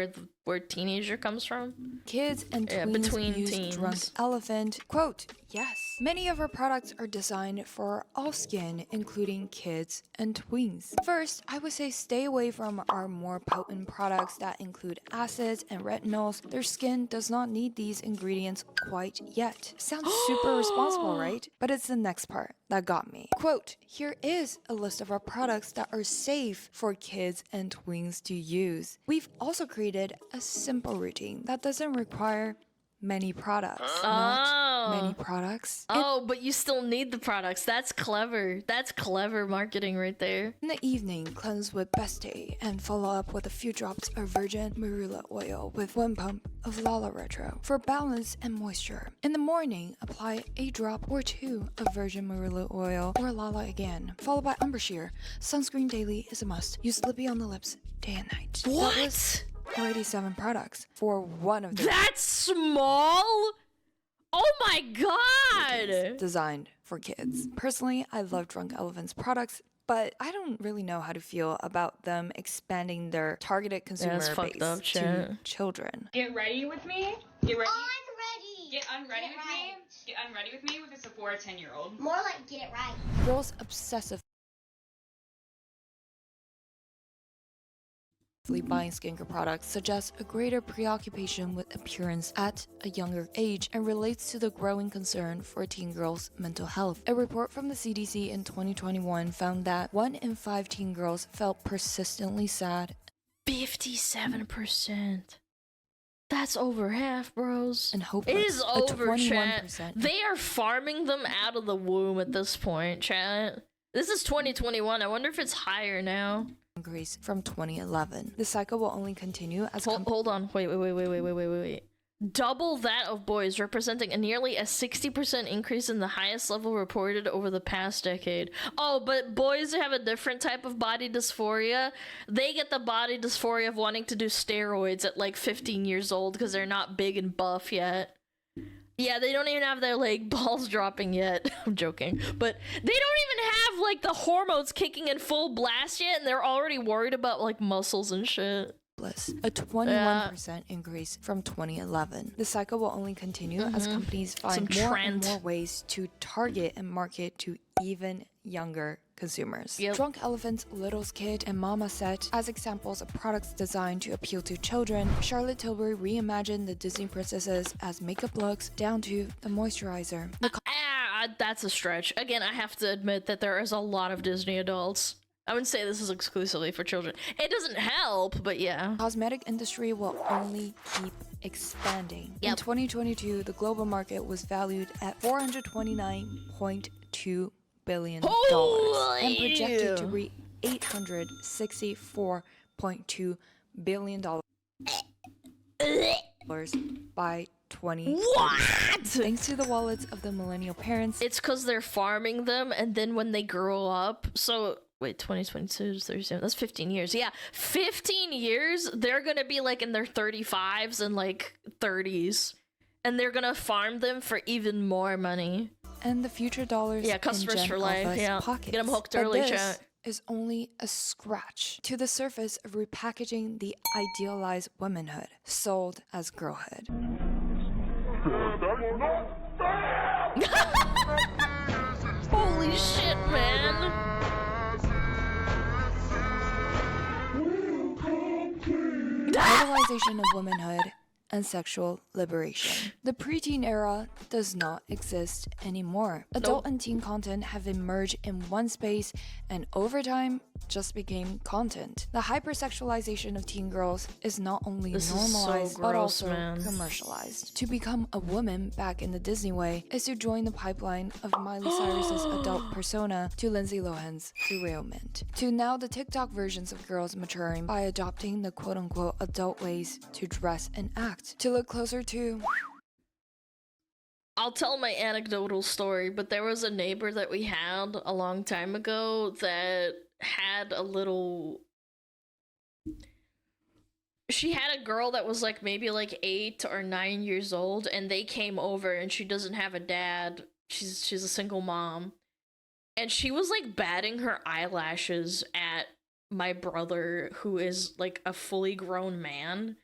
where teenager comes from. Kids and tweens between use teens. Drunk Elephant. Quote, yes. Many of our products are designed for all skin, including kids and tweens. First, I would say stay away from our more potent products that include acids and retinols. Their skin does not need these ingredients quite yet. Sounds super responsible, right? But it's the next part that got me. Quote, here is a list of our products that are safe for kids and tweens to use. We've also created a simple routine that doesn't require many products. Not many products. Oh, but you still need the products. That's clever. That's clever marketing right there. In the evening, cleanse with Beste and follow up with a few drops of virgin marula oil with 1 pump of Lala Retro for balance and moisture. In the morning, apply a drop or 2 of virgin marula oil or Lala again, followed by Umber Sheer. Sunscreen daily is a must. Use Lippy on the lips day and night. What? That was already 7 products for one of them. That's small? Oh my god! Designed for kids. Personally, I love Drunk Elephant's products, but I don't really know how to feel about them expanding their targeted consumer base to children. Get ready with me. Get ready. Unready. Get unready with me. Get unready with me with a Sephora 10-year-old. More like get it right. Girls obsessive buying skincare products suggests a greater preoccupation with appearance at a younger age and relates to the growing concern for teen girls' mental health. A report from the CDC in 2021 found that 1 in 5 teen girls felt persistently sad. 57%. That's over half, bros. And hopeless. It is over, chat. They are farming them out of the womb at this point, chat. This is 2021. I wonder if it's higher now. Increase from 2011. The cycle will only continue as hold on. Wait. Double that of boys, representing nearly a 60% increase in the highest level reported over the past decade. Oh, but boys have a different type of body dysphoria. They get the body dysphoria of wanting to do steroids at like 15 years old because they're not big and buff yet. Yeah, they don't even have their like balls dropping yet. I'm joking. But they don't even have like the hormones kicking in full blast yet, and they're already worried about like muscles and shit. A 21% increase from 2011. The cycle will only continue as companies find more and more ways to target and market to even younger consumers. Drunk Elephant's Little's Kid and Mama Set as examples of products designed to appeal to children. Charlotte Tilbury reimagined the Disney princesses as makeup looks down to the moisturizer. That's a stretch. Again, I have to admit that there is a lot of Disney adults. I wouldn't say this is exclusively for children. It doesn't help, but yeah. Cosmetic industry will only keep expanding. In 2022, the global market was valued at $429.2 billion and projected to reach $864.2 billion by 2030. What? Thanks to the wallets of the millennial parents. It's because they're farming them, and then when they grow up, so wait, 2022 is 37. That's 15 years. Yeah, 15 years. They're gonna be like in their 35s and like 30s, and they're gonna farm them for even more money. And the future dollars. Yeah, customers for life. Yeah, pockets. Get them hooked early, chat. Is only a scratch to the surface of repackaging the idealized womanhood sold as girlhood. Holy shit, man. Idolization of womanhood and sexual liberation. The preteen era does not exist anymore. Adult and teen content have emerged in one space, and over time, just became content. The hypersexualization of teen girls is not only normalized, but also commercialized. To become a woman back in the Disney way is to join the pipeline of Miley Cyrus's adult persona to Lindsay Lohan's derailment. To now the TikTok versions of girls maturing by adopting the quote-unquote adult ways to dress and act. To look closer to... I'll tell my anecdotal story, but there was a neighbor that we had a long time ago that had a little... She had a girl that was like maybe like 8 or 9 years old, and they came over, and she doesn't have a dad. She's a single mom. And she was like batting her eyelashes at my brother, who is like a fully grown man.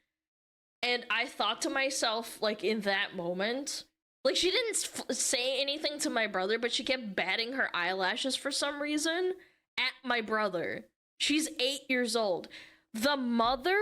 And I thought to myself, like, in that moment, like, she didn't say anything to my brother, but she kept batting her eyelashes for some reason at my brother. She's 8 years old. The mother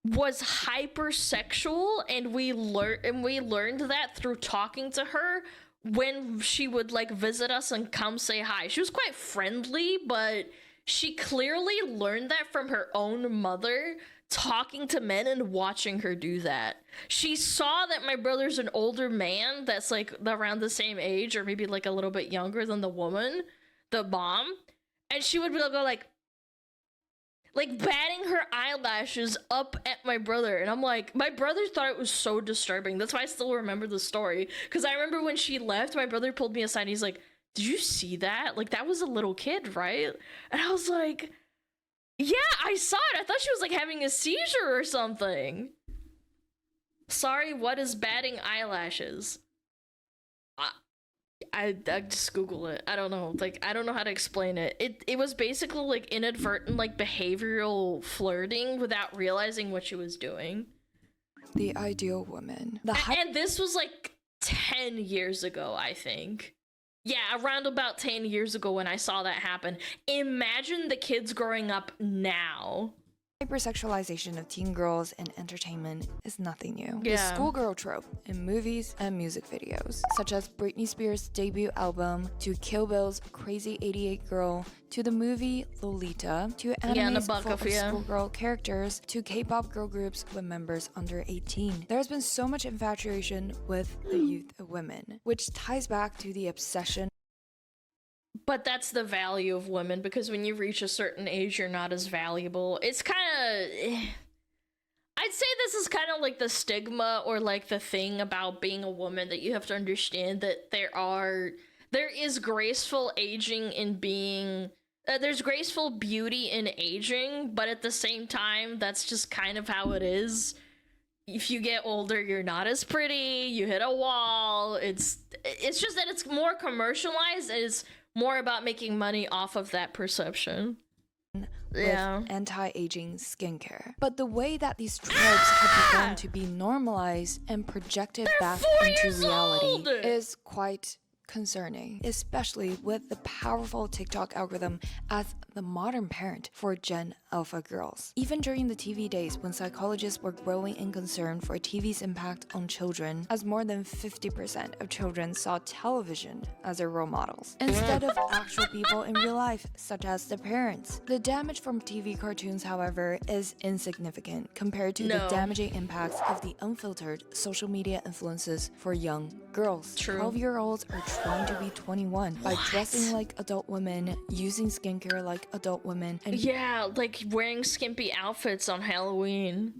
was hypersexual, and we learned that through talking to her when she would, like, visit us and come say hi. She was quite friendly, but she clearly learned that from her own mother, talking to men and watching her do that. She saw that my brother's an older man that's like around the same age or maybe like a little bit younger than the woman, the mom, and she would go like batting her eyelashes up at my brother. And I'm like, my brother thought it was so disturbing. That's why I still remember the story, because I remember when she left, my brother pulled me aside and he's like, did you see that? Like, that was a little kid, right? And I was like, yeah, I saw it. I thought she was like having a seizure or something. Sorry, what is batting eyelashes? I just Google it. I don't know. Like, I don't know how to explain it. It was basically like inadvertent, like behavioral flirting without realizing what she was doing. The ideal woman. And this was like 10 years ago, I think. Yeah, around about 10 years ago when I saw that happen. Imagine the kids growing up now. Hypersexualization of teen girls in entertainment is nothing new. Yeah. The schoolgirl trope in movies and music videos, such as Britney Spears' debut album, to Kill Bill's Crazy 88 Girl, to the movie Lolita, to animes full of schoolgirl characters, to K-pop girl groups with members under 18. There has been so much infatuation with the youth of women, which ties back to the obsession. But that's the value of women, because when you reach a certain age, you're not as valuable. It's kind of... I'd say this is kind of like the stigma or like the thing about being a woman, that you have to understand that there is graceful aging in being... there's graceful beauty in aging, but at the same time, that's just kind of how it is. If you get older, you're not as pretty, you hit a wall. It's just that it's more commercialized, and it's more about making money off of that perception. With anti-aging skincare. But the way that these tropes have begun to be normalized and projected back into reality is quite concerning, especially with the powerful TikTok algorithm as the modern parent for Gen Alpha girls. Even during the TV days when psychologists were growing in concern for TV's impact on children, as more than 50% of children saw television as their role models, instead of actual people in real life, such as their parents. The damage from TV cartoons, however, is insignificant compared to the damaging impacts of the unfiltered social media influences for young girls. 12-year-olds are trying to be 21 by dressing like adult women, using skincare like adult women, and like wearing skimpy outfits on Halloween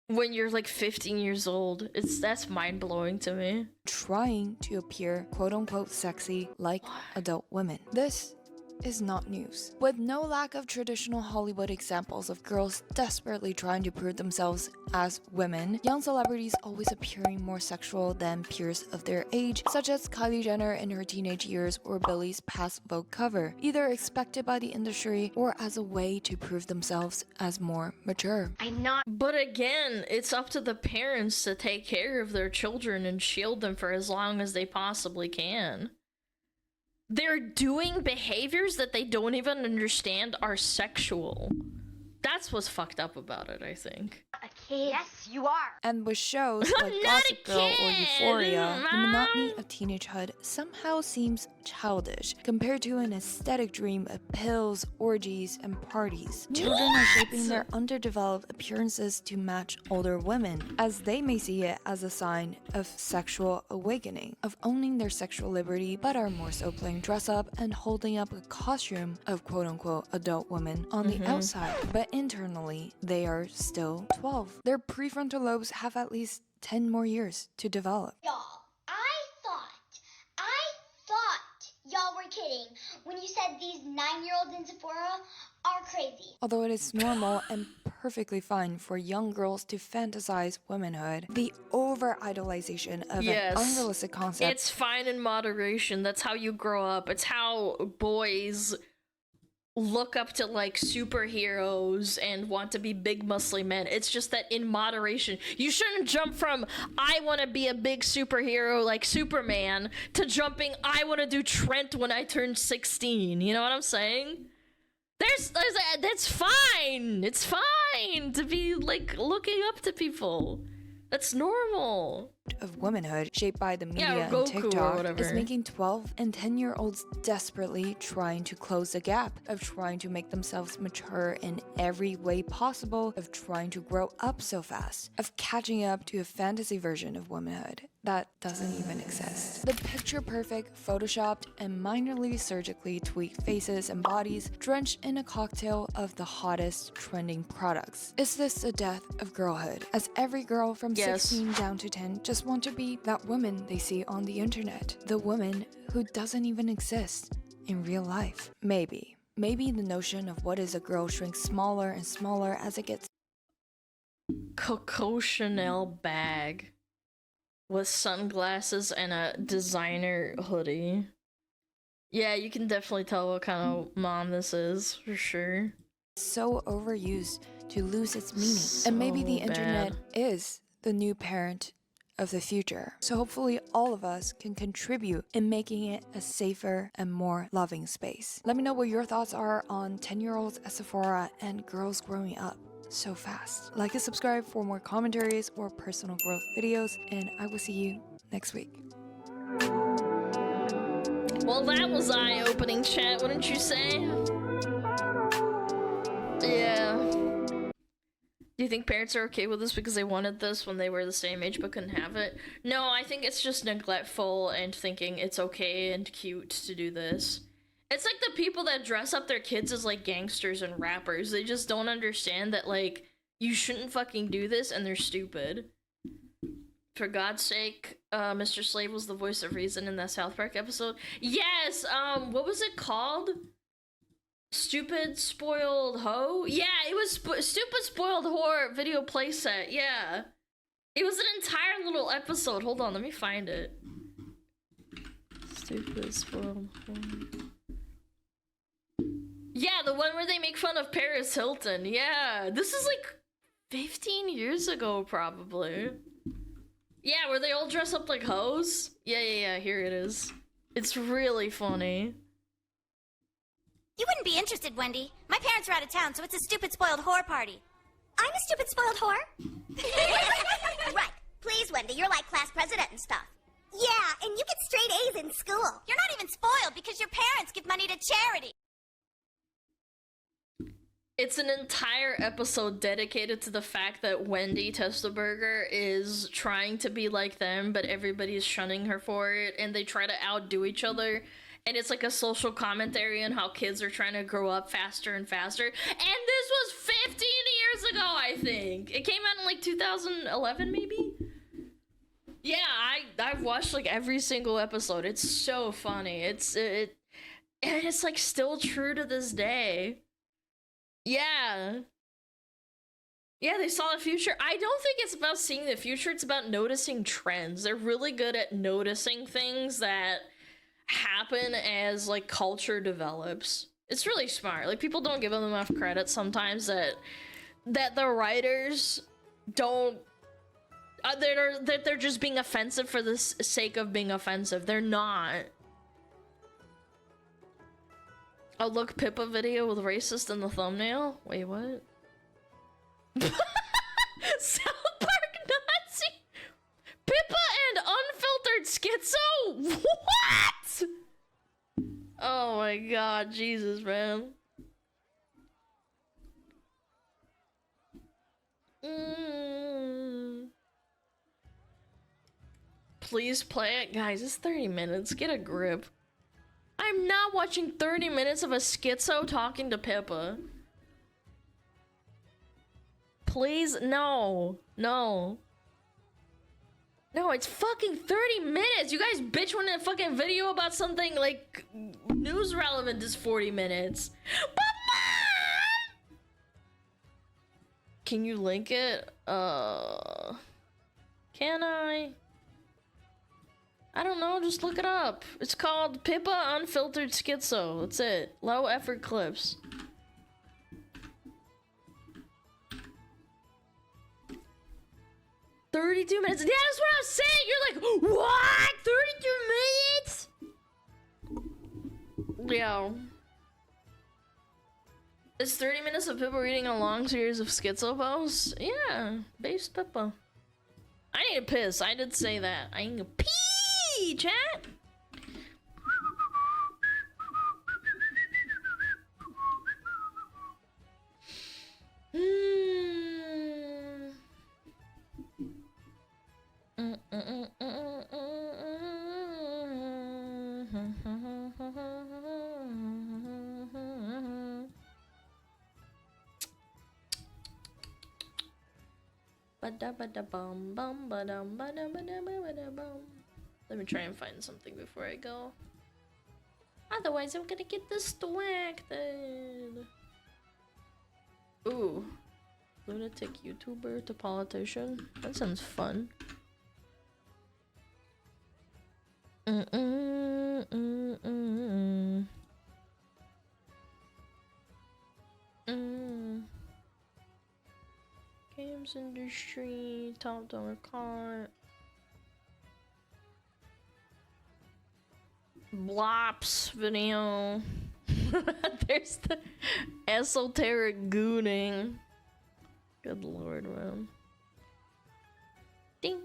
when you're like 15 years old. That's mind-blowing to me. Trying to appear quote-unquote sexy like adult women. This is not news. With no lack of traditional Hollywood examples of girls desperately trying to prove themselves as women, young celebrities always appearing more sexual than peers of their age, such as Kylie Jenner in her teenage years or Billie's past Vogue cover, either expected by the industry or as a way to prove themselves as more mature. But again, it's up to the parents to take care of their children and shield them for as long as they possibly can. They're doing behaviors that they don't even understand are sexual. That's what's fucked up about it, I think. A kid? Yes, you are. And with shows like Gossip Girl or Euphoria, the monotony of teenagehood somehow seems childish compared to an aesthetic dream of pills, orgies, and parties. Children are shaping their underdeveloped appearances to match older women, as they may see it as a sign of sexual awakening, of owning their sexual liberty, but are more so playing dress up and holding up a costume of quote-unquote adult women on the outside, but internally, they are still 12. Their prefrontal lobes have at least 10 more years to develop. Y'all, I thought y'all were kidding when you said these 9-year-olds in Sephora are crazy. Although it is normal and perfectly fine for young girls to fantasize womanhood, the over-idolization of an unrealistic concept. It's fine in moderation. That's how you grow up. It's how boys look up to like superheroes and want to be big muscly men. It's just that in moderation. You shouldn't jump from I want to be a big superhero like Superman to jumping I want to do Trent when I turn 16. You know what I'm saying? That's fine. It's fine to be like looking up to people. That's normal. Of womanhood shaped by the media Yeah, and Goku or TikTok whatever. is making 12 and 10-year-olds desperately trying to close the gap of trying to make themselves mature in every way possible, of trying to grow up so fast, of catching up to a fantasy version of womanhood that doesn't even exist. The picture-perfect, photoshopped, and minorly surgically tweaked faces and bodies drenched in a cocktail of the hottest trending products. Is this the death of girlhood? As every girl from 16 down to 10 just want to be that woman they see on the internet. The woman who doesn't even exist in real life. Maybe the notion of what is a girl shrinks smaller and smaller as it gets. Coco Chanel bag with sunglasses and a designer hoodie. Yeah, you can definitely tell what kind of mom this is, for sure. So overused to lose its meaning. And maybe the internet is the new parent of the future. So hopefully all of us can contribute in making it a safer and more loving space. Let me know what your thoughts are on 10-year-olds at Sephora and girls growing up so fast. Like and subscribe for more commentaries or personal growth videos, and I will see you next week. Well, that was eye-opening, chat, wouldn't you say? Yeah. Do you think parents are okay with this because they wanted this when they were the same age but couldn't have it? No, I think it's just neglectful and thinking it's okay and cute to do this. It's like the people that dress up their kids as like gangsters and rappers. They just don't understand that like you shouldn't fucking do this and they're stupid. For God's sake, Mr. Slave was the voice of reason in that South Park episode. Yes, what was it called? Stupid Spoiled Hoe? Yeah, it was Stupid Spoiled Whore video playset, yeah. It was an entire little episode. Hold on, let me find it. Stupid Spoiled Whore. Yeah, the one where they make fun of Paris Hilton. Yeah, this is like 15 years ago, probably. Yeah, where they all dress up like hoes. Yeah, here it is. It's really funny. You wouldn't be interested, Wendy. My parents are out of town, so it's a stupid spoiled whore party. I'm a stupid spoiled whore? Right. Please, Wendy, you're like class president and stuff. Yeah, and you get straight A's in school. You're not even spoiled because your parents give money to charity. It's an entire episode dedicated to the fact that Wendy Testaburger is trying to be like them, but everybody's shunning her for it, and they try to outdo each other. And it's like a social commentary on how kids are trying to grow up faster and faster. And this was 15 years ago, I think. It came out in like 2011, maybe? Yeah, I've watched like every single episode. It's so funny. And it's like still true to this day. Yeah. Yeah, they saw the future. I don't think it's about seeing the future. It's about noticing trends. They're really good at noticing things that happen as like culture develops. It's really smart. Like people don't give them enough credit sometimes that the writers don't that they're just being offensive for the sake of being offensive. They're not. A Look Pippa video with racist in the thumbnail? Wait, what? South Park Nazi? Pippa and unfiltered schizo? What? Oh my god, Jesus, man. Please play it. Guys, it's 30 minutes. Get a grip. I'm not watching 30 minutes of a schizo talking to Pippa. Please, no. No, it's fucking 30 minutes. You guys bitch when a fucking video about something like news relevant is 40 minutes. But Mom! Can you link it? Can I? I don't know, just look it up. It's called Pippa Unfiltered Schizo. That's it. Low effort clips. "32 minutes. Yeah, that's what I was saying. You're like, what? 32 minutes? Yo. Is 30 minutes of Pippa reading a long series of Schizo posts? Yeah, base Pippa. I need a piss. I did say that. I need a pee, chat. Let me try and find something before I go. Otherwise, I'm gonna get distracted. Ooh. Lunatic YouTuber to politician? That sounds fun. Games industry, top dollar car. Blops video. There's the esoteric gooning. Good lord, man. Ding.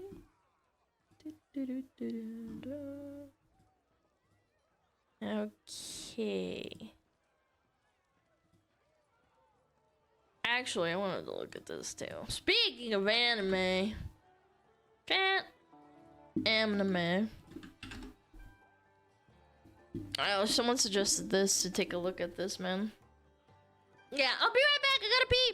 Okay. Actually, I wanted to look at this too. Speaking of anime, chat, anime. Oh, someone suggested this to take a look at this, man. Yeah, I'll be right back. I gotta pee.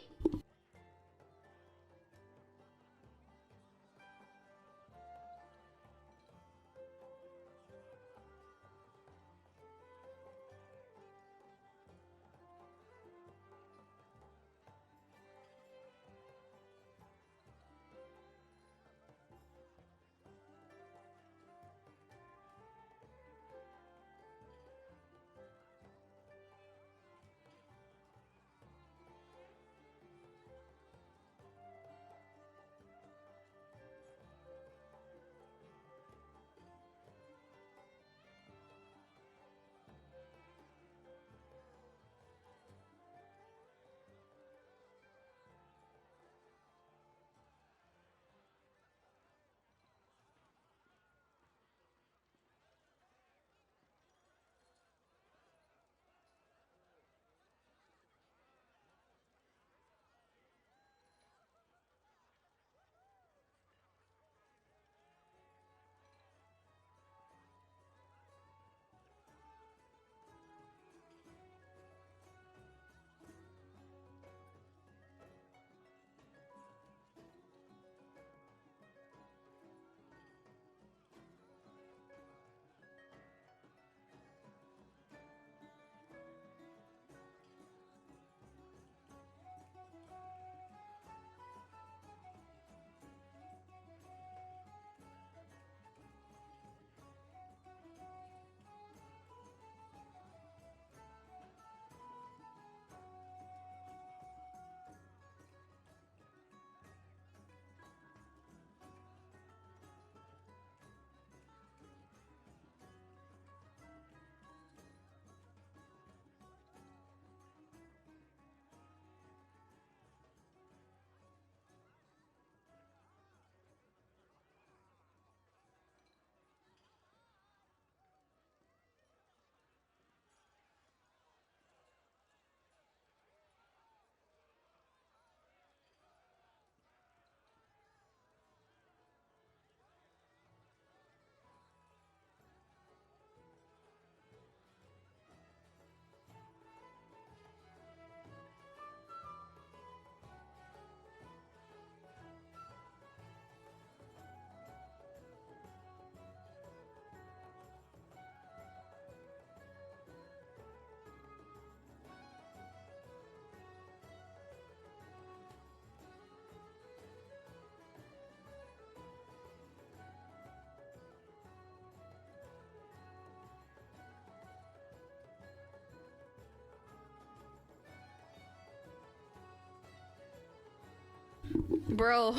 Bro.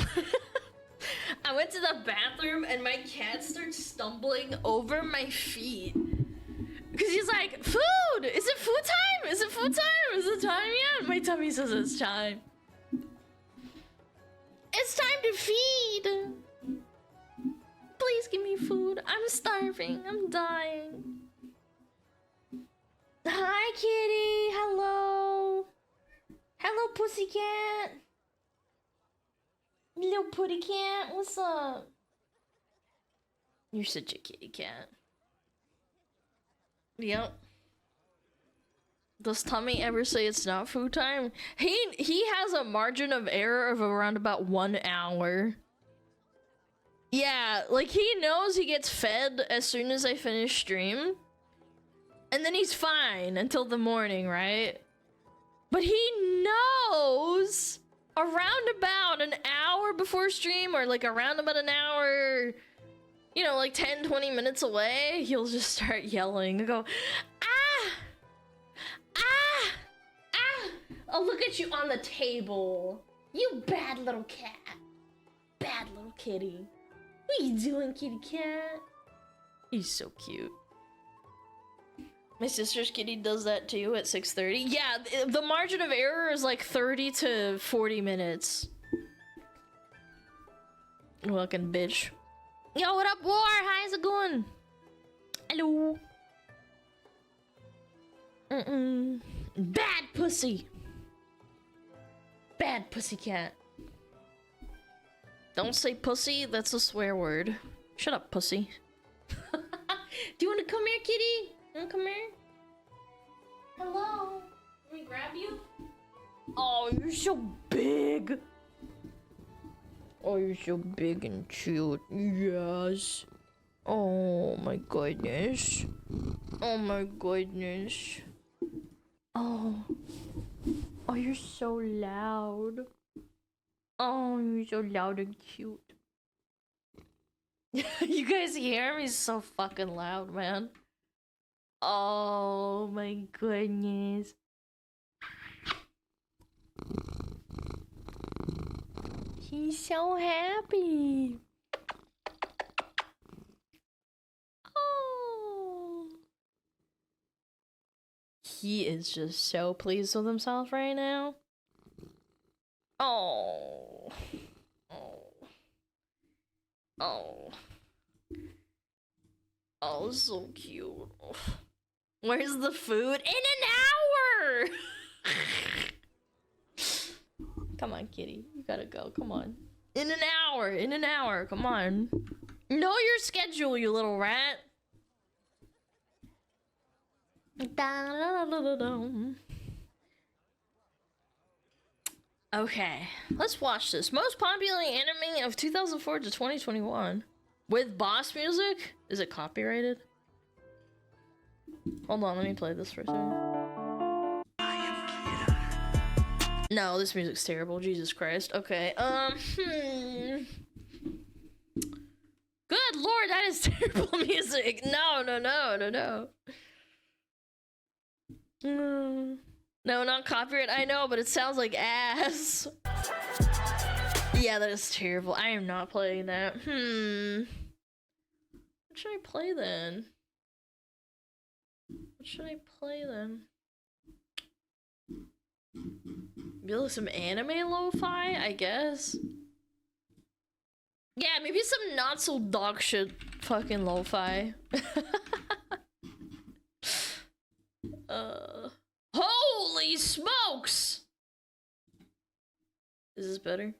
I went to the bathroom and my cat starts stumbling over my feet. Cause he's like, food! Is it food time? Is it food time? Is it time yet? My tummy says it's time. It's time to feed! Please give me food. I'm starving. I'm dying. Hi, kitty. Hello. Hello, pussycat. Little putty cat. What's up? You're such a kitty cat. Yep. Does Tommy ever say it's not food time? He has a margin of error of around about 1 hour. Yeah, like he knows he gets fed as soon as I finish stream. And then he's fine until the morning, right? But he knows around about an hour before stream, or like around about an hour, you know, like 10-20 minutes away, he'll just start yelling and go, ah! Ah! Ah! Oh, look at you on the table. You bad little cat. Bad little kitty. What are you doing, kitty cat? He's so cute. My sister's kitty does that too at 6:30. Yeah, the margin of error is like 30 to 40 minutes. Fucking bitch. Yo, what up, War? How's it going? Hello. Bad pussy. Bad pussy cat. Don't say pussy, that's a swear word. Shut up, pussy. Do you want to come here, kitty? You want to come here? Hello. Let me grab you. Oh, you're so big. Oh, you're so big and cute. Yes. Oh my goodness. Oh my goodness. Oh. Oh, you're so loud. Oh, you're so loud and cute. You guys hear him? He's so fucking loud, man. Oh my goodness. He's so happy. Oh. He is just so pleased with himself right now. Oh. Oh. Oh. Oh, so cute. Where's the food? In an hour! Come on, kitty. You gotta go. Come on. In an hour. In an hour. Come on. Know your schedule, you little rat. Okay. Let's watch this. Most popular anime of 2004 to 2021. With boss music? Is it copyrighted? Hold on, let me play this for a second. No, this music's terrible. Jesus Christ. Okay, Good lord, that is terrible music. No. No, not copyright. I know, but it sounds like ass. Yeah, that is terrible. I am not playing that. What should I play then? Maybe like some anime lo-fi, I guess. Yeah, maybe some not so dog shit fucking lo-fi. Holy smokes! Is this better?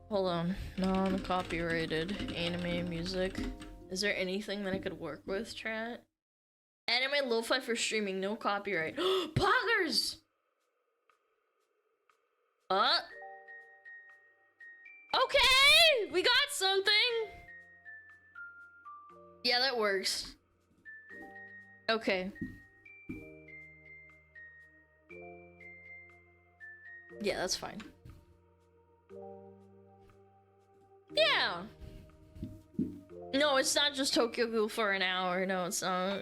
Hold on. Non-copyrighted anime music. Is there anything that I could work with, chat? Anime lo-fi for streaming, no copyright. Poggers! Okay! We got something! Yeah, that works. Okay. Yeah, that's fine. Yeah! No, it's not just Tokyo Ghoul for an hour. No, it's not.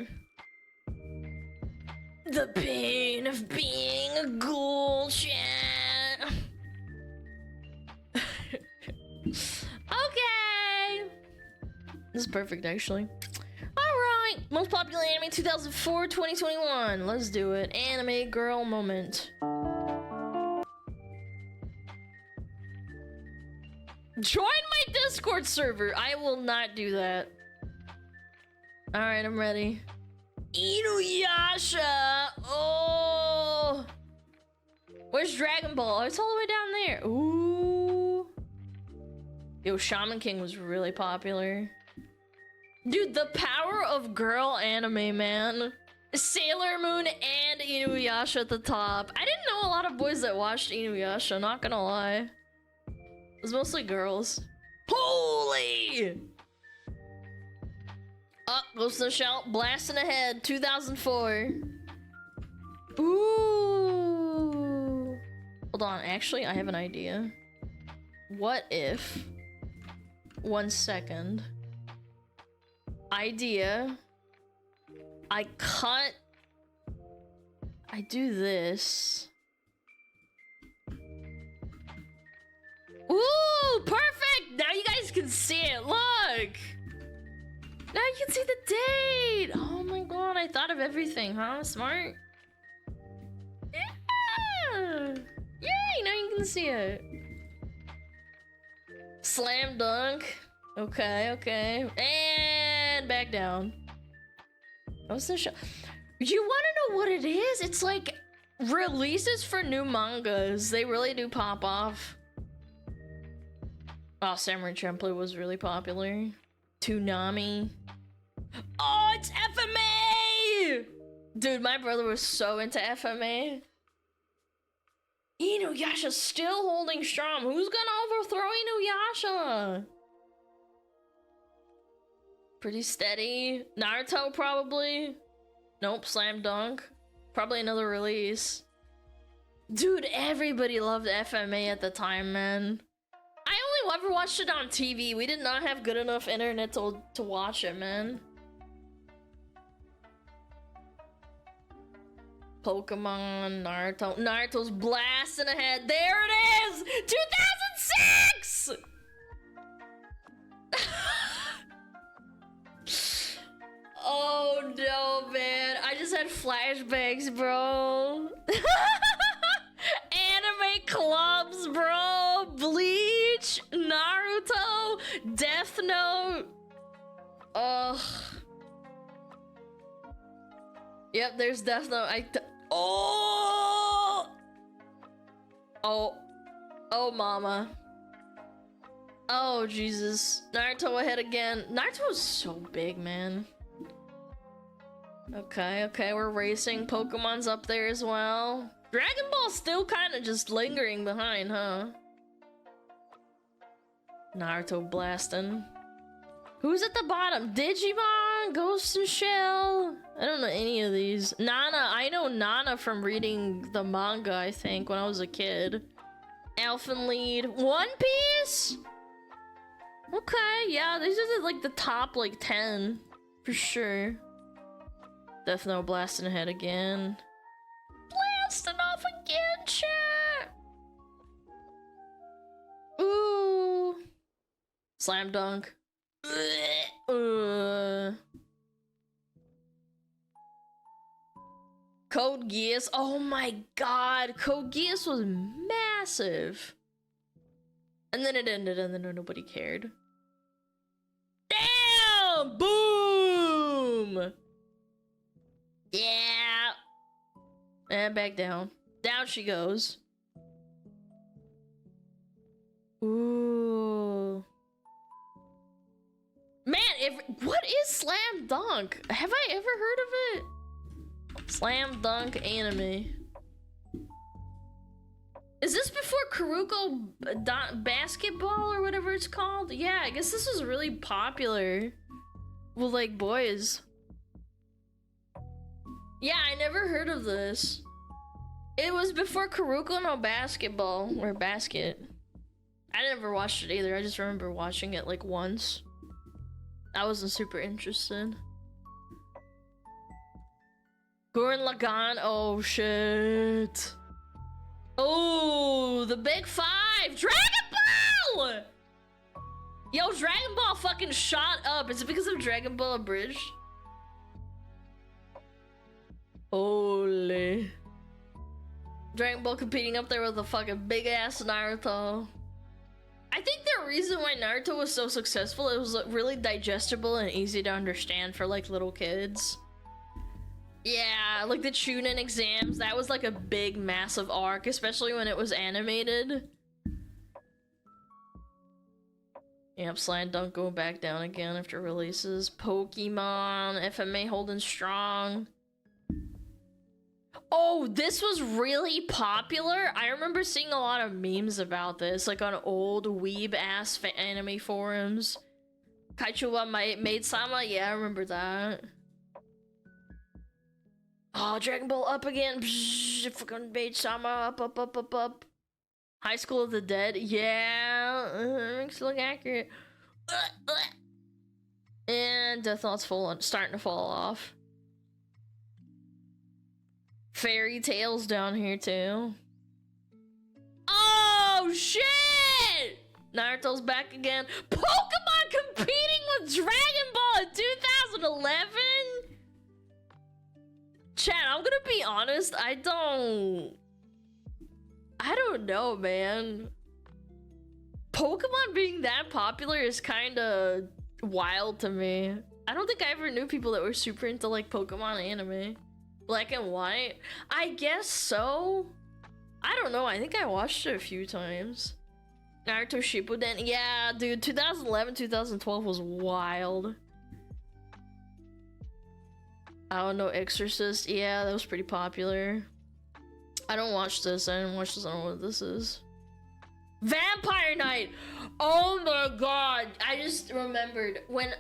The pain of being a ghoul, chat. Okay. This is perfect, actually. Alright. Most popular anime 2004, 2021. Let's do it. Anime girl moment. Join my Discord server. I will not do that. Alright, I'm ready. Inuyasha! Oh! Where's Dragon Ball? It's all the way down there. Ooh. Yo, Shaman King was really popular. Dude, the power of girl anime, man. Sailor Moon and Inuyasha at the top. I didn't know a lot of boys that watched Inuyasha, not gonna lie. It was mostly girls. Holy! Up, Ghost in the Shell, blasting ahead, 2004. Ooh. Hold on, actually, I have an idea. What if... 1 second. Idea. I do this. Ooh, perfect! Now you guys can see it, look! Now you can see the date! Oh my god, I thought of everything, huh? Smart. Yeah! Yay, now you can see it. Slam dunk. Okay, okay. And back down. What's the show? You wanna know what it is? It's like releases for new mangas. They really do pop off. Oh, Samurai Champloo was really popular. Toonami. Oh, it's FMA! Dude, my brother was so into FMA. Inuyasha's still holding strong. Who's gonna overthrow Inuyasha? Pretty steady. Naruto, probably. Nope, Slam Dunk. Probably another release. Dude, everybody loved FMA at the time, man. I only ever watched it on TV. We did not have good enough internet to watch it, man. Pokemon, Naruto. Naruto's blasting ahead. There it is! 2006! Oh no, man. I just had flashbacks, bro. Anime clubs, bro. Bleach, Naruto, Death Note. Ugh. Yep, there's Death Note. Oh! Oh, mama. Oh, Jesus. Naruto ahead again. Naruto was so big, man. Okay, okay, we're racing. Pokemon's up there as well. Dragon Ball's still kind of just lingering behind, huh? Naruto blasting. Who's at the bottom? Digimon? Ghost in Shell? I don't know any of these. Nana. I know Nana from reading the manga, I think, when I was a kid. Elfen Lied. One Piece? Okay, yeah, these are like the top, like, 10. For sure. Death Note blasting ahead again. Blasting off again, chat! Ooh. Slam Dunk. Code Geass. Oh my god. Code Geass was massive. And then it ended and then nobody cared. Damn! Boom! Yeah. And back down. Down she goes. Ooh. Man, what is Slam Dunk? Have I ever heard of it? Slam Dunk anime. Is this before Kuroko Basketball or whatever it's called? Yeah, I guess this was really popular with like boys. Yeah, I never heard of this. It was before Kuroko no Basketball or Basket. I never watched it either. I just remember watching it like once. I wasn't super interested. Gurren Lagann. Oh shit. Oh, the big five. Dragon Ball! Yo, Dragon Ball fucking shot up. Is it because of Dragon Ball Abridged? Holy. Dragon Ball competing up there with the fucking big ass Naruto. I think the reason why Naruto was so successful, it was really digestible and easy to understand for like little kids. Yeah, like the Chunin exams, that was like a big massive arc, especially when it was animated. Yep, Slam Dunk going back down again after releases. Pokemon, FMA holding strong. Oh, this was really popular. I remember seeing a lot of memes about this, like on old weeb-ass anime forums. Kaichuwa Maid-sama, yeah, I remember that. Oh, Dragon Ball up again. Psh, fucking Maid-sama, up. High School of the Dead, yeah, makes it look accurate. And Death Note's starting to fall off. Fairy Tales down here too. Oh shit! Naruto's back again. Pokemon competing with Dragon Ball in 2011? Chat, I'm gonna be honest, I don't know, man. Pokemon being that popular is kinda wild to me. I don't think I ever knew people that were super into like Pokemon anime. Black and white? I guess so. I don't know, I think I watched it a few times. Naruto Shippuden? Yeah, dude, 2011, 2012 was wild. I don't know, Exorcist? Yeah, that was pretty popular. I don't watch this, I don't know what this is. Vampire Night! Oh my god, I just remembered when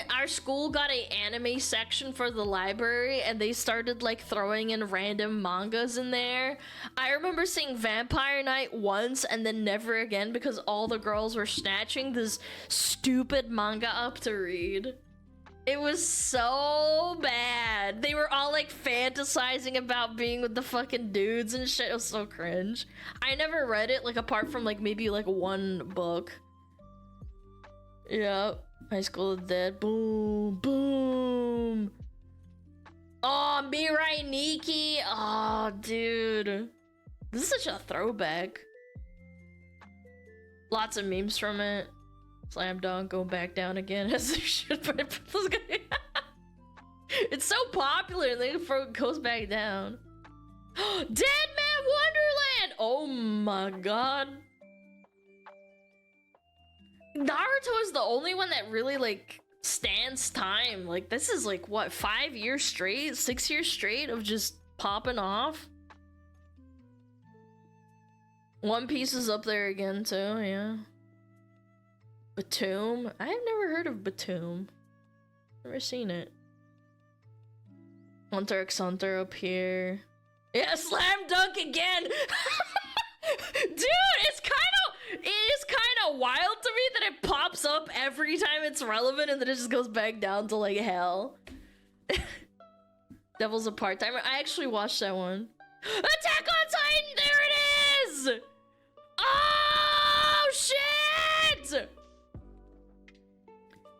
our school got an anime section for the library and they started like throwing in random mangas in there. I remember seeing Vampire Night once and then never again because all the girls were snatching this stupid manga up to read. It was so bad. They were all like fantasizing about being with the fucking dudes and shit. It was so cringe. I never read it, like apart from like maybe like one book. Yeah. High School of the Dead. Boom. Boom. Oh, Mirai Nikki. Oh, dude. This is such a throwback. Lots of memes from it. Slam Dunk going back down again as they should, but it's so popular and then it goes back down. Dead Man Wonderland! Oh my god. Naruto is the only one that really like stands time. Like this is like what, 5 years straight, 6 years straight of just popping off. One Piece is up there again too, yeah. Batum? I've never heard of Batum. Never seen it. Hunter x Hunter up here. Yeah, Slam Dunk again! Dude, it is kind of wild to me that it pops up every time it's relevant and then it just goes back down to like hell. Devil's a Part-Timer. I actually watched that one. Attack on Titan! There it is! Oh, shit!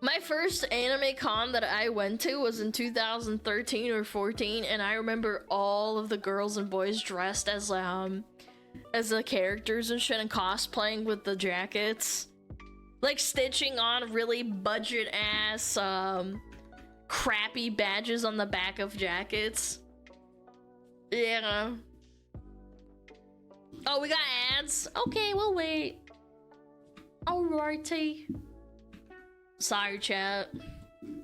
My first anime con that I went to was in 2013 or 14, and I remember all of the girls and boys dressed as the characters and shit and cosplaying with the jackets. Like stitching on really budget ass crappy badges on the back of jackets. Yeah. Oh, we got ads? Okay, we'll wait. Alrighty. Sorry, chat.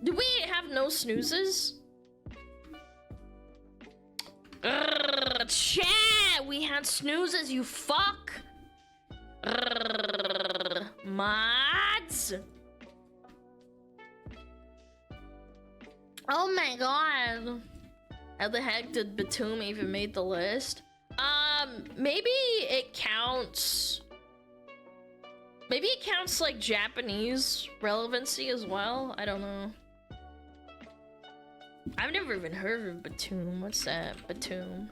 Do we have no snoozes? Chat! We had snoozes, you fuck! Mods! Oh my god. How the heck did Batum even make the list? Maybe it counts... Maybe it counts like Japanese relevancy as well. I don't know. I've never even heard of Batum. What's that? Batum.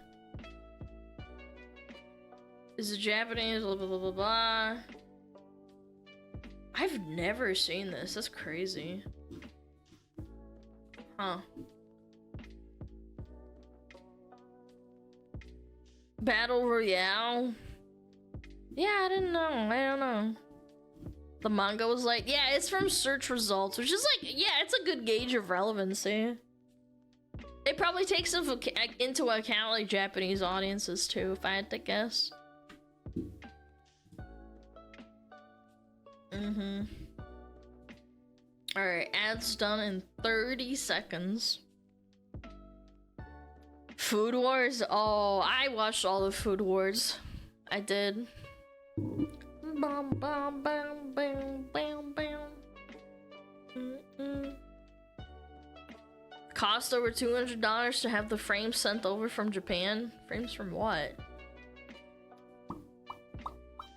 Is it Japanese? Blah, blah, blah, blah, blah. I've never seen this. That's crazy. Huh. Battle Royale? Yeah, I didn't know. I don't know. The manga was like, yeah, it's from search results, which is like, yeah, it's a good gauge of relevancy. It probably takes into account like Japanese audiences too, if I had to guess. Alright, ads done in 30 seconds. Food Wars? Oh, I watched all the Food Wars. I did. Bum, bum, bum, bum, bum, bum. Cost over $200 to have the frames sent over from Japan. Frames from what?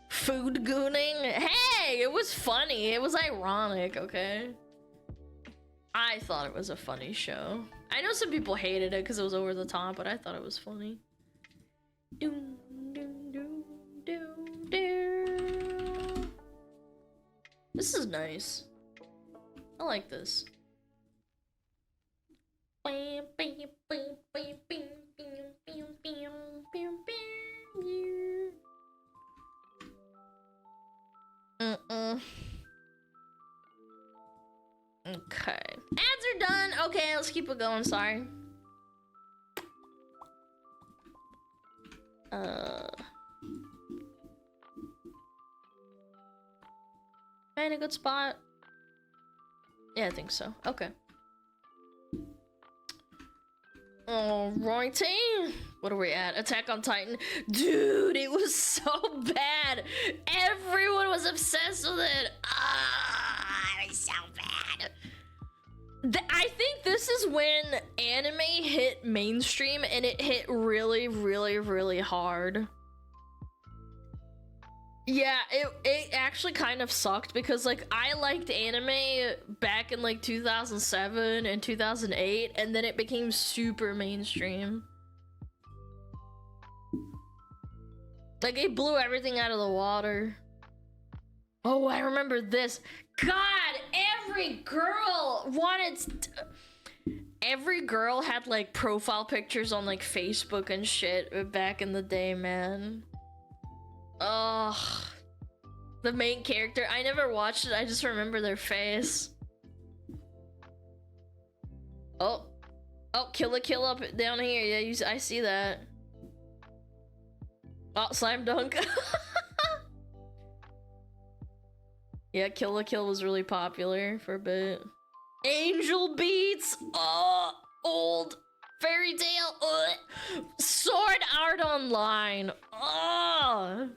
Food gooning? Hey, it was funny. It was ironic, okay? I thought it was a funny show. I know some people hated it because it was over the top, but I thought it was funny. This is nice. I like this. Okay. Ads are done. Okay, let's keep it going. Sorry. Find a good spot. Yeah, I think so. Okay. Alrighty. What are we at? Attack on Titan. Dude, it was so bad. Everyone was obsessed with it. It was so bad. I think this is when anime hit mainstream and it hit really, really, really hard. Yeah, it actually kind of sucked because like I liked anime back in like 2007 and 2008 and then it became super mainstream. Like it blew everything out of the water. Oh, I remember this. God, every girl had like profile pictures on like Facebook and shit back in the day, man. Ugh. The main character, I never watched it, I just remember their face. Oh, kill up down here. Yeah, I see that. Oh, slam dunk. Yeah, Kill la Kill was really popular for a bit. Angel Beats! Old fairy tale! Sword Art Online! I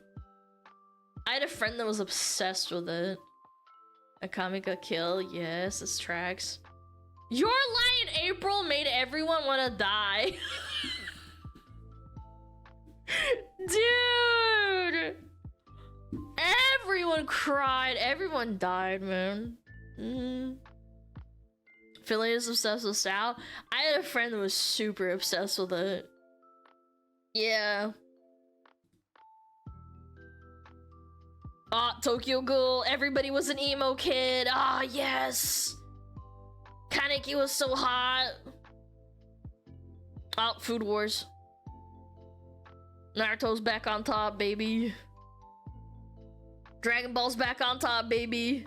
had a friend that was obsessed with it. Akamika Kill, yes, this tracks. Your Lie in April made everyone want to die. Dude! Everyone cried, everyone died, man. Philly is obsessed with Sal. I had a friend that was super obsessed with it. Yeah. Tokyo Ghoul. Everybody was an emo kid. Yes. Kaneki was so hot. Food Wars. Naruto's back on top, baby. Dragon Ball's back on top, baby.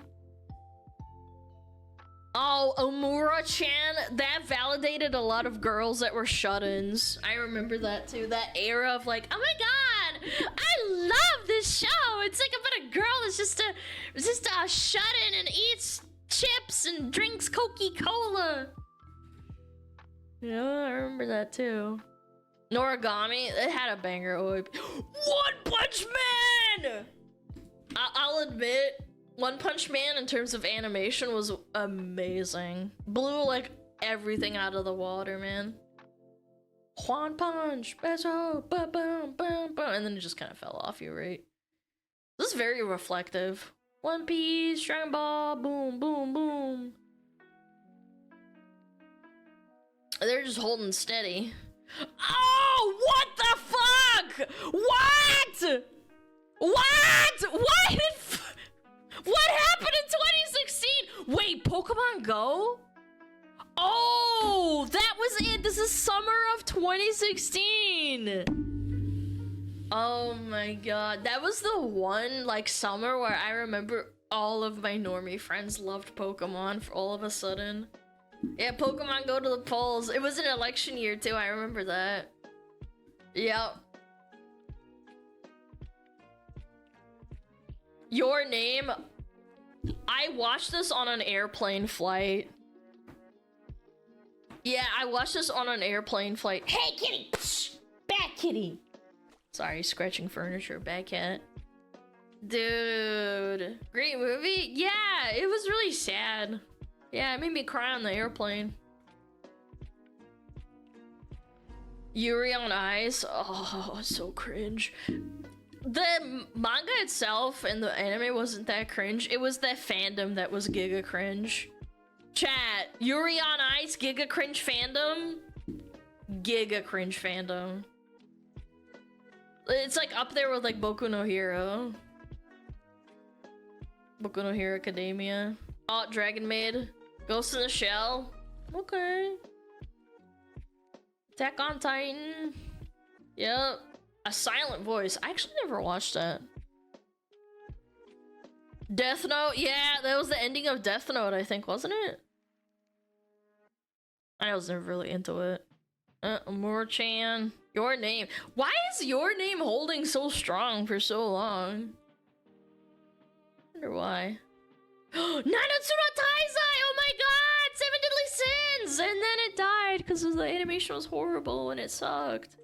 Oh, Omura-chan, that validated a lot of girls that were shut-ins. I remember that too, that era of like, oh my god, I love this show. It's like about a girl that's just a shut-in and eats chips and drinks Coca-Cola. Yeah, I remember that too. Noragami, it had a banger. One Punch Man! I'll admit, One Punch Man in terms of animation was amazing. Blew like everything out of the water, man. One Punch, special, ba bum bum bum, and then it just kind of fell off you, right? This is very reflective. One Piece, Dragon Ball, boom, boom, boom. They're just holding steady. Oh, what the fuck? What? What happened in 2016? Wait, Pokemon Go? Oh, that was it. This is summer of 2016. Oh my god. That was the one, like, summer where I remember all of my normie friends loved Pokemon for all of a sudden. Yeah, Pokemon Go to the polls. It was an election year too, I remember that. Yep. Your Name. I watched this on an airplane flight. Yeah, I watched this on an airplane flight. Hey, kitty! Psh, bad kitty! Sorry, scratching furniture, bad cat. Dude. Great movie? Yeah, it was really sad. Yeah, it made me cry on the airplane. Yuri on Ice. Oh, so cringe. The manga itself and the anime wasn't that cringe. It was that fandom that was giga cringe. Chat, Yuri on Ice, giga cringe fandom? Giga cringe fandom. It's like up there with like Boku no Hero. Boku no Hero Academia. Oh, Dragon Maid. Ghost in the Shell. Okay. Attack on Titan. Yep. A Silent Voice. I actually never watched that. Death Note. Yeah, that was the ending of Death Note, I think, wasn't it? I was never really into it. Amor-chan. Your Name. Why is Your Name holding so strong for so long? I wonder why. Nanatsu no Taizai! Oh my god! 7 Deadly Sins! And then it died because the animation was horrible and it sucked.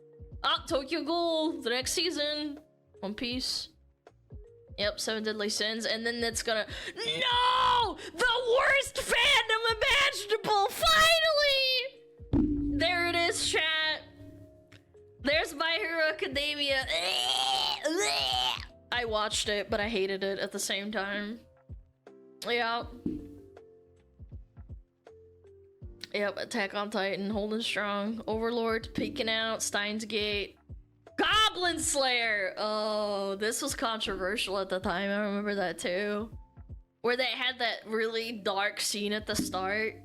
Ah, Tokyo Ghoul, the next season. One Piece. Yep, 7 Deadly Sins, and then that's gonna... No! The worst fandom imaginable! Finally! There it is, chat. There's My Hero Academia. I watched it, but I hated it at the same time. Yeah. Yep, Attack on Titan, holding strong. Overlord, peeking out. Steins Gate. Goblin Slayer! Oh, this was controversial at the time. I remember that too. Where they had that really dark scene at the start.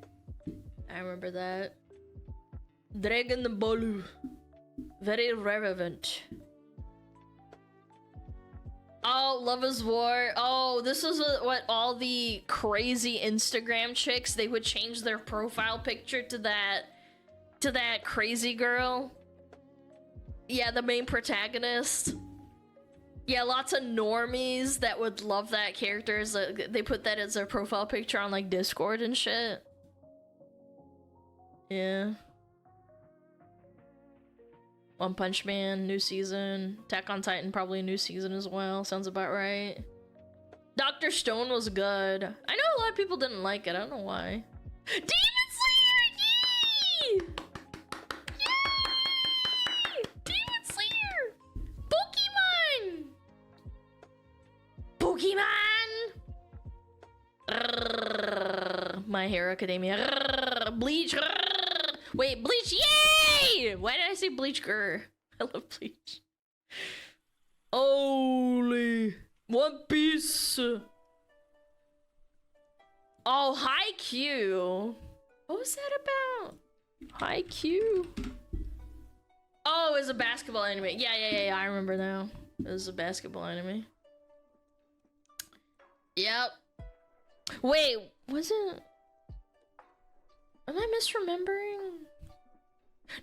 I remember that. Dragon Ball. Very relevant. Oh, Love is War. Oh, this was what all the crazy Instagram chicks, they would change their profile picture to that crazy girl. Yeah, the main protagonist. Yeah, lots of normies that would love that character. They put that as their profile picture on like Discord and shit. Yeah. One Punch Man, new season. Attack on Titan, probably a new season as well. Sounds about right. Dr. Stone was good. I know a lot of people didn't like it. I don't know why. Demon Slayer! Yay! Yay! Demon Slayer! Pokemon! Pokemon! My Hero Academia. Bleach. Wait, Bleach, yay! Why did I say Bleach? I love Bleach. Holy. One Piece. Oh, Haikyuu. What was that about? Haikyuu. Oh, it was a basketball anime. Yeah, I remember now. It was a basketball anime. Yep. Wait, was it... Am I misremembering?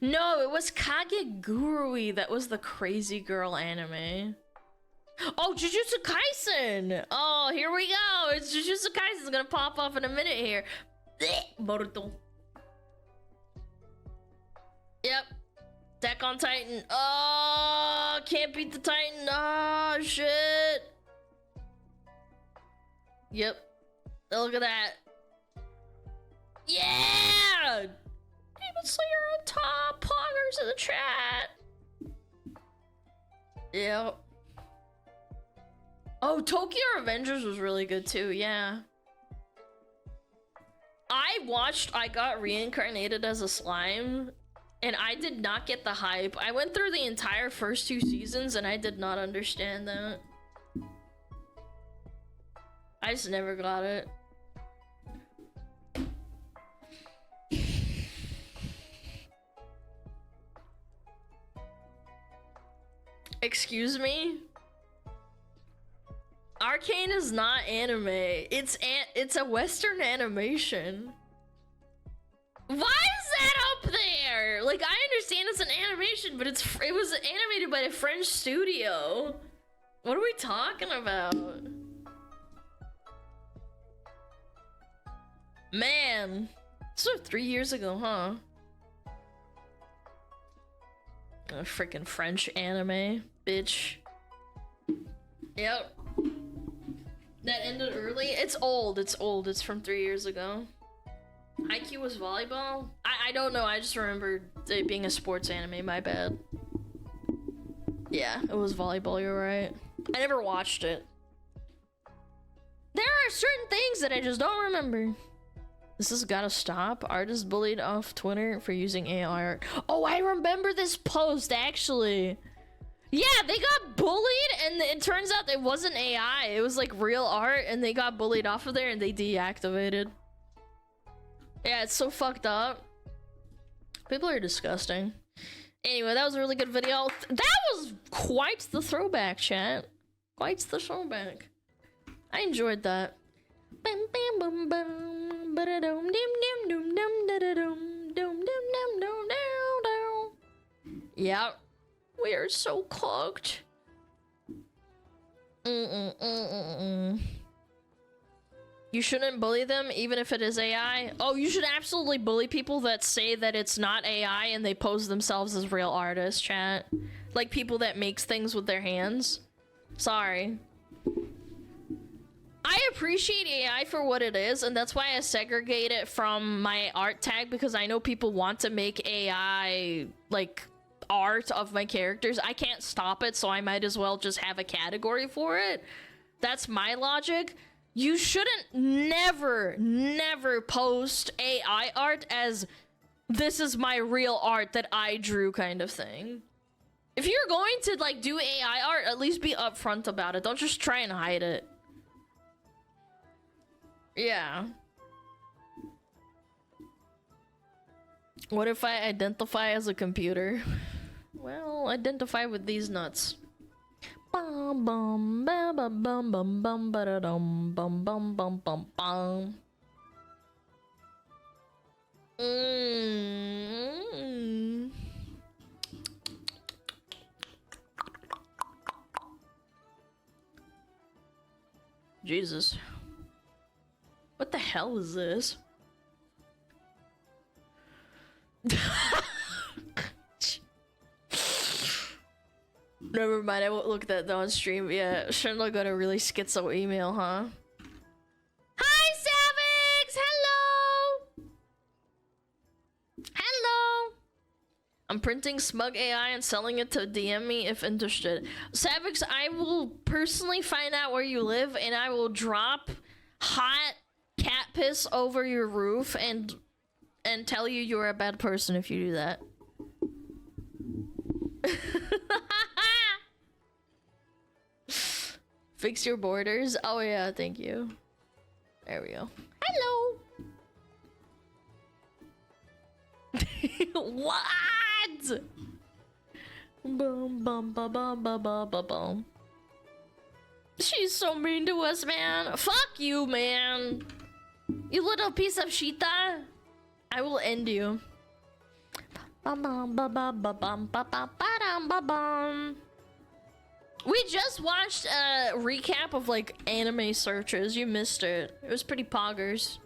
No, it was Kagegurui that was the crazy girl anime. Oh, Jujutsu Kaisen! Oh, here we go! It's Jujutsu Kaisen. It's gonna pop off in a minute here. Boruto. Yep. Attack on Titan. Oh, can't beat the Titan. Oh, shit. Yep. Look at that. Yeah! Demon Slayer on top. Poggers in the chat. Yep. Oh, Tokyo Revengers was really good too, yeah. I got reincarnated as a slime, and I did not get the hype. I went through the entire first 2 seasons, and I did not understand that. I just never got it. Excuse me? Arcane is not anime. It's a Western animation. Why is that up there? Like, I understand it's an animation, but it was animated by a French studio. What are we talking about? Man, this was 3 years ago, huh? A freaking French anime, bitch. Yep. That ended early? It's old, it's from 3 years ago. IQ was volleyball? I don't know, I just remember it being a sports anime, my bad. Yeah, it was volleyball, you're right. I never watched it. There are certain things that I just don't remember. This has gotta stop. Artists bullied off Twitter for using AI art. Oh, I remember this post, actually. Yeah, they got bullied, and it turns out it wasn't AI. It was like real art, and they got bullied off of there, and they deactivated. Yeah, it's so fucked up. People are disgusting. Anyway, that was a really good video. That was quite the throwback, chat. Quite the throwback. I enjoyed that. Bam bam bum bum ba dum dim dim dum dum da da dum dum dum dum dum dum. Yep. We are so cooked. You shouldn't bully them, even if it is AI. Oh, you should absolutely bully people that say that it's not AI and they pose themselves as real artists, chat. Like people that makes things with their hands. Sorry. I appreciate AI for what it is, and that's why I segregate it from my art tag, because I know people want to make AI, like, art of my characters. I can't stop it, so I might as well just have a category for it. That's my logic. You shouldn't never post AI art as this is my real art that I drew kind of thing. If you're going to like do AI art, at least be upfront about it. Don't just try and hide it. Yeah. What if I identify as a computer? Well, identify with these nuts. Bum bum ba ba bum bum bum ba da dum bum bum bum bum bum. Jesus. What the hell is this? Never mind, I won't look at that on stream. Yeah, Shenla got a really schizo email, huh? Hi, Savix! Hello! Hello! I'm printing Smug AI and selling it to DM me if interested. Savix, I will personally find out where you live and I will drop hot cat piss over your roof and tell you you're a bad person if you do that. Fix your borders. Oh yeah, thank you. There we go. Hello. What? Bum bum ba bum ba ba ba bum. She's so mean to us, man. Fuck you, man. You little piece of shita. I will end you. Bum bum ba ba ba bum ba ba ba dum ba bum. We just watched a recap of like anime searches. You missed it. It was pretty poggers.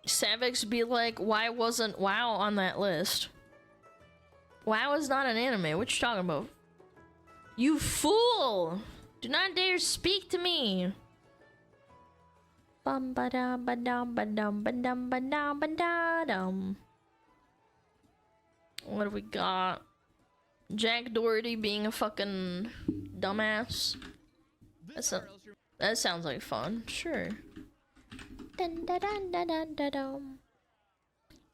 Savix be like, why wasn't WoW on that list? WoW is not an anime. What you talking about? You fool! Do not dare speak to me. Bum ba dum ba dum ba dum ba dum ba dum ba da dum. What do we got? Jack Doherty being a fucking dumbass. That sounds like fun. Sure. Dun da dun da dun da dum.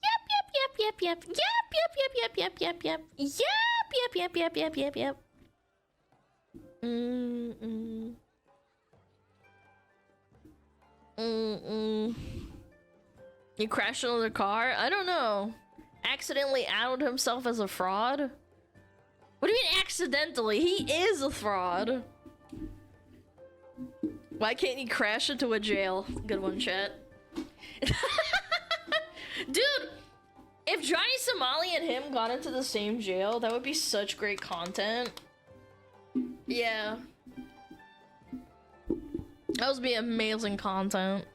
Yep. Yep. He crashed another car? I don't know. Accidentally outed himself as a fraud? What do you mean accidentally? He is a fraud. Why can't he crash into a jail? Good one, chat. Dude, if Johnny Somali and him got into the same jail, that would be such great content. Yeah. That would be amazing content.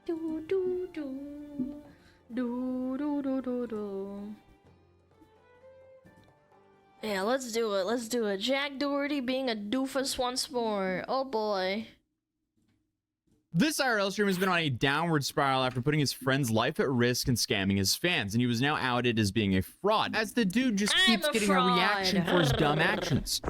Do do do. Do do do do do. Yeah, let's do it. Let's do it. Jack Doherty being a doofus once more. Oh boy. This IRL streamer has been on a downward spiral after putting his friend's life at risk and scamming his fans, and he was now outed as being a fraud, as the dude just keeps getting a reaction for his dumb actions.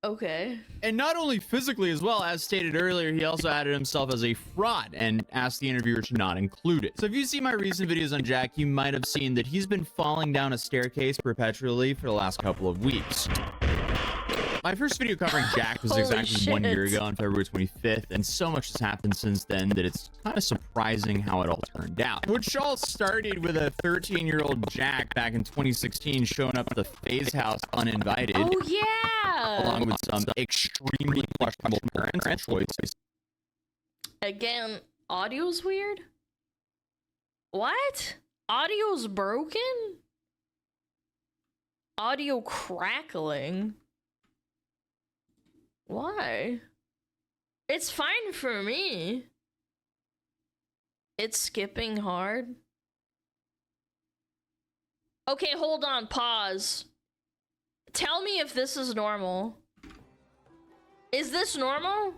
Okay. And not only physically as well, as stated earlier, he also outed himself as a fraud and asked the interviewer to not include it. So if you see my recent videos on Jack, you might have seen that he's been falling down a staircase perpetually for the last couple of weeks. My first video covering Jack was exactly 1 year ago on February 25th, and so much has happened since then that it's kind of surprising how it all turned out. Which all started with a 13-year-old Jack back in 2016 showing up at the FaZe house uninvited. Oh yeah! Along with some extremely questionable parent choices. Again, audio's weird? What? Audio's broken? Audio crackling? Why? It's fine for me. It's skipping hard. Okay, hold on, pause. Tell me if this is normal. Is this normal?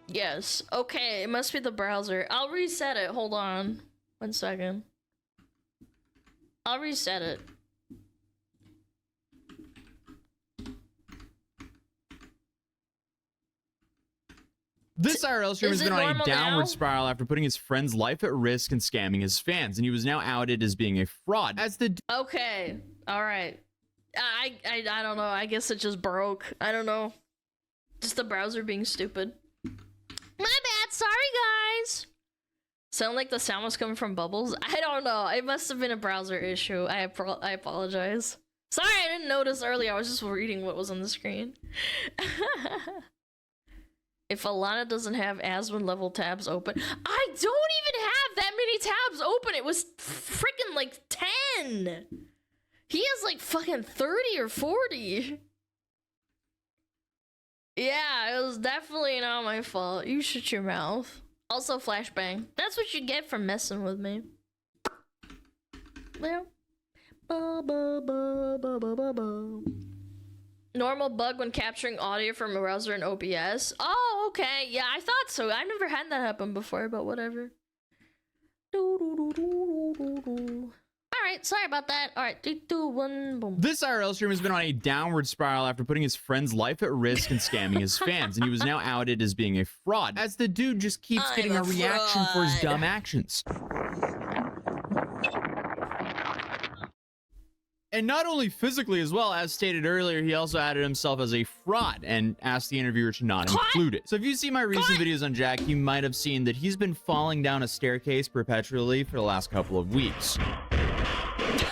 Yes. Okay, it must be the browser. I'll reset it. Hold on. 1 second. I'll reset it. This IRL streamer has been on a downward spiral after putting his friend's life at risk and scamming his fans, and he was now outed as being a fraud. As the okay, all right. I don't know. I guess it just broke. I don't know. Just the browser being stupid. My bad. Sorry, guys. Sound like the sound was coming from Bubbles? I don't know. It must have been a browser issue. I apologize. Sorry, I didn't notice earlier. I was just reading what was on the screen. If Alana doesn't have Aswin level tabs open, I don't even have that many tabs open. It was freaking like 10. He has like fucking 30 or 40. Yeah, it was definitely not my fault. You shut your mouth. Also, flashbang. That's what you get for messing with me. Well, normal bug when capturing audio from a browser in OBS. Oh, okay. Yeah, I thought so. I never had that happen before, but whatever. Alright, sorry about that. Alright, 3, 2, 1, boom. This IRL streamer has been on a downward spiral after putting his friend's life at risk and scamming his fans, and he was now outed as being a fraud, as the dude just keeps getting a reaction for his dumb actions. And not only physically as well, as stated earlier, he also outed himself as a fraud and asked the interviewer to not include it. So if you see my recent videos on Jack, you might have seen that he's been falling down a staircase perpetually for the last couple of weeks.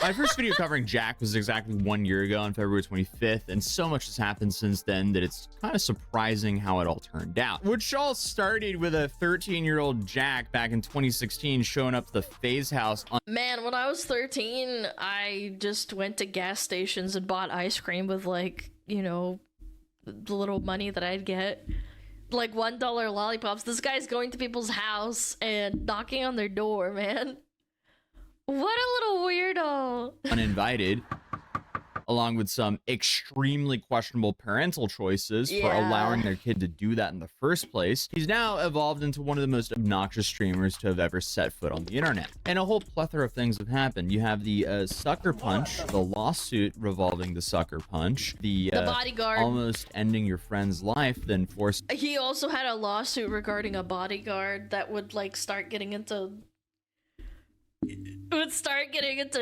My first video covering Jack was exactly 1 year ago on February 25th, and so much has happened since then that it's kind of surprising how it all turned out. Which all started with a 13-year-old Jack back in 2016 showing up to the FaZe house on— Man, when I was 13, I just went to gas stations and bought ice cream with, like, you know, the little money that I'd get. Like $1 lollipops. This guy's going to people's house and knocking on their door, man. What a little weirdo. Uninvited. along with some extremely questionable parental choices for allowing their kid to do that in the first place. He's now evolved into one of the most obnoxious streamers to have ever set foot on the internet. And a whole plethora of things have happened. You have the sucker punch, the lawsuit revolving the sucker punch, the bodyguard almost ending your friend's life, then forced. He also had a lawsuit regarding a bodyguard that would like start getting into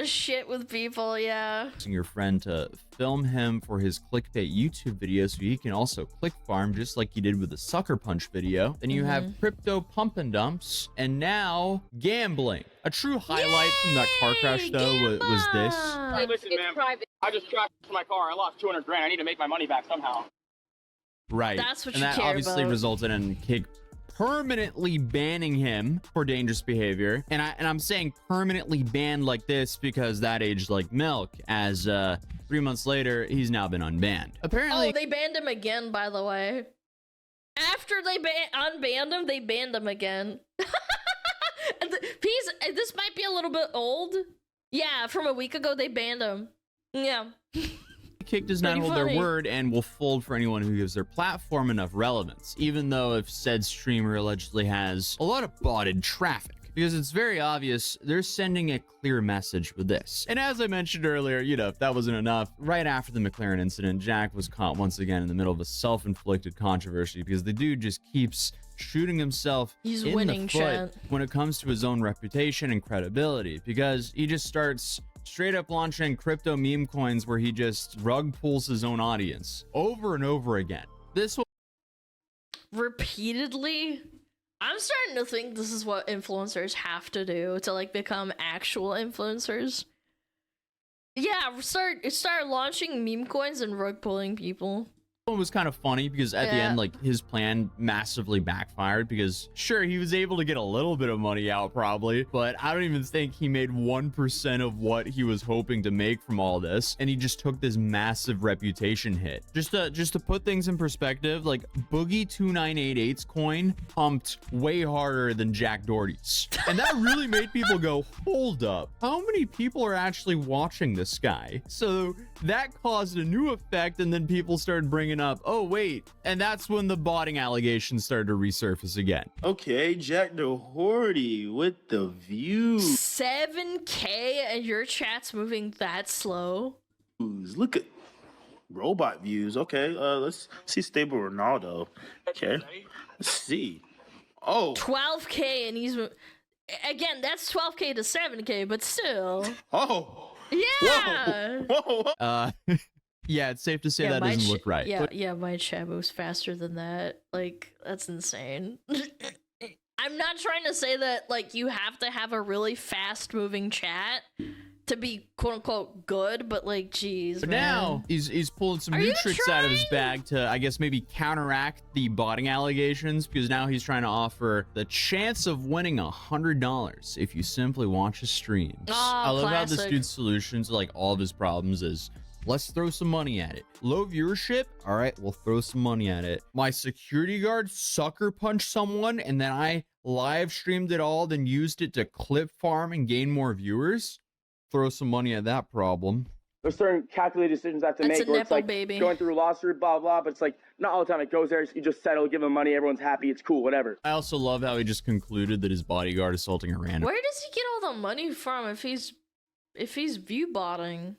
shit with people, yeah. Your friend to film him for his clickbait YouTube video so he can also click farm just like he did with the sucker punch video. Then you have crypto pump and dumps, and now gambling. A true highlight from that car crash though was this. Hey, listen, man. I just crashed my car. I lost 200 grand. I need to make my money back somehow. Right. That's what and you that care obviously about. resulted in Kick permanently banning him for dangerous behavior. And I'm saying permanently banned like this because that aged like milk, as 3 months later he's now been unbanned. Apparently they banned him again, by the way. After they unbanned him, they banned him again. This might be a little bit old. Yeah, from a week ago they banned him. Yeah. Kick does not Pretty hold funny. their word and will fold for anyone who gives their platform enough relevance, even though if said streamer allegedly has a lot of botted traffic. Because it's very obvious they're sending a clear message with this. And as I mentioned earlier, you know, if that wasn't enough, right after the McLaren incident, Jack was caught once again in the middle of a self-inflicted controversy because the dude just keeps shooting himself in winning, the foot chat. when it comes to his own reputation and credibility, because he just starts straight up launching crypto meme coins where he just rug pulls his own audience over and over again. This will Repeatedly? I'm starting to think this is what influencers have to do to like become actual influencers. Yeah, start launching meme coins and rug pulling people. It was kind of funny because at the end, like, his plan massively backfired because sure, he was able to get a little bit of money out probably, but I don't even think he made 1% of what he was hoping to make from all this, and he just took this massive reputation hit. Just to put things in perspective, like Boogie 2988's coin pumped way harder than Jack Doherty's, and that really made people go, hold up, how many people are actually watching this guy? So that caused a new effect, and then people started bringing up, oh wait, and that's when the botting allegations started to resurface again. Okay, Jack Doherty with the views. 7K and your chat's moving that slow? Look at robot views. Okay, let's see stable Ronaldo. Okay, let's see. Oh, 12K and he's again, that's 12K to 7K, but still. Oh. Yeah. Whoa. Yeah, it's safe to say that doesn't look right. Yeah, my chat moves faster than that. Like, that's insane. I'm not trying to say that, like, you have to have a really fast-moving chat to be quote-unquote good, but, like, geez, But man. now, he's pulling some Are new you tricks out of his bag to, I guess, maybe counteract the botting allegations, because now he's trying to offer the chance of winning $100 if you simply watch his streams. I love how this classic. dude's solution to, like, all of his problems is, let's throw some money at it. Low viewership? All right, we'll throw some money at it. My security guard sucker punched someone, and then I live streamed it all, then used it to clip farm and gain more viewers? Throw some money at that problem. There's certain calculated decisions I have to That's make a where it's nipple, like baby. going through a lawsuit, blah, blah, but it's like not all the time it goes there. You just settle, give them money, everyone's happy, it's cool, whatever. I also love how he just concluded that his bodyguard assaulting a random. Where does he get all the money from if he's view botting?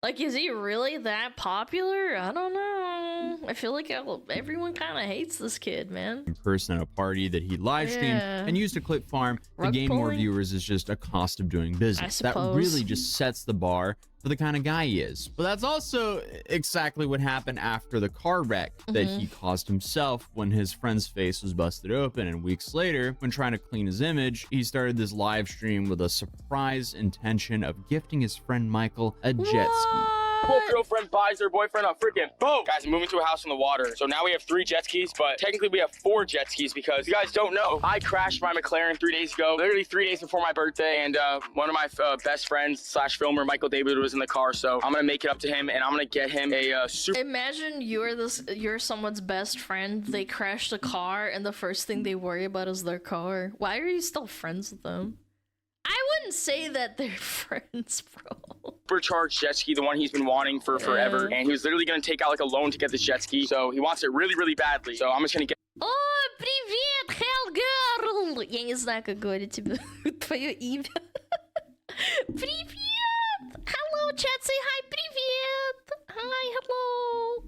Like, is he really that popular? I don't know. I feel like everyone kind of hates this kid, man. Person at a party that he live streamed Yeah. and used to clip farm to Rug gain more pulling? viewers is just a cost of doing business. That suppose. really just sets the bar for the kind of guy he is. But that's also exactly what happened after the car wreck that he caused himself when his friend's face was busted open, and weeks later, when trying to clean his image, he started this live stream with a surprise intention of gifting his friend Michael a jet ski. Cool girlfriend buys her boyfriend a freaking boat. Guys, I'm moving to a house on the water. So now we have 3 jet skis, but technically we have 4 jet skis because you guys don't know. I crashed my McLaren 3 days ago, literally 3 days before my birthday. And one of my best friends / filmer, Michael David, was in the car. So I'm going to make it up to him and I'm going to get him a super... Imagine you're someone's best friend. They crashed a car and the first thing they worry about is their car. Why are you still friends with them? I wouldn't say that they're friends, bro. supercharged jet ski, the one he's been wanting for forever. And he was literally going to take out like a loan to get this jet ski. So he wants it really, really badly. So I'm just going to get... О, привет, Hellgirl! Я не знаю, как говорить тебе твое имя. Привет! Hello, chat, say hi, привет! Hi, hello!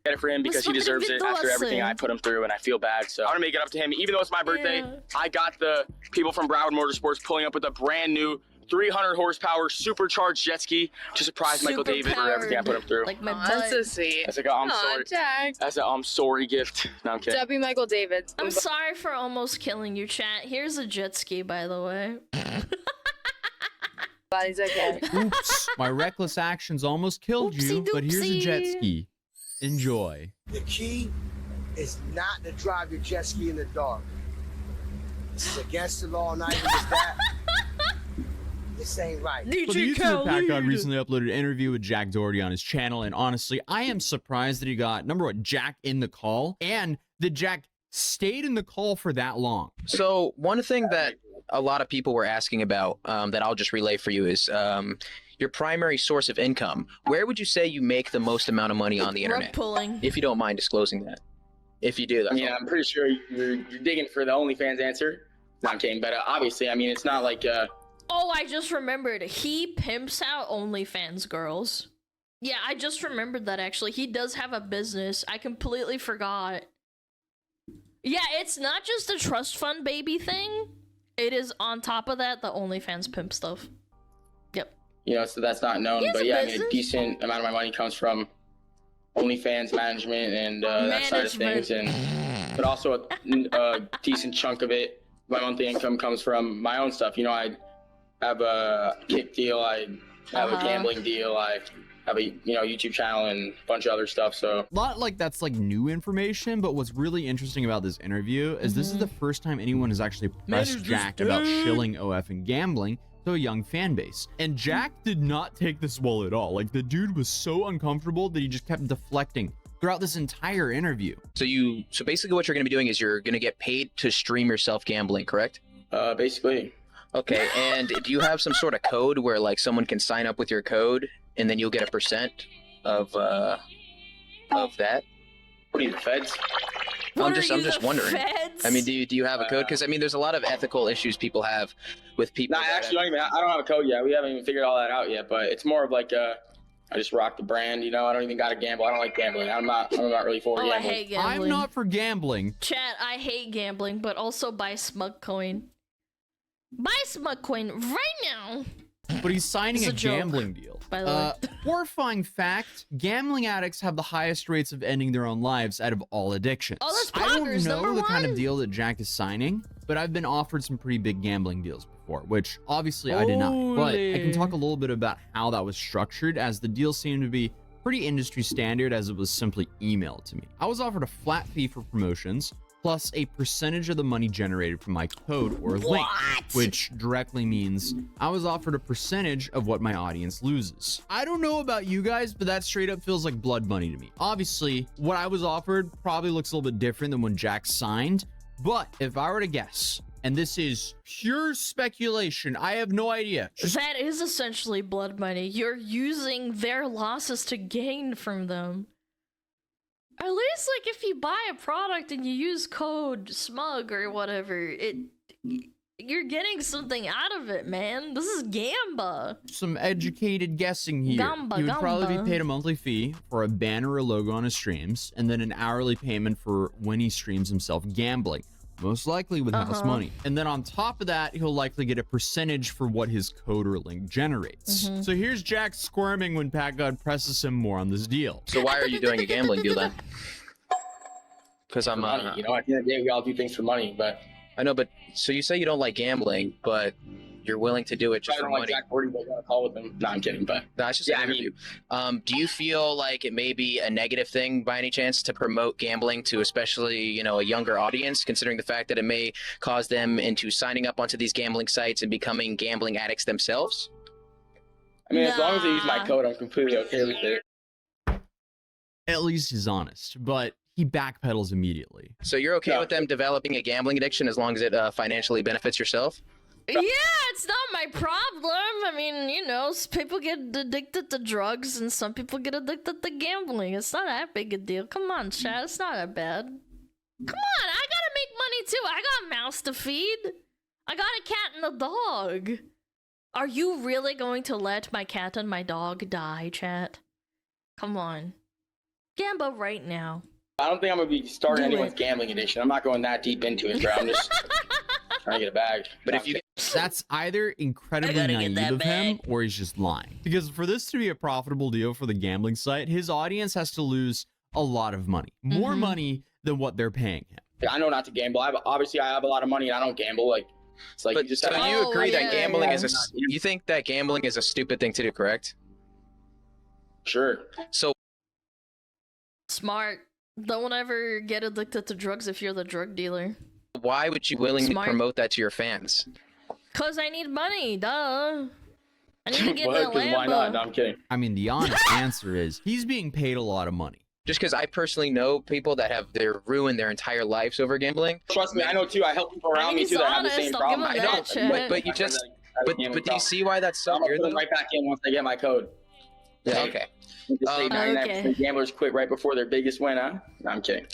Get it for him because he deserves it after everything I put him through, and I feel bad. So I'm gonna make it up to him, even though it's my birthday. I got the people from Broward Motorsports pulling up with a brand new 300 horsepower supercharged jet ski to surprise Michael David for everything I put him through. Like my That's so sweet. That's like a I'm sorry. Jack. That's a I'm sorry gift. No, I'm kidding. W. Michael David. I'm sorry for almost killing you, chat. Here's a jet ski, by the way. But he's okay. Oops, my reckless actions almost killed you, but here's a jet ski. Enjoy. The key is not to drive your jet ski in the dark. This is against the law, not even just that. This ain't right. So the YouTuber Pat God recently uploaded an interview with Jack Doherty on his channel, and honestly, I am surprised that he got, number one, Jack in the call, and that Jack stayed in the call for that long. So one thing that a lot of people were asking about that I'll just relay for you is your primary source of income. Where would you say you make the most amount of money on the internet? Pulling. If you don't mind disclosing that. If you do, that's Yeah, I'm pretty sure you're digging for the OnlyFans answer. No, I'm kidding, but obviously, I mean, it's not like... Oh, I just remembered. He pimps out OnlyFans girls. Yeah, I just remembered that, actually. He does have a business. I completely forgot. Yeah, it's not just a trust fund baby thing. It is, on top of that, the OnlyFans pimp stuff. Yep. You know, so that's not known. But yeah, I mean, a decent amount of my money comes from OnlyFans management and that side of things. But also a decent chunk of it, my monthly income comes from my own stuff. You know, I have a kick deal, I have a gambling deal, I have a YouTube channel and a bunch of other stuff. So not like that's like new information, but what's really interesting about this interview is this is the first time anyone has actually pressed Jack about shilling OF and gambling to a young fan base. And Jack did not take this well at all. Like, the dude was so uncomfortable that he just kept deflecting throughout this entire interview. So basically what you're going to be doing is you're going to get paid to stream yourself gambling, correct? Basically. Okay, and do you have some sort of code where like someone can sign up with your code and then you'll get a percent of that? What are you, the feds? I'm just wondering. Feds? I mean, do you have a code? Because I mean, there's a lot of ethical issues people have with people. Nah, actually, I don't have a code yet. We haven't even figured all that out yet. But it's more of like I just rock the brand. You know, I don't even gotta gamble. I don't like gambling. I'm not really for gambling. I hate gambling. I'm not for gambling. Chat, I hate gambling, but also buy SmugCoin. Buy SmugCoin right now. But he's signing a joke, gambling deal. by the way. Horrifying fact, gambling addicts have the highest rates of ending their own lives out of all addictions. Oh, that's I don't bloggers, know number the kind of one. deal that Jack is signing, but I've been offered some pretty big gambling deals before, which obviously I did not. But I can talk a little bit about how that was structured, as the deal seemed to be pretty industry standard, as it was simply emailed to me. I was offered a flat fee for promotions, plus a percentage of the money generated from my code or link, which directly means I was offered a percentage of what my audience loses. I don't know about you guys, but that straight up feels like blood money to me. Obviously, what I was offered probably looks a little bit different than when Jack signed, but if I were to guess, and this is pure speculation, I have no idea. That is essentially blood money. You're using their losses to gain from them. At least, like, if you buy a product and you use code SMUG or whatever, you're getting something out of it, man. This is Gamba. Some educated guessing here. Gamba, He would probably Gamba. be paid a monthly fee for a banner or logo on his streams, and then an hourly payment for when he streams himself gambling, most likely with house money. And then on top of that, he'll likely get a percentage for what his code or link generates. So here's Jack squirming when Pat God presses him more on this deal. So why are you doing a gambling deal then? Because I'm money, you know, at the end of the day, we all do things for money, but I know, but so you say you don't like gambling, but you're willing to do it just I for don't money. like Jack Doherty, but I got a call with him. No, I'm kidding, but No, it's just yeah, an interview. Do you feel like it may be a negative thing by any chance to promote gambling to especially, you know, a younger audience, considering the fact that it may cause them into signing up onto these gambling sites and becoming gambling addicts themselves? I mean, as long as they use my code, I'm completely okay with it. At least he's honest, but he backpedals immediately. So you're okay with them developing a gambling addiction as long as it financially benefits yourself? Yeah, it's not my problem. I mean, you know, people get addicted to drugs and some people get addicted to gambling. It's not that big a deal. Come on, chat. It's not that bad. Come on, I gotta make money too. I got a mouse to feed. I got a cat and a dog. Are you really going to let my cat and my dog die, chat? Come on. Gamble right now. I don't think I'm gonna be starting anyone's gambling addiction. I'm not going that deep into it, bro. I'm just trying to get a bag. But if you that's either incredibly naive of him or he's just lying. Because for this to be a profitable deal for the gambling site, his audience has to lose a lot of money. More money than what they're paying him. I know not to gamble. Obviously I have a lot of money and I don't gamble. Like, it's like, but you just so you agree that gambling is you think that gambling is a stupid thing to do, correct? Sure. So smart. Don't ever get addicted to drugs if you're the drug dealer. Why would you willingly promote that to your fans? Cause I need money, duh. I need to get the Lambo. Why not? No, I'm kidding. I mean, the honest answer is he's being paid a lot of money. Just because I personally know people that have ruined their entire lives over gambling. Trust me, I know too. I help people around me too that have the same problem. I know, but you just, but do you see why that's so weird? I'm gonna put them right back in once I get my code. Yeah. Okay. Just say 99% gamblers quit right before their biggest win, huh? No, I'm kidding.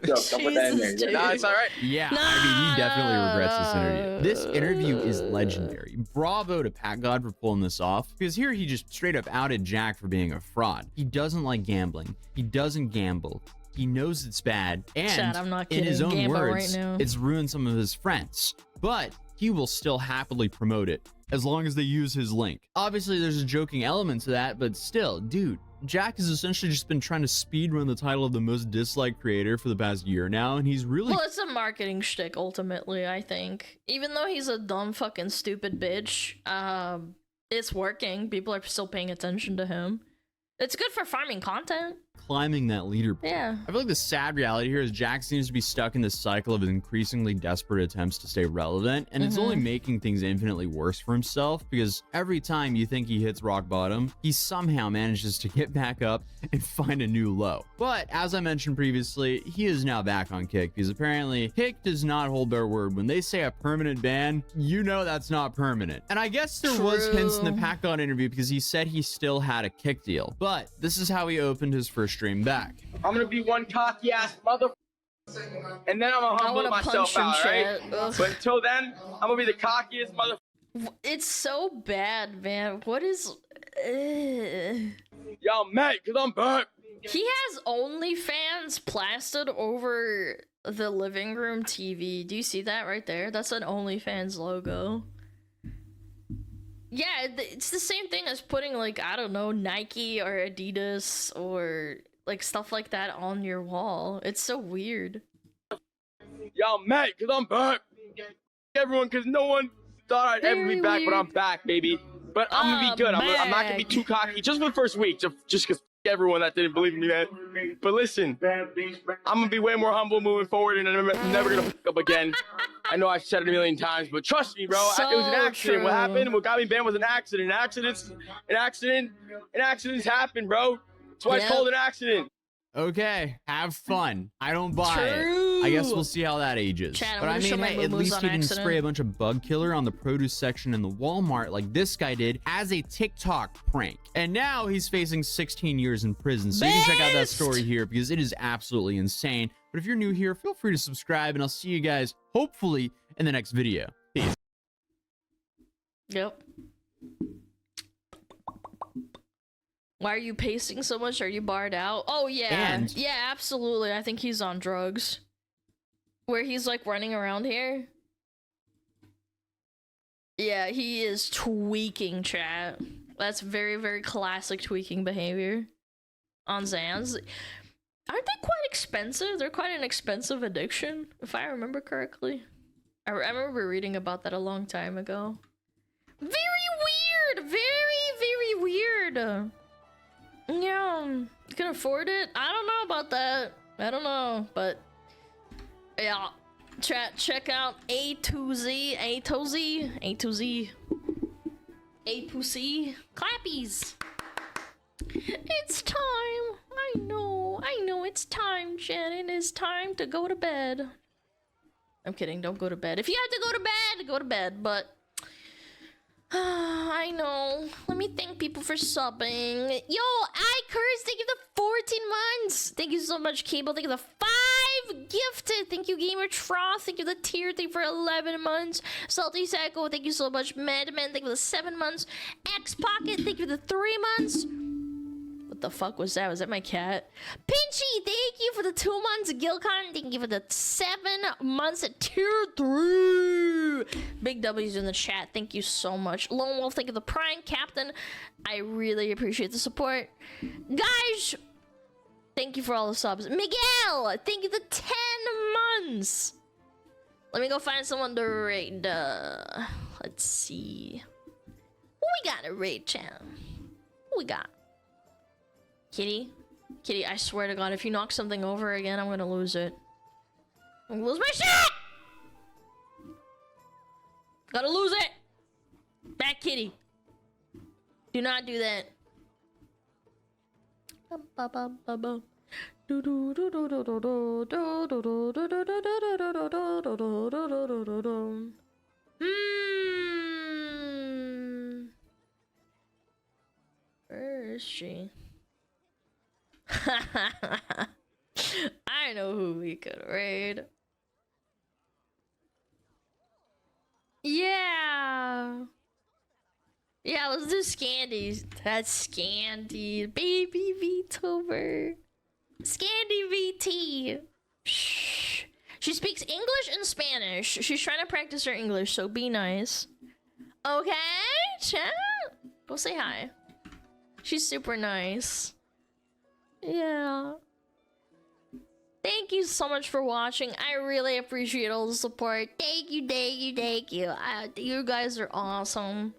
Don't put that in there. No, it's all right. Yeah, I mean, he definitely regrets this interview. This interview is legendary. Bravo to Pat God for pulling this off, because here he just straight up outed Jack for being a fraud. He doesn't like gambling. He doesn't gamble. He knows it's bad, and Chad, I'm not kidding. in his own Gamble words, right now. it's ruined some of his friends. But he will still happily promote it as long as they use his link. Obviously, there's a joking element to that, but still, dude, Jack has essentially just been trying to speedrun the title of the most disliked creator for the past year now, and he's really... Well, it's a marketing shtick, ultimately, I think. Even though he's a dumb fucking stupid bitch, it's working. People are still paying attention to him. It's good for farming content. climbing that leaderboard. Yeah. I feel like the sad reality here is Jack seems to be stuck in this cycle of increasingly desperate attempts to stay relevant, and it's only making things infinitely worse for himself, because every time you think he hits rock bottom, he somehow manages to get back up and find a new low. But as I mentioned previously, he is now back on Kick, because apparently Kick does not hold their word. When they say a permanent ban, you know that's not permanent. And I guess there was hints in the PackGod interview, because he said he still had a Kick deal. But this is how he opened his first stream back. I'm gonna be one cocky ass mother, and then I'm gonna humble myself out, right? But until then, I'm gonna be the cockiest mother. It's so bad, man. What is... Yo, mate, cause I'm back. He has OnlyFans plastered over the living room TV. Do you see that right there? That's an OnlyFans logo. Yeah, it's the same thing as putting, like, I don't know, Nike or Adidas or, like, stuff like that on your wall. It's so weird. Yo, mate, cause I'm back. Everyone, cause no one thought I'd ever be back, but I'm back, baby. But I'm gonna be good. I'm not gonna be too cocky just for the first week, just cause everyone that didn't believe in me, man. But listen, I'm gonna be way more humble moving forward, and I'm never gonna fuck up again. I know I've said it a million times, but trust me, bro. It was an accident. What happened? What got me banned was an accident. Accidents happen, bro. That's why it's called an accident. Okay, have fun. I don't buy it. I guess we'll see how that ages. Chad, but I mean, hey, at least he didn't spray a bunch of bug killer on the produce section in the Walmart like this guy did as a TikTok prank. And now he's facing 16 years in prison. So you can check out that story here because it is absolutely insane. But if you're new here, feel free to subscribe, and I'll see you guys hopefully in the next video. Peace. Yep. Why are you pacing so much? Are you barred out? Oh, yeah. Yeah, absolutely. I think he's on drugs. Where he's, like, running around here. Yeah, he is tweaking, chat. That's very, very classic tweaking behavior. On Zans. Aren't they quite expensive? They're quite an expensive addiction, if I remember correctly. I remember reading about that a long time ago. Very weird! Very, very weird! Yeah, you can afford it? I don't know about that. I don't know, but yeah. Chat, check out A to Z, A to Z, A to Z, A to C. Clappies. It's time. I know it's time, Jen. It is time to go to bed. I'm kidding. Don't go to bed. If you have to go to bed, go to bed. But I know. Let me thank people for subbing. Yo, I Curse, thank you for the 14 months. Thank you so much, Cable. Thank you for the 5 gifted. Thank you, Gamer Frost. Thank you for the tier. Thank you for 11 months. Salty Psycho, thank you so much. Madman, thank you for the 7 months. X Pocket, thank you for the 3 months. What the fuck was that? Was that my cat? Pinchy, thank you for the 2 months. Gilcon, thank you for the 7 months at tier 3. Big W's in the chat. Thank you so much. Lone Wolf, thank you for the Prime Captain. I really appreciate the support. Guys, thank you for all the subs. Miguel, thank you for the 10 months. Let me go find someone to raid. Let's see. Who we got to raid, chat? Who we got? Kitty? Kitty, I swear to God, if you knock something over again, I'm gonna lose it. I'm gonna lose my shit! Gotta lose it! Back, Kitty. Do not do that. Where is she? I know who we could raid. Yeah. Yeah, let's do Scandies. That's Scandy. Baby VTuber. Scandy VT. Shh. She speaks English and Spanish. She's trying to practice her English, so be nice. Okay, chat? Go say hi. She's super nice. Yeah. Thank you so much for watching. I really appreciate all the support. Thank you, thank you, thank you. You guys are awesome.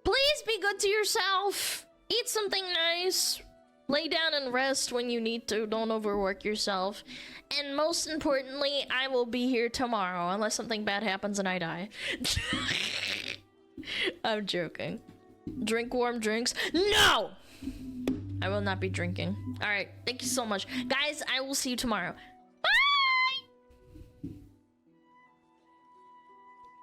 Please be good to yourself. Eat something nice. Lay down and rest when you need to. Don't overwork yourself. And most importantly, I will be here tomorrow unless something bad happens and I die. I'm joking. Drink warm drinks. No! I will not be drinking. Alright, thank you so much. Guys, I will see you tomorrow.